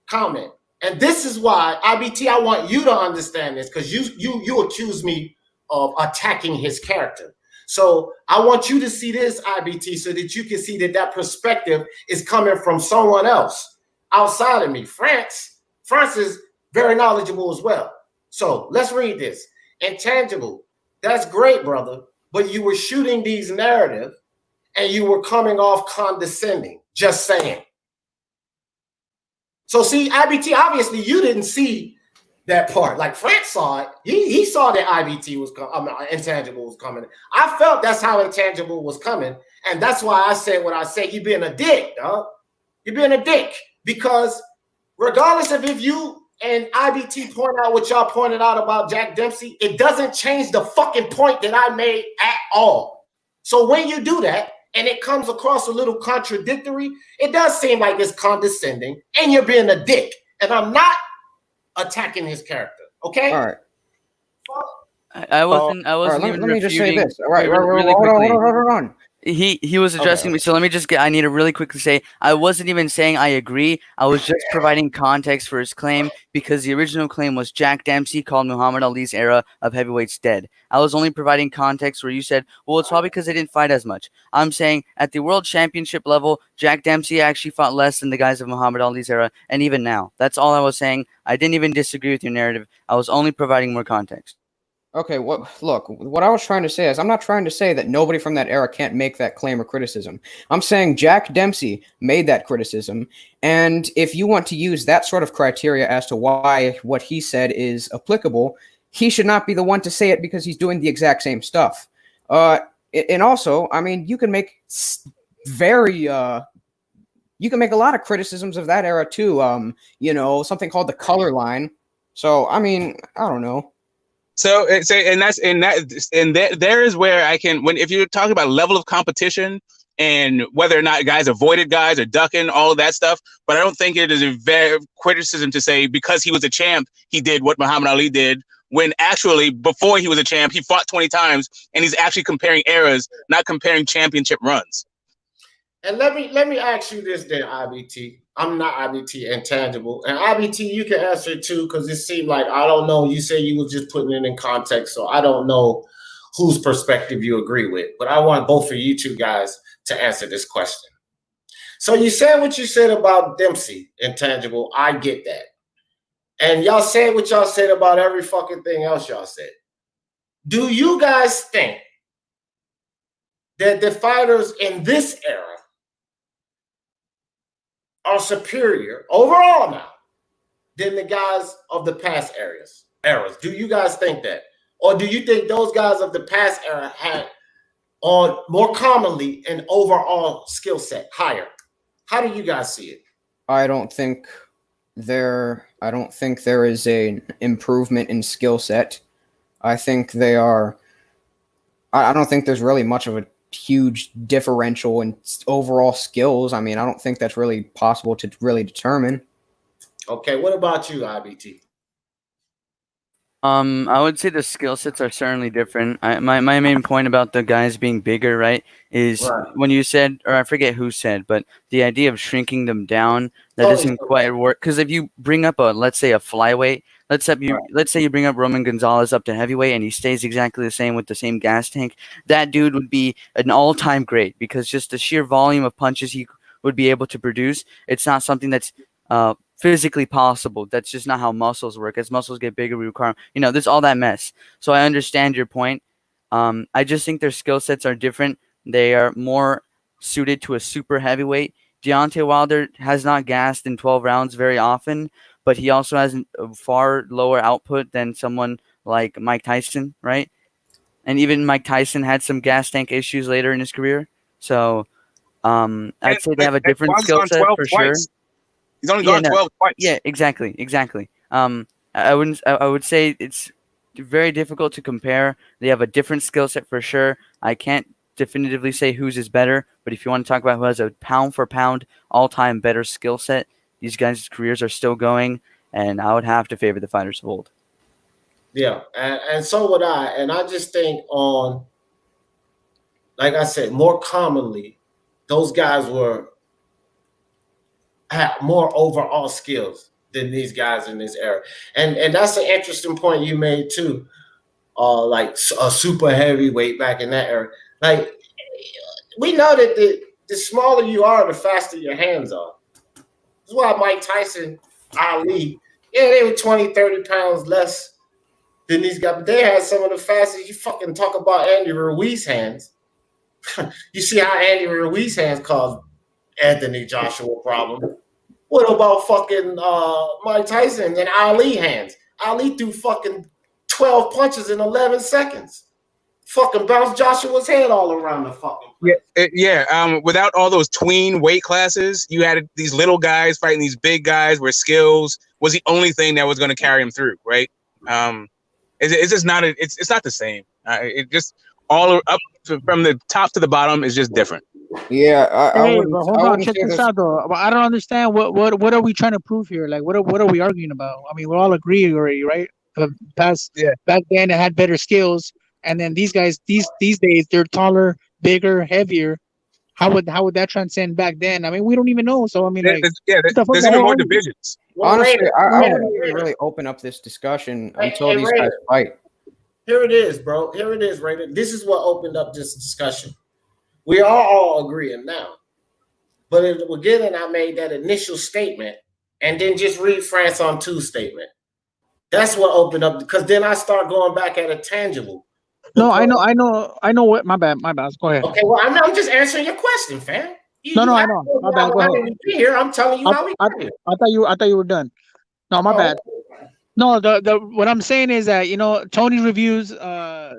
comment. And this is why, IBT, I want you to understand this, because you accuse me of attacking his character. So I want you to see this, IBT, so that you can see that perspective is coming from someone else outside of me. France is very knowledgeable as well. So let's read this. Intangible. That's great, brother. But you were shooting these narratives and you were coming off condescending. Just saying. So see, IBT, obviously you didn't see that part. Like France saw it. He saw that IBT was coming, Intangible was coming. I felt that's how Intangible was coming. And that's why I said what I said. You're being a dick, dog. You're being a dick. Because regardless of if you and IBT point out what y'all pointed out about Jack Dempsey, it doesn't change the fucking point that I made at all. So when you do that, and it comes across a little contradictory, it does seem like it's condescending, and you're being a dick. And I'm not attacking his character. Okay? All right. I wasn't even let me just say refuting- this. All right, really hold quickly. on. He was addressing me, so let me just I need to really quickly say I wasn't even saying I agree. I was just providing context for his claim, because the original claim was Jack Dempsey called Muhammad Ali's era of heavyweights dead. I was only providing context where you said, well, it's probably because they didn't fight as much. I'm saying at the world championship level, Jack Dempsey actually fought less than the guys of Muhammad Ali's era, and even now. That's all I was saying. I didn't even disagree with your narrative. I was only providing more context. Okay, what I was trying to say is I'm not trying to say that nobody from that era can't make that claim or criticism. I'm saying Jack Dempsey made that criticism, and if you want to use that sort of criteria as to why what he said is applicable, he should not be the one to say it because he's doing the exact same stuff. And also, I mean, you can make you can make a lot of criticisms of that era too. You know, something called the color line. So, I mean, I don't know. So there is where I can, if you're talking about level of competition and whether or not guys avoided guys or ducking, all of that stuff, but I don't think it is a very criticism to say because he was a champ, he did what Muhammad Ali did, when actually before he was a champ, he fought 20 times and he's actually comparing eras, not comparing championship runs. And let me ask you this then, IBT. I'm not IBT intangible. And IBT, you can answer it too, because it seemed like, I don't know, you say you were just putting it in context, so I don't know whose perspective you agree with. But I want both of you two guys to answer this question. So you said what you said about Dempsey, intangible. I get that. And y'all said what y'all said about every fucking thing else y'all said. Do you guys think that the fighters in this era are superior overall now than the guys of the past eras? Do you guys think that? Or do you think those guys of the past era had on more commonly an overall skill set higher? How do you guys see it? I don't think there is an improvement in skill set. I think they are. I don't think there's really much of a huge differential in overall skills. I mean, I don't think that's really possible to really determine. Okay, what about you, IBT? I would say the skill sets are certainly different. My main point about the guys being bigger, right, is when you said, or I forget who said, but the idea of shrinking them down, that doesn't quite work. Because if you bring up let's say a flyweight, let's say you bring up Roman Gonzalez up to heavyweight and he stays exactly the same with the same gas tank, that dude would be an all-time great because just the sheer volume of punches he would be able to produce, it's not something that's physically possible. That's just not how muscles work. As muscles get bigger, we require, there's all that mess. So I understand your point. I just think their skill sets are different. They are more suited to a super heavyweight. Deontay Wilder has not gassed in 12 rounds very often, but he also has a far lower output than someone like Mike Tyson, right? And even Mike Tyson had some gas tank issues later in his career. So I'd say they have a different skill set for sure. He's only gone 12 twice. Yeah, exactly. I would say it's very difficult to compare. They have a different skill set for sure. I can't definitively say whose is better, but if you want to talk about who has a pound for pound all-time better skill set, these guys' careers are still going, and I would have to favor the fighters of old. Yeah, and so would I. And I just think like I said, more commonly, those guys had more overall skills than these guys in this era. And that's an interesting point you made too. Like a super heavyweight back in that era. Like, we know that the smaller you are, the faster your hands are. That's why Mike Tyson, Ali, they were 20, 30 pounds less than these guys, but they had some of the fastest. You fucking talk about Andy Ruiz hands. You see how Andy Ruiz hands caused Anthony Joshua a problem. What about fucking Mike Tyson and Ali hands? Ali threw fucking 12 punches in 11 seconds. Fucking bounced Joshua's head all around the fucking place. Yeah. Without all those tween weight classes, you had these little guys fighting these big guys where skills was the only thing that was going to carry them through, right? It's just not it's not the same. It just all up from the top to the bottom is just different. Yeah, hold on, check this out though. I don't understand what are we trying to prove here? Like, what are we arguing about? I mean, we all agree already, right? Back then they had better skills, and then these guys these days they're taller, bigger, heavier. How would that transcend back then? I mean, we don't even know. So I mean, there's even more divisions. Honestly, I wouldn't really open up this discussion until these guys fight. Here it is, bro. Here it is, Raider. This is what opened up this discussion. We are all agreeing now. But in the beginning, I made that initial statement and then just read France on 2's statement. That's what opened up, because then I start going back at a tangible. No, I know what. My bad. Go ahead. Okay, well, I'm just answering your question, fam. I know. My bad. Go ahead. Here, I'm telling you how we got here. I thought you were done. No, my bad. No, the what I'm saying is that Tony reviews.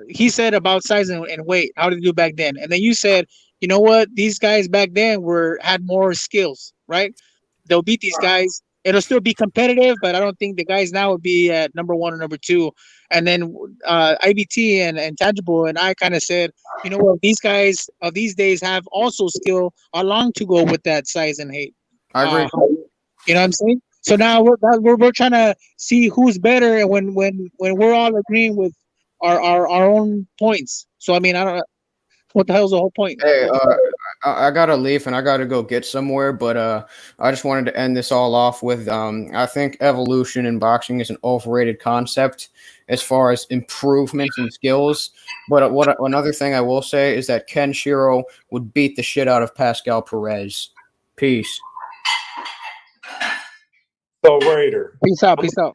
He said about size and weight. How did they do back then? And then you said, you know what? These guys back then had more skills, right? They'll beat these guys. It'll still be competitive, but I don't think the guys now would be at number one or number two. And then IBT and Tangible and I kind of said, you know what? These guys of these days have also skill along to go with that size and height. I agree. You know what I'm saying? So now we're trying to see who's better, and when we're all agreeing with our own points. So I mean, I don't. What the hell's the whole point? Hey, I gotta leave and I gotta go get somewhere, but I just wanted to end this all off with I think evolution in boxing is an overrated concept as far as improvements and skills. But another thing I will say is that Ken Shiro would beat the shit out of Pascal Perez. Peace. So Raider, Peace out. Peace out.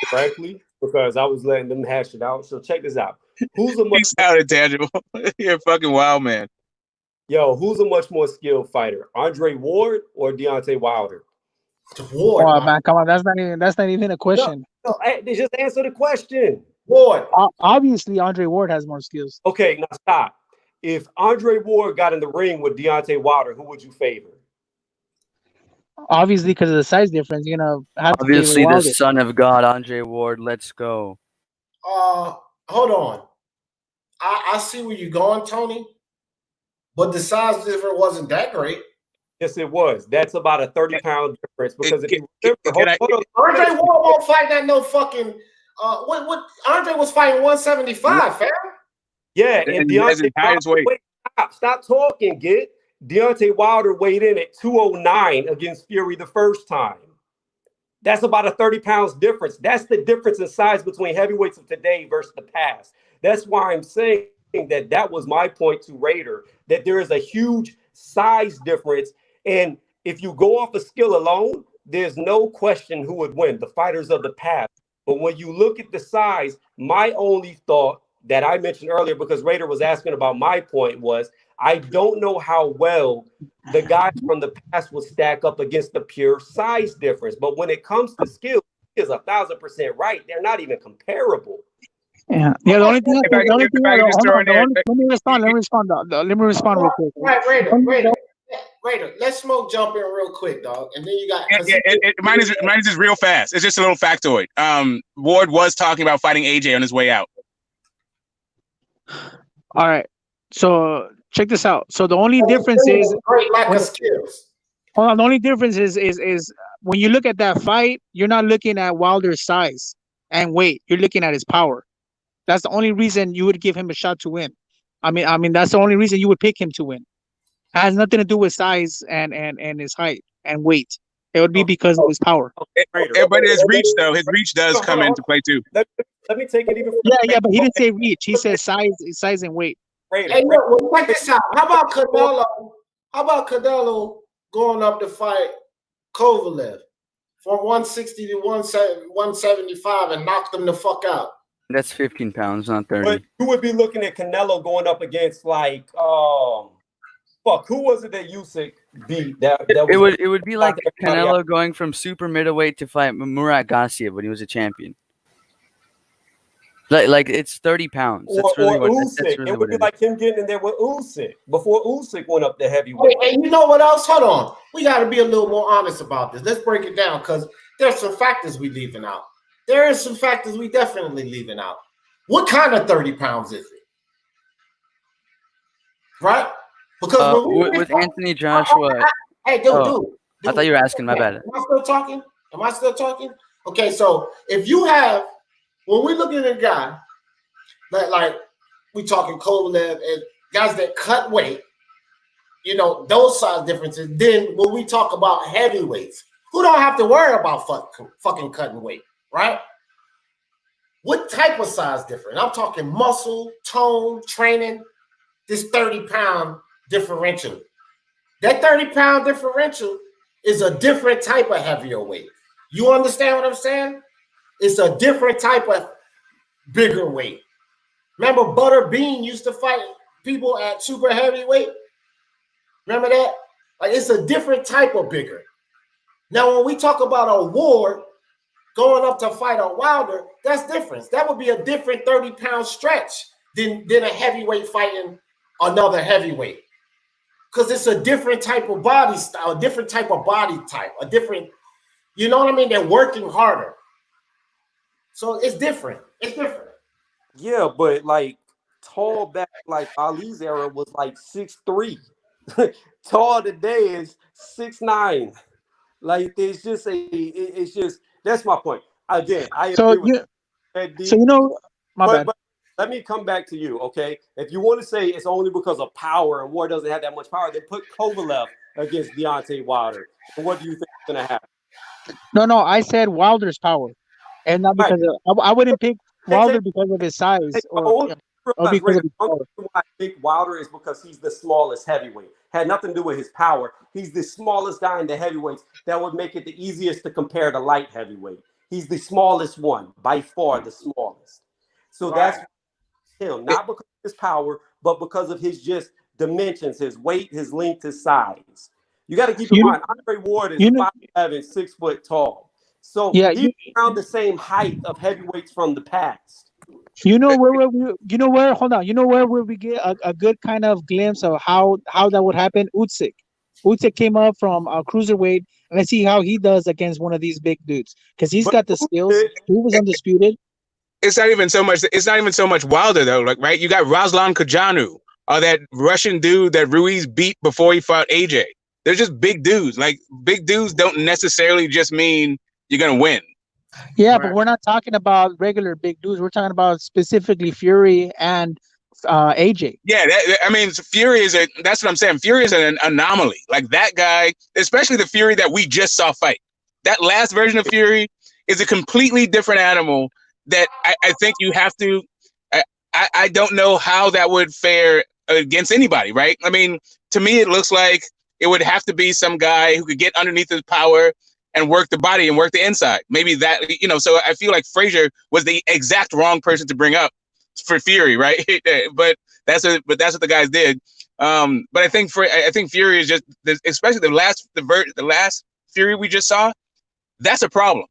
frankly, because I was letting them hash it out. So check this out. Who's a much Peace out, Intangible. You're a fucking wild man. who's a much more skilled fighter, Andre Ward or Deontay Wilder? Ward. Oh man, come on, that's not even a question. No, they just answer the question. Ward. Obviously, Andre Ward has more skills. Okay, now stop. If Andre Ward got in the ring with Deontay Wilder, who would you favor? Obviously, because of the size difference, you're gonna have to Obviously, favor the Wilder. son of God, Andre Ward. Let's go. Hold on. I see where you're going, Tony. But the size difference wasn't that great. Yes, it was. That's about a 30-pound difference. Because if you remember, Andre Ward won't fight that no fucking. What Andre was fighting 175, fam. Yeah, and Deontay Wilder, wait, stop talking, Git. Deontay Wilder weighed in at 209 against Fury the first time. That's about a 30 pounds difference. That's the difference in size between heavyweights of today versus the past. That's why I'm saying that was my point to Raider, that there is a huge size difference. And if you go off of skill alone, there's no question who would win, the fighters of the past. But when you look at the size, my only thought that I mentioned earlier, because Raider was asking about my point, was I don't know how well the guys from the past will stack up against the pure size difference. But when it comes to skill, he is 1,000% right. They're not even comparable. Yeah. The only thing. Let me respond real quick. Right, Raider, let's smoke jump in real quick, dog. And then you got mine is just real fast. It's just a little factoid. Ward was talking about fighting AJ on his way out. All right. So check this out. So the only difference is great lack of skills. Hold on. The only difference is when you look at that fight, you're not looking at Wilder's size and weight. You're looking at his power. That's the only reason you would give him a shot to win. I mean that's the only reason you would pick him to win. It has nothing to do with size and his height and weight. It would be because of his power. But his reach, though, his reach does come into play too. Let me take it even. Yeah, but he didn't say reach. He said size and weight. Hey, look, check this out. How about Canelo? How about Canelo going up to fight Kovalev from 160 to 175 and knock them the fuck out? That's 15 pounds, not 30. But you would be looking at Canelo going up against like who was it that Usyk beat? It would be like Canelo going from super middleweight to fight Murat Gassiev when he was a champion. Like it's 30 pounds. That's really or what, Usyk. that's really it would what be it like him getting in there with Usyk before Usyk went up to heavyweight. And you know what else? Hold on. We got to be a little more honest about this. Let's break it down because there's some factors we leaving out. There is some factors we definitely leaving out. What kind of 30 pounds is it? Right? Because with Anthony Joshua. Hey, dude. I thought you were asking. My bad. Am I still talking? Okay, so if you have, when we look at a guy, like we talking Kovalev and guys that cut weight, those size differences. Then when we talk about heavyweights, who don't have to worry about fucking cutting weight, right? What type of size difference? I'm talking muscle, tone, training, this 30-pound differential. That 30-pound differential is a different type of heavier weight. You understand what I'm saying? It's a different type of bigger weight. Remember Butter Bean used to fight people at super heavyweight? Remember that? Like it's a different type of bigger. Now, when we talk about a Ward, going up to fight a Wilder, that's different. That would be a different 30-pound stretch than a heavyweight fighting another heavyweight. Because it's a different type of body style, a different type of body type, a different, you know what I mean? They're working harder. So it's different. It's different. Yeah, but like tall back like Ali's era was like 6'3". Tall today is 6'9". Like it's just that's my point. Again, I So agree with you, Leg Dee. so you know, my bad. But let me come back to you, okay? If you want to say it's only because of power and War doesn't have that much power, then put Kovalev against Deontay Wilder. And what do you think is going to happen? No, I said Wilder's power, and not because of. I wouldn't pick Wilder because of his size or because of his power. I think Wilder is because he's the smallest heavyweight. Had nothing to do with his power. He's the smallest guy in the heavyweights. That would make it the easiest to compare to light heavyweight. He's the smallest one, by far the smallest. So that's him, not because of his power, but because of his just dimensions, his weight, his length, his size. You got to keep in mind, Andre Ward is 5'11", 6 foot tall. So he's around the same height of heavyweights from the past. You know where hold on. You know where we get a good kind of glimpse of how that would happen? Usyk. Usyk came up from a cruiserweight, and let's see how he does against one of these big dudes. Because he's got the skills. He was undisputed. It's not even so much Wilder though. Like, right? You got Ruslan Kajanu, or that Russian dude that Ruiz beat before he fought AJ. They're just big dudes. Like, big dudes don't necessarily just mean you're gonna win. Yeah, but we're not talking about regular big dudes. We're talking about specifically Fury and AJ. Yeah, Fury is that's what I'm saying. Fury is an anomaly. Like, that guy, especially the Fury that we just saw fight. That last version of Fury is a completely different animal that I think you have to. I don't know how that would fare against anybody, right? I mean, to me, it looks like it would have to be some guy who could get underneath his power and work the body and work the inside. Maybe that, so I feel like Frazier was the exact wrong person to bring up for Fury, right? but that's what the guys did. But I think Fury is just, especially the last Fury we just saw, that's a problem.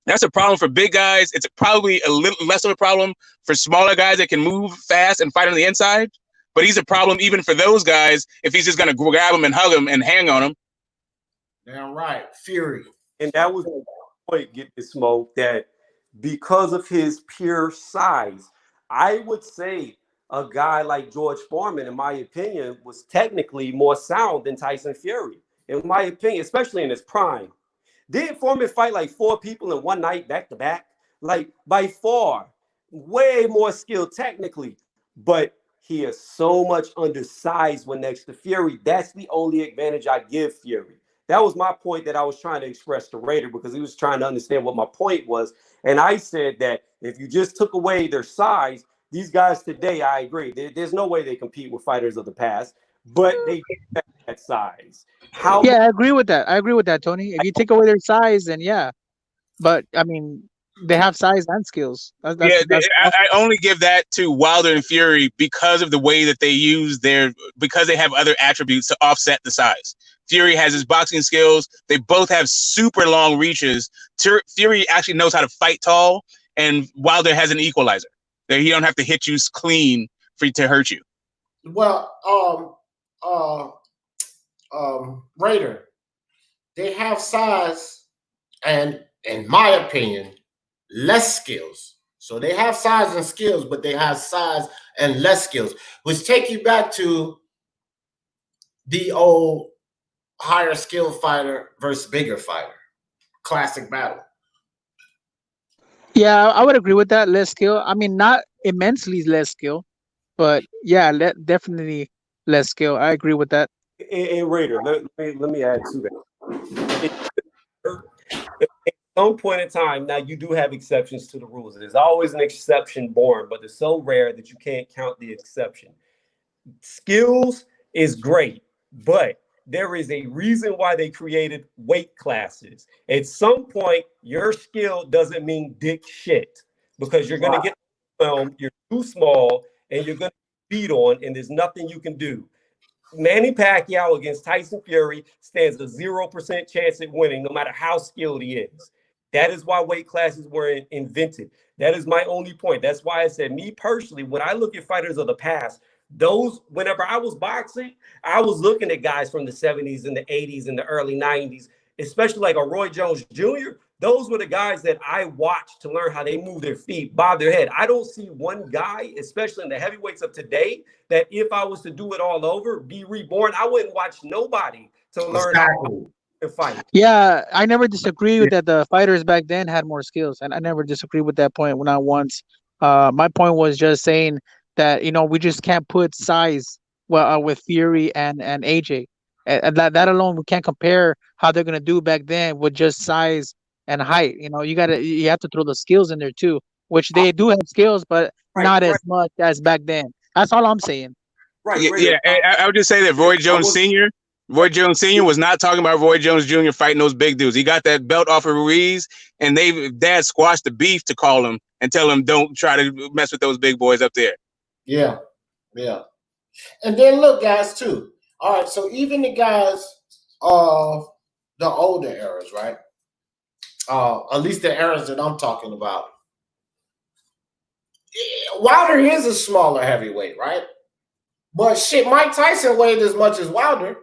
That's a problem for big guys. It's probably a little less of a problem for smaller guys that can move fast and fight on the inside. But he's a problem even for those guys if he's just going to grab him and hug him and hang on him. Damn right, Fury. And that was the point, get the smoke, that because of his pure size, I would say a guy like George Foreman, in my opinion, was technically more sound than Tyson Fury, in my opinion, especially in his prime. Didn't Foreman fight like 4 people in one night back to back? Like, by far, way more skilled technically, but he is so much undersized when next to Fury. That's the only advantage I give Fury. That was my point that I was trying to express to Raider, because he was trying to understand what my point was. And I said that if you just took away their size, these guys today, I agree, there's no way they compete with fighters of the past, but they have that size. I agree with that, Tony. If you take away their size, then yeah. But I mean, they have size and skills. I only give that to Wilder and Fury because of the way that they use because they have other attributes to offset the size. Fury has his boxing skills. They both have super long reaches. Fury actually knows how to fight tall, and Wilder has an equalizer. That he don't have to hit you clean to hurt you. Well, Raider, they have size and, in my opinion, less skills. So they have size and skills, but they have size and less skills, which take you back to the old higher skill fighter versus bigger fighter. Classic battle. Yeah, I would agree with that. Less skill. I mean, not immensely less skill, but yeah, definitely less skill. I agree with that. And Raider, let me add to that. At some point in time, now you do have exceptions to the rules. There's always an exception born, but it's so rare that you can't count the exception. Skills is great, but there is a reason why they created weight classes. At some point, your skill doesn't mean dick shit, because you're going to get filmed, you're too small, and you're going to be beat on, and there's nothing you can do. Manny Pacquiao against Tyson Fury stands a 0% chance at winning, no matter how skilled he is. That is why weight classes were invented. That is my only point. That's why I said, me personally, when I look at fighters of the past, whenever I was boxing, I was looking at guys from the 70s and the 80s and the early 90s, especially like a Roy Jones Jr. Those were the guys that I watched to learn how they move their feet, bob their head. I don't see one guy, especially in the heavyweights of today, that if I was to do it all over, be reborn, I wouldn't watch nobody to learn how to fight. Yeah, I never disagree with that. The fighters back then had more skills, and I never disagree with that point. Not once. My point was just saying that we just can't put size with Fury and AJ. And that alone, we can't compare how they're gonna do back then with just size and height. You have to throw the skills in there too, which they do have skills, but not as much as back then. That's all I'm saying. Right. Yeah. I would just say that Roy Jones Sr. was not talking about Roy Jones Jr. fighting those big dudes. He got that belt off of Ruiz, and Dad squashed the beef to call him and tell him don't try to mess with those big boys up there. Yeah. And then look, guys, too. All right, so even the guys of the older eras, right? At least the eras that I'm talking about. Wilder is a smaller heavyweight, right? But shit, Mike Tyson weighed as much as Wilder.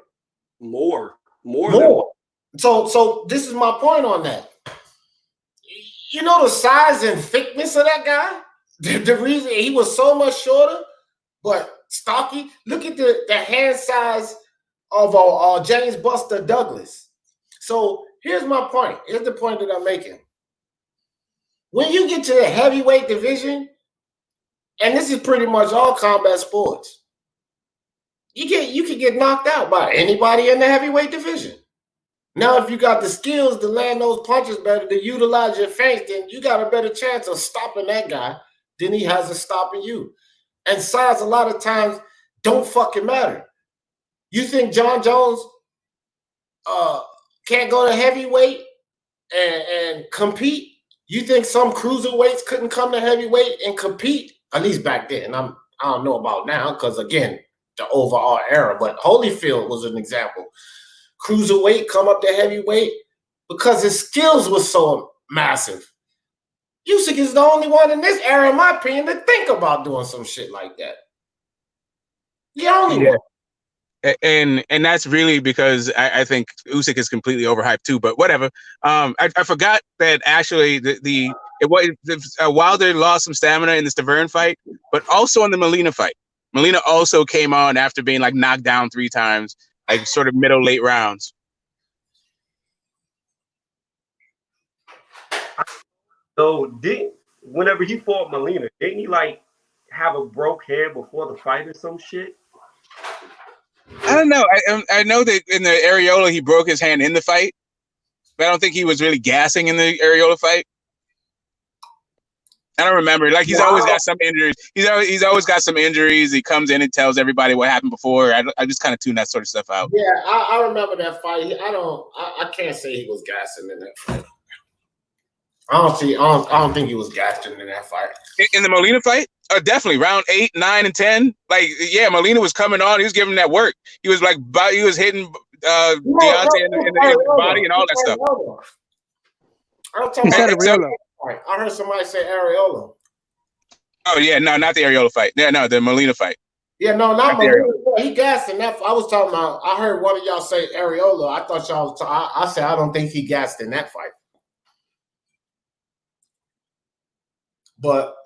More. So this is my point on that. You know the size and thickness of that guy? The reason he was so much shorter, but stocky. Look at the hand size of James Buster Douglas. So here's my point. Here's the point that I'm making. When you get to the heavyweight division, and this is pretty much all combat sports, you can get knocked out by anybody in the heavyweight division. Now, if you got the skills to land those punches better, to utilize your feints, then you got a better chance of stopping that guy than he has of stopping you. And size a lot of times don't fucking matter. You think John Jones can't go to heavyweight and compete? You think some cruiserweights couldn't come to heavyweight and compete? At least back then. I don't know about now because, again, the overall era. But Holyfield was an example. Cruiserweight come up to heavyweight because his skills were so massive. Usyk is the only one in this era, in my opinion, to think about doing some shit like that. The only one. And that's really because I think Usyk is completely overhyped too. But whatever. I forgot that actually Wilder lost some stamina in the Stavern fight, but also in the Molina fight. Molina also came on after being like knocked down 3 times, like sort of middle late rounds. So whenever he fought Molina, didn't he like have a broke hand before the fight or some shit? I don't know. I know that in the Areola he broke his hand in the fight, but I don't think he was really gassing in the Areola fight. I don't remember. Like he's always got some injuries. He's always got some injuries. He comes in and tells everybody what happened before. I just kind of tune that sort of stuff out. Yeah, I remember that fight. I can't say he was gassing in that fight. I don't think he was gassing in that fight. In the Molina fight? Definitely. Round 8, 9, and 10. Like, yeah, Molina was coming on. He was giving him that work. He was hitting Deontay in the body and all that stuff. He said Areola. I heard somebody say Areola. Oh yeah, no, not the Areola fight. Yeah, no, the Molina fight. Yeah, no, not Molina. He gassed in that. I was talking about. I heard one of y'all say Areola. I thought y'all. I said I don't think he gassed in that fight. But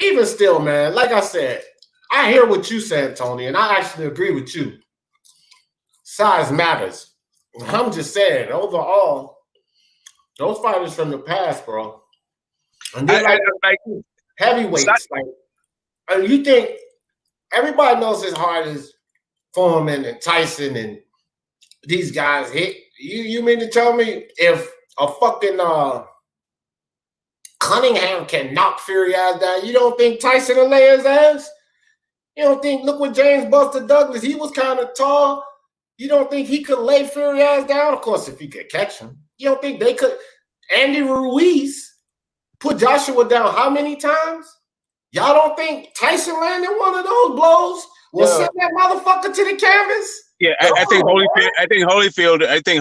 even still, man, like I said, I hear what you said, Tony, and I actually agree with you. Size matters. I'm just saying, overall, those fighters from the past, bro. And they're like heavyweights. Like, you think everybody knows as hard as Foreman and Tyson and these guys hit? You mean to tell me if a fucking Cunningham can knock Fury ass down, you don't think Tyson will lay his ass? You don't think, look what James Buster Douglas, he was kind of tall. You don't think he could lay Fury ass down? Of course, if he could catch him. You don't think they could? Andy Ruiz put Joshua down how many times? Y'all don't think Tyson landed one of those blows? Will send that motherfucker to the canvas? Yeah, I think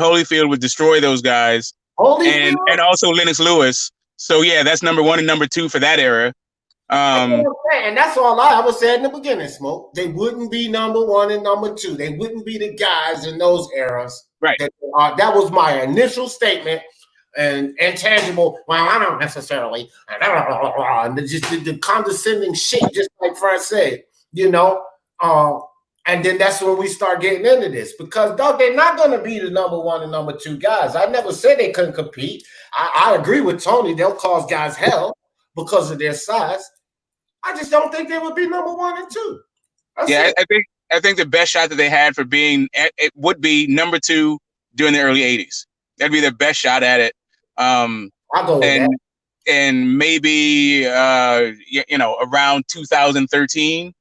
Holyfield would destroy those guys and also Lennox Lewis. So yeah, that's number 1 and number 2 for that era. And that's all I was saying in the beginning, Smoke. They wouldn't be number 1 and number 2. They wouldn't be the guys in those eras. Right. That was my initial statement. And intangible, well, I don't necessarily. And just the condescending shit, just like Frank said, you know. And then that's when we start getting into this. Because, dog, they're not going to be the number 1 and number 2 guys. I never said they couldn't compete. I agree with Tony. They'll cause guys hell because of their size. I just don't think they would be number 1 and 2. I think the best shot that they had for being it would be number 2 during the early 80s. That'd be their best shot at it. I'll go with that. And maybe around 2013,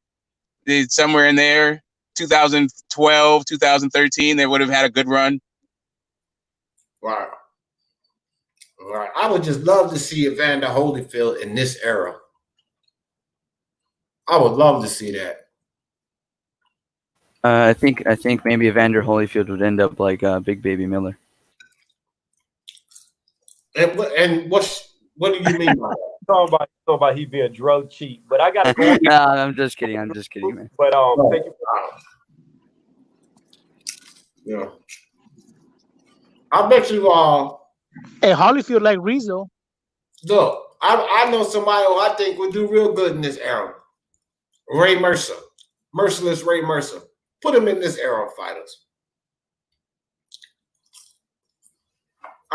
somewhere in there, 2012, 2013, they would have had a good run. Right. I would just love to see Evander Holyfield in this era. I would love to see that. I think maybe Evander Holyfield would end up like Big Baby Miller. And what do you mean by that? Talking about he be a drug cheat, but I gotta go. No, I'm just kidding, man. But thank you. Yeah, I bet you. Hey, Holyfield like Rizzo. Look, I know somebody who I think would do real good in this era. Ray Mercer, Merciless Ray Mercer. Put him in this era of fighters.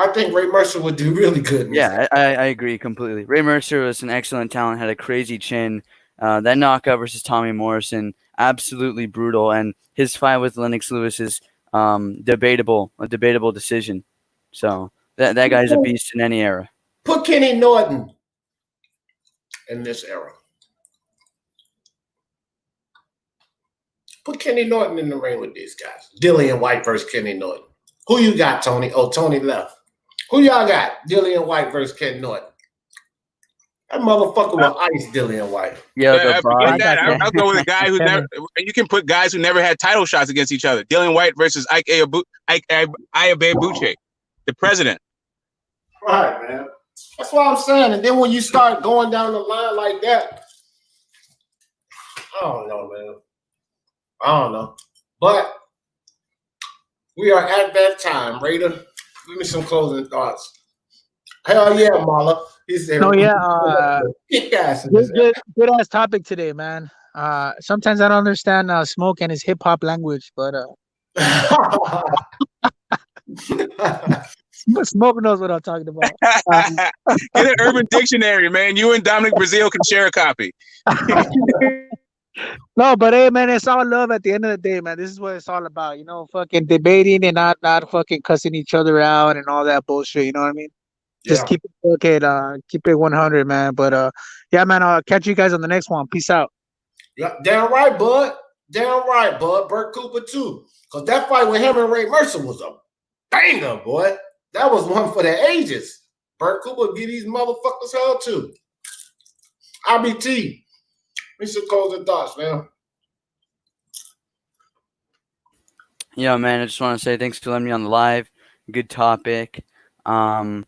I think Ray Mercer would do really good. I agree completely. Ray Mercer was an excellent talent, had a crazy chin. That knockout versus Tommy Morrison, absolutely brutal. And his fight with Lennox Lewis is a debatable decision. So that guy's a beast in any era. Put Kenny Norton in this era. Put Kenny Norton in the ring with these guys. Dillian Whyte versus Kenny Norton. Who you got, Tony? Oh, Tony left. Who y'all got? Dillian Whyte versus Kenny Norton. That motherfucker will ice Dillian Whyte. I'll go with a guy who never. You can put guys who never had title shots against each other. Dillian Whyte versus Ike Iabebuche, the president. Right, man. That's what I'm saying. And then when you start going down the line like that, I don't know, man. I don't know. But we are at that time. Raider, give me some closing thoughts. Hell yeah, Marla. He said, good ass topic today, man. Sometimes I don't understand Smoke and his hip hop language, but Smoke knows what I'm talking about. Get an Urban Dictionary, man. You and Dominic Brazil can share a copy. No, but hey, man, it's all love at the end of the day, man. This is what it's all about, you know, fucking debating and not fucking cussing each other out and all that bullshit. You know what I mean? Yeah. Just keep it 100, man. But yeah, man, I'll catch you guys on the next one. Peace out. Yeah, damn right, bud. Damn right, bud. Burt Cooper too, because that fight with him and Ray Mercer was a banger, boy. That was one for the ages. Burt Cooper give these motherfuckers hell too. IBT. We should close the thoughts, man. Yeah, man. I just want to say thanks for letting me on the live. Good topic. My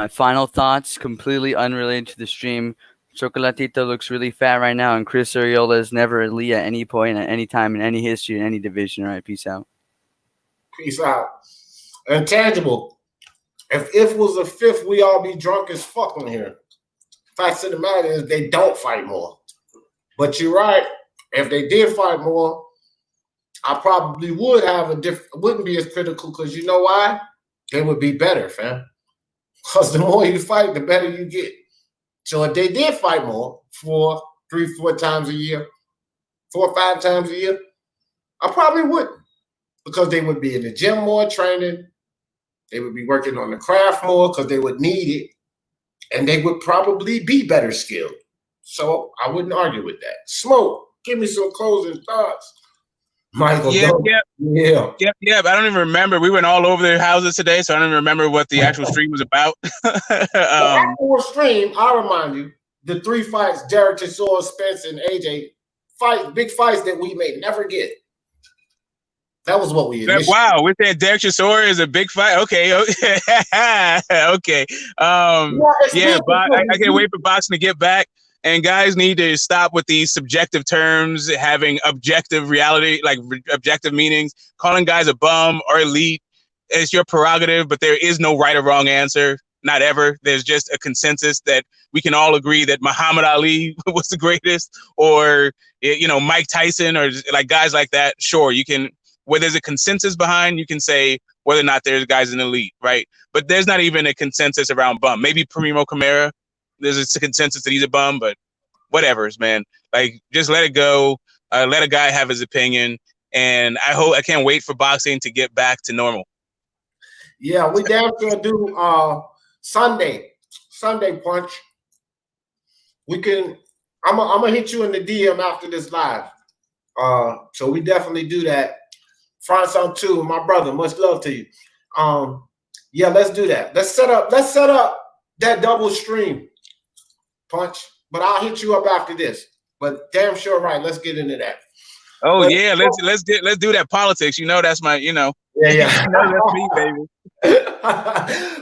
final thoughts, completely unrelated to the stream. Chocolatito looks really fat right now, and Chris Arreola is never elite at any point, at any time, in any history, in any division. All right, peace out. Peace out. Intangible. If was a fifth, we all be drunk as fuck on here. Fact of the matter is they don't fight more. But you're right. If they did fight more, I probably would have wouldn't be as critical, because you know why? They would be better, fam. Because the more you fight, the better you get. So if they did fight more, 3-4 times a year, 4 or 5 times a year, I probably wouldn't. Because they would be in the gym more, training. They would be working on the craft more because they would need it. And they would probably be better skilled. So I wouldn't argue with that. Smoke, give me some closing thoughts. Michael, Yeah. I don't even remember. We went all over their houses today, so I don't even remember what the actual stream was about. The actual stream, I'll remind you, the 3 fights, Derek Chisora, Spence, and AJ, big fights that we may never get. That was what we initially. Wow, we're saying Derek Chisora is a big fight. Okay, okay. Okay. I can't wait for boxing to get back. And guys need to stop with these subjective terms, having objective reality, like objective meanings. Calling guys a bum or elite is your prerogative, but there is no right or wrong answer. Not ever. There's just a consensus that we can all agree that Muhammad Ali was the greatest, or Mike Tyson, or like guys like that. Sure, you can. Where there's a consensus behind, you can say whether or not there's guys in the elite, right? But there's not even a consensus around bum. Maybe Primo Camara, there's a consensus that he's a bum, but whatever, man. Like, just let it go. Let a guy have his opinion. And I can't wait for boxing to get back to normal. Yeah, we damn sure do Sunday punch. I'm gonna hit you in the DM after this live. So we definitely do that. France on 2, my brother, much love to you. Yeah, let's do that. Let's set up that double stream punch, but I'll hit you up after this. But damn sure right, let's get into that. Oh yeah, let's do that politics. That's my Yeah. That's me, baby.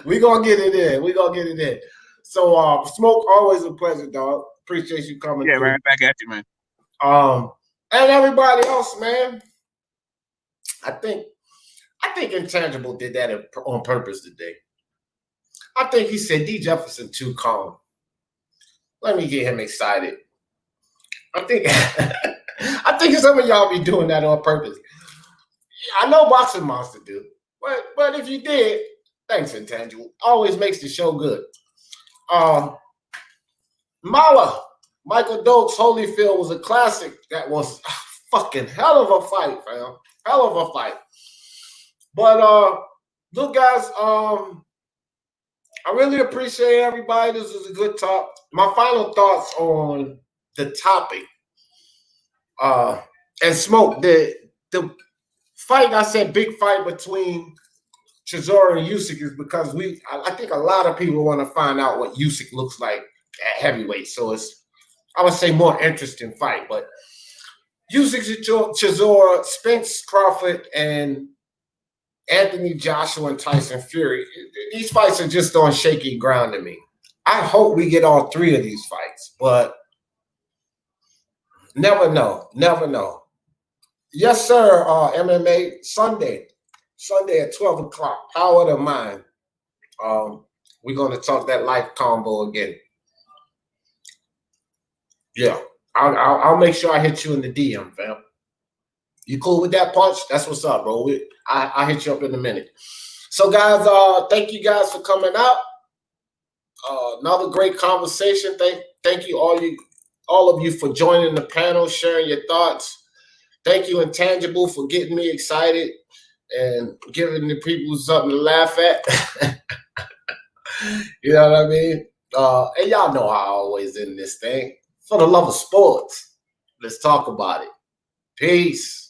We're gonna get it in. So Smoke, always a pleasure, dog. Appreciate you coming. Yeah, man, back at you, man. And everybody else, man. I think Intangible did that on purpose today. I think he said D Jefferson too calm. Let me get him excited. I think some of y'all be doing that on purpose. I know Boxing Monster do, but if you did, thanks, Intangible. Always makes the show good. Mala, Michael Dokes Holyfield was a classic. That was a fucking hell of a fight, fam. Hell of a fight. But look, guys, I really appreciate everybody. This was a good talk. My final thoughts on the topic. And Smoke, the fight, I said big fight between Chisora and Usyk is because I think a lot of people want to find out what Usyk looks like at heavyweight. So it's, I would say, more interesting fight. But Usyk, Chisora, Spence Crawford, and Anthony Joshua and Tyson Fury. These fights are just on shaky ground to me. I hope we get all 3 of these fights, but never know. Never know. Yes, sir. MMA Sunday at 12 o'clock. Power of the Mind. We're going to talk that life combo again. Yeah. I'll make sure I hit you in the DM, fam. You cool with that, Punch? That's what's up, bro. I'll hit you up in a minute. So, guys, thank you guys for coming out. Another great conversation. Thank you all of you for joining the panel, sharing your thoughts. Thank you, Intangible, for getting me excited and giving the people something to laugh at. You know what I mean? And y'all know how I always end this thing. For the love of sports, let's talk about it. Peace.